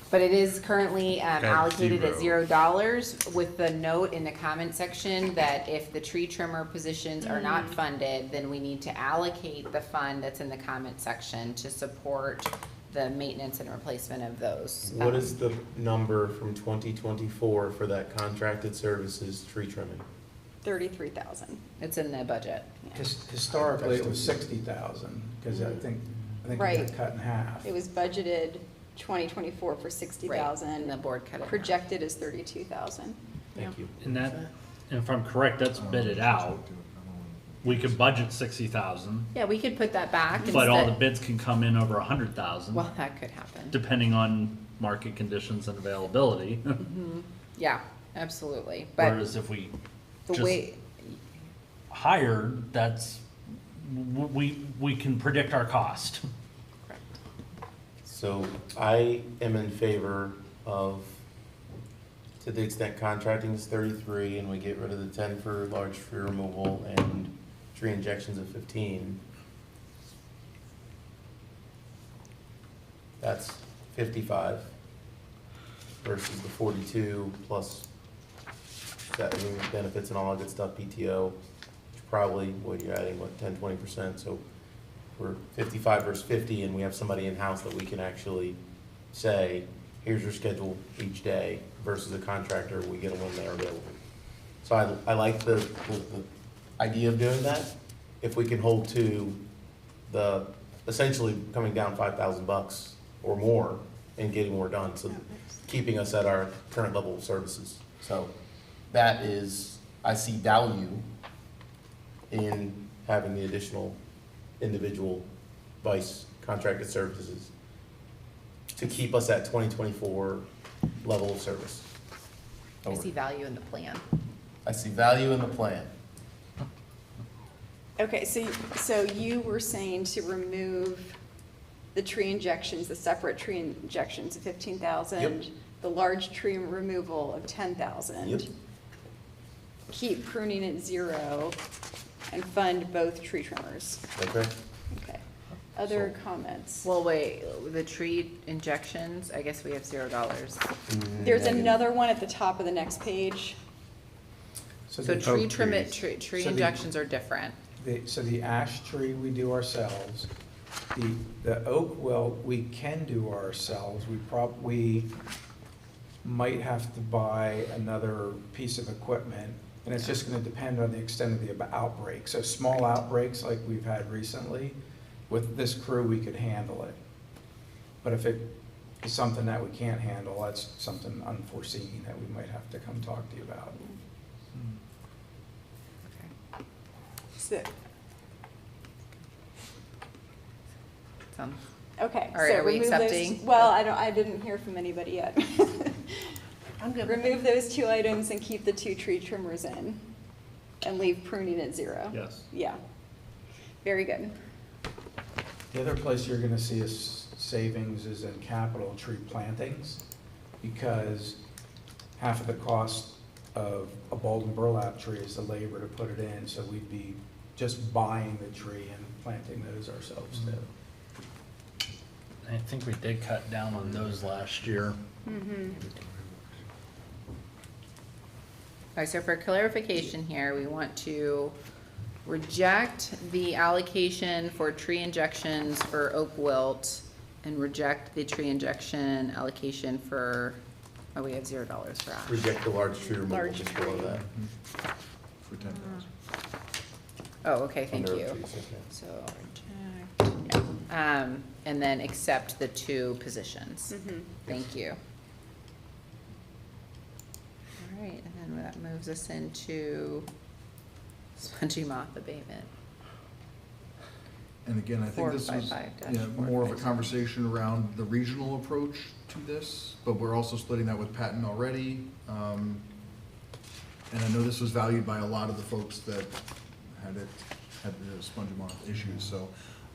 But it is currently allocated at $0, with the note in the comment section that if the tree trimmer positions are not funded, then we need to allocate the fund that's in the comment section to support the maintenance and replacement of those. What is the number from 2024 for that contracted services tree trimming? 33,000. It's in the budget. Historically, it was 60,000, because I think we Right. got cut in half. It was budgeted 2024 for 60,000. And the board cut it. Projected is 32,000. Thank you. And that, and if I'm correct, that's bidded out. We could budget 60,000, Yeah, we could put that back. but all the instead- bids can come in over 100,000, Well, that could happen. depending on market conditions and availability. Yeah, absolutely. But Whereas if we the just way, hired, that's, we can predict our cost. So I am in favor of, to the extent contracting is 33 and we get rid of the 10 for large tree removal and tree injections of 15. That's 55 versus the 42 plus that benefits and all that good stuff, PTO, which probably, what you're adding, what, 10, 20%. So we're 55 versus 50, and we have somebody in-house that we can actually say, here's your schedule each day, versus a contractor, we get them when they're available. So I like the idea of doing that. If we can hold to the, essentially coming down $5,000 or more and getting more done, so keeping us at our current level of services. So that is, I see value in having the additional individual vice contracted services to keep us at 2024 level of service. I see value in the plan. I see value in the plan. Okay, so you were saying to remove the tree injections, the separate tree injections of 15,000, Yep. the large tree removal of 10,000. Yep. Keep pruning at 0 and fund both tree trimmers. Okay. Okay. Other comments? Well, wait, the tree injections, I guess we have $0. There's Negative. another one at the top of the next page. So the tree oak trim it, trees. tree So the- injections are different. So the ash tree we do ourselves. The oak, well, we can do ourselves. We might have to buy another piece of equipment, and it's just gonna depend on the extent of the outbreak. So small outbreaks like we've had recently, with this crew, we could handle it. But if it is something that we can't handle, that's something unforeseen that we might have to come talk to you about. So, okay, All right, so are we remove those. accepting? Well, I didn't hear from anybody yet. I'm good. Remove those 2 items and keep the 2 tree trimmers in and leave pruning at 0. Yes. Yeah. Very good. The other place you're gonna see savings is in capital tree plantings, because half of the cost of a Baldwin burlap tree is the labor to put it in, so we'd be just buying the tree and planting those ourselves too. I think we did cut down on those last year. All right, so for clarification here, we want to reject the allocation for tree injections for oak wilt and reject the tree injection allocation for, oh, we have $0 for ash. Reject the large tree removal Large just below tree. that. For 10,000. Oh, okay, thank Under you. trees, okay. So reject, yeah. And then accept the 2 positions. Thank you. All right, and then that moves us into spongy moth abatement. And again, I think this was 455-457. more of a conversation around the regional approach to this, but we're also splitting that with Patton already. And I know this was valued by a lot of the folks that had the spongy moth issues, so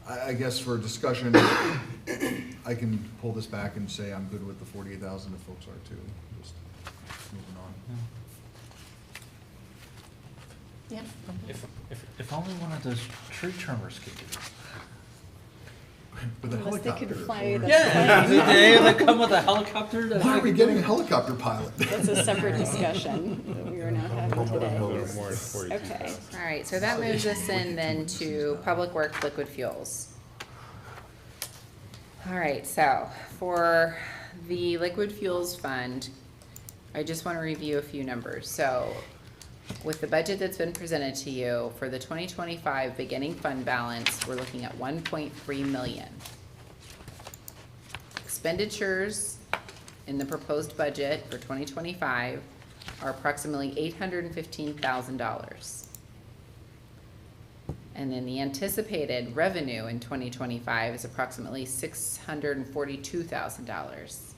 I guess for discussion, I can pull this back and say I'm good with the 48,000 if folks are too, just moving on. Yeah. If only one of those tree trimmers could do it. With a Unless they helicopter. could fly the Yeah, plane. they come with a helicopter. Why are we getting a helicopter pilot? That's a separate discussion that we are not having today. Okay. All right, so that moves us in then to Public Works Liquid Fuels. All right, so for the Liquid Fuels Fund, I just want to review a few numbers. So with the budget that's been presented to you for the 2025 beginning fund balance, we're looking at 1.3 million. Expenditures in the proposed budget for 2025 are approximately $815,000. And then the anticipated revenue in 2025 is approximately $642,000.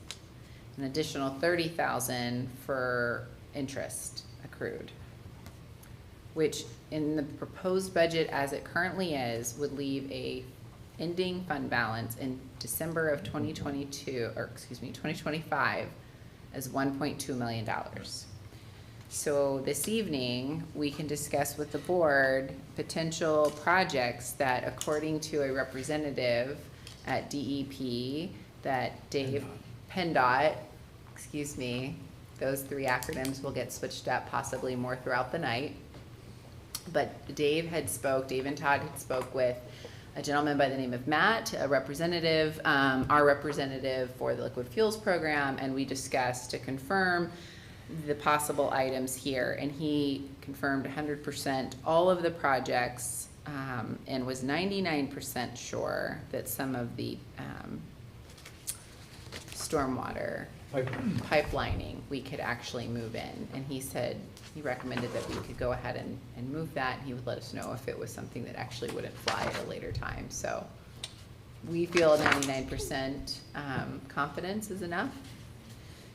An additional $30,000 for interest accrued, which in the proposed budget as it currently is would leave a ending fund balance in December of 2025 as $1.2 million. So this evening, we can discuss with the board potential projects that, according to a representative at DEP, that Dave PennDOT, excuse me, those 3 acronyms will get switched up possibly more throughout the night. But Dave and Todd had spoke with a gentleman by the name of Matt, a representative, our representative for the Liquid Fuels Program, and we discussed to confirm the possible items here, and he confirmed 100% all of the projects, and was 99% sure that some of the stormwater pipelining we could actually move in. And he said, he recommended that we could go ahead and move that, and he would let us know if it was something that actually wouldn't fly at a later time. So we feel 99% confidence is enough.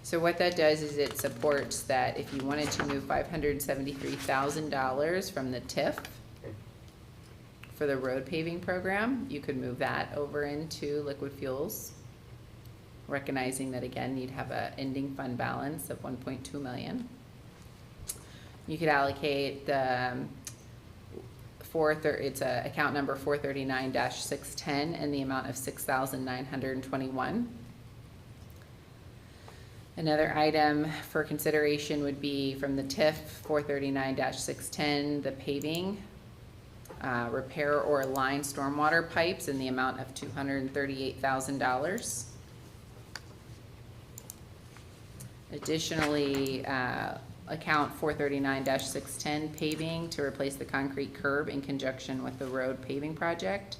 So what that does is it supports that if you wanted to move $573,000 from the TIF for the road paving program, you could move that over into liquid fuels, recognizing that again, you'd have an ending fund balance of 1.2 million. You could allocate the it's account number 439-610 in the amount of 6,921. Another item for consideration would be from the TIF 439-610, the paving, repair or align stormwater pipes in the amount of $238,000. Additionally, account 439-610 paving to replace the concrete curb in conjunction with the road paving project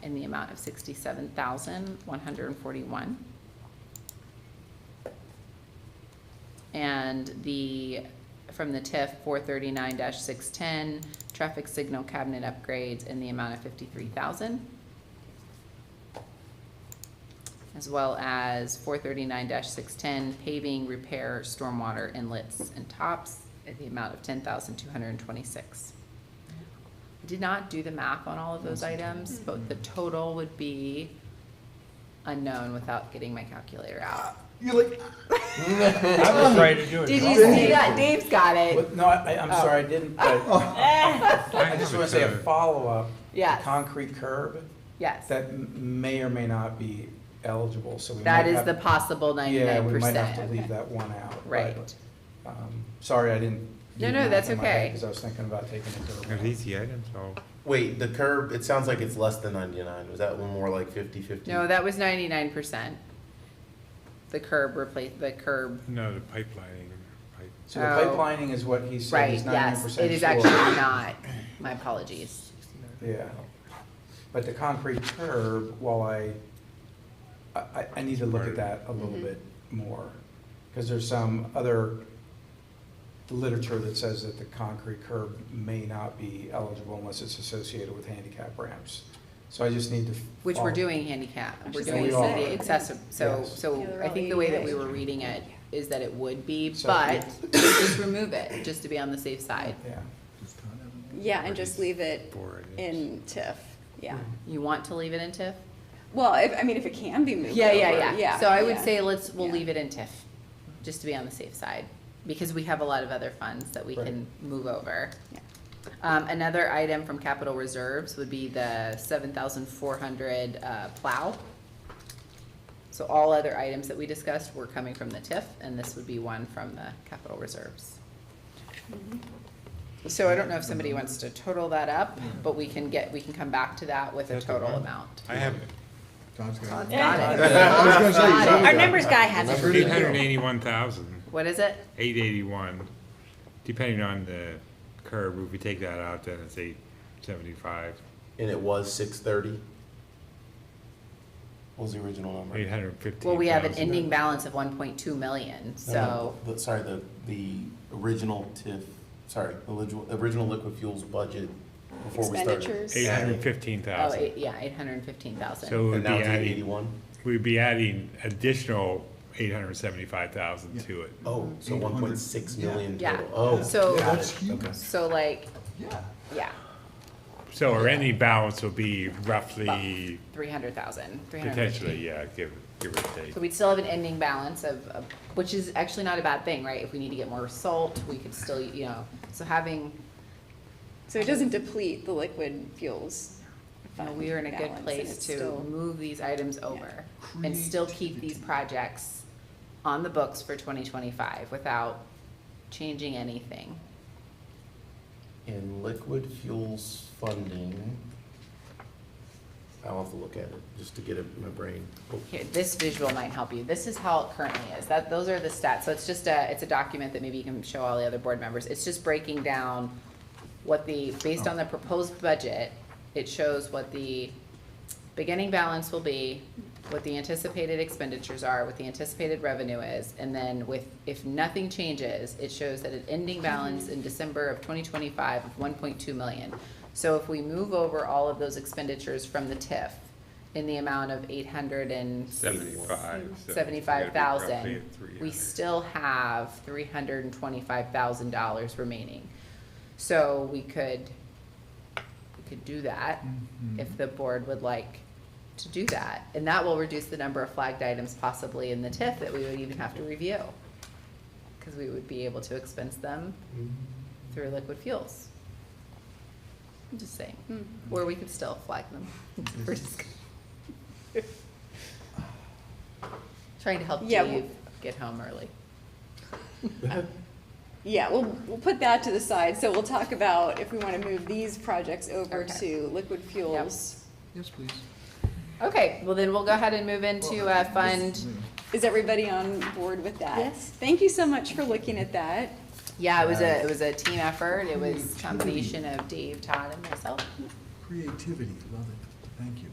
in the amount of $67,141. And from the TIF 439-610 traffic signal cabinet upgrades in the amount of $53,000. As well as 439-610 paving, repair, stormwater inlets and tops at the amount of $10,226. did not do the math on all of those items, but the total would be unknown without getting my calculator out. You're like, I'm afraid to do it. Did you see that? Dave's got it. But no, I'm sorry, I didn't, but I just want to say a follow-up. Yes. The concrete curb, Yes. that may or may not be eligible, so we might That is have- the possible 99%. Yeah, we might have to leave that one out. Right. But, sorry, I didn't. No, no, that's okay. Because I was thinking about taking it to. Are these the items? Oh, Wait, the curb, it sounds like it's less than 99. Was that one more like 50/50? No, that was 99%. The curb no, the pipelining. So the Oh. pipelining is what he said right, is 99% yes. It is sure. actually not. My apologies. Yeah. But the concrete curb, while I need to look at that a little bit more. Because there's some other literature that says that the concrete curb may not be eligible unless it's associated with handicap ramps. So I just need to. Which we're follow- doing handicap. We're just doing gonna say, the excessive. So, Yes. so Yeah, they're I all think the way that we ADA. were reading it is that it would be, So, but just remove it, just to be on the safe side. Yeah. Yeah, and just leave it For it. in TIF, yeah. You want to leave it in TIF? Well, if it can be moved Yeah, yeah, over, yeah. So I would yeah. say we'll Yeah. leave it in TIF, just to be on the safe side, because we have a lot of other funds that we Right. can move over. Yeah. Another item from capital reserves would be the 7,400 plow. So all other items that we discussed were coming from the TIF, and this would be one from the capital reserves. So I don't know if somebody wants to total that up, but we can come back to that with a That's the total one. amount. I have John's got it. Got it. I was gonna say, Got it. Our numbers guy has it. 881,000, What is it? 881, depending on the curve. If we take that out, then it's 875, And it was 630? What was the original number? 815,000. Well, we have an ending balance of 1.2 million, so, Sorry, the original TIF, sorry, the original liquid fuels budget before we started. Expenditures. 815,000. 815,000. So we'd And be now it's adding, 81? we'd be adding additional 875,000 to it. Oh, so 1.6 million Yeah. total. Oh, So- got That's it. huge. Okay. So like, Yeah. yeah, So our ending balance will be roughly, 300,000, 350. potentially, yeah, give or take. So we'd still have an ending balance of, which is actually not a bad thing, right? If we need to get more salt, we could still, so having, So it doesn't deplete the liquid fuels. we are in a good balance, and place it's to still- move these items over and still keep these projects on the books for 2025 without changing anything. In liquid fuels funding, I'll have to look at it just to get it in my brain. Oh, Here, this visual might help you. This is how it currently is. Those are the stats. So it's just it's a document that maybe you can show all the other board members. It's just breaking down based on the proposed budget, it shows what the beginning balance will be, what the anticipated expenditures are, what the anticipated revenue is, and then if nothing changes, it shows that an ending balance in December of 2025 of 1.2 million. So if we move over all of those expenditures from the TIF in the amount of 875,000, we still have $325,000 remaining. So we could do that if the board would like to do that. And that will reduce the number of flagged items possibly in the TIF that we would even have to review. Because we would be able to expense them through liquid fuels. I'm just saying, or we could still flag them. We're just trying to help Yeah, Dave get home early. Yeah, we'll put that to the side, so we'll talk about if we want to move these projects over Okay. to liquid fuels. Yes, please. Okay, well then we'll go ahead and move into fund. Is everybody on board with that? Yes. Thank you so much for looking at that. Yeah, it was a team effort. It was a combination of Dave, Todd, and myself. Creativity, love it. Thank you.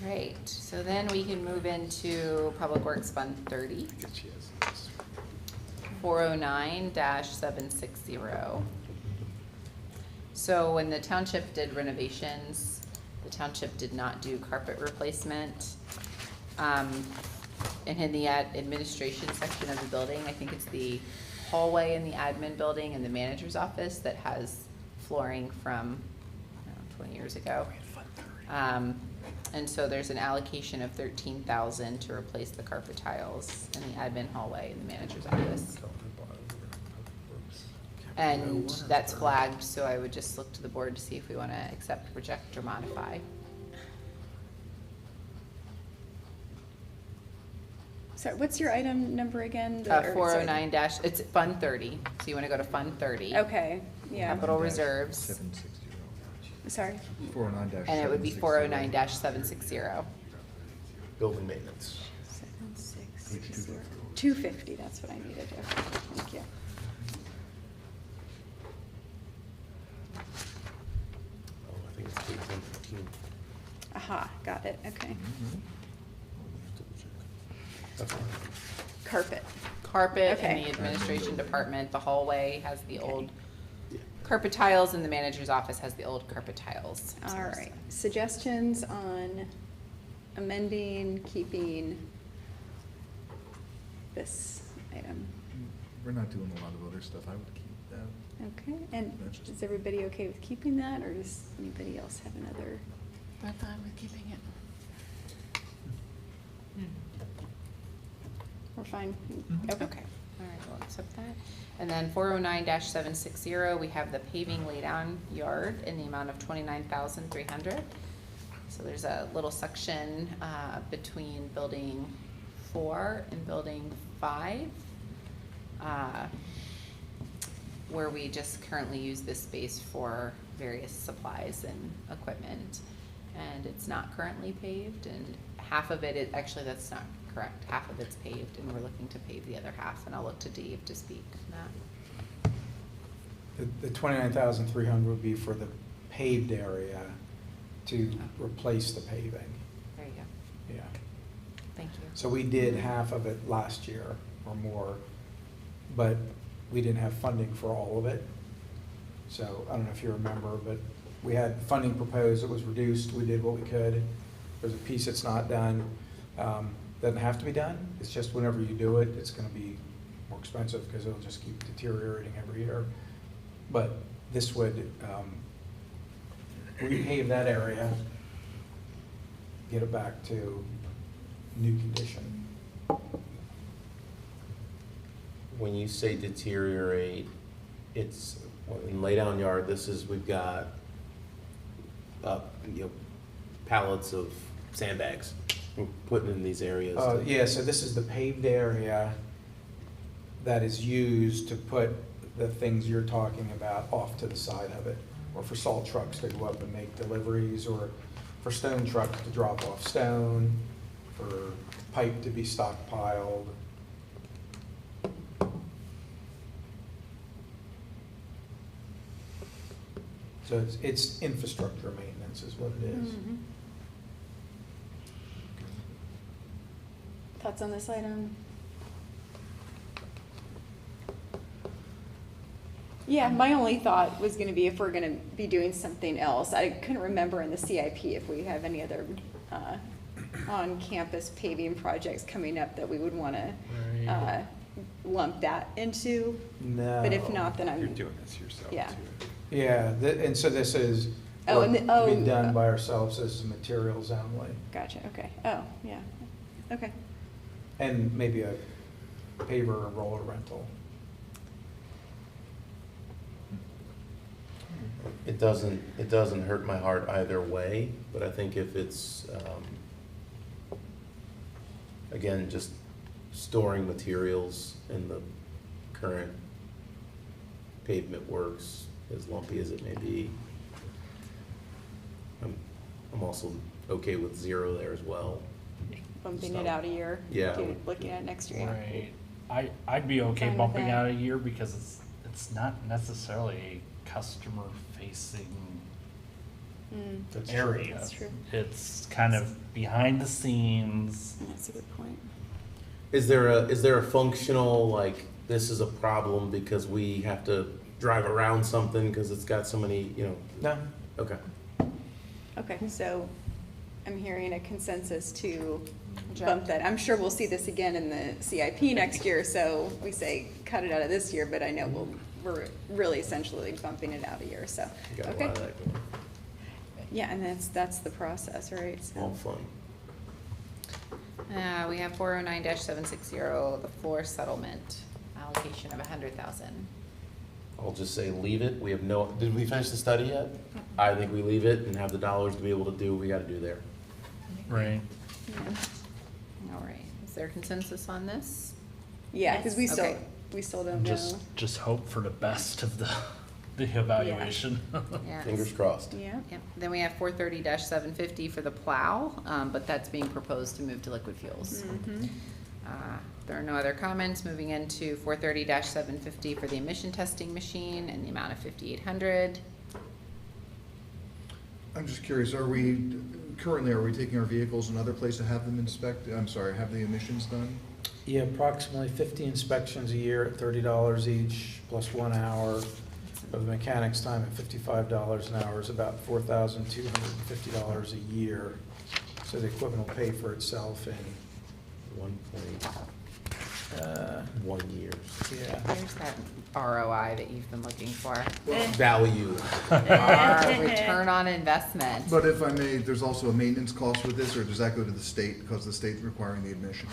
Right, so then we can move into Public Works Fund 30. 409-760. So when the township did renovations, the township did not do carpet replacement. And in the administration section of the building, I think it's the hallway in the admin building and the manager's office that has flooring from, I don't know, 20 years ago. And so there's an allocation of 13,000 to replace the carpet tiles in the admin hallway in the manager's office. And that's flagged, so I would just look to the board to see if we want to accept, reject, or modify. Sorry, what's your item number again? 409 dash, it's Fund 30, so you want to go to Fund 30. Okay, yeah. Capital Reserves, 760. Sorry. 409-760. and it would be 409-760. Building maintenance. 760. 250, that's what I needed. Okay, thank you. Oh, I think it's page 115. Aha, got it, okay. That's fine. Carpet. Carpet in Okay. the administration department, the hallway has the old carpet tiles, and the manager's office has the old carpet tiles. All right, suggestions on amending, keeping this item? We're not doing a lot of other stuff. I would keep that. Okay, and That's just- is everybody okay with keeping that, or does anybody else have another? I'm fine with keeping it. We're fine? Okay, all right, we'll accept that. And then 409-760, we have the paving laydown yard in the amount of 29,300. So there's a little section between building 4 and building 5, where we just currently use this space for various supplies and equipment. And it's not currently paved, and half of it is, actually, that's not correct. Half of it's paved, and we're looking to pave the other half, and I'll look to Dave to speak on that. The 29,300 would be for the paved area to replace the paving. There you go. Yeah. Thank you. So we did half of it last year or more, but we didn't have funding for all of it. So I don't know if you remember, but we had funding proposed, it was reduced, we did what we could. There's a piece that's not done. Doesn't have to be done, it's just whenever you do it, it's gonna be more expensive because it'll just keep deteriorating every year. But this would repave that area, get it back to new condition. When you say deteriorate, it's, in laydown yard, this is, we've got, pallets of sandbags we're putting in these areas. Yeah, so this is the paved area that is used to put the things you're talking about off to the side of it, or for salt trucks to go up and make deliveries, or for stone trucks to drop off stone, for pipe to be stockpiled. So it's infrastructure maintenance is what it is. Mhm. Thoughts on this item? Yeah, my only thought was gonna be if we're gonna be doing something else. I couldn't remember in the CIP if we have any other on-campus paving projects coming up that we would wanna lump that into. No. But if not, then You're I'm, doing this yourself yeah. too. Yeah, and so this is Oh, work and to be done by ourselves as materials only. Gotcha, okay. Oh, yeah, okay. And maybe a paver or roller rental. It doesn't hurt my heart either way, but I think if it's, again, just storing materials in the current pavement works, as lumpy as it may be, I'm also okay with 0 there as well. Bumping it out a year. Yeah. Looking at next year. Right. I'd be okay Fine with bumping that. out a year because it's not necessarily a customer-facing That's area. That's true. It's kind of behind the scenes. That's a good point. Is there a functional, like, this is a problem because we have to drive around something because it's got so many, No. Okay. Okay, so I'm hearing a consensus to bump that. I'm sure we'll see this again in the CIP next year, so we say cut it out of this year, but I know we're really essentially bumping it out a year, so. Got a Okay. lot of that going. Yeah, and that's the process, right? So- All fun. We have 409-760, the floor settlement, allocation of 100,000. I'll just say leave it. We have no, did we finish the study yet? I think we leave it and have the dollars to be able to do what we gotta do there. Right. All right, is there consensus on this? Yeah, because we Okay. still don't know. Just hope for the best of the evaluation. Yes. Fingers crossed. Yeah. Yep. Then we have 430-750 for the plow, but that's being proposed to move to liquid fuels. Mhm. There are no other comments. Moving into 430-750 for the emission testing machine and the amount of 5,800. I'm just curious, are we taking our vehicles another place to have them have the emissions done? Yeah, approximately 50 inspections a year at $30 each, plus 1 hour of the mechanic's time at $55 an hour is about $4,250 a year. So the equipment will pay for itself in 1.1 years. Yeah. There's that ROI that you've been looking for. Value. Our return on investment. But if I may, there's also a maintenance cost with this, or does that go to the state because the state's requiring the emissions?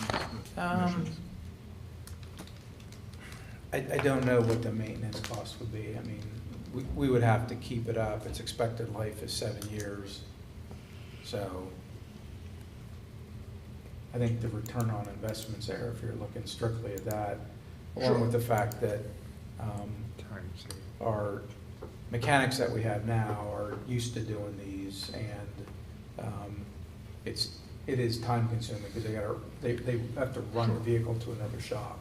I don't know what the maintenance cost would be. I mean, we would have to keep it up. Its expected life is 7 years. So I think the return on investment's there if you're looking strictly at that, along with the fact that our mechanics that we have now are used to doing these, and it is time consuming because they have to run the vehicle to another shop.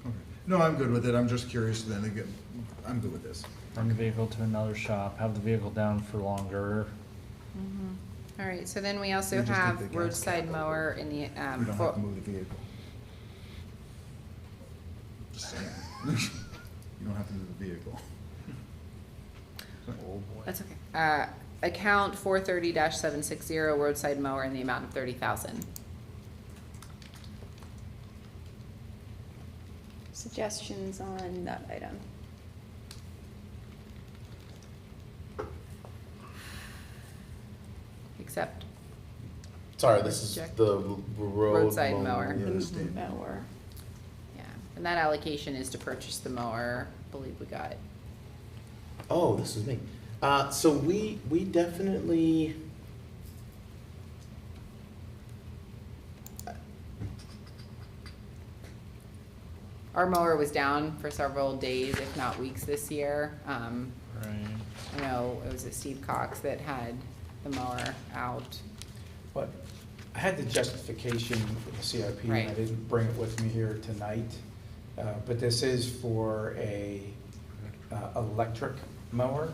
Okay. No, I'm good with it. I'm just curious then again. I'm good with this. Run the vehicle to another shop, have the vehicle down for longer. All right, so then we also You just take the have gas roadside cap mower in the, We don't have to move the vehicle. Just saying. You don't have to move the vehicle. that's okay. Account 430-760 roadside mower in the amount of 30,000. Suggestions on that item? Except Sorry, this is the roadside mower. Mower. Yeah, and that allocation is to purchase the mower. I believe we got. Oh, this is me. So we definitely. Our mower was down for several days, if not weeks this year. Right. I know it was Steve Cox that had the mower out. But I had the justification for the CIP, and Right. I didn't bring it with me here tonight. But this is for a electric mower,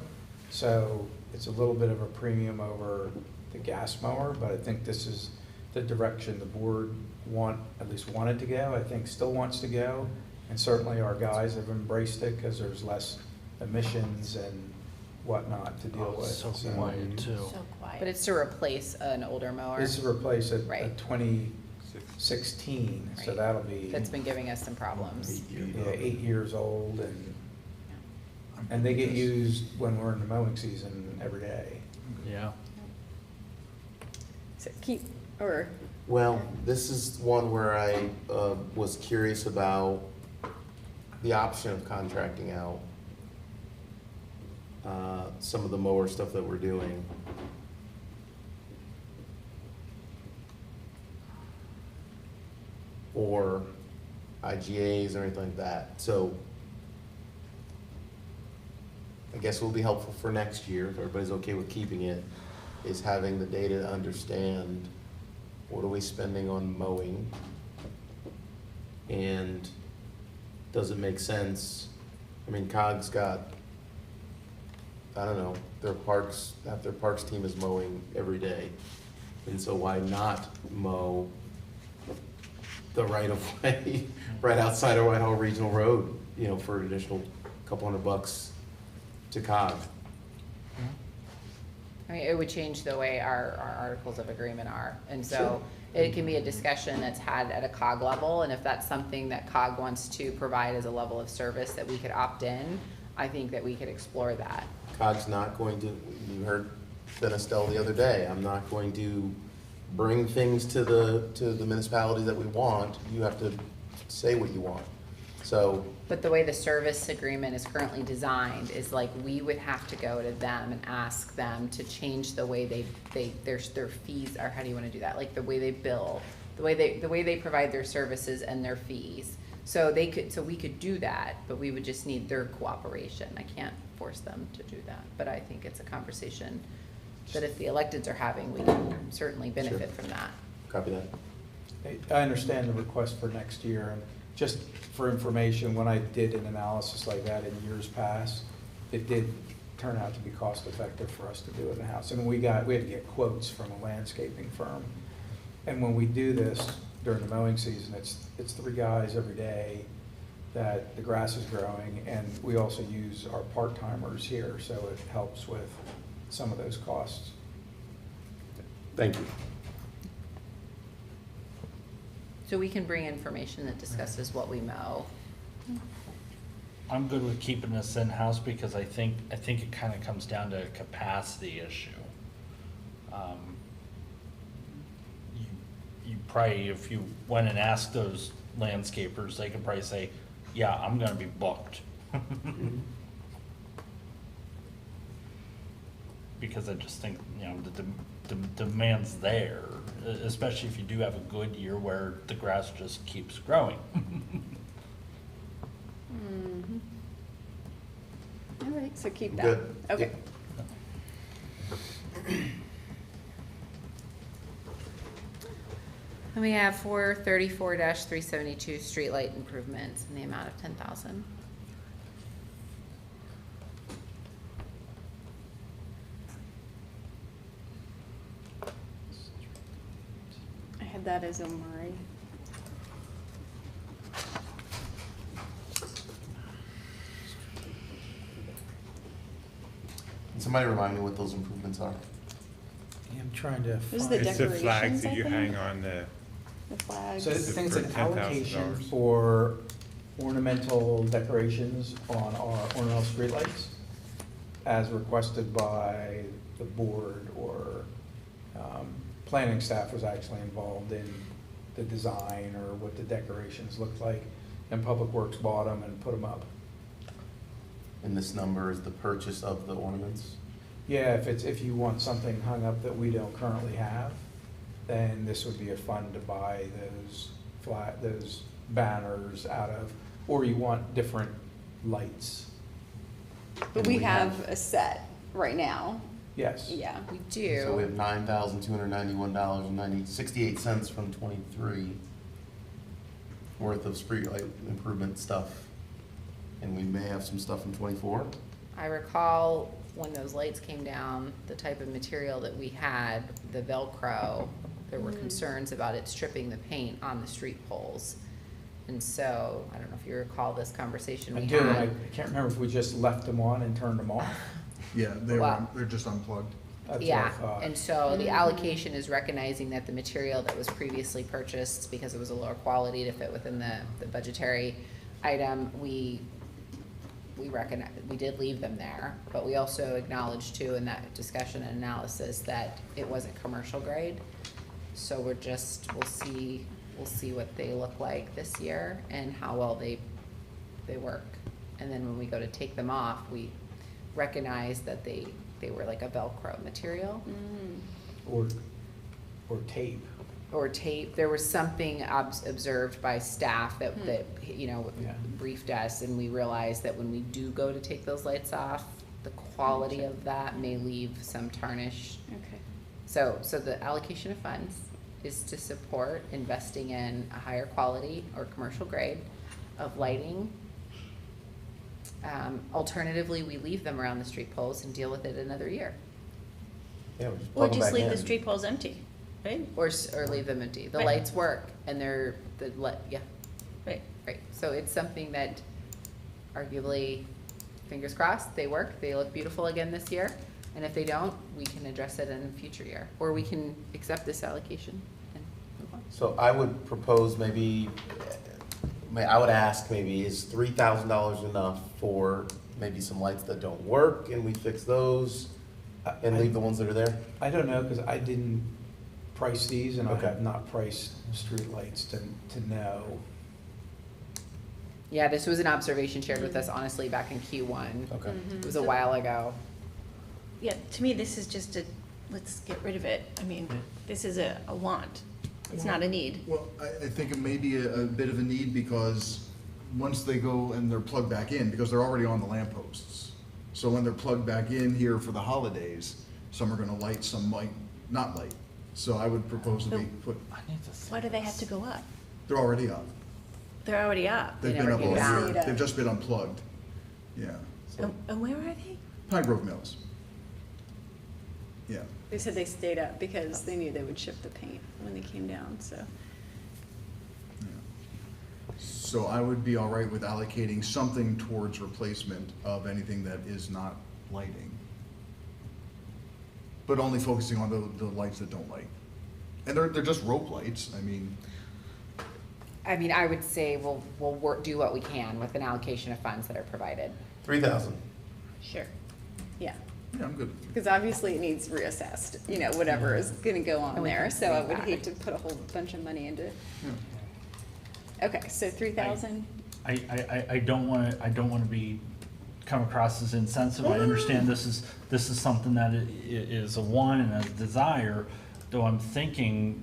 so it's a little bit of a premium over the gas mower, but I think this is the direction the board at least wanted to go, I think still wants to go. And certainly our guys have embraced it because there's less emissions and whatnot to deal with. So quiet too. But it's to replace an older mower. It's to replace a Right. 2016, so Right. that'll be. That's been giving us some problems. Yeah, 8 years old, and they get used when we're in the mowing season every day. Yeah. So Well, this is one where I was curious about the option of contracting out some of the mower stuff that we're doing. Or IGAs or anything like that. So I guess it will be helpful for next year, if everybody's okay with keeping it, is having the data to understand what are we spending on mowing? And does it make sense? I mean, COG's got, I don't know, half their parks team is mowing every day. And so why not mow the right of way right outside of Whitehall Regional Road, for an additional couple $100 to COG? I mean, it would change the way our articles of agreement are. And so it can be a discussion that's had at a COG level. And if that's something that COG wants to provide as a level of service that we could opt in, I think that we could explore that. COG's not going to, you heard Ben Estelle the other day, I'm not going to bring things to the municipality that we want. You have to say what you want. So, But the way the service agreement is currently designed is like we would have to go to them and ask them to change the way their fees are, how do you wanna do that? Like the way they bill, the way they provide their services and their fees. So we could do that, but we would just need their cooperation. I can't force them to do that, but I think it's a conversation that if the electeds are having, we can certainly benefit from that. copy that. I understand the request for next year, and just for information, when I did an analysis like that in years past, it did turn out to be cost effective for us to do it in-house. And we had to get quotes from a landscaping firm. And when we do this during the mowing season, it's 3 guys every day that the grass is growing, and we also use our part-timers here, so it helps with some of those costs. Thank you. So we can bring information that discusses what we mow. I'm good with keeping this in-house because I think it kind of comes down to a capacity issue. You probably, if you went and asked those landscapers, they could probably say, yeah, I'm gonna be booked. Because I just think, you know, the demand's there, especially if you do have a good year where the grass just keeps growing. All right, so keep that. Good. Okay. And we have 434-372 streetlight improvements in the amount of 10,000. I had that as Omari. Somebody remind me what those improvements are. Yeah, I'm trying to This is the find. It's the flags decorations, that I you think. hang on the, The flags. So I think it's For an $10,000. allocation for ornamental decorations on our ornamental streetlights as requested by the board, or planning staff was actually involved in the design or what the decorations looked like, and Public Works bought them and put them up. And this number is the purchase of the ornaments? Yeah, if you want something hung up that we don't currently have, then this would be a fund to buy those banners out of, or you want different lights. But we have a set right now. Yes. Yeah. We So we do. have $9,291.68 from 23 worth of streetlight improvement stuff. And we may have some stuff in 24. I recall when those lights came down, the type of material that we had, the Velcro, there were concerns about it stripping the paint on the street poles. And so, I don't know if you recall this conversation I we do, and I had. can't remember if we just left them on and turned them off. Yeah, Wow. they're just unplugged. That's what I Yeah, thought. and so the allocation is recognizing that the material that was previously purchased, because it was a lower quality to fit within the budgetary item, we recognize, we did leave them there, but we also acknowledged too in that discussion and analysis that it wasn't commercial grade. So we'll see what they look like this year and how well they work. And then when we go to take them off, we recognize that they were like a Velcro material. Or tape. Or tape. There was something observed by staff that you know, Yeah. briefed us, and we realized that when we do go to take those lights off, the quality of that may leave some tarnish. Okay. So the allocation of funds is to support investing in a higher quality or commercial grade of lighting. Alternatively, we leave them around the street poles and deal with it another year, Yeah, we Or plug them just back leave the in. street poles empty, right? or leave them empty. The Right. lights work, and yeah. Right. Right, so it's something that arguably, fingers crossed, they work, they look beautiful again this year. And if they don't, we can address it in a future year, or we can accept this allocation and move on. So I would propose I would ask maybe, is $3,000 enough for maybe some lights that don't work and we fix those and leave the ones that are there? I don't know, because I didn't price these, and I Okay. have not priced streetlights to know. Yeah, this was an observation shared with us honestly back in Q1. Okay. It was a while ago. Yeah, to me, this is just a, let's get rid of it. I mean, this is a want. It's not a need. Well, I think it may be a bit of a need because once they go and they're plugged back in, because they're already on the lampposts. So when they're plugged back in here for the holidays, some are gonna light, some might not light. So I would propose that we put, Why do they have to go up? they're already up. They're already up. They've been never up came all down. year. They've just been unplugged. Yeah. And where are they? Pine Grove Mills. Yeah. They said they stayed up because they knew they would shift the paint when they came down, so. So I would be all right with allocating something towards replacement of anything that is not lighting. But only focusing on the lights that don't light. And they're just rope lights, I mean, I would say we'll do what we can with an allocation of funds that are provided. 3,000. Sure. Yeah, yeah, I'm good with because obviously it needs reassessed, you know, whatever is gonna go on And we there, can so I leave would that. hate to put a whole bunch of money into. Okay, so 3,000? I don't wanna be, come across as insensitive. I understand this is something that is a want and a desire, though I'm thinking,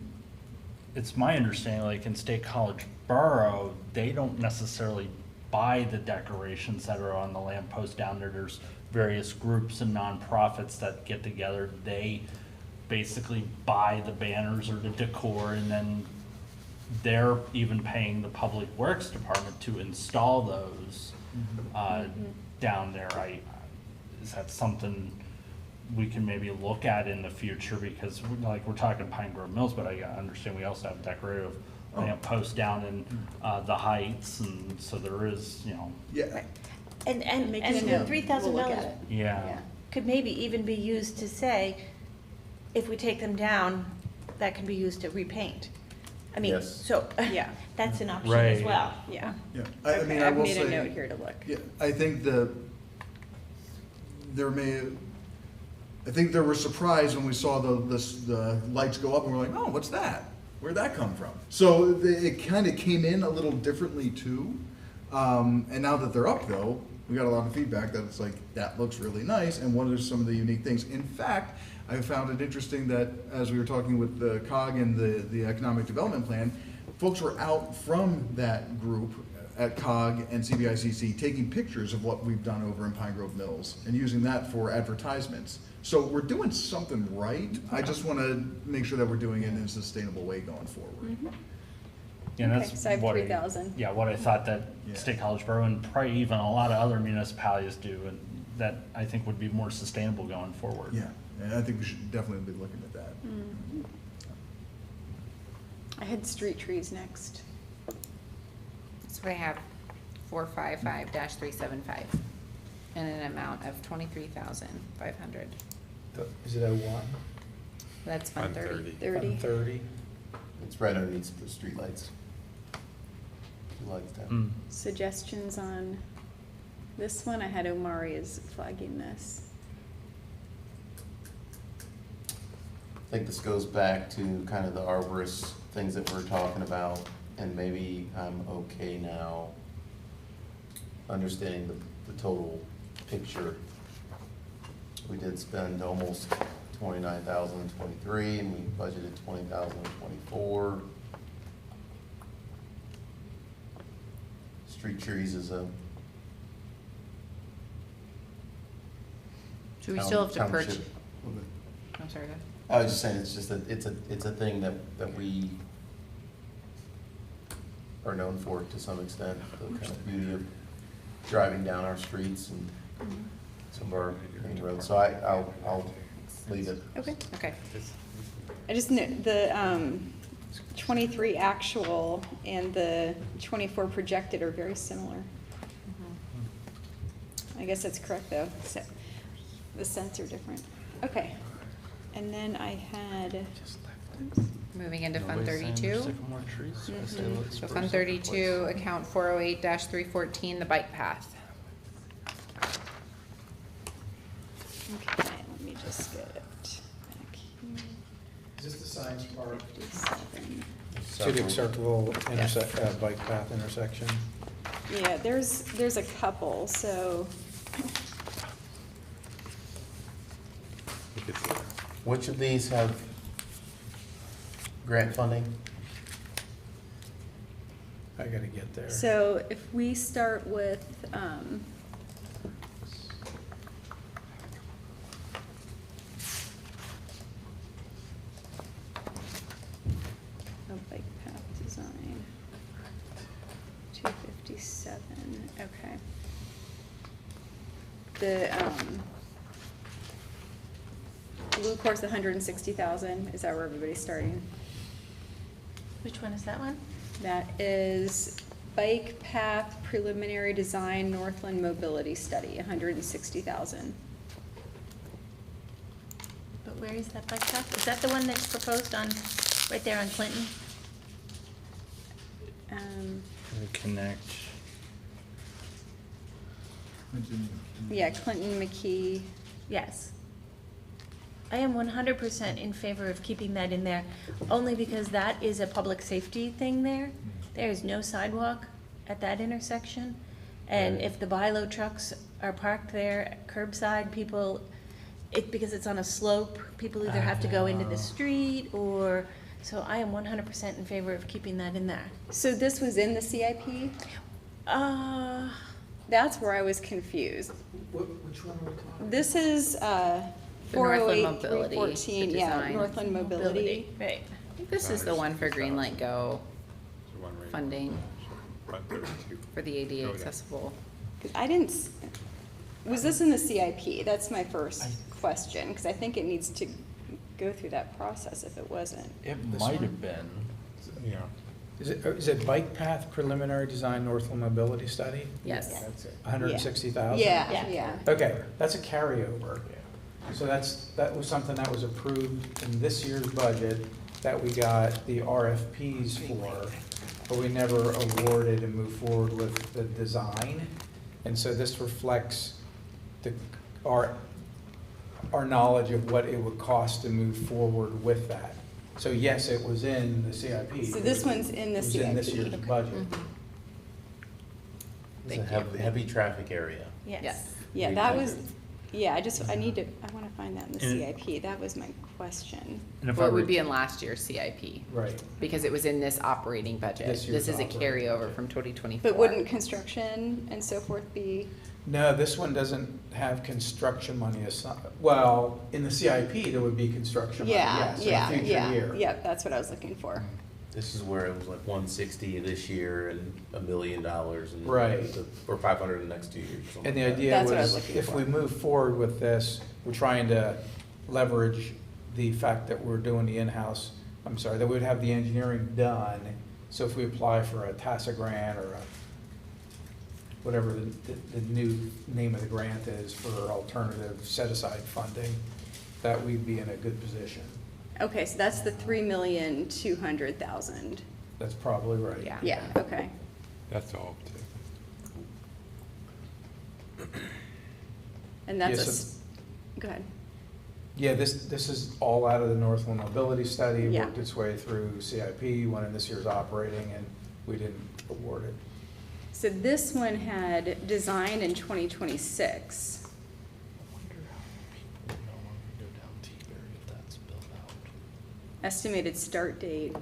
it's my understanding, like in State College Borough, they don't necessarily buy the decorations that are on the lamppost down there. There's various groups and nonprofits that get together. They basically buy the banners or the decor, and then they're even paying the Public Works Department to install those down there. Is that something we can maybe look at in the future? Because like we're talking Pine Grove Mills, but I understand we also have decorative lamp posts down in the Heights, and so there is, you know. yeah. And Make and it a the note. $3,000 We'll look at it. Yeah. could maybe even be used to say, if we take them down, that can be used to repaint. I mean, Yes. so, Yeah. that's an option as Right. well. Yeah. Yeah, I mean, Okay, I I've will made a say. note here to look. Yeah, I think there were surprised when we saw the lights go up and we're like, oh, what's that? Where'd that come from? So it kind of came in a little differently too. And now that they're up though, we got a lot of feedback that it's like, that looks really nice, and what are some of the unique things? In fact, I found it interesting that as we were talking with the COG and the Economic Development Plan, folks were out from that group at COG and CBICC taking pictures of what we've done over in Pine Grove Mills and using that for advertisements. So we're doing something right. I just want to make sure that we're doing it in a sustainable way going forward. And Okay, that's so I have what 3,000. Yeah, what I thought that Yeah. State College Borough and probably even a lot of other municipalities do, and that I think would be more sustainable going forward. Yeah, and I think we should definitely be looking at that. I had street trees next. So I have 455-375 and an amount of 23,500. Is it 01? That's Fund 30. 30? 30? It's right underneath the streetlights. Two lights down. Mm. Suggestions on this one? I had Omari is flagging this. I think this goes back to kind of the arborist things that we're talking about, and maybe I'm okay now understanding the total picture. We did spend almost 29,000 in '23, and we budgeted 20,000 in '24. Street trees is a So we still have to township- purchase, I'm sorry, go ahead. I was just saying, it's just that it's a thing that we are known for to some extent, the kind of beauty of driving down our streets and some of our main roads. So I'll leave it. Okay. Okay. I just know the 23 actual and the 24 projected are very similar. I guess that's correct though. So the cents are different. Okay. And then I had, Moving into Fund Nobody's saying 32. sycamore trees, so I say let's So spruce Fund up the place. 32, account 408-314, the bike path. Okay, let me just get back here. Is this the science park? 57. Civic Circle bike path intersection? Yeah, there's a couple, so, Which of these have grant funding? I gotta get there. so if we start with, bike path design, 257, okay. The, blue course, 160,000, is that where everybody's starting? Which one is that one? That is bike path preliminary design Northland mobility study, 160,000. But where is that bike path? Is that the one that's proposed on, right there on Clinton? Connect. Yeah, Clinton, McKee. Yes. I am 100% in favor of keeping that in there, only because that is a public safety thing there. There is no sidewalk at that intersection. And if the bi-load trucks are parked there curbside, people, because it's on a slope, people either have to go into the street or, so I am 100% in favor of keeping that in there. So this was in the CIP? That's where I was confused. Which one are we talking? This is, The Northland 408, Mobility, 314, the yeah, design. Northland Mobility. Right. I think this is the one for Green Light Go funding for the ADA accessible. 'Cause I didn't, was this in the CIP? That's my first question, because I think it needs to go through that process if it wasn't. It This might one? have been. Yeah. Is it bike path preliminary design Northland mobility study? Yes. 160,000? Yeah, yeah. Okay, that's a carryover. So that was something that was approved in this year's budget that we got the RFPs for, but we never awarded and moved forward with the design. And so this reflects our knowledge of what it would cost to move forward with that. So yes, it was in the CIP. So this one's in the It was in this CIP. year's budget. It's a heavy traffic area. Yes. Yeah, that was, yeah, I want to find that in the And- CIP. That was my question. And if Well, I it would re- be in last year's CIP, Right. because it was in this operating budget. This year's This is a operating carryover budget. from 2024. But wouldn't construction and so forth be? No, this one doesn't have construction money assigned. Well, in the CIP, there would be construction money, Yeah, yes, yeah, in a future yeah, year. yep, that's what I was looking for. This is where it was like 160 this year and $1 million and. Right. Or 500 in the next 2 years. or something And the like that. idea That's what I was was, looking if for. we move forward with this, we're trying to leverage the fact that we're doing the in-house, that we'd have the engineering done. So if we apply for a TASA grant or whatever the new name of the grant is for alternative set-aside funding, that we'd be in a good position. Okay, so that's the 3,200,000. That's probably right. Yeah. Yeah, okay. That's all too. And that's Yes, go ahead. Yeah, this is all out of the Northland Mobility Study, Yeah. worked its way through CIP, went in this year's operating, and we didn't award it. So this one had design in 2026. Estimated start date.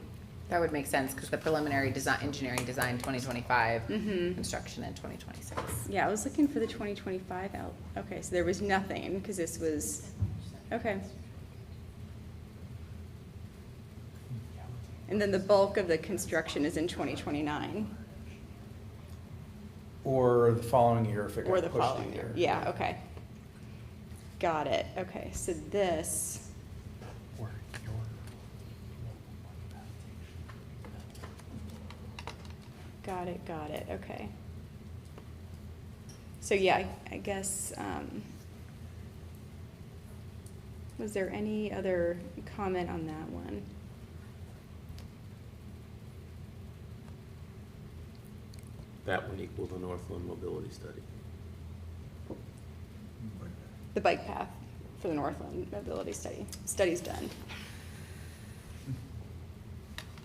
That would make sense, because the preliminary design, engineering design 2025, Mhm. construction in 2026. Yeah, I was looking for the 2025 out. Okay, so there was nothing, because this was, okay. And then the bulk of the construction is in 2029, Or the following year if it or got the pushed a following year. year. Yeah, okay. Got it, okay, so this, got it, okay. So yeah, I guess, was there any other comment on that one? That would equal the Northland Mobility Study. The bike path, for the Northland mobility study. Study's done.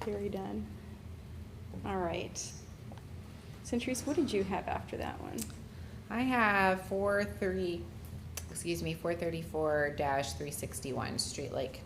Very done. All right. Centuries, what did you have after that one? I have 434-361, streetlight,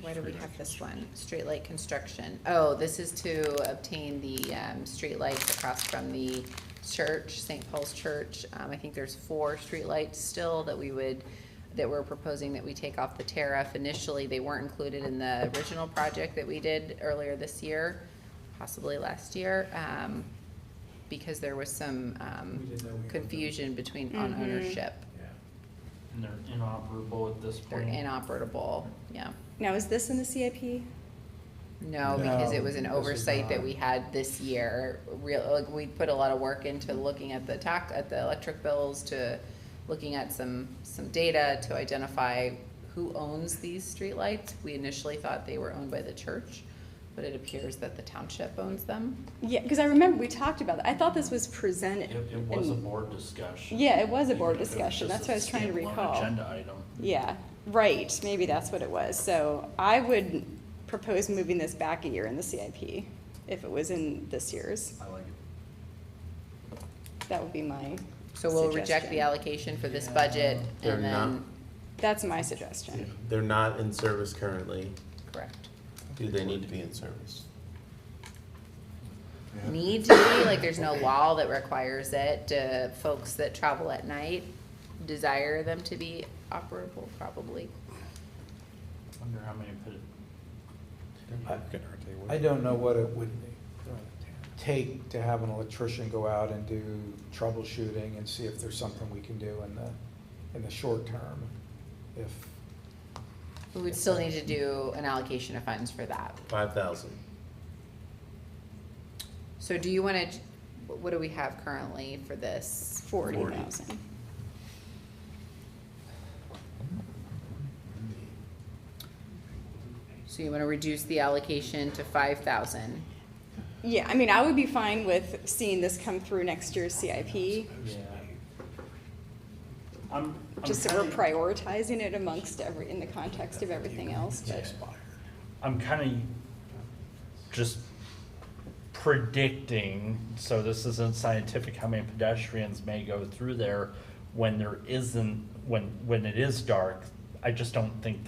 why do we have this one? Streetlight construction. Oh, this is to obtain the streetlights across from the church, St. Paul's Church. I think there's 4 streetlights still that we're proposing that we take off the tariff. Initially, they weren't included in the original project that we did earlier this year, possibly last year, because there was some confusion between on ownership. And they're inoperable at this They're point. inoperable, yeah. Now, is this in the CIP? No, because it was an this is oversight that not. we had this year. We put a lot of work into looking at the electric bills, to looking at some data to identify who owns these streetlights. We initially thought they were owned by the church, but it appears that the township owns them. Yeah, because I remember we talked about that. I thought this was presented. It was a in- board discussion. Yeah, it was a board It was discussion. just That's what I was trying to standalone recall. Agenda item. Yeah, right. Maybe that's what it was. So I would propose moving this back a year in the CIP if it was in this year's. I like it. That would be my So we'll reject suggestion. the allocation for this budget They're and not. then, That's my suggestion. They're not in service currently. correct. Do they need to be in service? Need to be, like, there's no law that requires it. Do folks that travel at night desire them to be operable? Probably. Wonder how many I don't know what it would take to have an electrician go out and do troubleshooting and see if there's something we can do in the short term. If, We would still need to do an allocation of funds for that. 5,000. So do you wanna, what do we have currently for this? 40,000. So you wanna reduce the allocation to 5,000? Yeah, I mean, I would be fine with seeing this come through next year's CIP, Yeah. I'm just so we're kinda- prioritizing it amongst in the context of everything else. But I'm kind of just predicting, so this isn't scientific, how many pedestrians may go through there when there isn't, when it is dark. I just don't think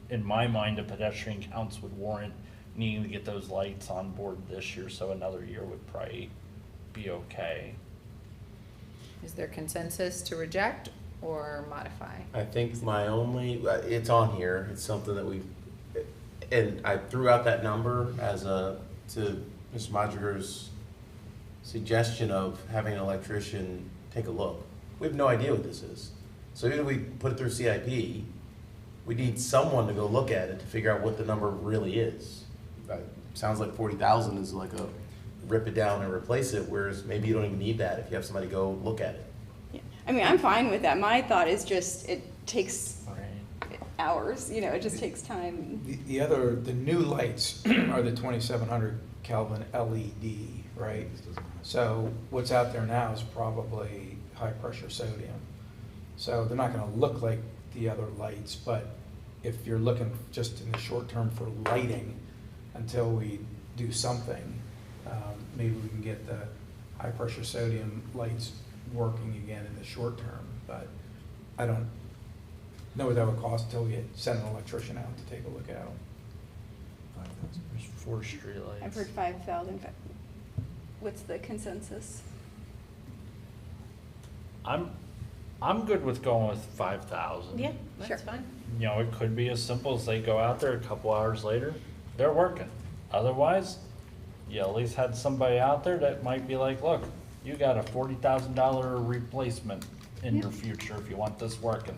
in my mind, the pedestrian counts would warrant needing to get those lights on board this year, so another year would probably be okay. Is there consensus to reject or modify? I think my only, it's on here, it's something that and I threw out that number to Ms. Madriger's suggestion of having an electrician take a look. We have no idea what this is. So even if we put it through CIP, we need someone to go look at it to figure out what the number really is. Sounds like 40,000 is like a rip it down and replace it, whereas maybe you don't even need that if you have somebody go look at it. yeah. I mean, I'm fine with that. My thought is just it takes hours, it just takes time. the new lights are the 2700 Kelvin LED, right? So what's out there now is probably high pressure sodium. So they're not gonna look like the other lights, but if you're looking just in the short term for lighting, until we do something, maybe we can get the high pressure sodium lights working again in the short term, but I don't know what that would cost until we send an electrician out to take a look at them. There's 4 streetlights. I've heard 5,000. What's the consensus? I'm good with going with 5,000. Yeah, Sure. that's fine. It could be as simple as they go out there a couple hours later, they're working. Otherwise, you at least had somebody out there that might be like, look, you got a $40,000 replacement in your future if you want this working.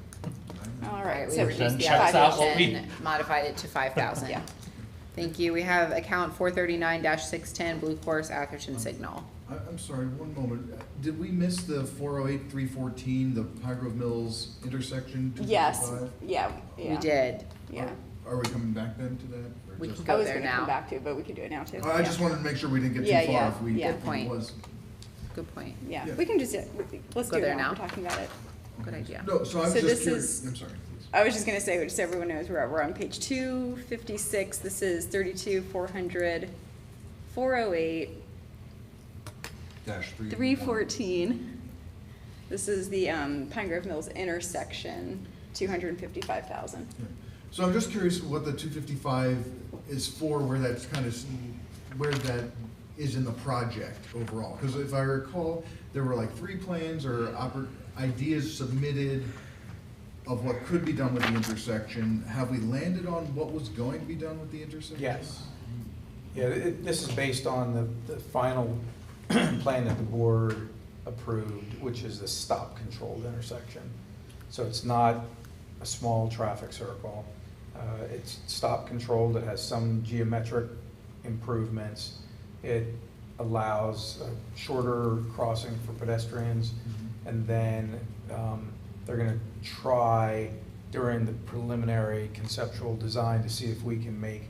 All All right, right, we so reduced the checks out what we- allocation, modified it to 5,000. Yeah. Thank you. We have account 439-610, Blue Course Atherton Signal. I'm sorry, one moment. Did we miss the 408, 314, the Pine Grove Mills intersection? yes, 255? yeah. We did. Yeah. Are we coming back then to that? or We just- can I go was there going to come now. back to it, but we can do it now too. I just wanted to make sure we didn't get too Yeah, far yeah, if we. yeah. if Good it point. was. Good point. Yeah, Yeah. we can just, let's Go do it there now. now? We're talking about it. good idea. No, so I'm So just this curious, is- I'm sorry. please. I was just gonna say, just so everyone knows, we're on page 256, this is 32, 400, 408, Dash 3. 314. This is the Pine Grove Mills intersection, 255,000. So I'm just curious what the 255 is for, where that's kind of, where that is in the project overall. Because if I recall, there were like 3 plans or ideas submitted of what could be done with the intersection. Have we landed on what was going to be done with the intersection? Yes. Yeah, this is based on the final plan that the board approved, which is the stop-controlled intersection. So it's not a small traffic circle. It's stop-controlled, it has some geometric improvements. It allows a shorter crossing for pedestrians, and then they're gonna try during the preliminary conceptual design to see if we can make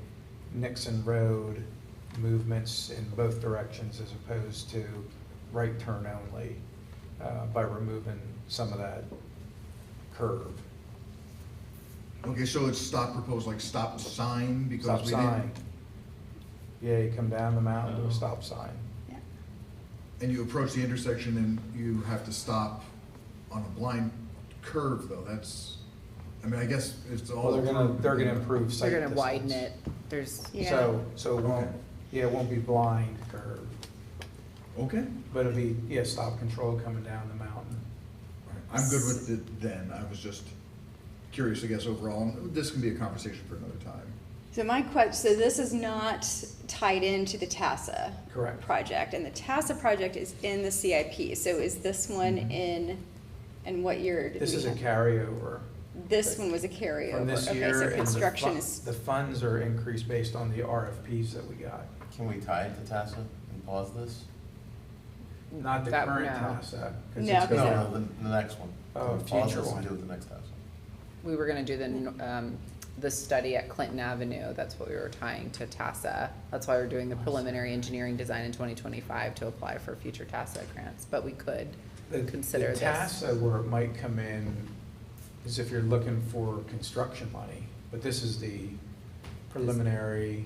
Nixon Road movements in both directions as opposed to right turn only, by removing some of that curve. Okay, so it's proposed like stop sign because Stop we sign. didn't, Yeah, you come down the mountain to a stop sign. and you approach the intersection and you have to stop on a blind curve though, that's, I mean, I guess it's all. Well, they're gonna improve sight They're gonna widen distance. it, there's, So it won't, yeah, it won't be blind curve, Okay, but it'll be, yeah, stop control coming down the mountain. I'm good with it then, I was just curious, I guess, overall, this can be a conversation for another time. So my question, so this is not tied into the TASA Correct. project, and the TASA project is in the CIP. So is this one in what year? did This we is a have- carryover This one was a carryover. from this Okay, year, so and construction is, the funds are increased based on the RFPs that we got. Can we tie it to TASA and pause this? Not the That- current no. TASA. 'Cause No, it's 'cause gonna- No, the next one. Oh, Can we pause future this and one. do it the next TASA? we were gonna do the study at Clinton Avenue, that's what we were tying to TASA. That's why we're doing the preliminary engineering design in 2025 to apply for future TASA grants, but we could consider The this. TASA where it might come in is if you're looking for construction money, but this is the preliminary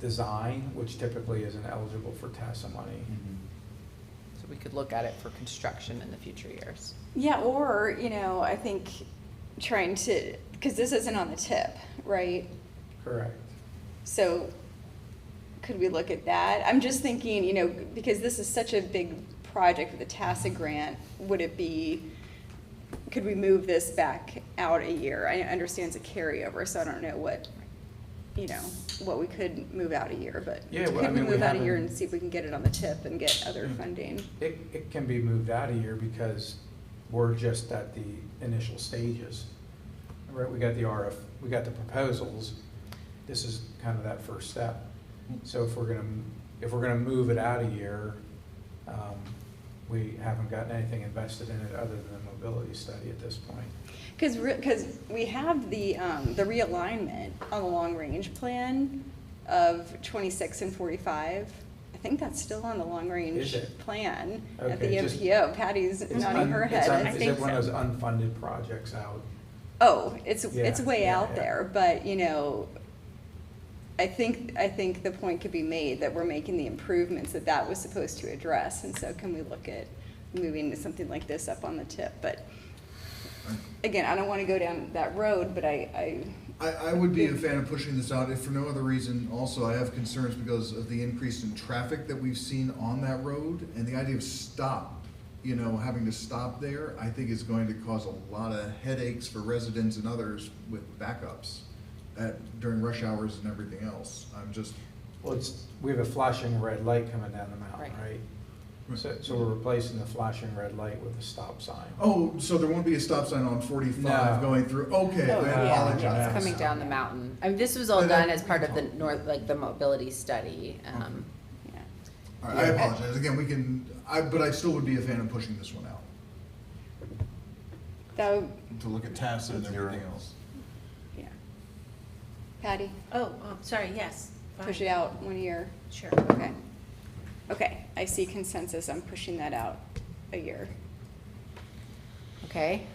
design, which typically isn't eligible for TASA money. So we could look at it for construction in the future years. yeah, or, I think trying to, because this isn't on the tip, right? Correct. So could we look at that? I'm just thinking, because this is such a big project with the TASA grant, could we move this back out a year? I understand it's a carryover, so I don't know what we could move out a year, but Yeah, well, I could we mean, we move out a year haven't- and see if we can get it on the tip and get other funding? It can be moved out a year because we're just at the initial stages. Right, we got the proposals. This is kind of that first step. So if we're gonna move it out a year, we haven't gotten anything invested in it other than the mobility study at this point. Because we have the realignment on the long-range plan of 26 and 45. I think that's still on the long-range Is it? plan at the Okay, just- MPO. Patty's nodding her head. Is it one of those unfunded projects out? Oh, it's Yeah, way yeah, out yeah. there, but, I think the point could be made that we're making the improvements that was supposed to address, and so can we look at moving something like this up on the tip? But again, I don't want to go down that road, but I would be a fan of pushing this out, if for no other reason. Also, I have concerns because of the increase in traffic that we've seen on that road, and the idea of having to stop there, I think is going to cause a lot of headaches for residents and others with backups during rush hours and everything else. Well, we have a flashing red light coming down the mountain, Right. right? So we're replacing the flashing red light with a stop sign. Oh, so there won't be a stop sign on 45 No. going through, okay, Oh, I yeah, apologize. it's coming down the mountain. I mean, this was all But that- done as part of the the mobility study. yeah. All right, I apologize, again, but I still would be a fan of pushing this one out, That would, to look at TASA and everything else. yeah. Patty, Oh, sorry, yes. push fine. it out 1 year. Sure. Okay. Okay, I see consensus on pushing that out a year. Okay?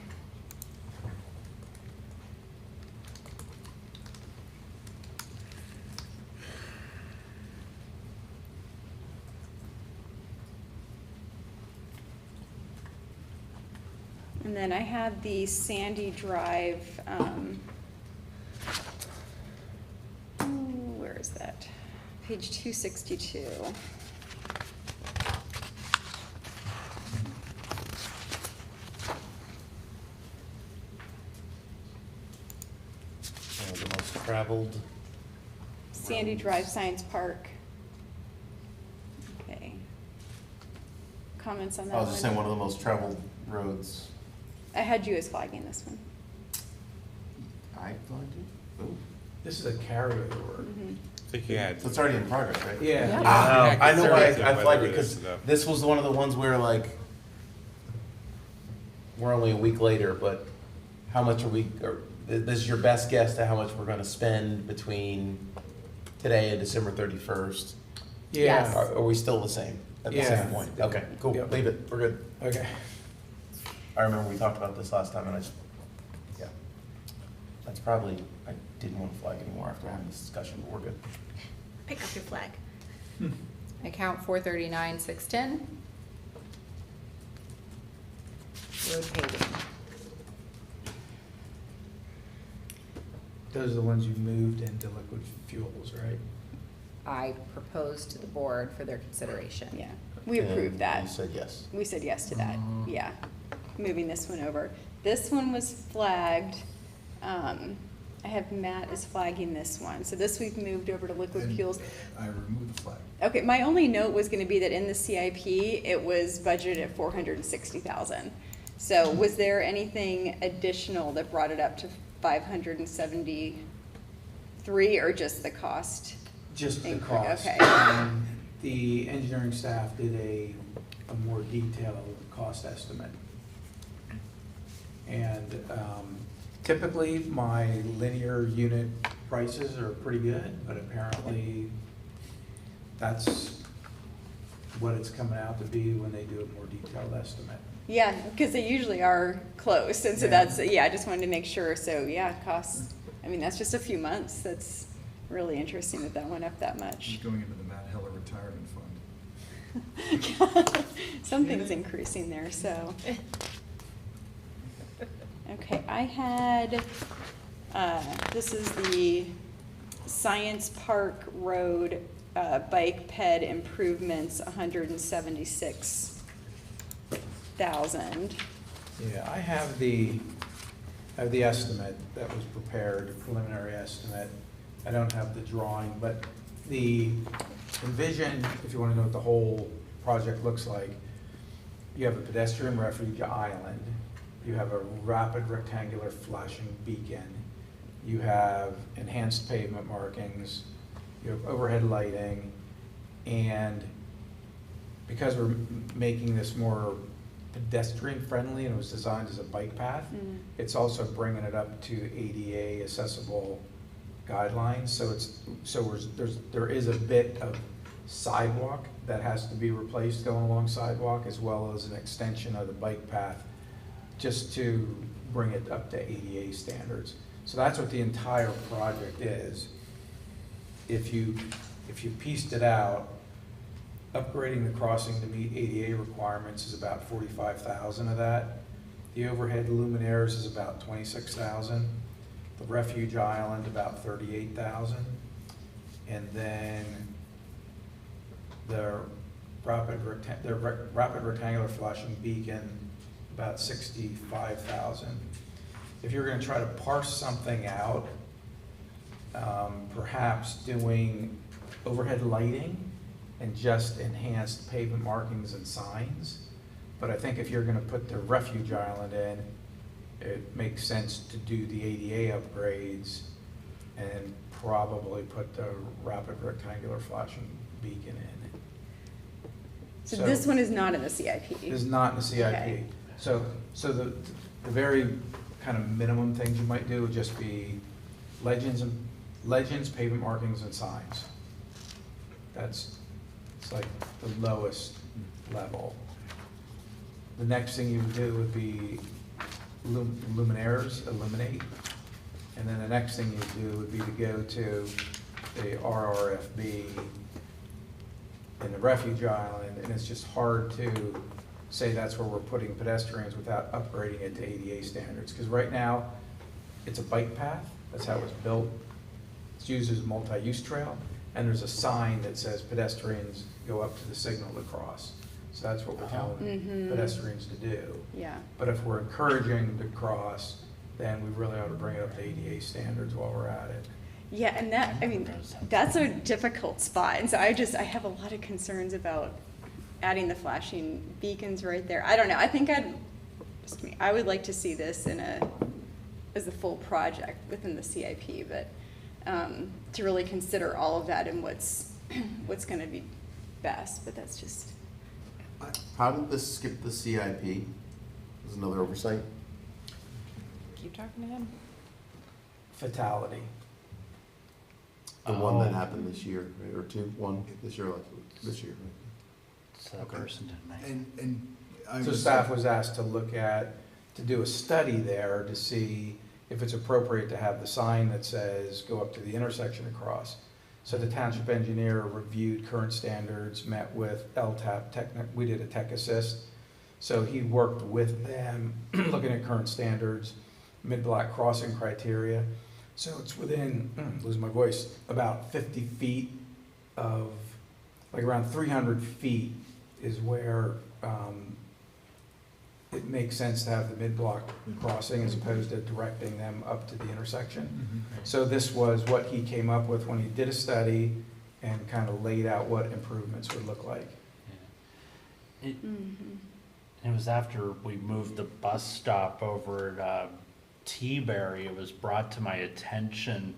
And then I had the Sandy Drive, where is that? Page 262. The most traveled. Sandy Drive Science Park. Okay. Comments on that I one? was just saying one of the most traveled roads. I had you as flagging this one. I flagged it? Ooh. This is a carryover. Mhm. I think you had. So it's already in progress, right? Yeah. Ah, I know why Conservative, I flagged whether it, it because is, though. this was one of the ones where like, we're only a week later, but how much are we, or this is your best guess to how much we're gonna spend between today and December 31st? Yeah. Are we still the same, at the Yeah. same point? Okay, cool, Yep. leave it, we're good. Okay. I remember we talked about this last time and I just, yeah. That's probably, I didn't want to flag anymore after having this discussion, but we're good. Pick up your flag. Account 439-610. Road paving. Those are the ones you moved into liquid fuels, right? I proposed to the board for their consideration. Yeah, we approved And that. You said yes. We said yes to that, yeah. Moving this one over. This one was flagged, I have Matt is flagging this one. So this we've moved over to liquid And fuels. I removed the flag. Okay, my only note was gonna be that in the CIP, it was budgeted at 460,000. So was there anything additional that brought it up to 573, or just the cost? Just the Incre- cost. okay. The engineering staff did a more detailed cost estimate. And typically, my linear unit prices are pretty good, but apparently that's what it's coming out to be when they do a more detailed estimate. Yeah, because they usually are close, and so Yeah. that's, yeah, I just wanted to make sure, so, yeah, costs, I mean, that's just a few months, that's really interesting that that went up that much. Just going into the Matt Heller Retirement Fund. Something's increasing there, so. Okay, I had, this is the Science Park Road, bike ped improvements, 176,000. Yeah, I have the estimate that was prepared, preliminary estimate. I don't have the drawing, but the envision, if you want to know what the whole project looks like, you have a pedestrian refuge island, you have a rapid rectangular flashing beacon, you have enhanced pavement markings, you have overhead lighting, and because we're making this more pedestrian friendly and it was designed as a bike path, it's also bringing it up to ADA accessible guidelines. So there is a bit of sidewalk that has to be replaced going along sidewalk, as well as an extension of the bike path, just to bring it up to ADA standards. So that's what the entire project is. If you pieced it out, upgrading the crossing to meet ADA requirements is about 45,000 of that. The overhead luminaires is about 26,000. The refuge island, about 38,000. And then the rapid rectangular flashing beacon, about 65,000. If you're gonna try to parse something out, perhaps doing overhead lighting and just enhanced pavement markings and signs. But I think if you're gonna put the refuge island in, it makes sense to do the ADA upgrades and probably put the rapid rectangular flashing beacon in. So this one is not in the CIP? Is not in the CIP. Okay. So the very kind of minimum things you might do would just be legends, pavement markings, and signs. It's like the lowest level. The next thing you would do would be luminaires illuminate. And then the next thing you do would be to go to the RRFB in the refuge island, and it's just hard to say that's where we're putting pedestrians without upgrading it to ADA standards. Because right now, it's a bike path, that's how it's built. It's used as a multi-use trail, and there's a sign that says pedestrians go up to the signal to cross. So that's what we're telling pedestrians to do. Yeah. But if we're encouraging to cross, then we really ought to bring it up to ADA standards while we're at it. Yeah, and that, I mean, that's a difficult spot, and so I have a lot of concerns about adding the flashing beacons right there. I don't know, I think I would like to see this as a full project within the CIP, but to really consider all of that and what's gonna be best, but that's just. How did this skip the CIP? Is another oversight? Keep talking to him. Fatality. The one that happened this year, right? Or one this year, this year. So that person didn't make it. And I So was. staff was asked to do a study there to see if it's appropriate to have the sign that says, go up to the intersection across. So the township engineer reviewed current standards, met with LTAP, we did a tech assist. So he worked with them, looking at current standards, mid-block crossing criteria. So it's within, losing my voice, about 50 feet of, like around 300 feet is where it makes sense to have the mid-block crossing as opposed to directing them up to the intersection. So this was what he came up with when he did a study and kind of laid out what improvements would look like. It was after we moved the bus stop over at T-Berry, it was brought to my attention,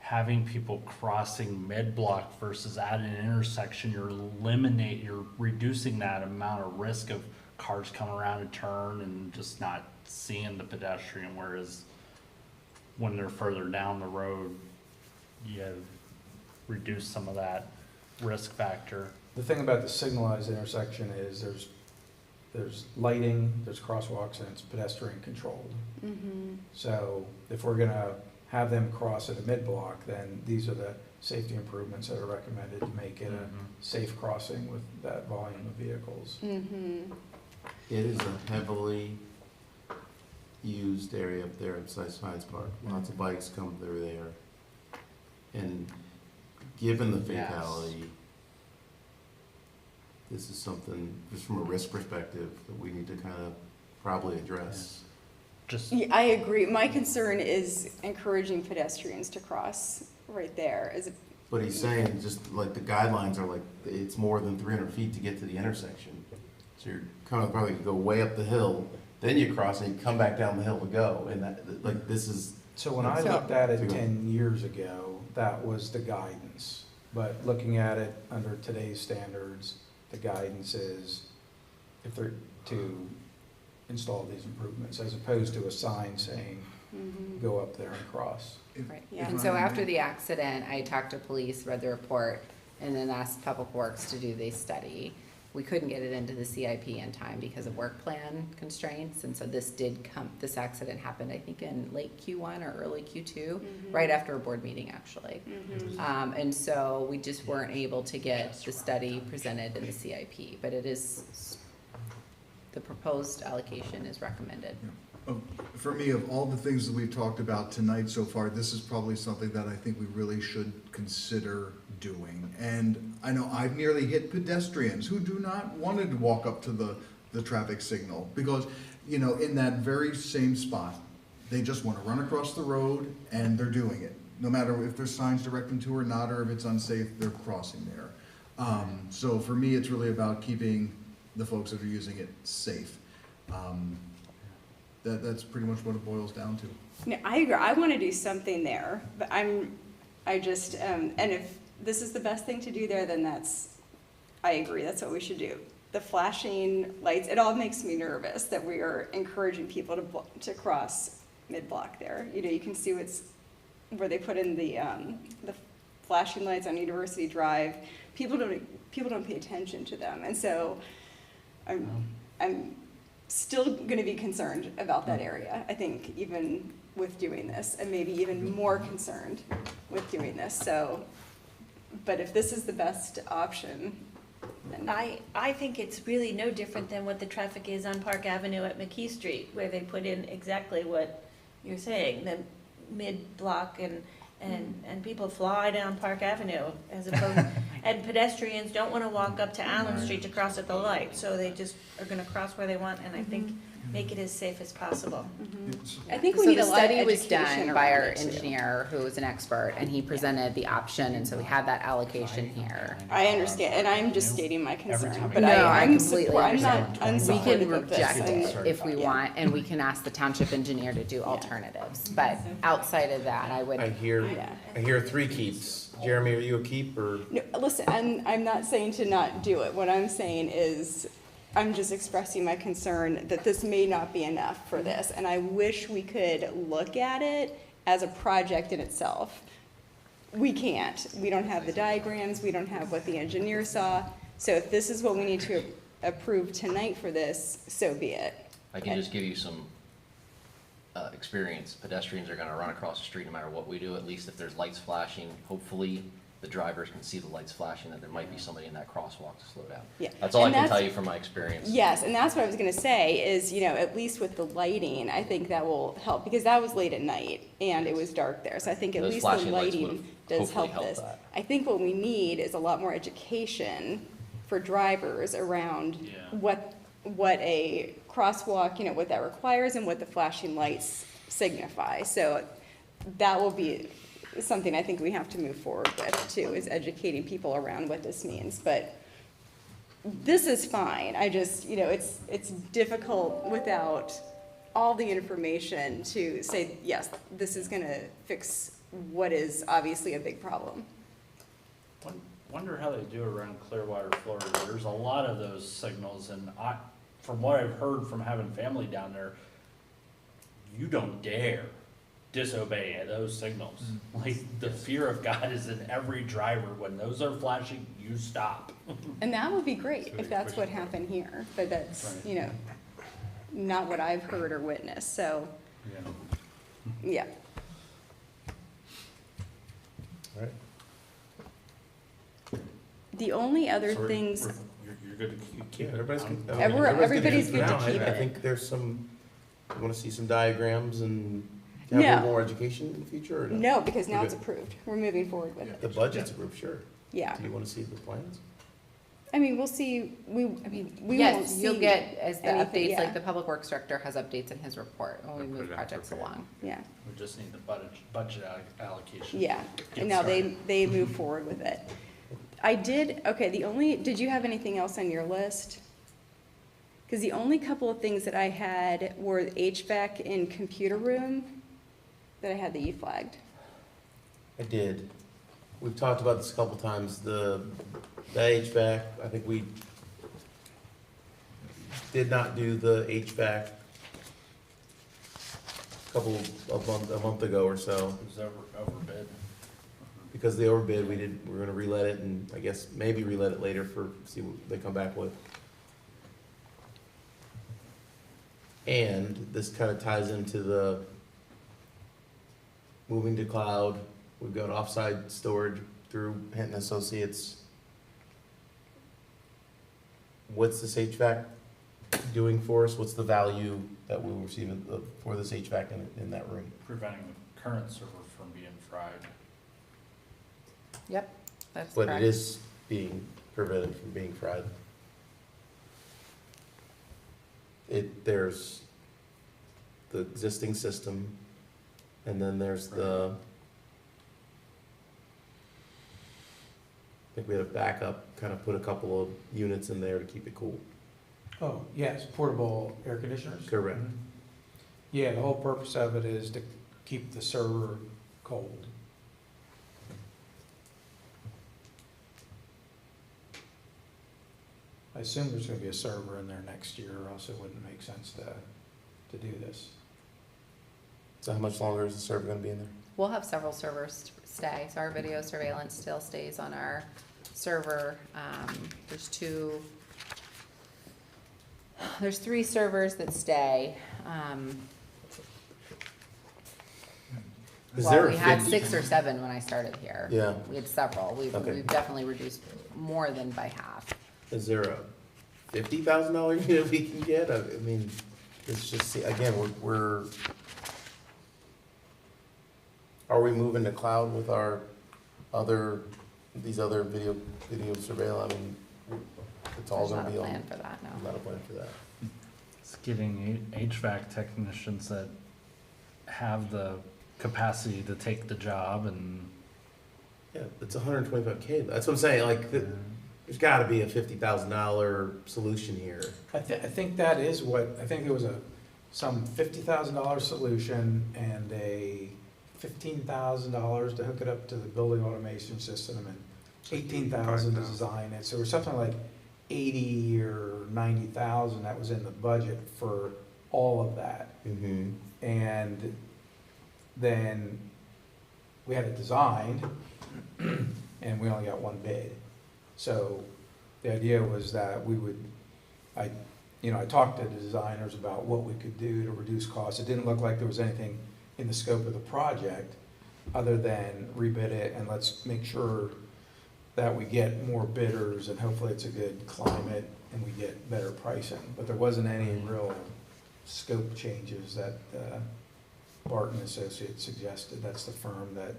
having people crossing mid-block versus at an intersection, you're reducing that amount of risk of cars coming around a turn and just not seeing the pedestrian, whereas when they're further down the road, you reduce some of that risk factor. The thing about the signalized intersection is there's lighting, there's crosswalks, and it's pedestrian controlled. So if we're gonna have them cross at a mid-block, then these are the safety improvements that are recommended to make it a safe crossing with that volume of vehicles. It is a heavily used area up there at Science Park. Lots of bikes come through there. And given the fatality, this is something, just from a risk perspective, that we need to kind of probably address. Yeah, I agree. My concern is encouraging pedestrians to cross right there. But he's saying just like the guidelines are like, it's more than 300 feet to get to the intersection. So you're kind of probably go way up the hill, then you cross and you come back down the hill to go. And that, like, this is. So when I looked at it 10 years ago, that was the guidance. But looking at it under today's standards, the guidance is if they're to install these improvements, as opposed to a sign saying, go up there and cross. Right, and so after the accident, I talked to police, read the report, and then asked Public Works to do the study. We couldn't get it into the CIP in time because of work plan constraints, and so this accident happened, I think, in late Q1 or early Q2, right after a board meeting, actually. And so we just weren't able to get the study presented in the CIP, but it is, the proposed allocation is recommended. For me, of all the things that we've talked about tonight so far, this is probably something that I think we really should consider doing. And I know I've nearly hit pedestrians who do not want to walk up to the traffic signal because, you know, in that very same spot, they just want to run across the road and they're doing it. No matter if there's signs directing to or not, or if it's unsafe, they're crossing there. So for me, it's really about keeping the folks that are using it safe. That's pretty much what it boils down to. No, I agree. I want to do something there, but and if this is the best thing to do there, then I agree, that's what we should do. The flashing lights, it all makes me nervous that we are encouraging people to cross mid-block there. You know, you can see where they put in the flashing lights on University Drive. People don't pay attention to them, and so I'm still going to be concerned about that area, I think, even with doing this, and maybe even more concerned with doing this. So, but if this is the best option, then I think it's really no different than what the traffic is on Park Avenue at McKee Street, where they put in exactly what you're saying, the mid-block and people fly down Park Avenue as opposed, and pedestrians don't want to walk up to Allen Street to cross at the light, so they just are going to cross where they want, and I think make it as safe as possible. I think we So need the a lot of study was education done by around our it, too. engineer, who was an expert, and he presented the option, and so we had that allocation here. I understand, and I'm just stating my concern, but No, I I'm completely support, I'm not understand. We can unsupportive of this. reject I'm- it if we want, and we can ask the township engineer to do alternatives, but outside of that, I would. I hear 3 keeps. Jeremy, are you a keep or? No, listen, I'm not saying to not do it. What I'm saying is, I'm just expressing my concern that this may not be enough for this, and I wish we could look at it as a project in itself. We can't. We don't have the diagrams, we don't have what the engineer saw, so if this is what we need to approve tonight for this, so be it. I can just give you some experience. Pedestrians are gonna run across the street no matter what we do, at least if there's lights flashing. Hopefully, the drivers can see the lights flashing, that there might be somebody in that crosswalk to slow down. Yeah. That's all I And can that's- tell you from my experience. Yes, and that's what I was gonna say, is, at least with the lighting, I think that will help, because that was late at night, and it was dark there, so I think at Those least the flashing lights would've lighting does hopefully help helped this. that. I think what we need is a lot more education for drivers around what a crosswalk, what that requires and what the flashing lights signify. So that will be something I think we have to move forward with too, is educating people around what this means. But this is fine. I just, it's difficult without all the information to say, yes, this is gonna fix what is obviously a big problem. Wonder how they do around Clearwater, Florida. There's a lot of those signals, and from what I've heard from having family down there, you don't dare disobey those signals. Like, the fear of God is in every driver. When those are flashing, you stop. And that would be great if that's what happened here, but that's, not what I've heard or witnessed, so, yeah. All right. The only other So things, You're good to keep it. Everybody's good. Everybody's good to now. keep I it. think there's some, you want to see some diagrams and have a No. little more education in the future or no? no, because now We're it's good. approved. We're moving forward with The it. budget's approved, sure. Yeah. Do you want to see the plans? I mean, we'll see, we won't Yes, see you'll get, as the anything, updates, yeah. like the public works director has updates in his report when we Put move it out projects for bid. along. Yeah, We just need the budget allocation. yeah. Get And now started. they move forward with it. Did you have anything else on your list? Because the only couple of things that I had were HVAC in computer room that I had that you flagged. I did. We've talked about this a couple times, the HVAC, I think we did not do the HVAC a month ago or so. It was overbid. Because they overbid, we're gonna relet it and I guess maybe relet it later see what they come back with. And this kind of ties into the moving to cloud. We've got offsite storage through Hinton Associates. What's this HVAC doing for us? What's the value that we'll receive for this HVAC in that room? Preventing the current server from being fried. Yep, that's But correct. it is being prevented from being fried. There's the existing system, and then there's I think we had a backup, kind of put a couple of units in there to keep it cool. Oh, yes, portable air conditioners? Correct. Yeah, the whole purpose of it is to keep the server cold. I assume there's gonna be a server in there next year, or else it wouldn't make sense to do this. So how much longer is the server gonna be in there? We'll have several servers stay, so our video surveillance still stays on our server. There's two There's 3 servers that stay. Is Well, there a we had 50? 6 or 7 when I started here. Yeah. We had several. Okay. We've definitely reduced more than by half. Is there a $50,000 unit we can get? I mean, it's just, again, are we moving to cloud with our these other video surveillance? I mean, it's all There's gonna be on. not a plan for that, no. Not a plan for that. It's getting HVAC technicians that have the capacity to take the job and. Yeah, it's $125K. That's what I'm saying, like, there's gotta be a $50,000 solution here. I think that is what, I think there was some $50,000 solution and a $15,000 to hook it up to the building automation system and $18,000 to design it. So it was something like 80 or 90,000 that was in the budget for all of that. Mm-hmm. And then we had it designed and we only got one bid. So the idea was that I talked to the designers about what we could do to reduce costs. It didn't look like there was anything in the scope of the project other than rebid it and let's make sure that we get more bidders and hopefully it's a good climate and we get better pricing. But there wasn't any real scope changes that Barton Associates suggested. That's the firm that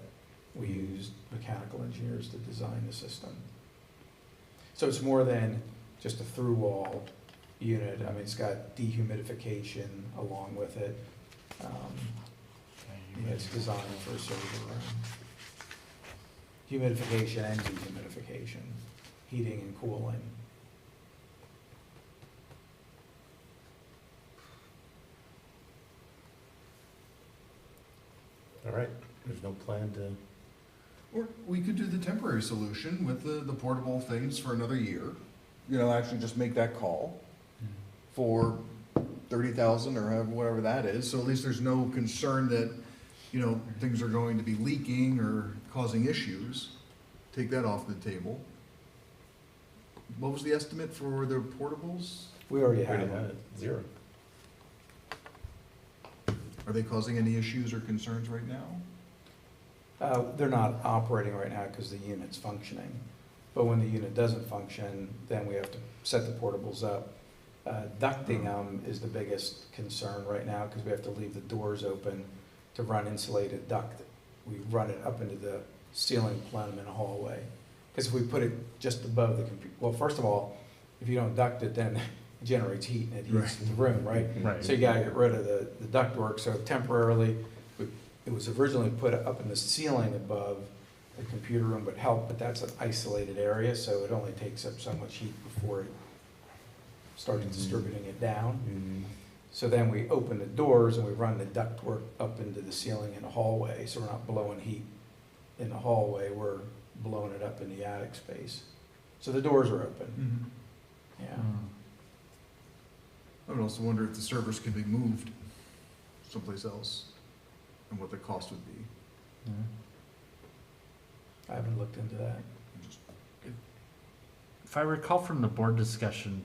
we used, mechanical engineers, to design the system. So it's more than just a through-wall unit. I mean, it's got dehumidification along with it. It's designed for a server room. Humidification and dehumidification, heating and cooling. All right, there's no plan to. Or we could do the temporary solution with the portable things for another year. You know, actually just make that call for 30,000 or whatever that is. So at least there's no concern that, you know, things are going to be leaking or causing issues. Take that off the table. What was the estimate for the portables? We already had it. Zero. Are they causing any issues or concerns right now? They're not operating right now because the unit's functioning. But when the unit doesn't function, then we have to set the portables up. Ducting them is the biggest concern right now because we have to leave the doors open to run insulated duct. We run it up into the ceiling plenum in a hallway. Because if we put it just above the computer, well, first of all, if you don't duct it, then it generates heat and it heats the room, right? Right. So you gotta get rid of the ductwork. So temporarily, it was originally put up in the ceiling above the computer room would help, but that's an isolated area, so it only takes up so much heat before it starts distributing it down. Mm-hmm. So then we open the doors and we run the ductwork up into the ceiling in the hallway, so we're not blowing heat in the hallway, we're blowing it up in the attic space. So the doors are open, yeah. I would also wonder if the servers can be moved someplace else and what the cost would be. I haven't looked into that. If I recall from the board discussion,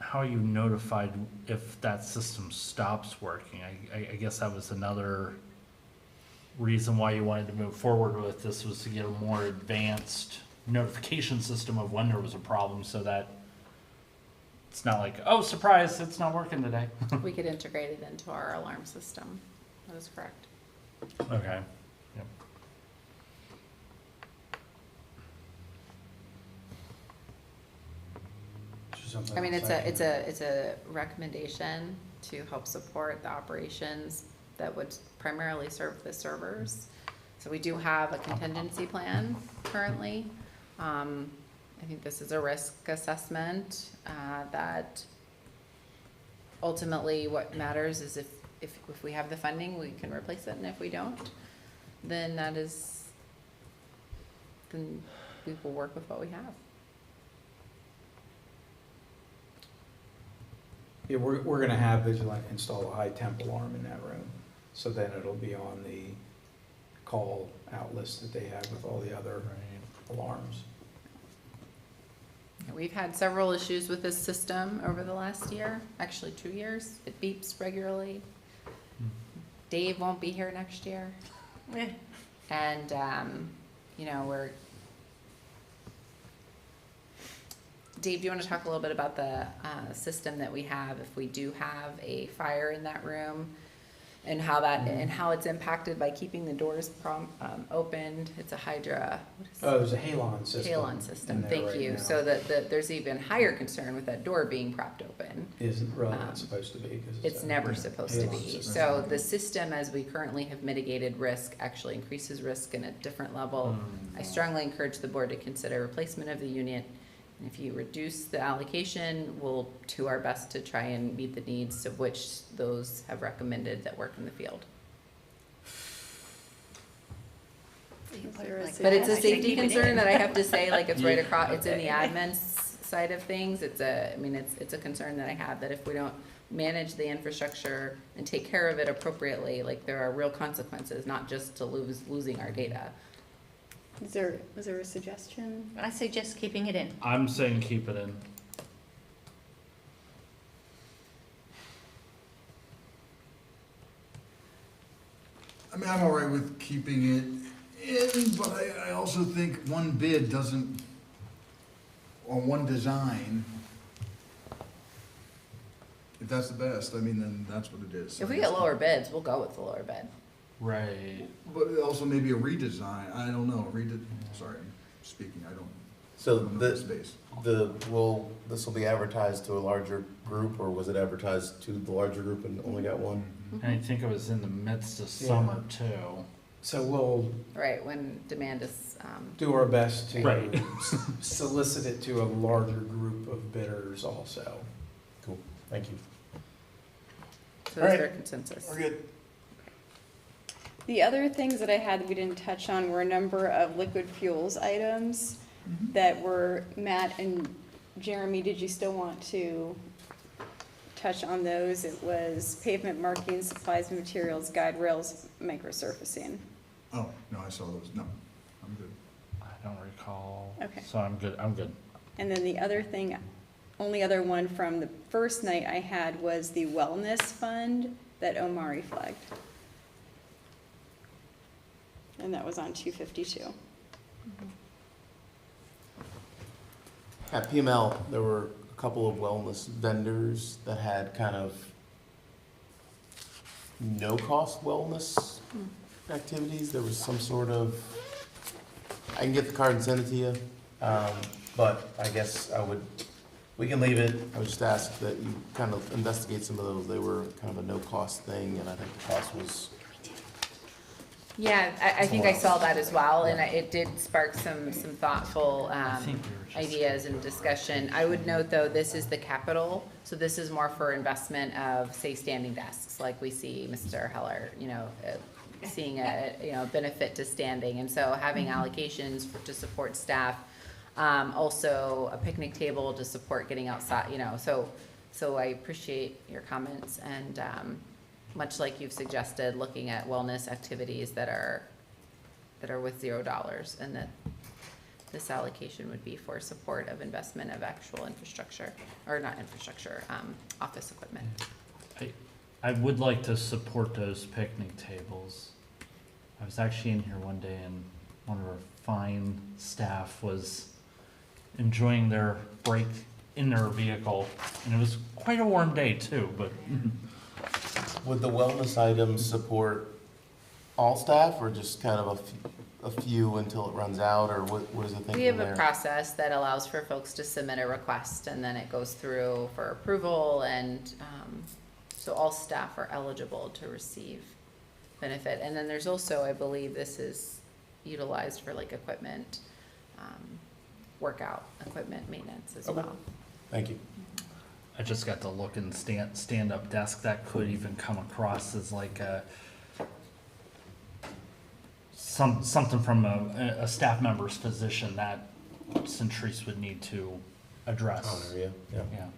how you notified if that system stops working, I guess that was another reason why you wanted to move forward with this, was to get a more advanced notification system of when there was a problem, so that it's not like, oh, surprise, it's not working today. We could integrate it into our alarm system. That is correct. Okay, yep. I mean, it's a recommendation to help support the operations that would primarily serve the servers. So we do have a contingency plan currently. I think this is a risk assessment, that ultimately what matters is if we have the funding, we can replace it, and if we don't, then then we will work with what we have. Yeah, we're gonna have Vigilant install a high temp alarm in that room, so then it'll be on the call out list that they have with all the other alarms. We've had several issues with this system over the last year, actually 2 years. It beeps regularly. Dave won't be here next year. And, you know, Dave, do you want to talk a little bit about the system that we have if we do have a fire in that room? And how and how it's impacted by keeping the doors opened. It's a Hydra. There's a halon system. Halon system, in there thank right you. now. So that there's even higher concern with that door being propped open. Isn't really not supposed to be. 'Cause It's a never supposed to halon be. system. So the system, as we currently have mitigated risk, actually increases risk in a different level. I strongly encourage the board to consider replacement of the unit. And if you reduce the allocation, we'll do our best to try and meet the needs of which those have recommended that work in the field. But it's a safety concern that I have to say, like, it's right across, it's in the admin side of things. It's a concern that I have, that if we don't manage the infrastructure and take care of it appropriately, like, there are real consequences, not just to losing our data. Was there a suggestion? I suggest keeping it in. I'm saying keep it in. I mean, I'm all right with keeping it in, but I also think one bid doesn't, or one design, if that's the best, I mean, then that's what it is. If we get lower bids, we'll go with the lower bid. Right. But also maybe a redesign, I don't know, sorry, I'm speaking, I don't. So know the space. this will be advertised to a larger group, or was it advertised to the larger group and only got one? And I think it was in the midst of summer too. So we'll Right, when demand is, do our best to Right. solicit it to a larger group of bidders also. Cool, thank you. so is there consensus? We're good. The other things that I had that we didn't touch on were a number of liquid fuels items that were, Matt and Jeremy, did you still want to touch on those? It was pavement markings, supplies and materials, guide rails, microsurfacing. Oh, no, I saw those, no, I'm good. I don't recall. Okay. So I'm good. And then the other thing, only other one from the first night I had was the wellness fund that Omari flagged. And that was on 252. At PML, there were a couple of wellness vendors that had kind of no-cost wellness activities. There was some sort of, I can get the card and send it to you, but I guess we can leave it. I would just ask that you kind of investigate some of those. They were kind of a no-cost thing, and I think the cost was, Yeah, I think I saw that as well, and it did spark some thoughtful think we were just- ideas and discussion. I would note, though, this is the capital, so this is more for investment of, say, standing desks, like we see Mr. Heller, seeing a benefit to standing, and so having allocations to support staff, also a picnic table to support getting outside, so I appreciate your comments, and much like you've suggested, looking at wellness activities that are with $0, and that this allocation would be for support of investment of actual infrastructure, or not infrastructure, office equipment. I would like to support those picnic tables. I was actually in here one day and one of our fine staff was enjoying their break in their vehicle, and it was quite a warm day too, but would the wellness items support all staff, or just kind of a few until it runs out, or what is the thinking We have there? a process that allows for folks to submit a request, and then it goes through for approval, and so all staff are eligible to receive benefit. And then there's also, I believe this is utilized for like equipment, workout equipment maintenance as well. Thank you. I just got to look and stand-up desk that could even come across as like something from a staff member's position that Centrise would need to address. Honor, yeah.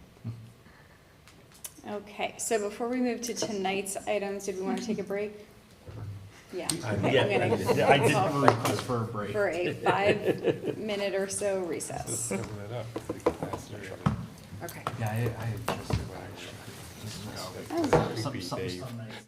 Okay, so before we move to tonight's items, did we want to take a break? Yeah. Yeah, I'm gonna yeah, I did call have a request for a break. for a 5-minute or so recess. Okay. Yeah, I just. Some nights.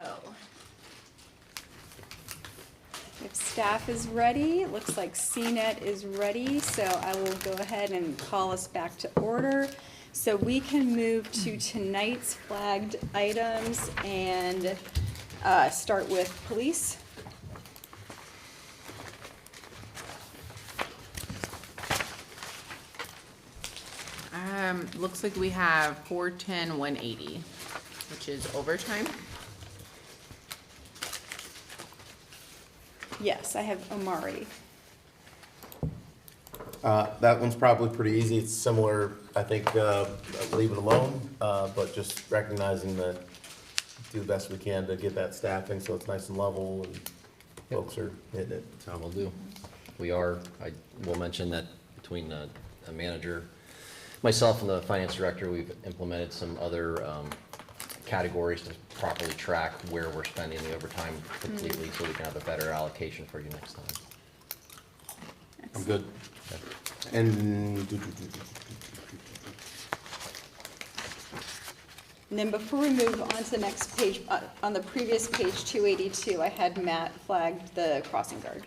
Oh. If staff is ready, it looks like CNET is ready, so I will go ahead and call us back to order. So we can move to tonight's flagged items and start with police. Looks like we have 410-180, which is overtime. Yes, I have Omari. That one's probably pretty easy. It's similar, I think, leave it alone, but just recognizing that do the best we can to get that staffing so it's nice and level and folks are hitting it. I will do. I will mention that between a manager, myself and the finance director, we've implemented some other categories to properly track where we're spending the overtime completely so we can have a better allocation for you next time. I'm good. And And then before we move on to the next page, on the previous page 282, I had Matt flagged the crossing guard.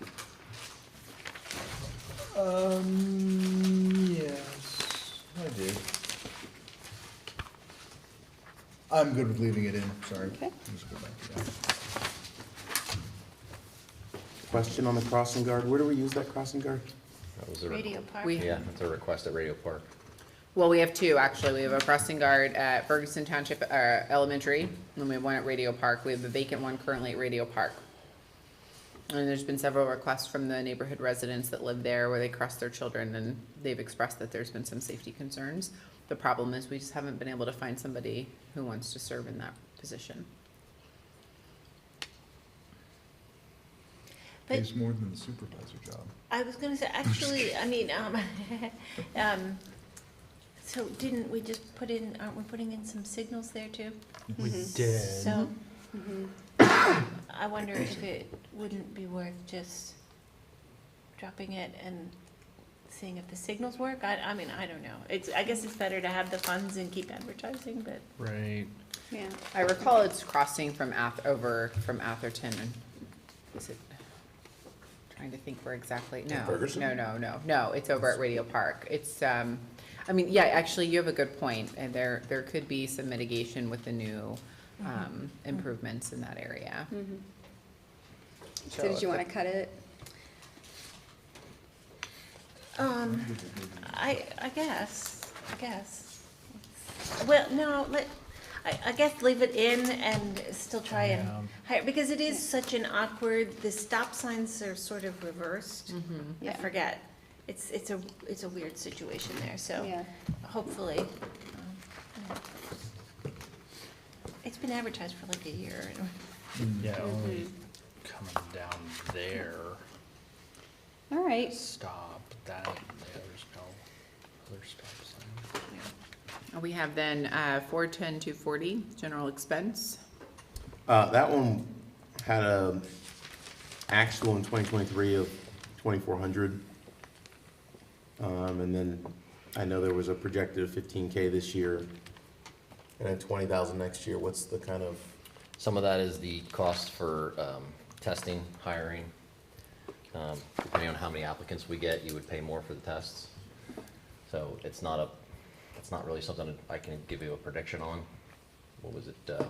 Yes, I did. I'm good with leaving it in, sorry. Okay. Let's go back to that. question on the crossing guard, where do we use that crossing guard? That was Radio Park. Yeah, that's a request at Radio Park. Well, we have two, actually. We have a crossing guard at Ferguson Township Elementary, and we have one at Radio Park. We have a vacant one currently at Radio Park. And there's been several requests from the neighborhood residents that live there where they cross their children, and they've expressed that there's been some safety concerns. The problem is we just haven't been able to find somebody who wants to serve in that position. But- Pays more than the supervisor job. I was gonna say, actually, I mean, so didn't we just aren't we putting in some signals there too? We Mhm. did. So, I wonder if it wouldn't be worth just dropping it and seeing if the signals work. I mean, I don't know. I guess it's better to have the funds and keep advertising, but. Right. Yeah. I recall it's crossing from Atherton, and is it, trying to think where exactly, no, Ferguson? no, it's over at Radio Park. It's, I mean, yeah, actually, you have a good point, and there could be some mitigation with the new, improvements in that area. Mhm. So did you want to cut it? I guess. Well, no, I guess leave it in and still try and hire, because it is such an awkward, the stop signs are sort of reversed. I Yeah. forget. It's a weird situation there, so Yeah. hopefully. It's been advertised for like a year. Yeah, only coming down there, All right. stop, that, there's no other stop sign. We have then, 410-240, general expense. That one had a actual in 2023 of 2,400. And then I know there was a projected of 15K this year and then 20,000 next year. What's the kind of? Some of that is the cost for testing, hiring. Depending on how many applicants we get, you would pay more for the tests. So it's not really something that I can give you a prediction on. What was it? The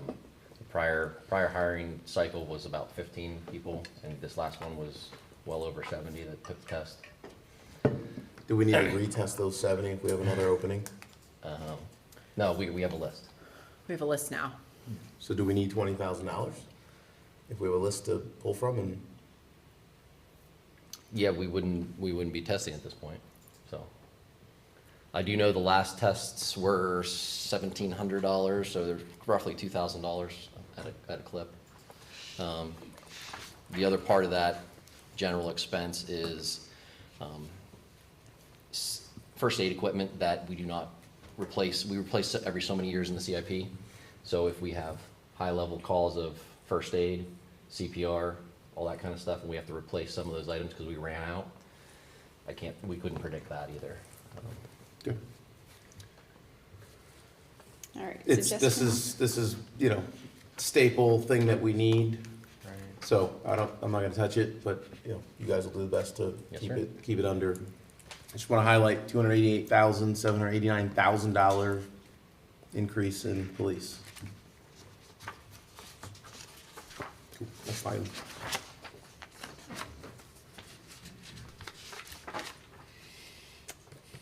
prior hiring cycle was about 15 people, and this last one was well over 70 that took the test. Do we need to retest those 70 if we have another opening? No, we have a list. We have a list now. So do we need $20,000 if we have a list to pull from? And Yeah, we wouldn't be testing at this point, so. I do know the last tests were $1,700, so they're roughly $2,000 at a clip. The other part of that general expense is first aid equipment that we do not replace. We replace it every so many years in the CIP. So if we have high-level calls of first aid, CPR, all that kind of stuff, and we have to replace some of those items because we ran out, we couldn't predict that either. Good. All right. This Jessica? is, staple thing that we need. So I'm not gonna touch it, but, you know, you guys will do the best to Yes, keep sir. keep it under. I just wanna highlight $288,789,000 increase in police. Cool, that's fine.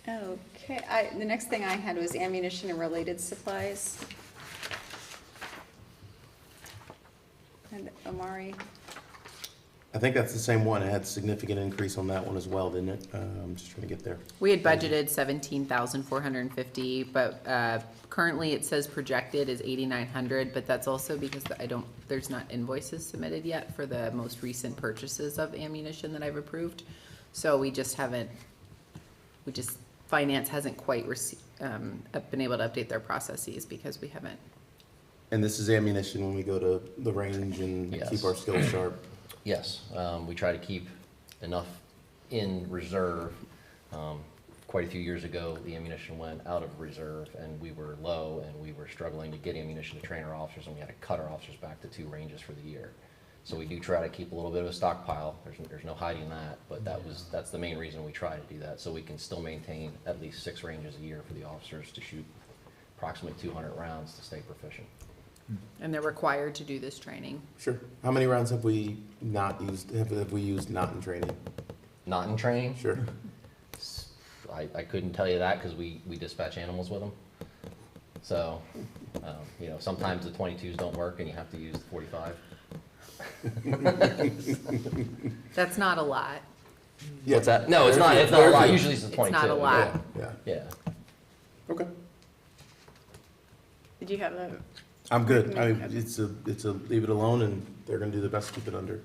Okay, the next thing I had was ammunition and related supplies. And Omari, I think that's the same one. It had significant increase on that one as well, didn't it? I'm just trying to get there. We had budgeted 17,450, but currently it says projected is 8,900, but that's also because there's not invoices submitted yet for the most recent purchases of ammunition that I've approved. So finance hasn't quite been able to update their processes because we haven't. And this is ammunition when we go to the range and Yes. keep our skills sharp. Yes, we try to keep enough in reserve. Quite a few years ago, the ammunition went out of reserve and we were low and we were struggling to get ammunition to train our officers, and we had to cut our officers back to 2 ranges for the year. So we do try to keep a little bit of a stockpile. There's no hiding that, but that's the main reason we try to do that, so we can still maintain at least 6 ranges a year for the officers to shoot approximately 200 rounds to stay proficient. And they're required to do this training. Sure. How many rounds have we not used, have we used not in training? Not in training? Sure. I couldn't tell you that because we dispatch animals with them. So, you know, sometimes the 22s don't work and you have to use the 45. That's not a lot. What's that? No, it's not a lot. Usually it's the 22. It's not a lot. Yeah. Okay. did you have a? I'm good. It's a leave it alone, and they're gonna do their best to keep it under.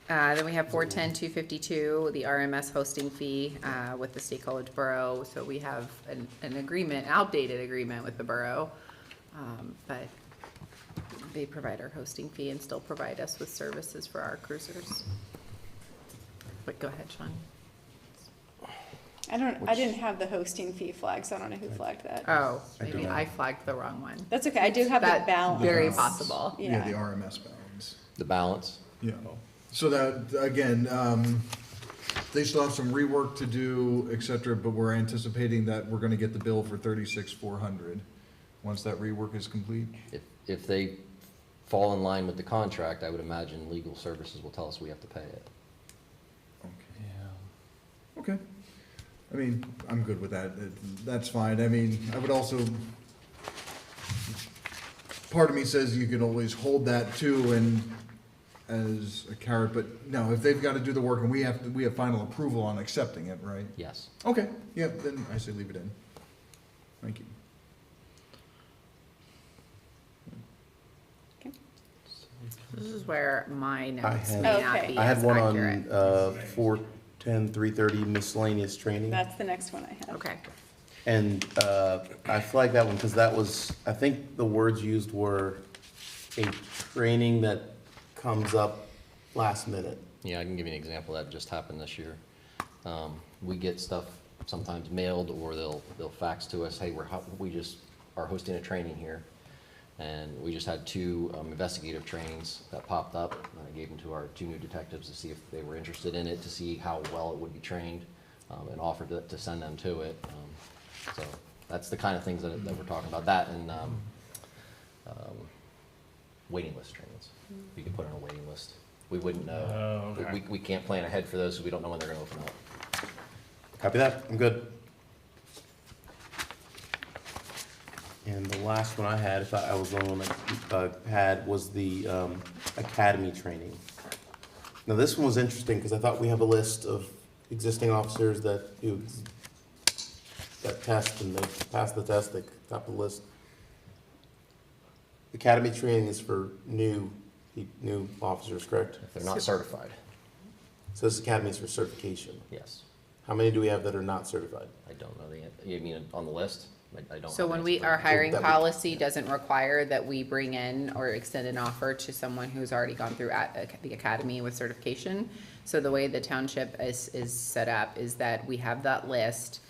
Then we have 410-252, the RMS hosting fee with the State College Borough. So we have an agreement, outdated agreement with the borough, but they provide our hosting fee and still provide us with services for our cruisers. But go ahead, Sean. I didn't have the hosting fee flag, so I don't know who flagged that. Oh, maybe I flagged the wrong one. That's okay, I do have the That balance. very possible. Yeah, the RMS balance. The balance? Yeah. So that, again, they still have some rework to do, et cetera, but we're anticipating that we're gonna get the bill for $36,400 once that rework is complete. If they fall in line with the contract, I would imagine legal services will tell us we have to pay it. Okay. I mean, I'm good with that. That's fine. I mean, I would also, part of me says you could always hold that too and as a carrot, but no, if they've got to do the work and we have final approval on accepting it, right? Yes. Okay, yeah, then I say leave it in. Thank you. This is where my notes had- may not Okay. be I had as one accurate. on 410-330 miscellaneous training. That's the next one I have. Okay. And I flagged that one because that was, I think the words used were a training that comes up last minute. Yeah, I can give you an example that just happened this year. We get stuff sometimes mailed, or they'll fax to us, hey, we just are hosting a training here. And we just had 2 investigative trainings that popped up. And I gave them to our 2 new detectives to see if they were interested in it, to see how well it would be trained, and offered to send them to it. So that's the kind of things that we're talking about. That and waiting list trainings. We can put on a waiting list. We wouldn't know. Oh, okay. We can't plan ahead for those because we don't know when they're going to open up. Copy that. I'm good. And the last one I had, if I was the only one that had, was the academy training. Now, this one was interesting because I thought we have a list of existing officers that do that test, and they pass the test, they top the list. Academy training is for new officers, correct? If they're not certified, So this academy is for certification. yes. How many do we have that are not certified? I don't know you mean on the list? I don't. So have when the answer for our you. hiring That would- policy doesn't require that we bring in or extend an offer to someone who's already gone through the academy with certification. So the way the township is set up is that we have that list.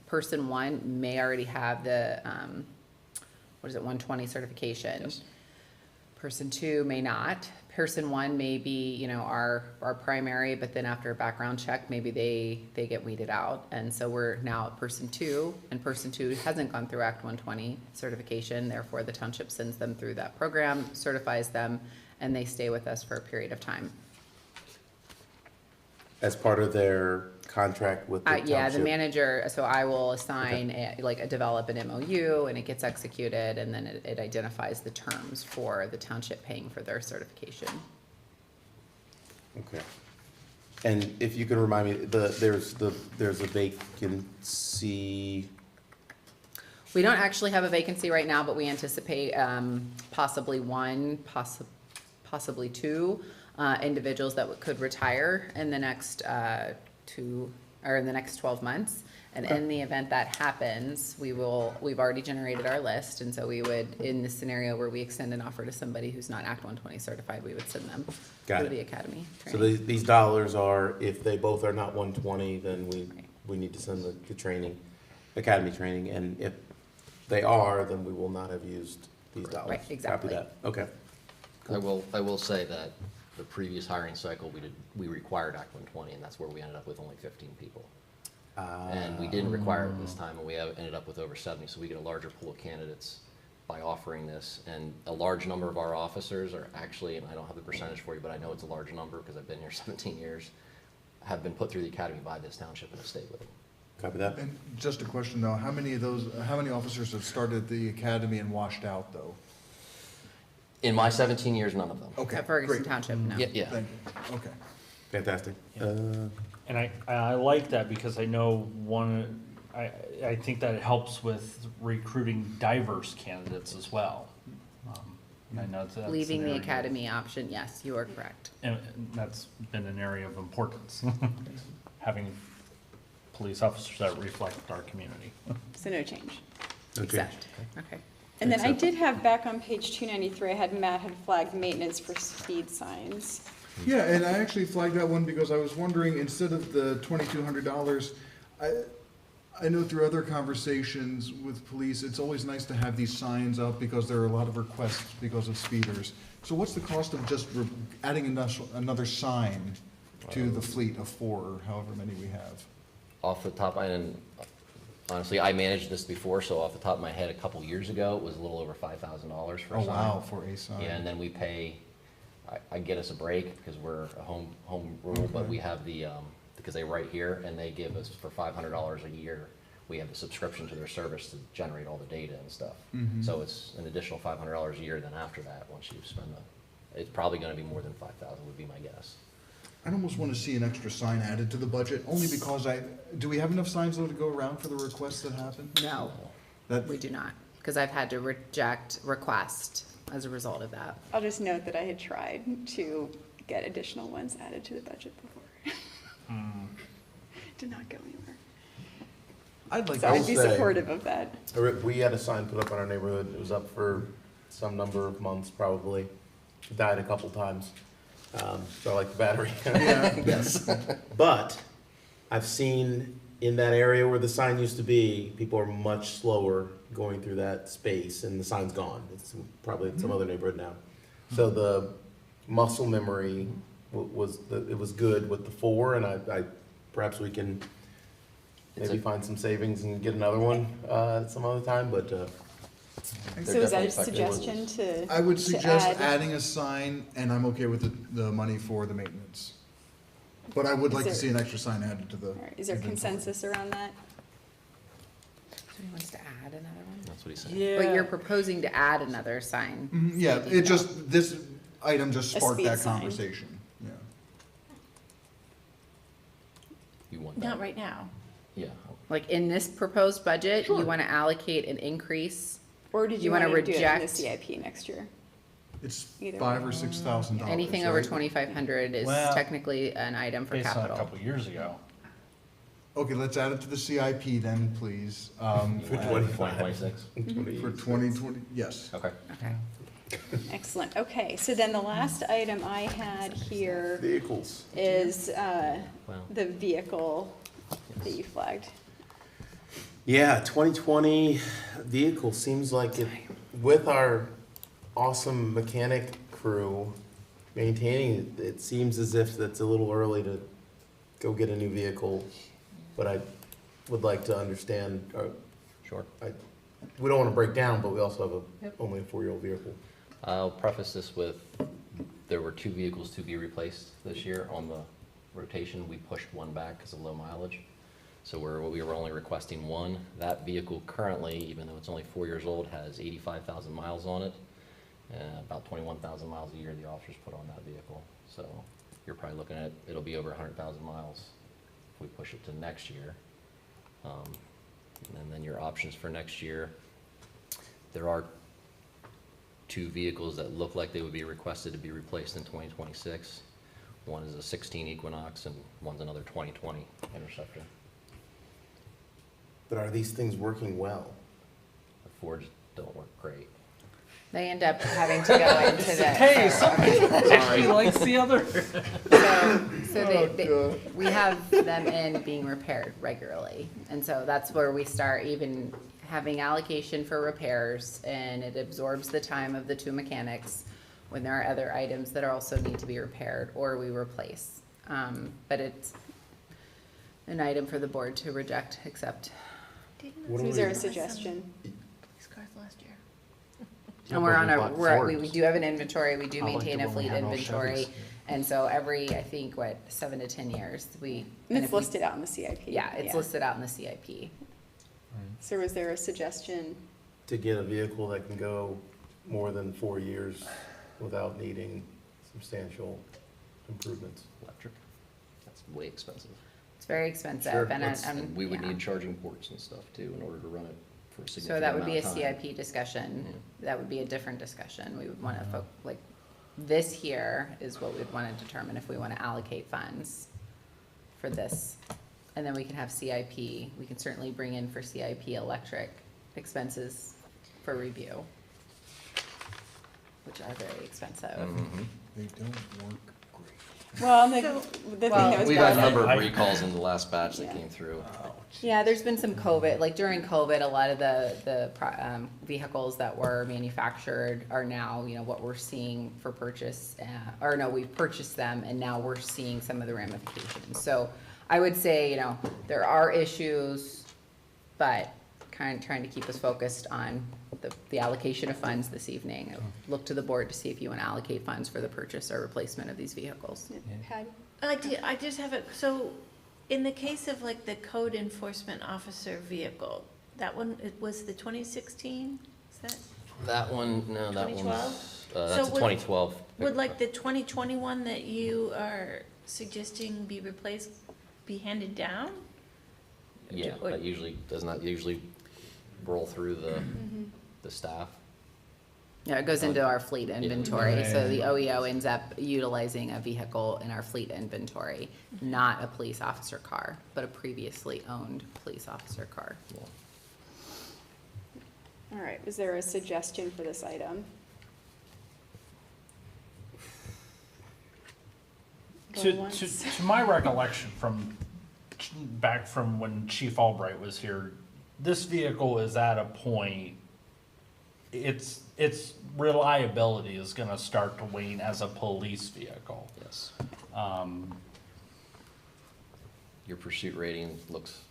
Person 1 may already have the what is it, 120 certification. Person 2 may not. Person 1 may be, you know, our primary, but then after a background check, maybe they get weeded out. And so we're now at person 2, and person 2 hasn't gone through Act 120 certification. Therefore, the township sends them through that program, certifies them, and they stay with us for a period of time. As part of their contract with the township? Yeah, the manager, so I will assign, develop an MOU, and it gets executed, and then it identifies the terms for the township paying for their certification. Okay. And if you could remind me, there's a vacancy. We don't actually have a vacancy right now, but we anticipate possibly one, possibly two individuals that could retire in the next in the next 12 months. And in the event that happens, we've already generated our list, and so we would, in the scenario where we extend an offer to somebody who's not Act 120 certified, we would send them to the academy So training. these dollars are, if they both are not 120, then we need to send the training, academy training, and if they are, then we will not have used these dollars. Right, exactly. Copy that. Okay. I will say that the previous hiring cycle, we required Act 120, and that's where we ended up with only 15 people. And we didn't require it this time, and we ended up with over 70, so we get a larger pool of candidates by offering this. And a large number of our officers are actually, and I don't have the percentage for you, but I know it's a large number because I've been here 17 years, have been put through the academy by this township and have stayed with it. Copy that. And just a question though, how many officers have started the academy and washed out though? In my 17 years, none of them. Okay, At Ferguson great. Township, no. Yeah. Thank you. Okay. Fantastic. And I like that because I know I think that it helps with recruiting diverse candidates as well. And I know that's Leaving an the area- academy option, yes, you are correct. And that's been an area of importance, having police officers that reflect our community. So no change. Exact. Okay. And then I did have back on page 293, I had Matt had flagged maintenance for speed signs. Yeah, and I actually flagged that one because I was wondering, instead of the $2,200, I know through other conversations with police, it's always nice to have these signs up because there are a lot of requests because of speeders. So what's the cost of just adding another sign to the fleet of 4, or however many we have? Off the top, and honestly, I managed this before, so off the top of my head, a couple years ago, it was a little over $5,000 for a sign. Oh, wow, for a sign. Yeah, and then we pay, I get us a break because we're a home rule, but we have because they write here and they give us for $500 a year, we have the subscription to their service to generate all the data and stuff. Mhm. So it's an additional $500 a year then after that, once you spend it's probably gonna be more than 5,000 would be my guess. I'd almost want to see an extra sign added to the budget, only because do we have enough signs though to go around for the requests that happen? No, we do not, because I've had to reject request as a result of that. I'll just note that I had tried to get additional ones added to the budget before. Did not go anywhere. I'd like So to I'd be say- supportive of that. We had a sign put up in our neighborhood. It was up for some number of months, probably. It died a couple times. So I like the battery. Yes. But I've seen in that area where the sign used to be, people are much slower going through that space, and the sign's gone. It's probably in some other neighborhood now. So the muscle memory it was good with the 4, and I perhaps we can maybe find some savings and get another one some other time, but So is that a suggestion to I would to suggest add- adding a sign, and I'm okay with the money for the maintenance. But I would Is like to there- see an extra sign added to the. All right, is there inventory. consensus around that? Somebody wants to add another one? That's what he said. But you're proposing to add another sign. Mhm, yeah, So you it just, this item just A sparked speed that sign. conversation, yeah. You want that? Not right now. Yeah. Like in this proposed budget, Sure. you want to allocate an increase? Or did you You want wanna to do it in the reject- CIP next year? It's Either $5,000 way. or $6,000. Anything over right? 2,500 is Well, technically an item for Based on a capital. couple years ago. Okay, let's add it to the CIP then, please. for 25. 2026? For 2020, yes. Okay. Okay. Excellent, okay, so then the last item I had here Vehicles. is Wow. the vehicle that you flagged. Yeah, 2020 vehicle seems like it, with our awesome mechanic crew maintaining it, it seems as if that's a little early to go get a new vehicle. But I would like to understand, Sure. we don't want to break down, but we also have only a 4-year-old vehicle. I'll preface this with, there were 2 vehicles to be replaced this year on the rotation. We pushed one back because of low mileage. So we were only requesting one. That vehicle currently, even though it's only 4 years old, has 85,000 miles on it. About 21,000 miles a year the officers put on that vehicle. So you're probably looking at, it'll be over 100,000 miles if we push it to next year. And then your options for next year, there are 2 vehicles that look like they would be requested to be replaced in 2026. One is a 16 Equinox and one's another 2020 Interceptor. But are these things working well? The Fords don't work great. They end up having to go into the. Hey, somebody actually likes the other. We have them in being repaired regularly. And so that's where we start even having allocation for repairs, and it absorbs the time of the 2 mechanics when there are other items that are also need to be repaired or we replace. But it's an item for the board to reject, accept. So is there a suggestion? Police cars last year. And we do have an inventory, we do maintain a fleet inventory. And so every, I think, 7 to 10 years, And it's listed out in the CIP. Yeah, it's listed out in the CIP. So was there a suggestion? To get a vehicle that can go more than 4 years without needing substantial improvements. Electric, that's way expensive. It's very expensive. Sure. And we would yeah. need charging ports and stuff too in order to run it for a significant So that would be a amount of time. CIP discussion. That would be a different discussion. We would want to, this here is what we'd want to determine if we want to allocate funds for this. And then we can have CIP. We can certainly bring in for CIP electric expenses for review, which are very expensive. Mhm. They don't work great. Well, the thing that was We've brought had a up. number of recalls in the last batch that came through. Yeah, there's been some COVID, during COVID, a lot of the vehicles that were manufactured are now, what we're seeing for purchase, we've purchased them and now we're seeing some of the ramifications. So I would say, there are issues, but kind of trying to keep us focused on the allocation of funds this evening. Look to the board to see if you want to allocate funds for the purchase or replacement of these vehicles. Patty? I just have so in the case of the code enforcement officer vehicle, that one, it was the 2016, is that? That one, no, that 2012? one's, that's So a would- 2012. Would the 2021 that you are suggesting be replaced, be handed down? Yeah, Or- that usually, does not usually roll through the staff. Yeah, it goes into our fleet inventory, Yeah. so the OEO ends up utilizing a vehicle in our fleet inventory, not a police officer car, but a previously owned police officer car. All right, is there a suggestion for this item? Going once. To my recollection back from when Chief Albright was here, this vehicle is at a point, its reliability is gonna start to wane as a police vehicle. Yes. Your pursuit rating looks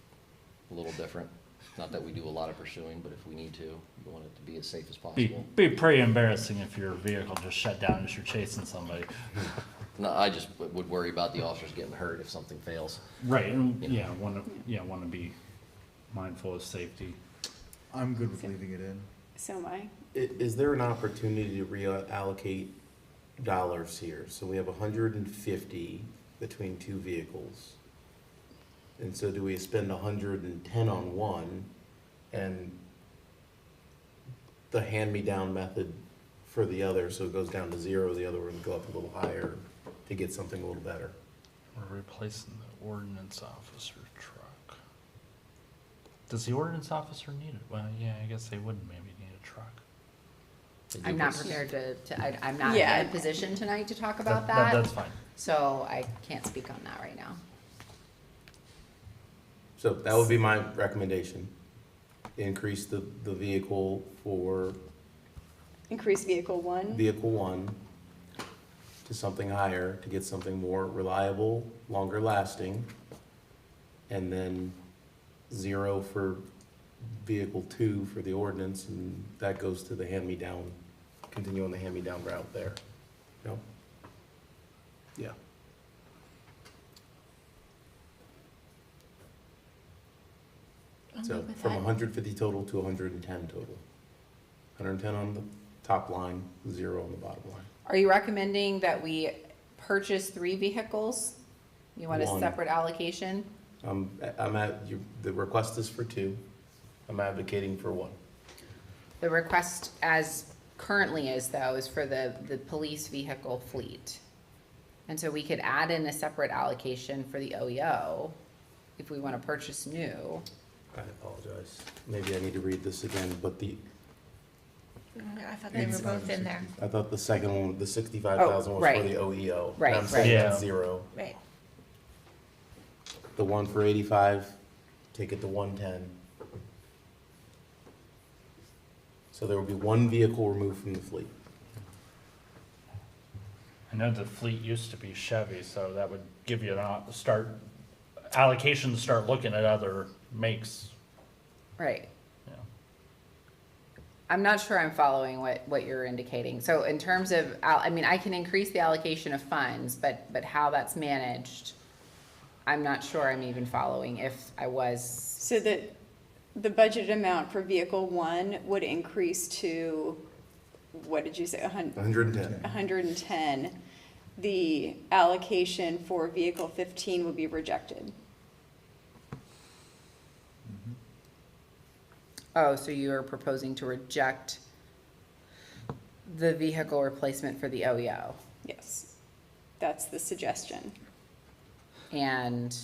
a little different. Not that we do a lot of pursuing, but if we need to, we want it to be as safe as possible. Be pretty embarrassing if your vehicle just shut down as you're chasing somebody. No, I just would worry about the officers getting hurt if something fails. Right, and wanna be mindful of safety. I'm good with leaving it in. So am I. Is there an opportunity to reallocate dollars here? So we have 150 between 2 vehicles. And so do we spend 110 on one and the hand-me-down method for the other, so it goes down to 0, the other one would go up a little higher to get something a little better? We're replacing the ordinance officer truck. Does the ordinance officer need it? Well, yeah, I guess they would maybe need a truck. I'm not prepared I'm not Yeah. in a position tonight to talk about that. That's fine. So I can't speak on that right now. So that would be my recommendation. increase the vehicle for Increase vehicle one. vehicle one to something higher, to get something more reliable, longer lasting, and then 0 for vehicle two for the ordinance, and that goes to the hand-me-down, continue on the hand-me-down route there. No? Yeah. I'm So good with from that. 150 total to 110 total. 110 on the top line, 0 on the bottom line. Are you recommending that we purchase 3 vehicles? You want a One. separate allocation? The request is for 2. I'm advocating for 1. The request as currently is though, is for the police vehicle fleet. And so we could add in a separate allocation for the OEO if we want to purchase new. I apologize. Maybe I need to read this again, but I thought they were both in there. I thought the second one, the 65,000 was for right. the OEO. Right, And I'm saying right. that's Yeah. 0. Right. The one for 85, take it to 110. So there will be 1 vehicle removed from the fleet. I know the fleet used to be Chevy, so that would give you allocation to start looking at other makes. Right. Yeah. I'm not sure I'm following what you're indicating. So in terms of, I mean, I can increase the allocation of funds, but how that's managed, I'm not sure I'm even following if I was. So the budget amount for vehicle one would increase to, what did you say, 110. 110. The allocation for vehicle 15 would be rejected. Oh, so you are proposing to reject the vehicle replacement for the OEO? Yes, that's the suggestion. And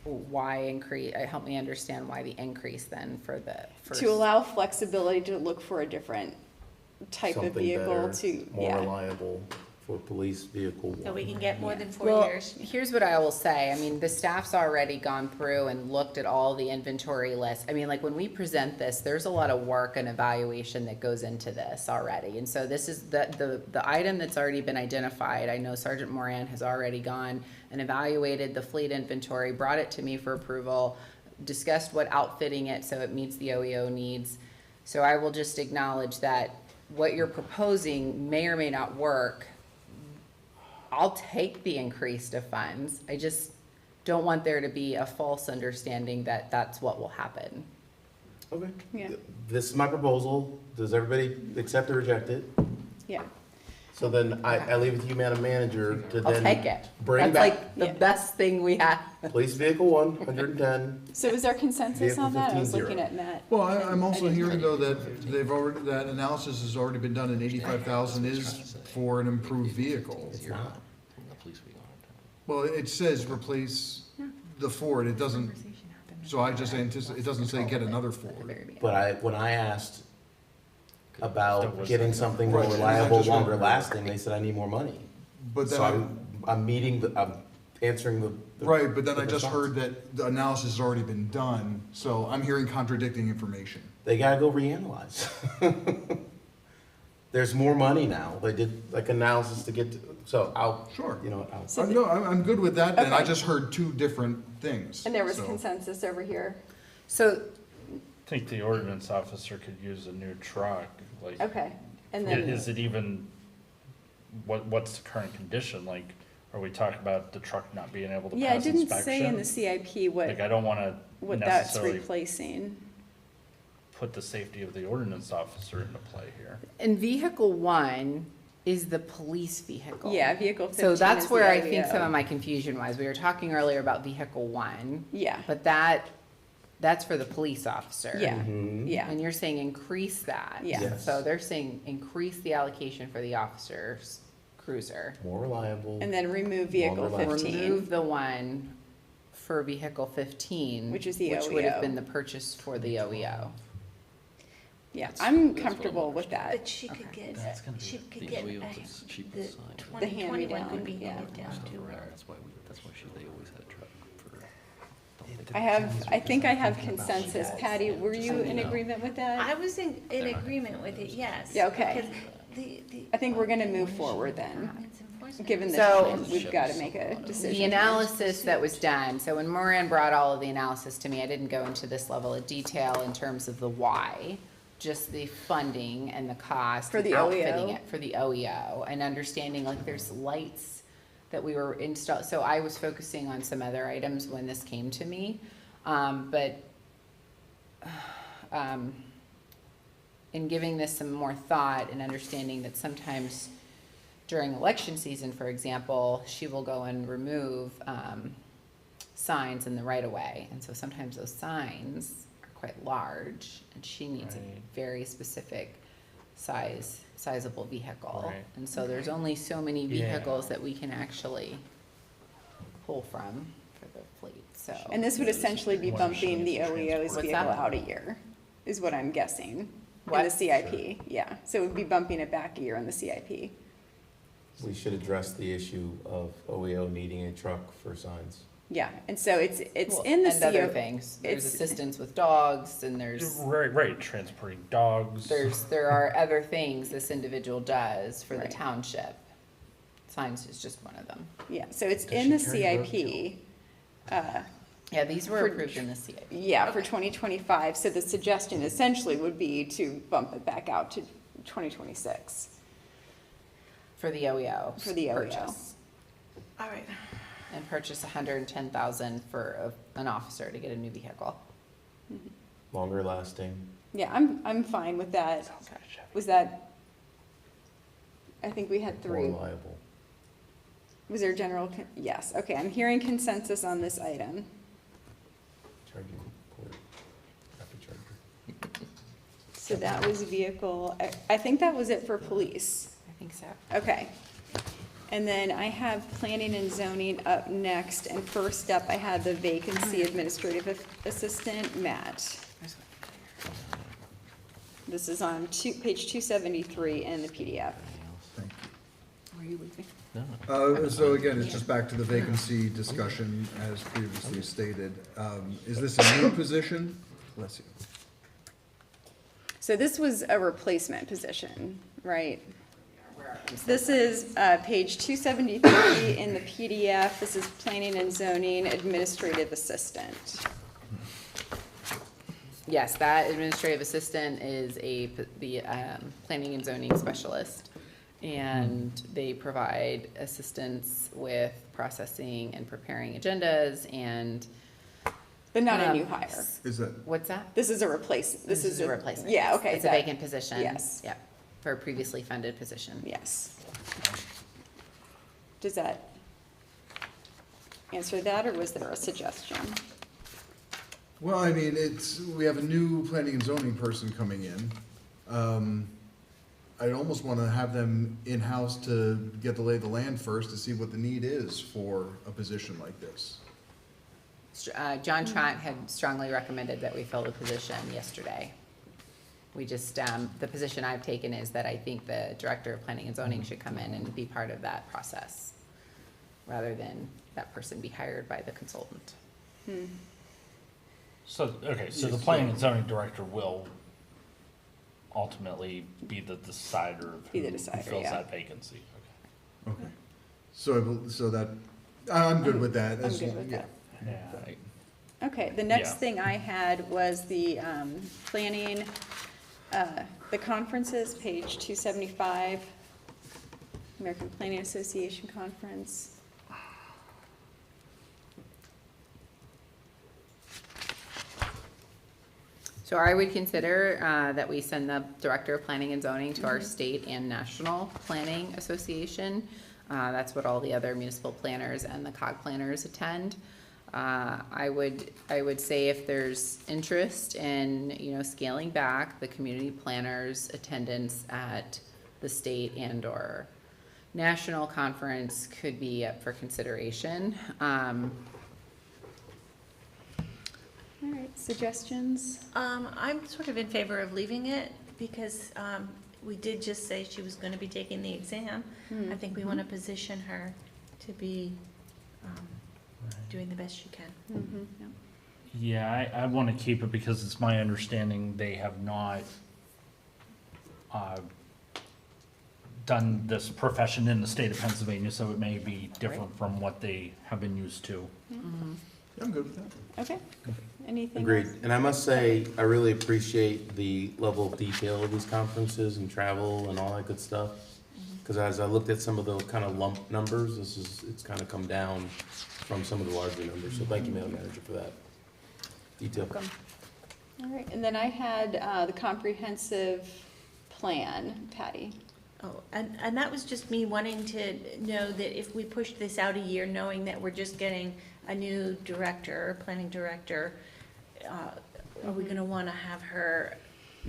why increase, help me understand why the increase then for the first. To allow flexibility to look for a different type of Something vehicle better, to, more yeah. reliable for police vehicle So we 1. can get more than 4 Well, years. here's what I will say. I mean, the staff's already gone through and looked at all the inventory lists. I mean, like when we present this, there's a lot of work and evaluation that goes into this already. And so this is the item that's already been identified. I know Sergeant Moran has already gone and evaluated the fleet inventory, brought it to me for approval, discussed what outfitting it so it meets the OEO needs. So I will just acknowledge that what you're proposing may or may not work. I'll take the increase of funds. I just don't want there to be a false understanding that that's what will happen. Okay. Yeah. This is my proposal. Does everybody accept or reject it? Yeah. So then I leave it to you, Madam Manager, to I'll then take it. bring That's back like the Yeah. best thing we have. police vehicle 1, 110. So is there consensus Vehicle on that? I was 15, looking 0. at Matt. Well, I'm also didn't hearing really- though that that analysis has already been done and 85,000 is for an improved vehicle. It's not. Well, it says replace the Ford, it doesn't, so I just anticipate, it doesn't say get another Ford. But when I asked about getting something more Right. reliable, I just- longer lasting, they said I need more money. But then So I, I'm answering the. right, but then the I just response. heard that the analysis has already been done, so I'm hearing contradicting information. They gotta go reanalyze. There's more money now. They did like analysis to get to, so I'll. Sure. You know what, I'll. So No, I'm good with that, then I Okay. just heard 2 different things. And there was so. consensus over here. So, I think the ordinance officer could use a new truck, like. Okay. And then, Is it even, what's the current condition? Like, are we talking about the truck not being able to yeah, it pass didn't inspection? say in the CIP Like, I don't wanna what that's necessarily replacing. put the safety of the ordinance officer into play here. in vehicle 1 is the police vehicle. Yeah, vehicle 15 So is that's the where I think OEO. some of my confusion was. We were talking earlier about vehicle 1, Yeah, but that's for the police officer. yeah, Mhm. yeah. And you're saying increase that. Yeah. Yes. So they're saying increase the allocation for the officer's cruiser. More reliable. And then remove vehicle Longer lasting. 15. Remove the one for vehicle 15. Which is the Which would have OEO. been the purchase for the OEO. Yeah, I'm comfortable with that. But she could Okay. get, That's gonna be she the could get, OEO the that's cheapest side. 2021 could be hand-me-down, handed down to her. That's why they always had a truck for, don't think I think I have consensus. Patty, were you in agreement with that? I was in agreement with it, yes. Yeah, okay. Because I think we're gonna move forward then, it's enforcement. given the So- time, we've gotta make a decision. The analysis that was done, so when Moran brought all of the analysis to me, I didn't go into this level of detail in terms of the why, just the funding and the cost. For and the outfitting OEO? it for the OEO, and understanding like there's lights that we were install, so I was focusing on some other items when this came to me. But in giving this some more thought and understanding that sometimes during election season, for example, she will go and remove signs in the right of way. And so sometimes those signs are quite large and she needs a very specific sizable vehicle. Right. And so there's only so many Yeah. vehicles that we can actually pull from for the fleet, so. And this would essentially be bumping the OEO's What's vehicle that? out a year, is what I'm guessing, in What? the CIP, yeah. So it would be bumping it back a year on the CIP. We should address the issue of OEO needing a truck for signs. Yeah, and so it's Well, in the and other CIP. things, there's it's- assistance with dogs, and there's, Right, transporting dogs. there are other things this individual does for the Right. township. Signs is just one of them. Yeah, so it's in the CIP. Yeah, these were For- approved in the CIP. Yeah, for 2025, so the suggestion essentially would be to bump it back out to 2026. For the OEO. For the OEO. purchase. All right. And purchase 110,000 for an officer to get a new vehicle. Longer lasting. Yeah, I'm fine with that. Was that, I think we had More three. reliable. Was there general, yes, okay, I'm hearing consensus on this item. Charging port. Rapid charger. So that was vehicle, I think that was it for police. I think so. Okay. And then I have planning and zoning up next, and first up, I had the vacancy administrative assistant, Matt. This is on page 273 in the PDF. Thank Were you leaving? you. So again, it's just back to the vacancy discussion as previously stated. Is this a new position? Bless you. So this was a replacement position, right? This is page 273 in the PDF. This is planning and zoning administrative assistant. Yes, that administrative assistant is the planning and zoning specialist. And they provide assistance with processing and preparing agendas and. But not a new hire. Is that, What's that? This is a replacement. This is a replacement. Yeah, okay. It's a that- vacant position. Yes. Yep, for a previously funded position. Yes. Does that answer that, or was there a suggestion? well, I mean, we have a new planning and zoning person coming in. I'd almost want to have them in-house to get the lay of the land first to see what the need is for a position like this. John Trant had strongly recommended that we fill the position yesterday. We just, the position I've taken is that I think the director of planning and zoning should come in and be part of that process, rather than that person be hired by the consultant. So, okay, so the planning and zoning director will ultimately be the decider of Be the who decider, fills yeah. that vacancy. Okay. Okay. So that, I'm good with that. I'm good with that. Yeah, Okay, the next Yeah. thing I had was the planning, the conferences, page 275, American Planning Association Conference. So I would consider that we send the Director of Planning and Zoning to our state and national planning association. That's what all the other municipal planners and the COG planners attend. I would say if there's interest in, scaling back the community planners' attendance at the state and/or national conference could be up for consideration. All right, suggestions? I'm sort of in favor of leaving it because we did just say she was going to be taking the exam. I think we want to position her to be doing the best she can. Yeah, I want to keep it because it's my understanding they have not done this profession in the state of Pennsylvania, so it may be different from what they have been used to. I'm good with that. Okay. Anything Agreed. else? And I must say, I really appreciate the level of detail of these conferences and travel and all that good stuff. Because as I looked at some of the kind of lump numbers, it's kind of come down from some of the larger numbers. So thank you, Madam Manager, for that detail. Welcome. All right, and then I had the comprehensive plan, Patty. Oh, and that was just me wanting to know that if we pushed this out a year, knowing that we're just getting a new director, planning director, are we gonna wanna have her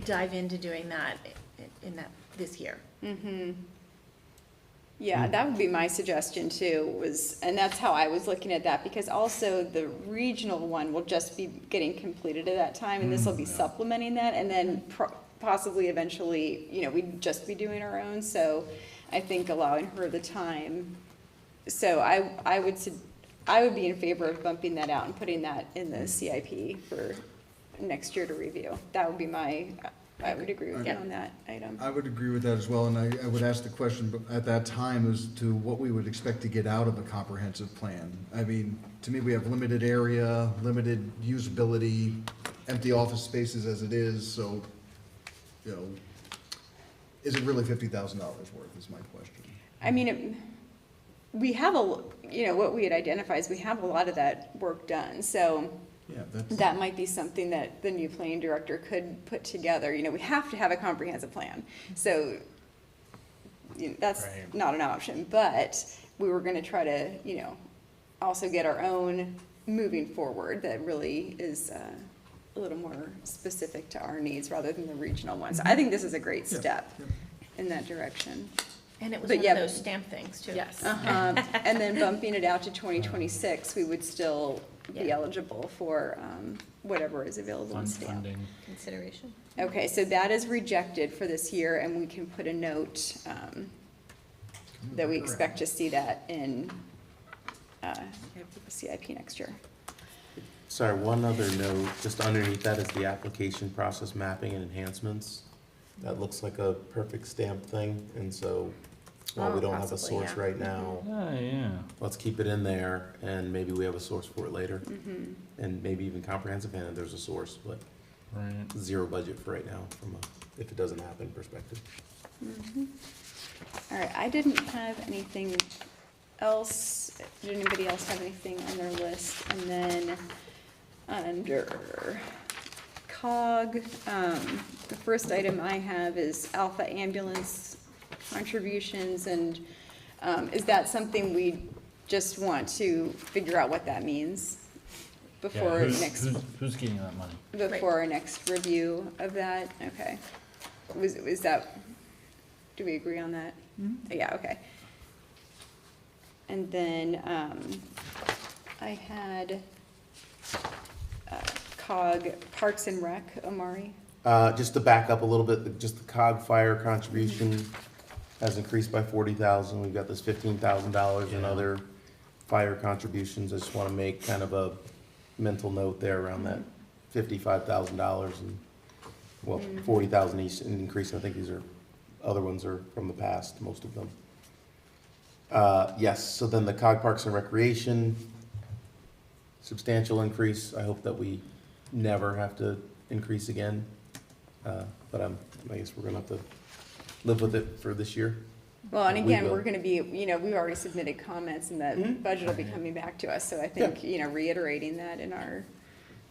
dive into doing that this year? Mm-hmm. Yeah, that would be my suggestion too, and that's how I was looking at that, because also the regional one will just be getting completed at that time, and this will be supplementing that, and then possibly eventually, we'd just be doing our own, so I think allowing her the time. So I would be in favor of bumping that out and putting that in the CIP for next year to review. That would be I would agree with you on that item. I would agree with that as well, and I would ask the question at that time as to what we would expect to get out of a comprehensive plan. I mean, to me, we have limited area, limited usability, empty office spaces as it is, so, is it really $50,000 worth is my question. I mean, we have what we had identified is we have a lot of that work done, so Yeah, that might be something that the new planning director could put together. We have to have a comprehensive plan, so that's Right. not an option, but we were gonna try to, also get our own moving forward that really is a little more specific to our needs rather than the regional one. So I think this is a great step in that direction. And it was But one yeah, of those stamp things too. Yes. And then bumping it out to 2026, we would still be Yeah. eligible for whatever is available in stamp. Funding. Consideration. Okay, so that is rejected for this year, and we can put a note that we expect to see that in CIP next year. Sorry, one other note, just underneath that is the application process mapping and enhancements. That looks like a perfect stamp thing, and so while we don't have a Possibly, source yeah. right now, Oh, yeah. let's keep it in there, and maybe we have a source for it later. Mhm. And maybe even comprehensive plan, there's a source, but Right. zero budget for right now from if it doesn't happen perspective. Mhm. All right, I didn't have anything else. Did anybody else have anything on their list? And then under COG, the first item I have is Alpha Ambulance contributions, and is that something we just want to figure out what that means before Who's getting that money? before our next review of that? Okay. Was that, do we agree on that? Yeah, okay. And then, I had, COG Parks and Rec, Omari. Just to back up a little bit, just the COG fire contribution has increased by 40,000. We've got this $15,000 in other fire contributions. I just want to make kind of a mental note there around that $55,000 and, well, 40,000 each increase. I think these are, other ones are from the past, most of them. Yes, so then the COG Parks and Recreation, substantial increase. I hope that we never have to increase again. But I guess we're gonna have to live with it for this year. Well, and We again, will. we're gonna be, we've already submitted comments, and the budget will be coming back to us, so I think, reiterating that in our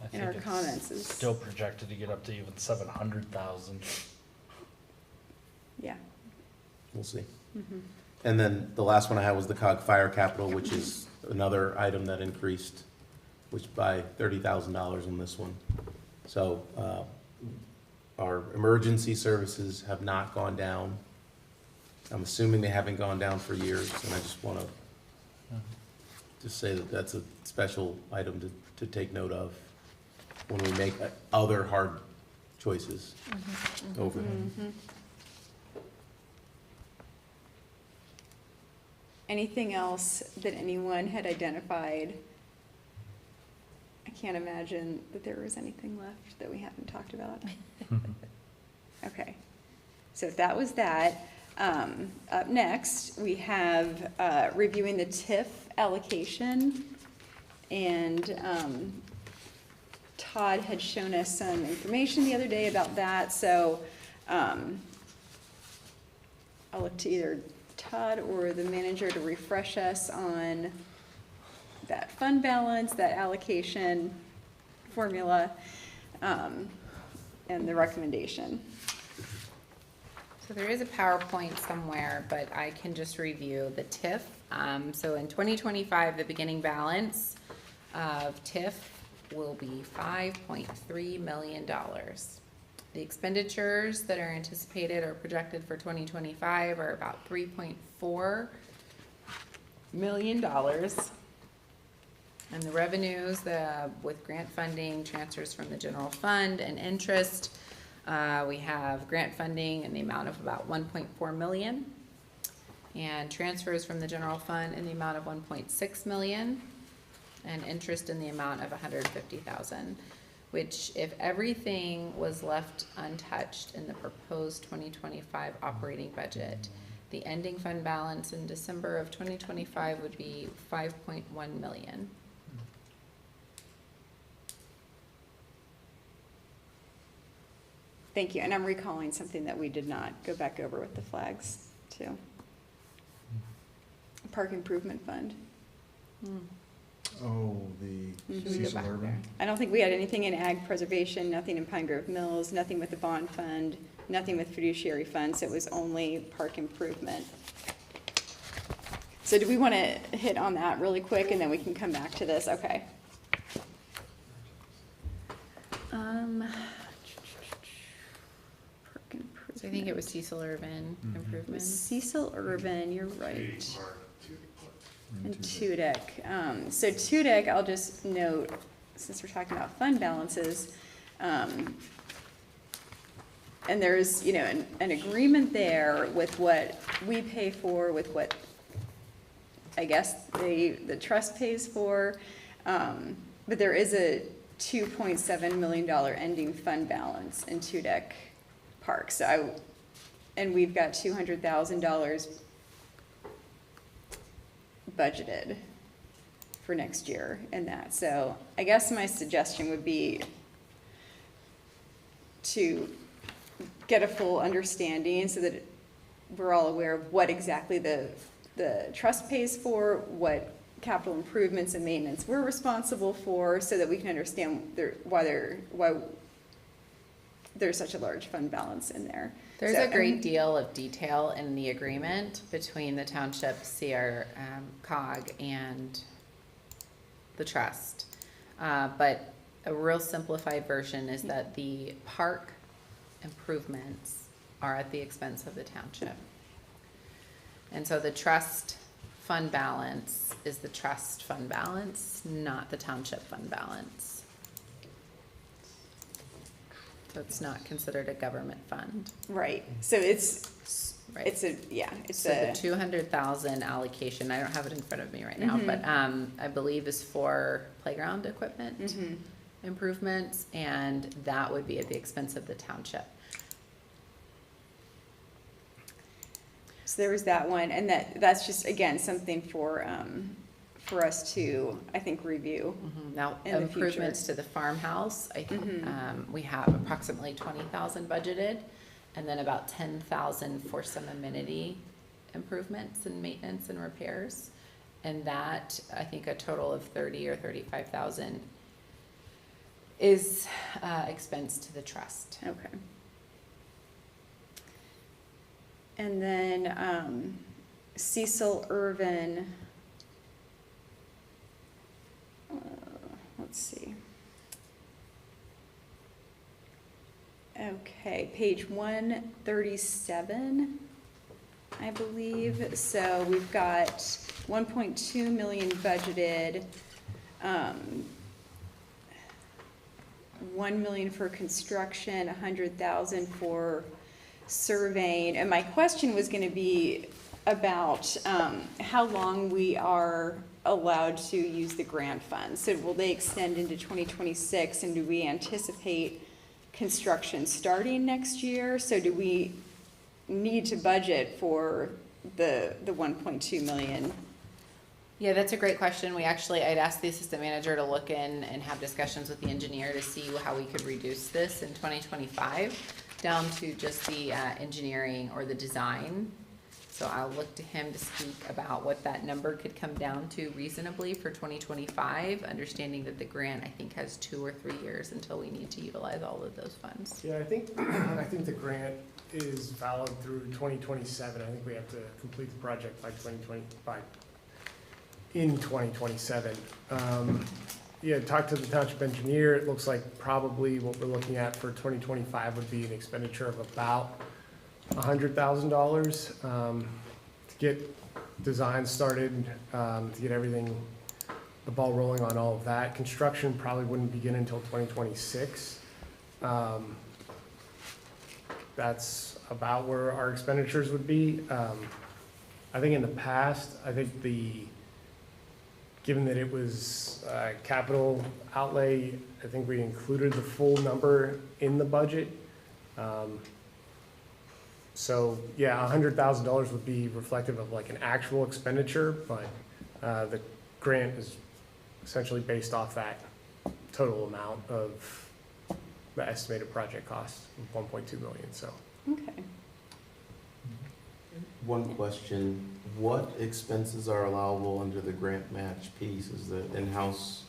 I in our think comments it's is, still projected to get up to even 700,000. yeah. We'll see. Mhm. And then the last one I had was the COG Fire Capital, which is another item that increased, which by $30,000 in this one. So, our emergency services have not gone down. I'm assuming they haven't gone down for years, and I just wanna just say that that's a special item to take note of when we make other hard choices over. Mhm. Anything else that anyone had identified I can't imagine that there was anything left that we haven't talked about. Okay, so that was that. Up next, we have reviewing the TIF allocation. And Todd had shown us some information the other day about that, so I'll look to either Todd or the manager to refresh us on that fund balance, that allocation formula, and the recommendation. So there is a PowerPoint somewhere, but I can just review the TIF. So in 2025, the beginning balance of TIF will be $5.3 million. The expenditures that are anticipated or projected for 2025 are about $3.4 million. And the revenues with grant funding, transfers from the general fund, and interest, we have grant funding in the amount of about $1.4 million, and transfers from the general fund in the amount of $1.6 million, and interest in the amount of $150,000, which, if everything was left untouched in the proposed 2025 operating budget, the ending fund balance in December of 2025 would be $5.1 million. Thank you, and I'm recalling something that we did not go back over with the flags, too. Park Improvement Fund. Oh, the Should we go Cecil back there? Urban? I don't think we had anything in ag preservation, nothing in Pine Grove Mills, nothing with the bond fund, nothing with fiduciary funds. It was only park improvement. So do we want to hit on that really quick and then we can come back to this? Okay. Park improvement. So I think it was Cecil Urban improvements. Cecil Urban, you're right. And TUDEC. So TUDEC, I'll just note, since we're talking about fund balances, and there's, you know, an agreement there with what we pay for, with what I guess the trust pays for, but there is a $2.7 million ending fund balance in TUDEC Park. So and we've got $200,000 budgeted for next year in that. So I guess my suggestion would be to get a full understanding so that we're all aware of what exactly the trust pays for, what capital improvements and maintenance we're responsible for, so that we can understand why there's such a large fund balance in there. There's a great deal of detail in the agreement between the township, COG, and the trust. But a real simplified version is that the park improvements are at the expense of the township. And so the trust fund balance is the trust fund balance, not the township fund balance. So it's not considered a government fund. Right, so it's Right. It's the 200,000 allocation, I don't have it in front of me right now, but I believe is for playground equipment improvements, and that would be at the expense of the township. So there was that one, and that's just, again, something for us to, I think, review. Now, in the improvements future. to the farmhouse, I think, we have approximately 20,000 budgeted, and then about 10,000 for some amenity improvements and maintenance and repairs. And that, I think, a total of 30 or 35,000 is expense to the trust. Okay. And then Cecil Irvin, let's see. Okay, page 137, I believe. So we've got 1.2 million budgeted, 1 million for construction, 100,000 for surveying. And my question was going to be, about how long we are allowed to use the grant funds. So will they extend into 2026, and do we anticipate construction starting next year? So do we need to budget for the 1.2 million? Yeah, that's a great question. I'd asked the assistant manager to look in and have discussions with the engineer to see how we could reduce this in 2025 down to just the engineering or the design. So I'll look to him to speak about what that number could come down to reasonably for 2025, understanding that the grant, I think, has 2 or 3 years until we need to utilize all of those funds. Yeah, I think the grant is valid through 2027. I think we have to complete the project by 2027. Yeah, talk to the township engineer. It looks like probably what we're looking at for 2025 would be an expenditure of about $100,000 to get design started, to get everything, the ball rolling on all of that. Construction probably wouldn't begin until 2026. That's about where our expenditures would be. I think in the past, given that it was capital outlay, I think we included the full number in the budget. So yeah, $100,000 would be reflective of like an actual expenditure, but the grant is essentially based off that total amount of the estimated project cost of 1.2 million, so. Okay. One question, what expenses are allowable under the grant match piece? Is the in-house?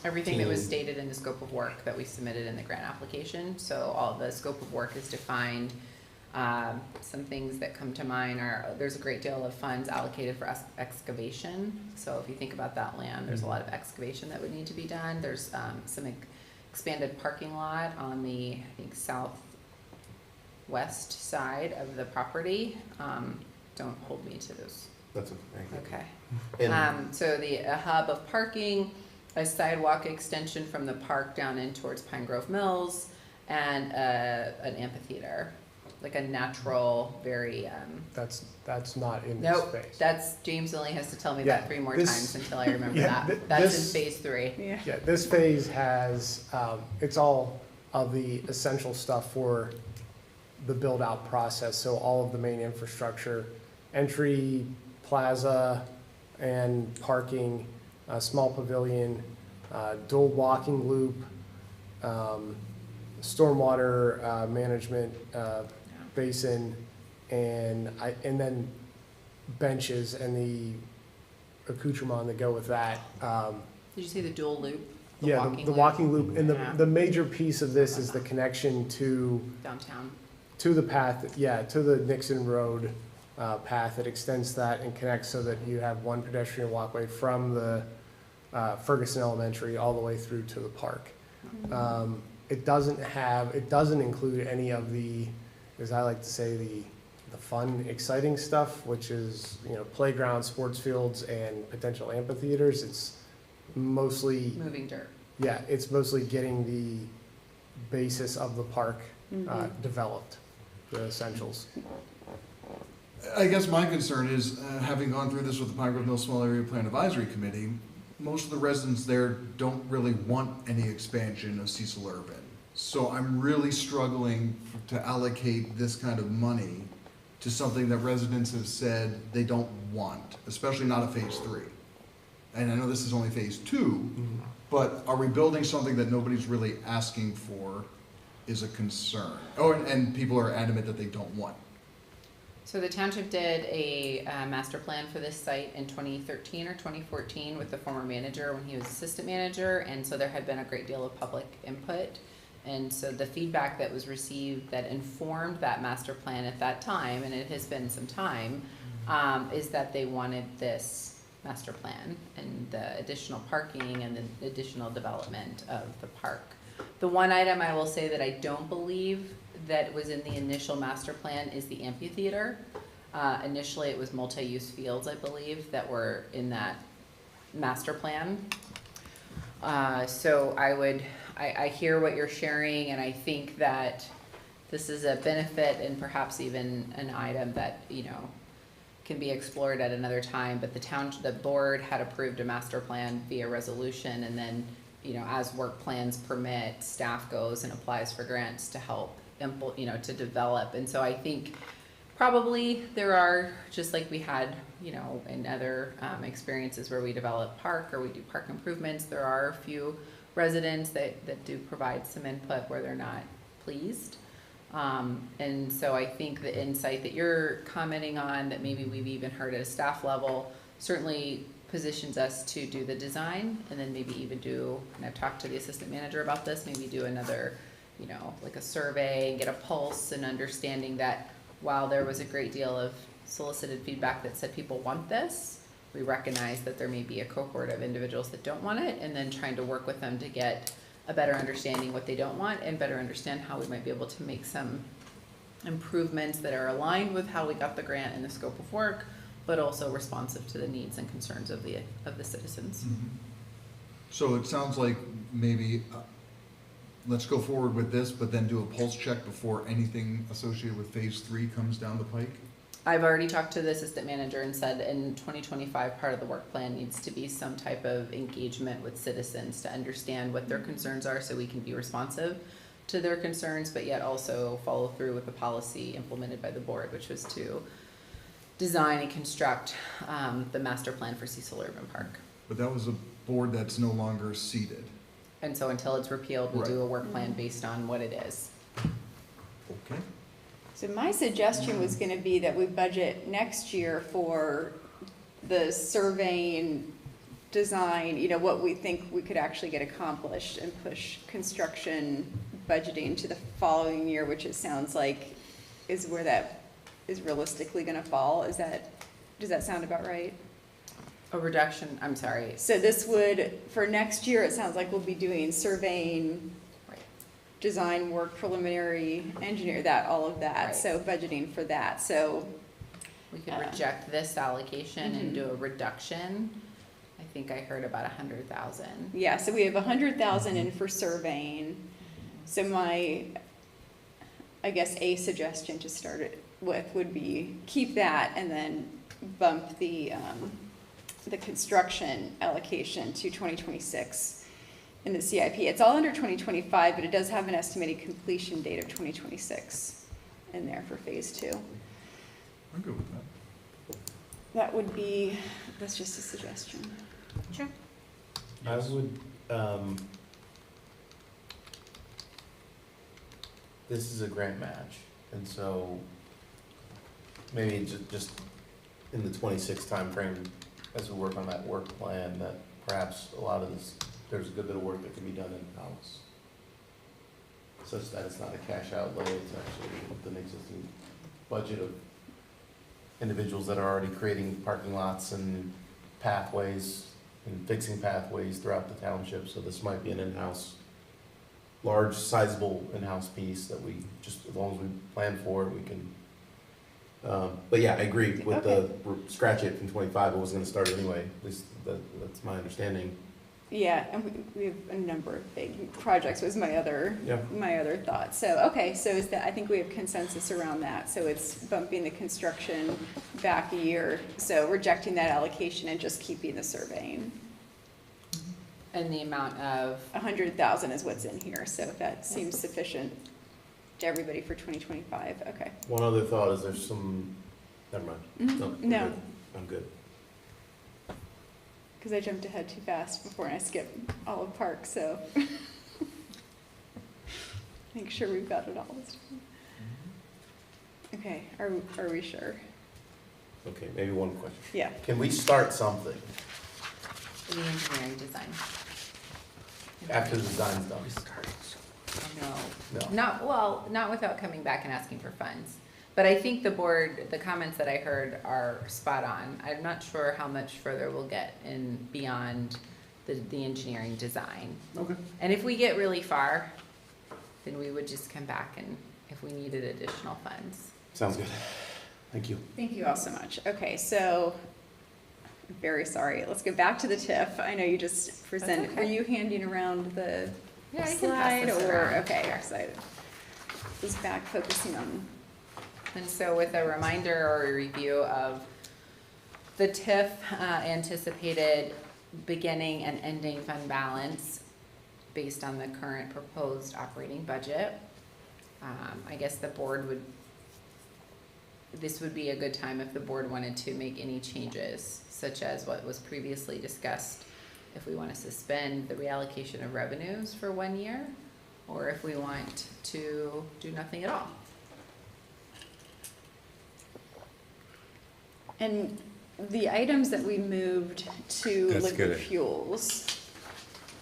Everything that was team? stated in the scope of work that we submitted in the grant application. So all the scope of work is defined. Some things that come to mind are, there's a great deal of funds allocated for excavation. So if you think about that land, there's a lot of excavation that would need to be done. There's some expanded parking lot on the, I think, southwest side of the property. Don't hold me to those. That's okay. Okay. So a hub of parking, a sidewalk extension from the park down in towards Pine Grove Mills, and an amphitheater, like a natural, very. That's not in this Nope, phase. that's, James only has to tell me Yeah, that 3 more this- times until I remember yeah, that. That's in this- phase 3. Yeah, this phase has, it's all of the essential stuff for the build-out process. So all of the main infrastructure, entry, plaza, and parking, small pavilion, dual walking loop, stormwater management basin, and then benches and the accoutrement that go with that. Did you say the dual loop? Yeah, the walking loop, and Yeah. the major piece of this is the connection to Downtown. to the path, yeah, to the Nixon Road path that extends that and connects so that you have one pedestrian walkway from the Ferguson Elementary all the way through to the park. It doesn't include any of the, as I like to say, the fun, exciting stuff, which is, playgrounds, sports fields, and potential amphitheaters. It's mostly, Moving dirt. yeah, it's mostly getting the basis of the park developed, the essentials. I guess my concern is, having gone through this with the Pine Grove Mills Small Area Plan Advisory Committee, most of the residents there don't really want any expansion of Cecil Urban. So I'm really struggling to allocate this kind of money to something that residents have said they don't want, especially not a phase 3. And I know this is only phase 2, but are we building something that nobody's really asking for is a concern? Oh, and people are adamant that they don't want. So the township did a master plan for this site in 2013 or 2014 with the former manager when he was assistant manager, and so there had been a great deal of public input. And so the feedback that was received that informed that master plan at that time, and it has been some time, is that they wanted this master plan and the additional parking and the additional development of the park. The one item I will say that I don't believe that was in the initial master plan is the amphitheater. Initially, it was multi-use fields, I believe, that were in that master plan. So I hear what you're sharing, and I think that this is a benefit and perhaps even an item that, can be explored at another time, but the board had approved a master plan via resolution, and then, you know, as work plans permit, staff goes and applies for grants to help to develop. And so I think probably there are, just like we had, you know, in other experiences where we develop park or we do park improvements, there are a few residents that do provide some input where they're not pleased. And so I think the insight that you're commenting on, that maybe we've even heard at a staff level, certainly positions us to do the design, and then maybe even do, and I've talked to the assistant manager about this, maybe do another, you know, like a survey, get a pulse, and understanding that while there was a great deal of solicited feedback that said people want this, we recognize that there may be a cohort of individuals that don't want it, and then trying to work with them to get a better understanding what they don't want, and better understand how we might be able to make some improvements that are aligned with how we got the grant and the scope of work, but also responsive to the needs and concerns of the citizens. So it sounds like maybe let's go forward with this, but then do a pulse check before anything associated with phase 3 comes down the pike? I've already talked to the assistant manager and said in 2025, part of the work plan needs to be some type of engagement with citizens to understand what their concerns are, so we can be responsive to their concerns, but yet also follow through with the policy implemented by the board, which was to design and construct the master plan for Cecil Urban Park. But that was a board that's no longer seated. And so until it's repealed, we do a work plan based on what it is. Okay. So my suggestion was gonna be that we budget next year for the surveying, design, you know, what we think we could actually get accomplished, and push construction budgeting to the following year, which it sounds like is where that is realistically gonna fall. Does that sound about right? A reduction, I'm sorry. So this would, for next year, it sounds like we'll be doing surveying, design work, preliminary, engineer, all of that, Right. so budgeting for that, so. We could reject this allocation and do a reduction. I think I heard about 100,000. Yeah, so we have 100,000 in for surveying, so my, I guess, a suggestion to start it with would be keep that and then bump the construction allocation to 2026 in the CIP. It's all under 2025, but it does have an estimated completion date of 2026 in there for phase 2. I'm good with that. That would be, that's just a suggestion. Sure. I would, this is a grant match, and so maybe just in the 26 timeframe, as we work on that work plan, that perhaps a lot of this, there's a good bit of work that can be done in-house, such that it's not a cash outlay, it's actually with an existing budget of individuals that are already creating parking lots and pathways and fixing pathways throughout the township. So this might be an in-house, large, sizable in-house piece that we just, as long as we plan for it, we can. But yeah, I agree with the scratch it from 25. It wasn't going to start anyway. At least that's my understanding. Yeah, and we have a number of big projects was my other thought. So, okay, so is that, I think we have consensus around that. So it's bumping the construction back a year, so rejecting that allocation and just keeping the surveying. And the amount of? 100,000 is what's in here, so if that seems sufficient to everybody for 2025, okay. One other thought is there's some, never mind. No. Good. I'm good. Because I jumped ahead too fast before and I skipped Olive Park, so. Make sure we've got it all this time. Okay, are we sure? Okay, maybe one question. Yeah. Can we start something The engineering design. after the design's done? No. Not without coming back and asking for funds. But I think the board, the comments that I heard are spot on. I'm not sure how much further we'll get in beyond the engineering design. Okay. And if we get really far, then we would just come back and if we needed additional funds. Sounds good. Thank you. Thank you all so much. Okay, so, I'm very sorry. Let's go back to the TIF. I know you just presented. okay. Were you handing around the Yeah, I can pass slide this or, around. okay, excited. Just back focusing on, And so with a reminder or a review of The TIF anticipated beginning and ending fund balance based on the current proposed operating budget. I guess the board would, this would be a good time if the board wanted to make any changes, such as what was previously discussed, if we want to suspend the reallocation of revenues for 1 year, or if we want to do nothing at all. And the items that we moved to That's liquid good. fuels,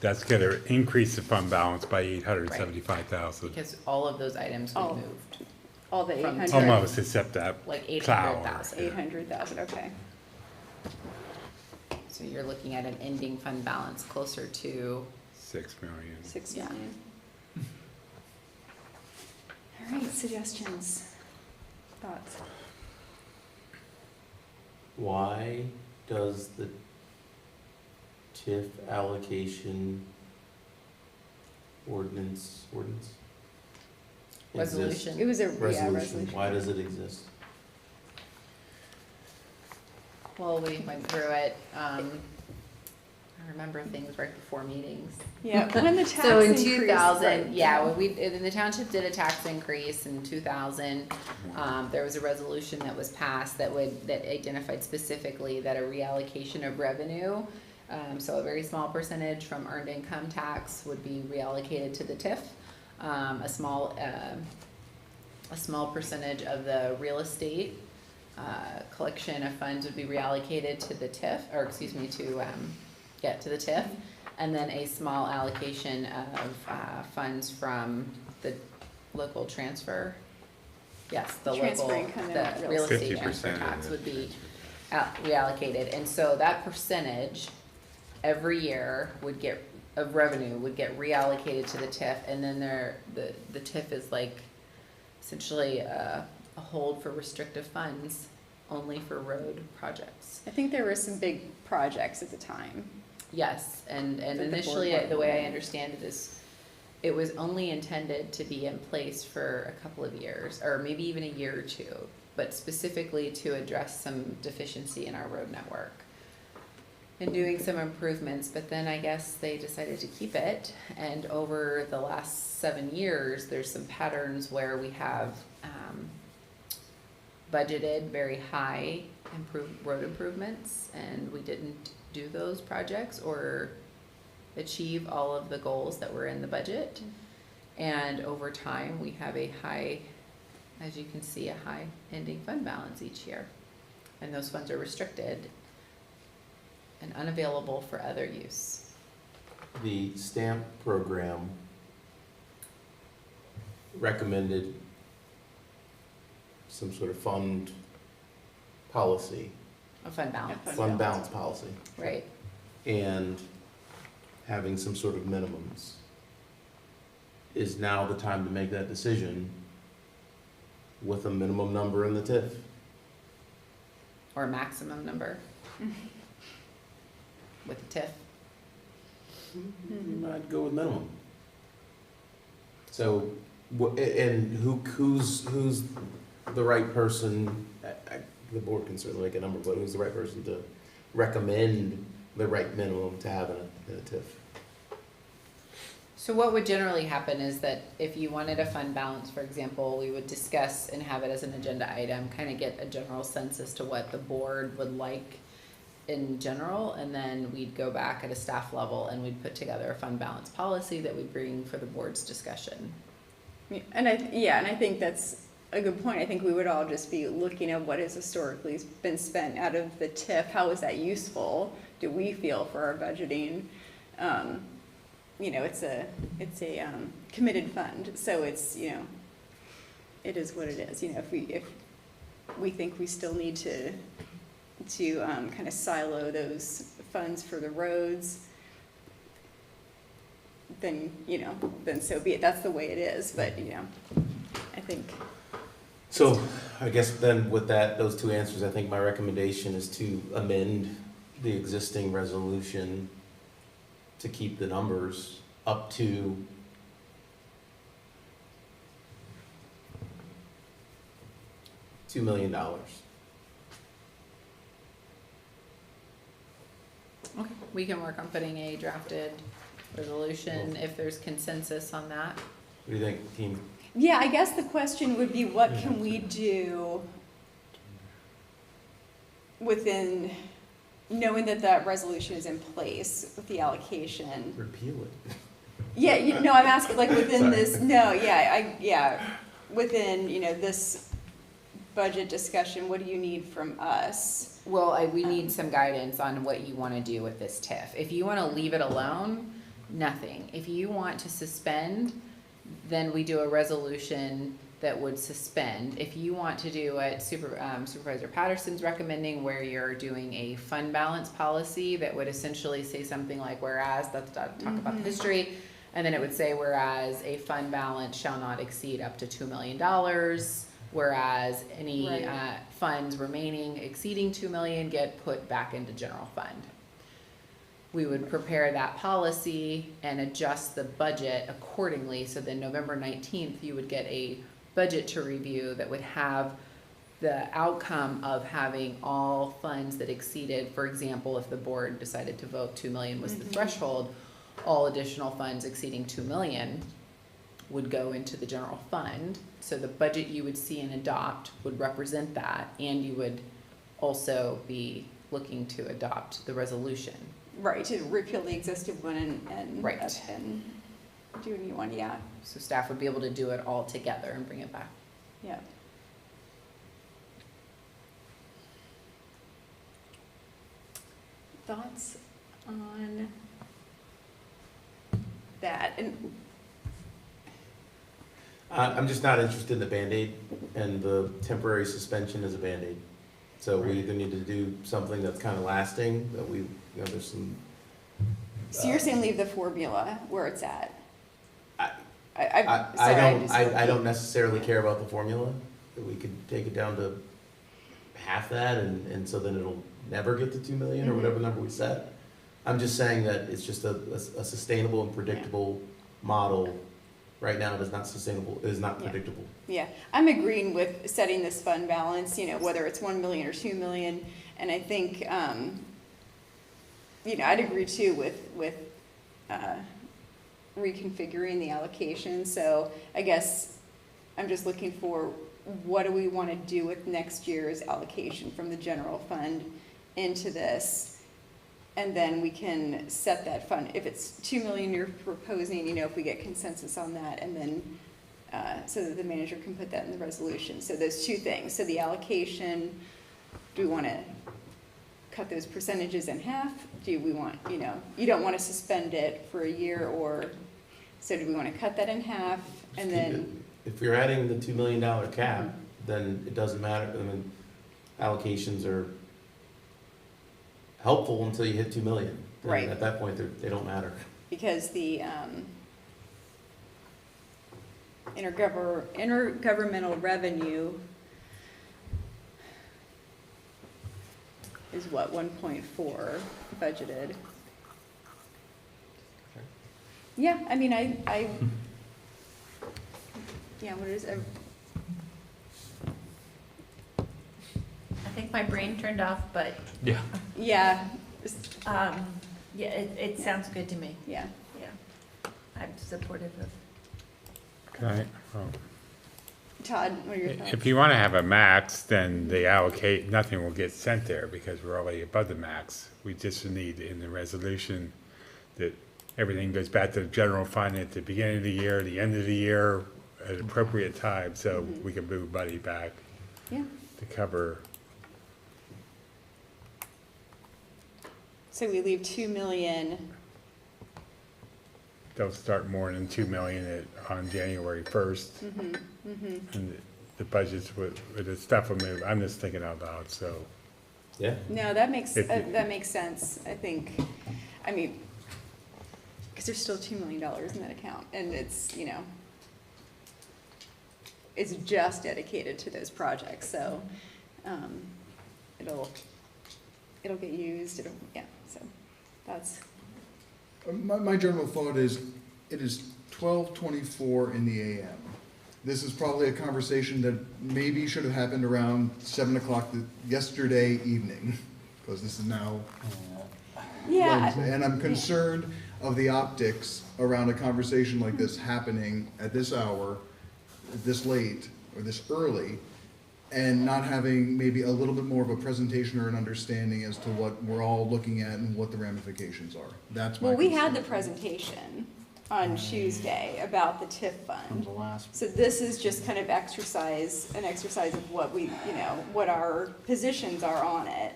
That's gonna increase the fund balance by 875,000. Because all of those items we Oh. moved, all the From 800. Almost, except that like plow. 800,000. 800,000, okay. So you're looking at an ending fund balance closer to, 6 million. 6 million. All right, suggestions, thoughts? Why does the TIF allocation ordinance exist? Resolution. It was a Resolution, why does it exist? well, we went through it, I remember things right before meetings. Yeah, when the tax So in increase, 2000, right, yeah, when the township did a tax increase in 2000, there was a resolution that was passed that identified specifically that a reallocation of revenue, so a very small percentage from earned income tax would be reallocated to the TIF. A small percentage of the real estate collection of funds would be reallocated to the TIF, or excuse me, to the TIF, and then a small allocation of funds from the local transfer. Yes, the Transfer local, income the and real estate 50% transfer of tax it. would be reallocated, and so that percentage every year of revenue would get reallocated to the TIF, and then the TIF is like essentially a hold for restrictive funds only for road projects. I think there were some big projects at the time. Yes, and That the initially, board the way I wanted. understand it is, it was only intended to be in place for a couple of years, or maybe even a year or two, but specifically to address some deficiency in our road network. And doing some improvements, but then I guess they decided to keep it, and over the last 7 years, there's some patterns where we have, budgeted very high road improvements, and we didn't do those projects or achieve all of the goals that were in the budget. And over time, we have a high, as you can see, a high ending fund balance each year. And those funds are restricted and unavailable for other use. The stamp program recommended some sort of fund policy, A fund balance, fund balance policy, right? and having some sort of minimums. Is now the time to make that decision with a minimum number in the TIF? Or a maximum number with the TIF. I'd go with minimum. So, and who's the right person, the board can certainly make a number, but who's the right person to recommend the right minimum to have in a TIF? So what would generally happen is that if you wanted a fund balance, for example, we would discuss and have it as an agenda item, kind of get a general sense as to what the board would like in general, and then we'd go back at a staff level and we'd put together a fund balance policy that we'd bring for the board's discussion. And I think that's a good point. I think we would all just be looking at what has historically been spent out of the TIF. How is that useful? Do we feel for our budgeting? It's a committed fund, so it's, it is what it is. If we think we still need to kind of silo those funds for the roads, then so be it. That's the way it is. But I think. So, I guess then with those two answers, I think my recommendation is to amend the existing resolution to keep the numbers up to $2 million. Okay, we can work on putting a drafted resolution if there's consensus on that. What do you think, team? Yeah, I guess the question would be, what can we do within, knowing that that resolution is in place with the allocation? Repeal it. Yeah, no, I'm asking, like, within Sorry. this, no, yeah, within, this budget discussion, what do you need from us? Well, we need some guidance on what you want to do with this TIF. If you want to leave it alone, nothing. If you want to suspend, then we do a resolution that would suspend. If you want to do what Supervisor Patterson's recommending, where you're doing a fund balance policy that would essentially say something like, whereas, talk about the history, and then it would say, whereas a fund balance shall not exceed up to $2 million, whereas any Right. funds remaining exceeding 2 million get put back into general fund. We would prepare that policy and adjust the budget accordingly, so then November 19th, you would get a budget to review that would have the outcome of having all funds that exceeded, for example, if the board decided to vote 2 million was the threshold, all additional funds exceeding 2 million would go into the general fund. So the budget you would see and adopt would represent that, and you would also be looking to adopt the resolution. Right, to repeal the existing one and Right. and do a new one, yeah, So staff would be able to do it all together and bring it back. yeah. Thoughts on that? And I'm just not interested in the Band-Aid, and the temporary suspension is a Band-Aid. So we either need to do something that's kind of lasting, that we, there's some. so you're saying leave the formula where it's at? I- I'm sorry, I don't necessarily care about the formula, that we could take it down to half that, and so then it'll never get to 2 million or whatever number we set. I'm just saying that it's just a sustainable and predictable model. Right now, it is not sustainable, it is not predictable. Yeah, I'm agreeing with setting this fund balance, whether it's 1 million or 2 million, and I think, I'd agree too with reconfiguring the allocation, so I guess I'm just looking for, what do we want to do with next year's allocation from the general fund into this? And then we can set that fund, if it's 2 million you're proposing, if we get consensus on that, and then, so that the manager can put that in the resolution. So those two things, so the allocation, do we want to cut those percentages in half? Do we want, you don't want to suspend it for a year, or, so do we want to cut that in half, and then? If you're adding the $2 million cap, then it doesn't matter, I mean, allocations are helpful until you hit 2 million. And Right. at that point, they don't matter. Because the intergovernmental revenue is what, 1.4 budgeted? Yeah, I mean, yeah, what is it? I think my brain turned off, but, Yeah. Yeah, yeah, it sounds good to me. yeah. Yeah. I'm supportive of. Okay. Todd, what are your thoughts? If you want to have a max, then they allocate, nothing will get sent there because we're already above the max. We just need in the resolution that everything goes back to the general fund at the beginning of the year, the end of the year, at an appropriate time, so we can move money back Yeah, to cover. so we leave 2 million, They'll start more than 2 million on January 1st. And the budgets with the stuff will move. I'm just thinking out loud, so. Yeah. no, that makes If- sense, I think, I mean, because there's still $2 million in that account, and it's, it's just dedicated to those projects, so, it'll get used, yeah, so, that's, My general thought is, it is 12:24 in the AM. This is probably a conversation that maybe should have happened around 7 o'clock yesterday evening, because this is now Yeah. And I'm concerned of the optics around a conversation like this happening at this hour, this late, or this early, and not having maybe a little bit more of a presentation or an understanding as to what we're all looking at and what the ramifications are. That's my Well, we concern. had the presentation on Tuesday about the TIF fund. So this is just kind of an exercise of what we, what our positions are on it.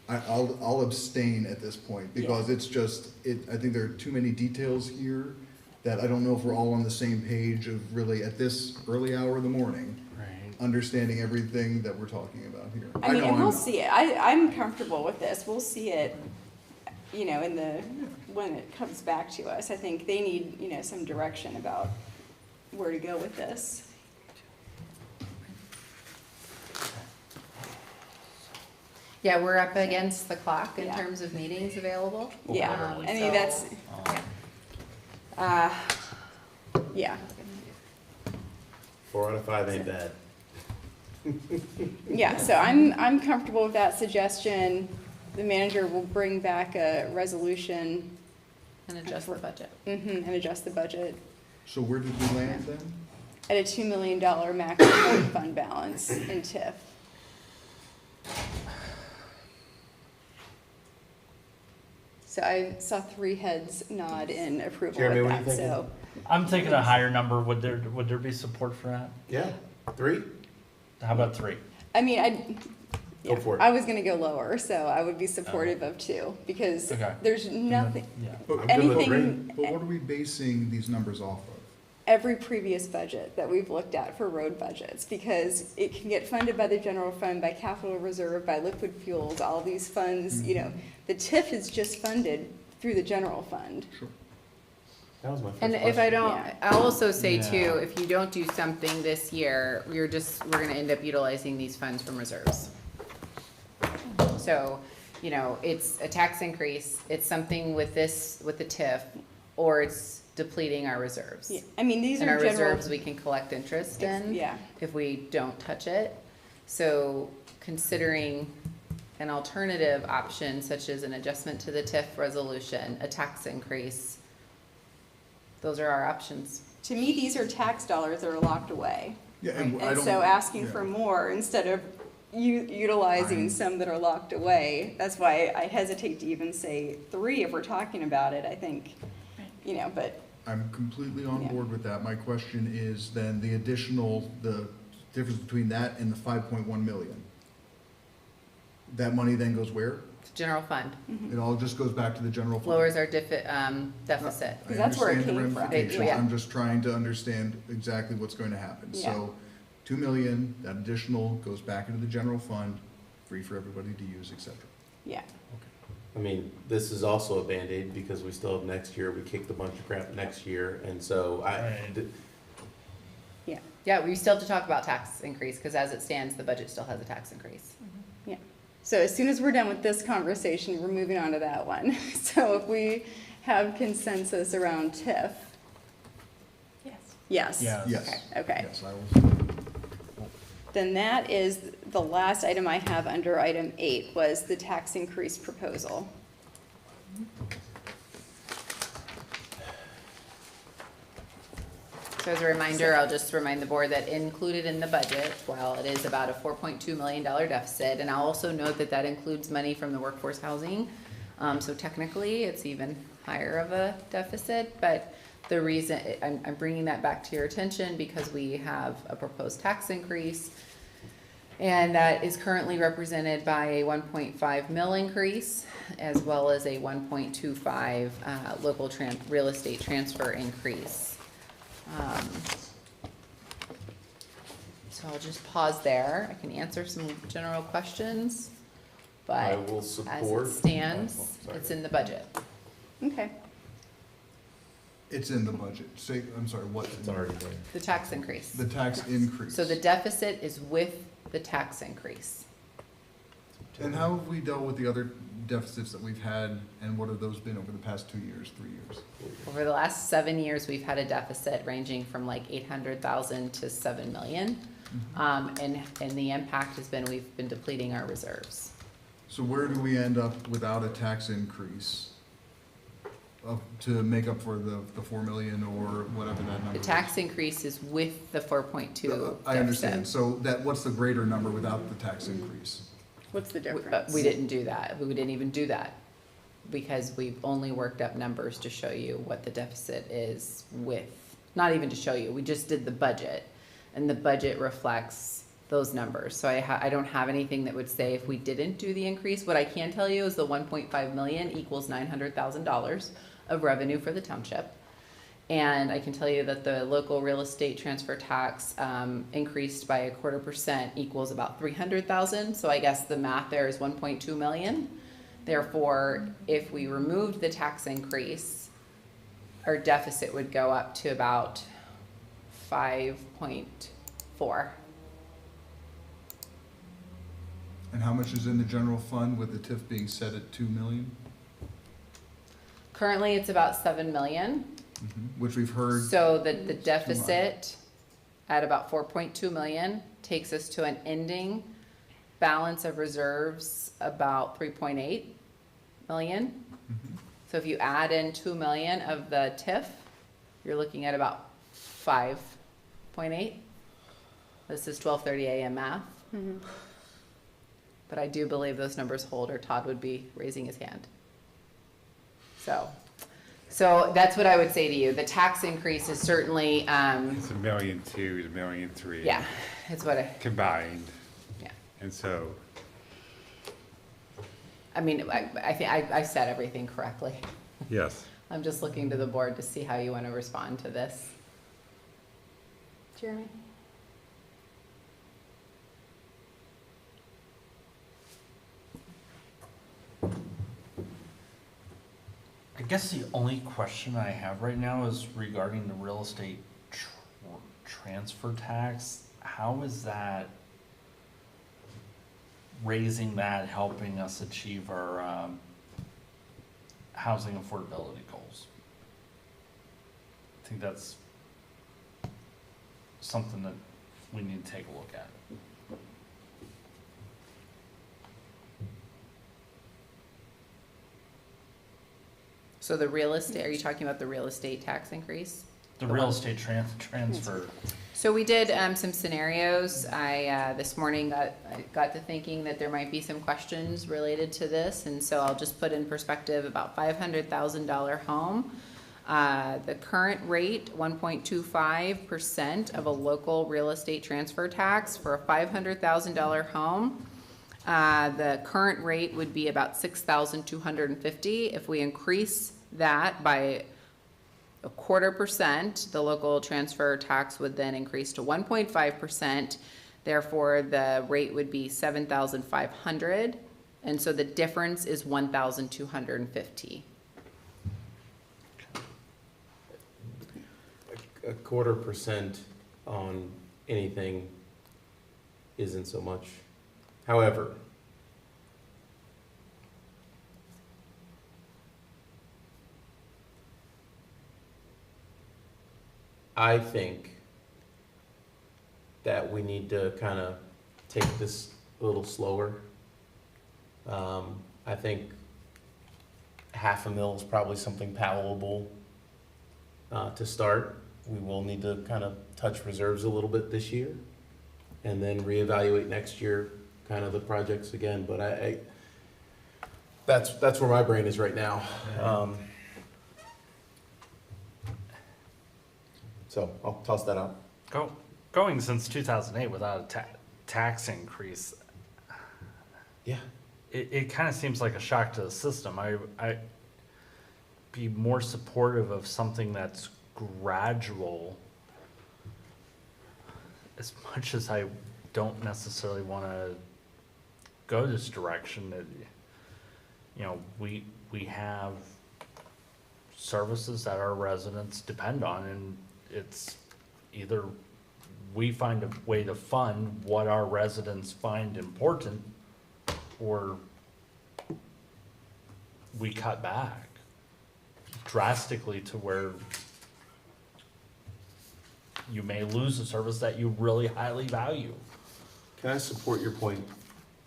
I'll abstain at this point, because it's just, I think there are too many details here that I don't know if we're all on the same page of really, at this early hour of the morning, understanding everything that we're talking about here. I mean, know and I'm we'll not. see it. I'm comfortable with this. We'll see it, when it comes back to us. I think they need, some direction about where to go with this. Yeah, we're up against the clock in terms of meetings available. Yeah, I mean, So- that's, yeah. 4 out of 5 ain't bad. Yeah, so I'm comfortable with that suggestion. The manager will bring back a resolution. And adjust the budget. And adjust the budget So where did we land then? at a $2 million maximum fund balance in TIF. So I saw 3 heads nod in approval Jeremy, of what are you that, thinking? so. I'm thinking a higher number. Would there be support for that? Yeah, 3? How about 3? I mean, Go for it. I was gonna go lower, so I would be supportive of 2, because Okay. there's nothing, Yeah. But anything, what are we basing these numbers off of? every previous budget that we've looked at for road budgets, because it can get funded by the general fund, by capital reserve, by liquid fuels, all these funds, the TIF is just funded through the general fund. Sure. That was my first And question. if I don't, Yeah. I'll also say Yeah. too, if you don't do something this year, we're gonna end up utilizing these funds from reserves. So, it's a tax increase, it's something with the TIF, or it's depleting our reserves. Yeah, I mean, these And are our general. reserves, we can collect interest in. Yeah. If we don't touch it. So considering an alternative option such as an adjustment to the TIF resolution, a tax increase, those are our options. To me, these are tax dollars that are locked away. Yeah, and I And don't. so asking yeah. for more instead of utilizing some that are locked away, that's why I hesitate to even say 3 if we're talking about it, I think, but. I'm completely on Yeah. board with that. My question is then the difference between that and the 5.1 million. That money then goes where? General fund It all just goes back to the general fund? lowers our deficit. I Because that's where it understand the came from. ramifications. Yeah. I'm just trying to understand exactly what's going to happen. Yeah. So, 2 million, that additional goes back into the general fund, free for everybody to use, et cetera. Yeah, I mean, this is also a Band-Aid because we still have next year, we kicked a bunch of crap next year, and so Right. yeah, Yeah, we still have to talk about tax increase, because as it stands, the budget still has a tax increase. yeah. So as soon as we're done with this conversation, we're moving on to that one. So if we have consensus around TIF. Yes. Yes. Yeah. Yes. Okay. Yes, I will. Then that is the last item I have under item 8 was the tax increase proposal. So as a reminder, I'll just remind the board that included in the budget, while it is about a $4.2 million deficit, and I'll also note that that includes money from the workforce housing. So technically, it's even higher of a deficit, but the reason, I'm bringing that back to your attention because we have a proposed tax increase, and that is currently represented by a 1.5 mil increase, as well as a 1.25 local real estate transfer increase. So I'll just pause there. I can answer some general questions, I but will as support. it stands, Oh, sorry. it's in the budget. Okay. It's in the budget. Say, I'm sorry, what? It's already there. The tax increase. The tax increase. So the deficit is with the tax increase. And how have we dealt with the other deficits that we've had, and what have those been over the past 2 years, 3 years? Over the last 7 years, we've had a deficit ranging from like 800,000 to 7 million. And the impact has been, we've been depleting our reserves. So where do we end up without a tax increase? to make up for the 4 million or whatever that number The is? tax increase is with the 4.2 I understand. deficit. So what's the greater number without the tax increase? What's the But difference? we didn't do that. We didn't even do that because we've only worked up numbers to show you what the deficit is with, not even to show you, we just did the budget. And the budget reflects those numbers. So I don't have anything that would say if we didn't do the increase. What I can tell you is the 1.5 million equals $900,000 of revenue for the township. And I can tell you that the local real estate transfer tax increased by 0.25% equals about 300,000. So I guess the math there is 1.2 million. Therefore, if we removed the tax increase, our deficit would go up to about 5.4. And how much is in the general fund with the TIF being set at 2 million? Currently, it's about 7 million. Which we've heard. So the deficit at about 4.2 million takes us to an ending balance of reserves about 3.8 million. So if you add in 2 million of the TIF, you're looking at about 5.8. This is 12:30 a.m. math. But I do believe those numbers hold, or Todd would be raising his hand. So that's what I would say to you. The tax increase is certainly, It's $1.2 million to $1.3 million. yeah, it's what I, Combined. yeah. And so, I mean, I think I said everything correctly. yes. I'm just looking to the board to see how you want to respond to this. Jeremy? I guess the only question I have right now is regarding the real estate transfer tax. How is that, raising that, helping us achieve our housing affordability goals? I think that's something that we need to take a look at. So the real estate, are you talking about the real estate tax increase? The real estate transfer. So we did some scenarios. I this morning got to thinking that there might be some questions related to this, and so I'll just put in perspective about $500,000 home. The current rate, 1.25% of a local real estate transfer tax for a $500,000 home. The current rate would be about $6,250. If we increase that by 0.25%, the local transfer tax would then increase to 1.5%. Therefore, the rate would be $7,500, and so the difference is $1,250. 0.25% on anything isn't so much. However, I think that we need to kind of take this a little slower. I think $500,000 is probably something palatable to start. We will need to kind of touch reserves a little bit this year and then reevaluate next year kind of the projects again, but that's where my brain is right now. So I'll toss that out. Going since 2008 without a tax increase. Yeah. It kind of seems like a shock to the system. I'd be more supportive of something that's gradual, as much as I don't necessarily want to go this direction. That, you know, we have services that our residents depend on, and it's either we find a way to fund what our residents find important, or we cut back drastically to where you may lose a service that you really highly value. Can I support your point?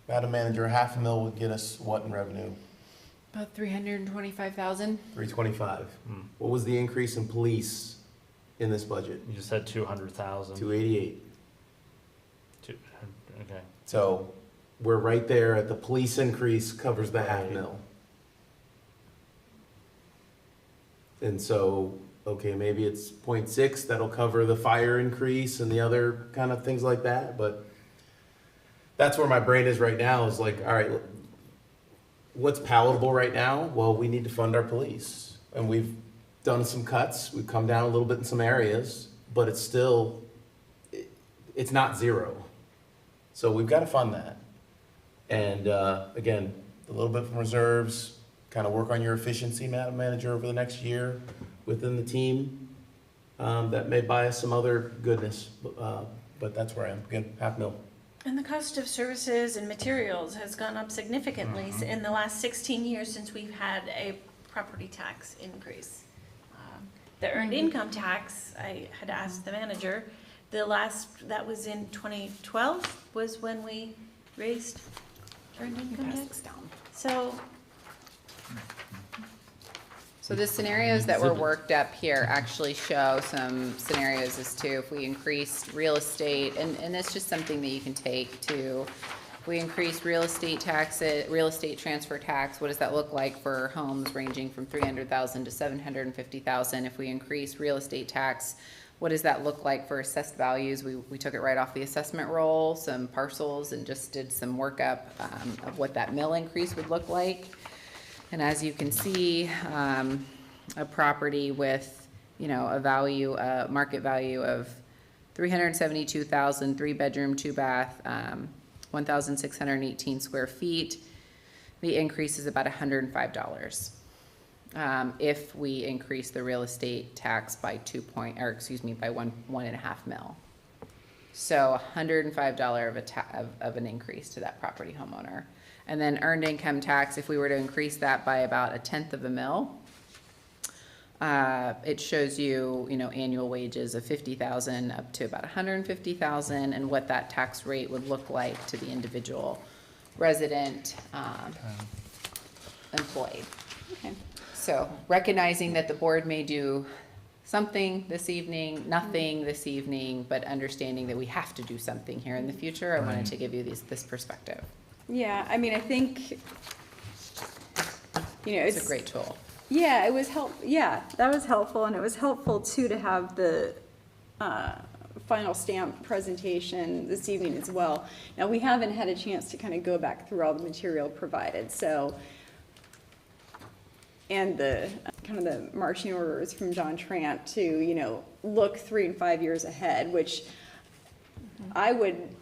Madam Manager, $500,000 would get us what in revenue? About 325,000. 325. What was the increase in police in this budget? You said 200,000. 288. Okay. So we're right there at the police increase covers the half Right. mil. And so, okay, maybe it's 0.6, that'll cover the fire increase and the other kind of things like that, but that's where my brain is right now, is like, all right, what's palatable right now? Well, we need to fund our police. And we've done some cuts, we've come down a little bit in some areas, but it's still, it's not zero. So we've got to fund that. And again, a little bit from reserves, kind of work on your efficiency, Madam Manager, over the next year within the team. That may buy us some other goodness, but that's where I am. Again, half mil. And the cost of services and materials has gone up significantly in the last 16 years since we've had a property tax increase. The earned income tax, I had asked the manager, that was in 2012 was when we raised earned income tax. So the scenarios that were worked up here actually show some scenarios as to if we increased real estate, and it's just something that you can take to, if we increase real estate taxes, real estate transfer tax, what does that look like for homes ranging from 300,000 to 750,000? If we increase real estate tax, what does that look like for assessed values? We took it right off the assessment roll, some parcels, and just did some workup of what that mill increase would look like. And as you can see, a property with, a value, market value of 372,000, 3-bedroom, 2-bath, 1,618 square feet. The increase is about $105. If we increase the real estate tax by by 1.5 mil. So $105 of an increase to that property homeowner. And then earned income tax, if we were to increase that by about 1/10 of a mil, it shows you, annual wages of 50,000 up to about 150,000, and what that tax rate would look like to the individual resident employed. Okay. So recognizing that the board may do something this evening, nothing this evening, but understanding that we have to do something here in the future, I wanted to give you this perspective. Yeah, I mean, I think, It's a great tool. Yeah, it was that was helpful, and it was helpful too to have the final stamp presentation this evening as well. Now, we haven't had a chance to kind of go back through all the material provided, and the kind of the marching orders from John Trant to, look 3 and 5 years ahead, which I would,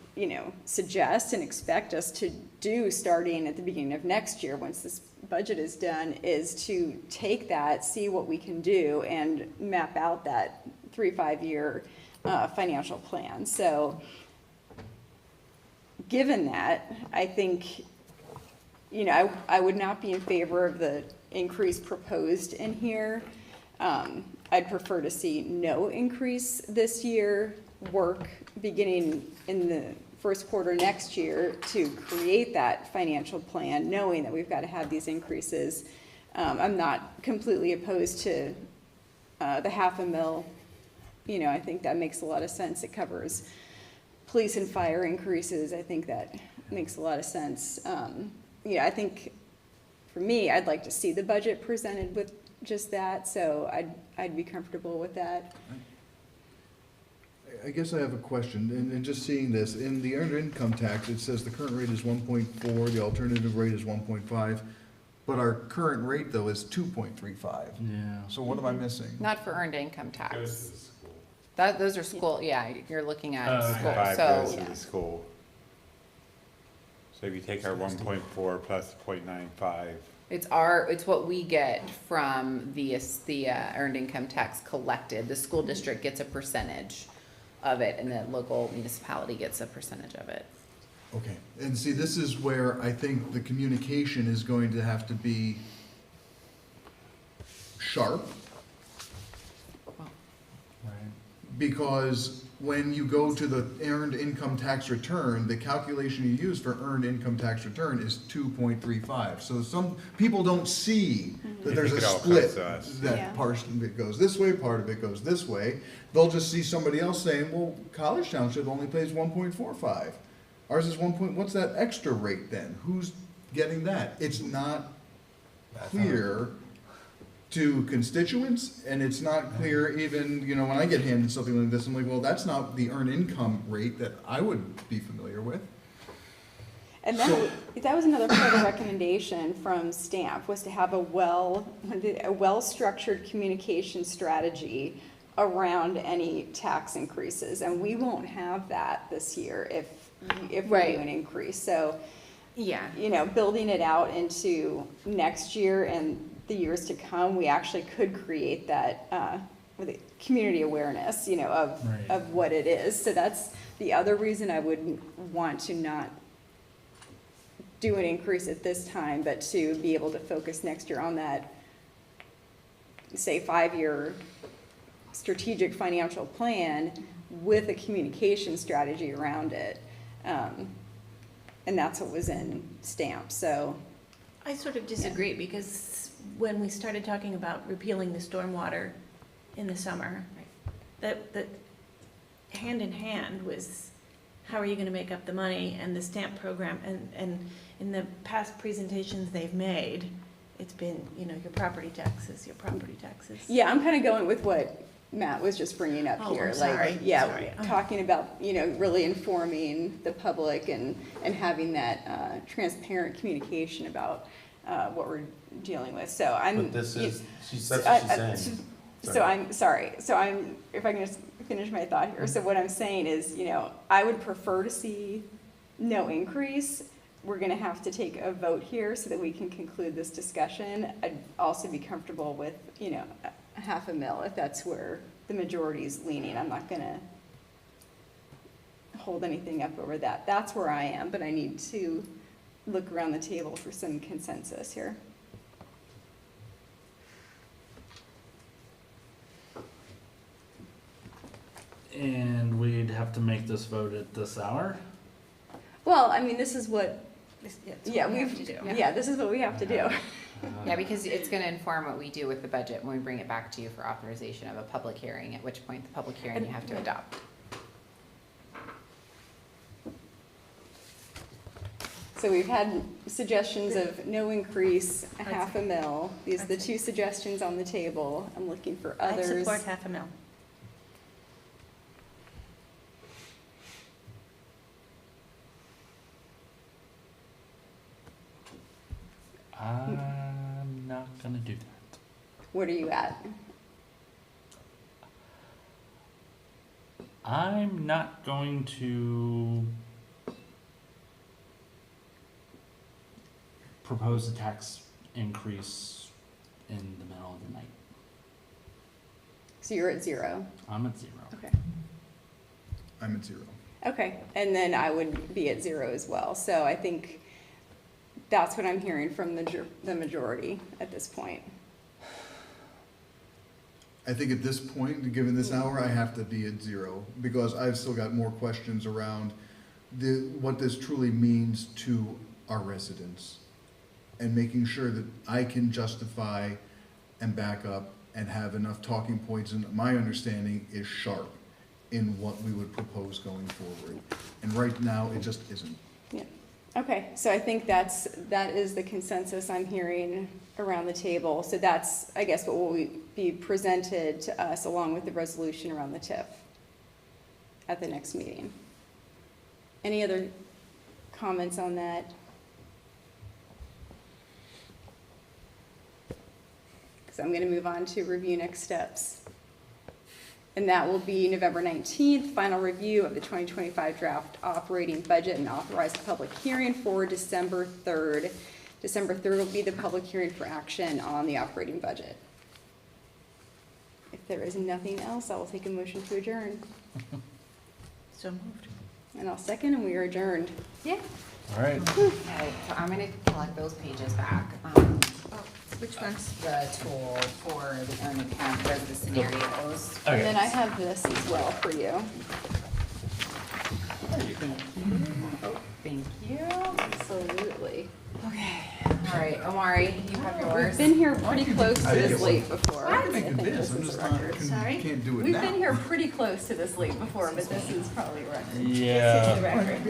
suggest and expect us to do starting at the beginning of next year, once this budget is done, is to take that, see what we can do, and map out that 3-5 year financial plan. So given that, I think, I would not be in favor of the increase proposed in here. I'd prefer to see no increase this year, work beginning in the first quarter next year to create that financial plan, knowing that we've got to have these increases. I'm not completely opposed to the $500,000. I think that makes a lot of sense. It covers police and fire increases. I think that makes a lot of sense. I think for me, I'd like to see the budget presented with just that, so I'd be comfortable with that. I guess I have a question, and just seeing this, in the earned income tax, it says the current rate is 1.4, the alternative rate is 1.5, but our current rate, though, is 2.35. Yeah. So what am I missing? Not for earned income tax. Those are school, you're looking at Okay. school, 5 so. goes to the school. So if you take our 1.4 plus 0.95, It's what we get from the earned income tax collected. The school district gets a percentage of it, and the local municipality gets a percentage of it. Okay, and see, this is where I think the communication is going to have to be sharp, Right. because when you go to the earned income tax return, the calculation you use for earned income tax return is 2.35. So some people don't see that They there's think a it all split, comes to us. that Yeah. part of it goes this way, part of it goes this way. They'll just see somebody else saying, well, College Township only pays 1.45. Ours is 1 point, what's that extra rate then? Who's getting that? It's not clear to constituents, and it's not clear even, you know, when I get handed something like this, I'm like, well, that's not the earned income rate that I would be familiar with. And that was another part of the recommendation from STAMP, was to have a well-structured communication strategy around any tax increases. And we won't have that this year if we Right. do an increase. So, Yeah. you know, building it out into next year and the years to come, we actually could create that with the community awareness, you know, Right. of what it is. So that's the other reason I would want to not do an increase at this time, but to be able to focus next year on that, say, 5-year strategic financial plan with a communication strategy around it. And that's what was in STAMP, so. I sort of disagree, because when we started talking about repealing the stormwater in the summer, that hand in hand was, how are you gonna make up the money, and the STAMP program, and in the past presentations they've made, it's been, you know, your property taxes. Yeah, I'm kind of going with what Matt was just bringing up Oh, here. I'm sorry. Like, yeah, Sorry. talking about, you know, really informing the public and having that transparent communication about what we're dealing with. So I'm. But this is, that's I- what she's saying. So I'm sorry. So if I can just finish my thought here. So what I'm saying is, you know, I would prefer to see no increase. We're gonna have to take a vote here so that we can conclude this discussion. I'd also be comfortable with, you know, a $500,000 if that's where the majority's leaning. I'm not gonna hold anything up over that. That's where I am, but I need to look around the table for some consensus here. And we'd have to make this vote at this hour? Well, I mean, this is what, It's yeah, what we have we've, to do. yeah, this is what we have to do. Yeah, because it's gonna inform what we do with the budget when we bring it back to you for authorization of a public hearing, at which point the public hearing you have to adopt. So we've had suggestions of no increase, a $500,000. These are the two suggestions on the table. I'm looking for I others. support $500,000. I'm not gonna do that. What are you at? I'm not going to propose a tax increase in the middle of the night. So you're at 0. I'm at 0. Okay. I'm at 0. Okay, and then I would be at 0 as well. So I think that's what I'm hearing from the majority at this point. I think at this point, given this hour, I have to be at 0, because I've still got more questions around what this truly means to our residents, and making sure that I can justify and back up and have enough talking points, and my understanding is sharp in what we would propose going forward. And right now, it just isn't. Yeah. Okay, so I think that is the consensus I'm hearing around the table. So that's, I guess, what will be presented to us along with the resolution around the TIF at the next meeting. Any other comments on that? So I'm going to move on to review next steps. And that will be November 19th, final review of the 2025 draft operating budget and authorized public hearing for December 3rd. December 3rd will be the public hearing for action on the operating budget. If there is nothing else, I will take a motion to adjourn. So moved. And I'll second, and we are adjourned. Yeah. All right. Okay, so I'm gonna collect those pages back. Which one's? The tool for the own account, the scenarios. And then I have this as well for you. Thank you. Absolutely. Okay, all right, Omari, you have yours. We've been here pretty close to this late before. I can make I a think this, this I'm is just a not, record. Sorry? can't do it We've now. been here pretty close to this late before, but this is probably a record. Yeah. This is the record.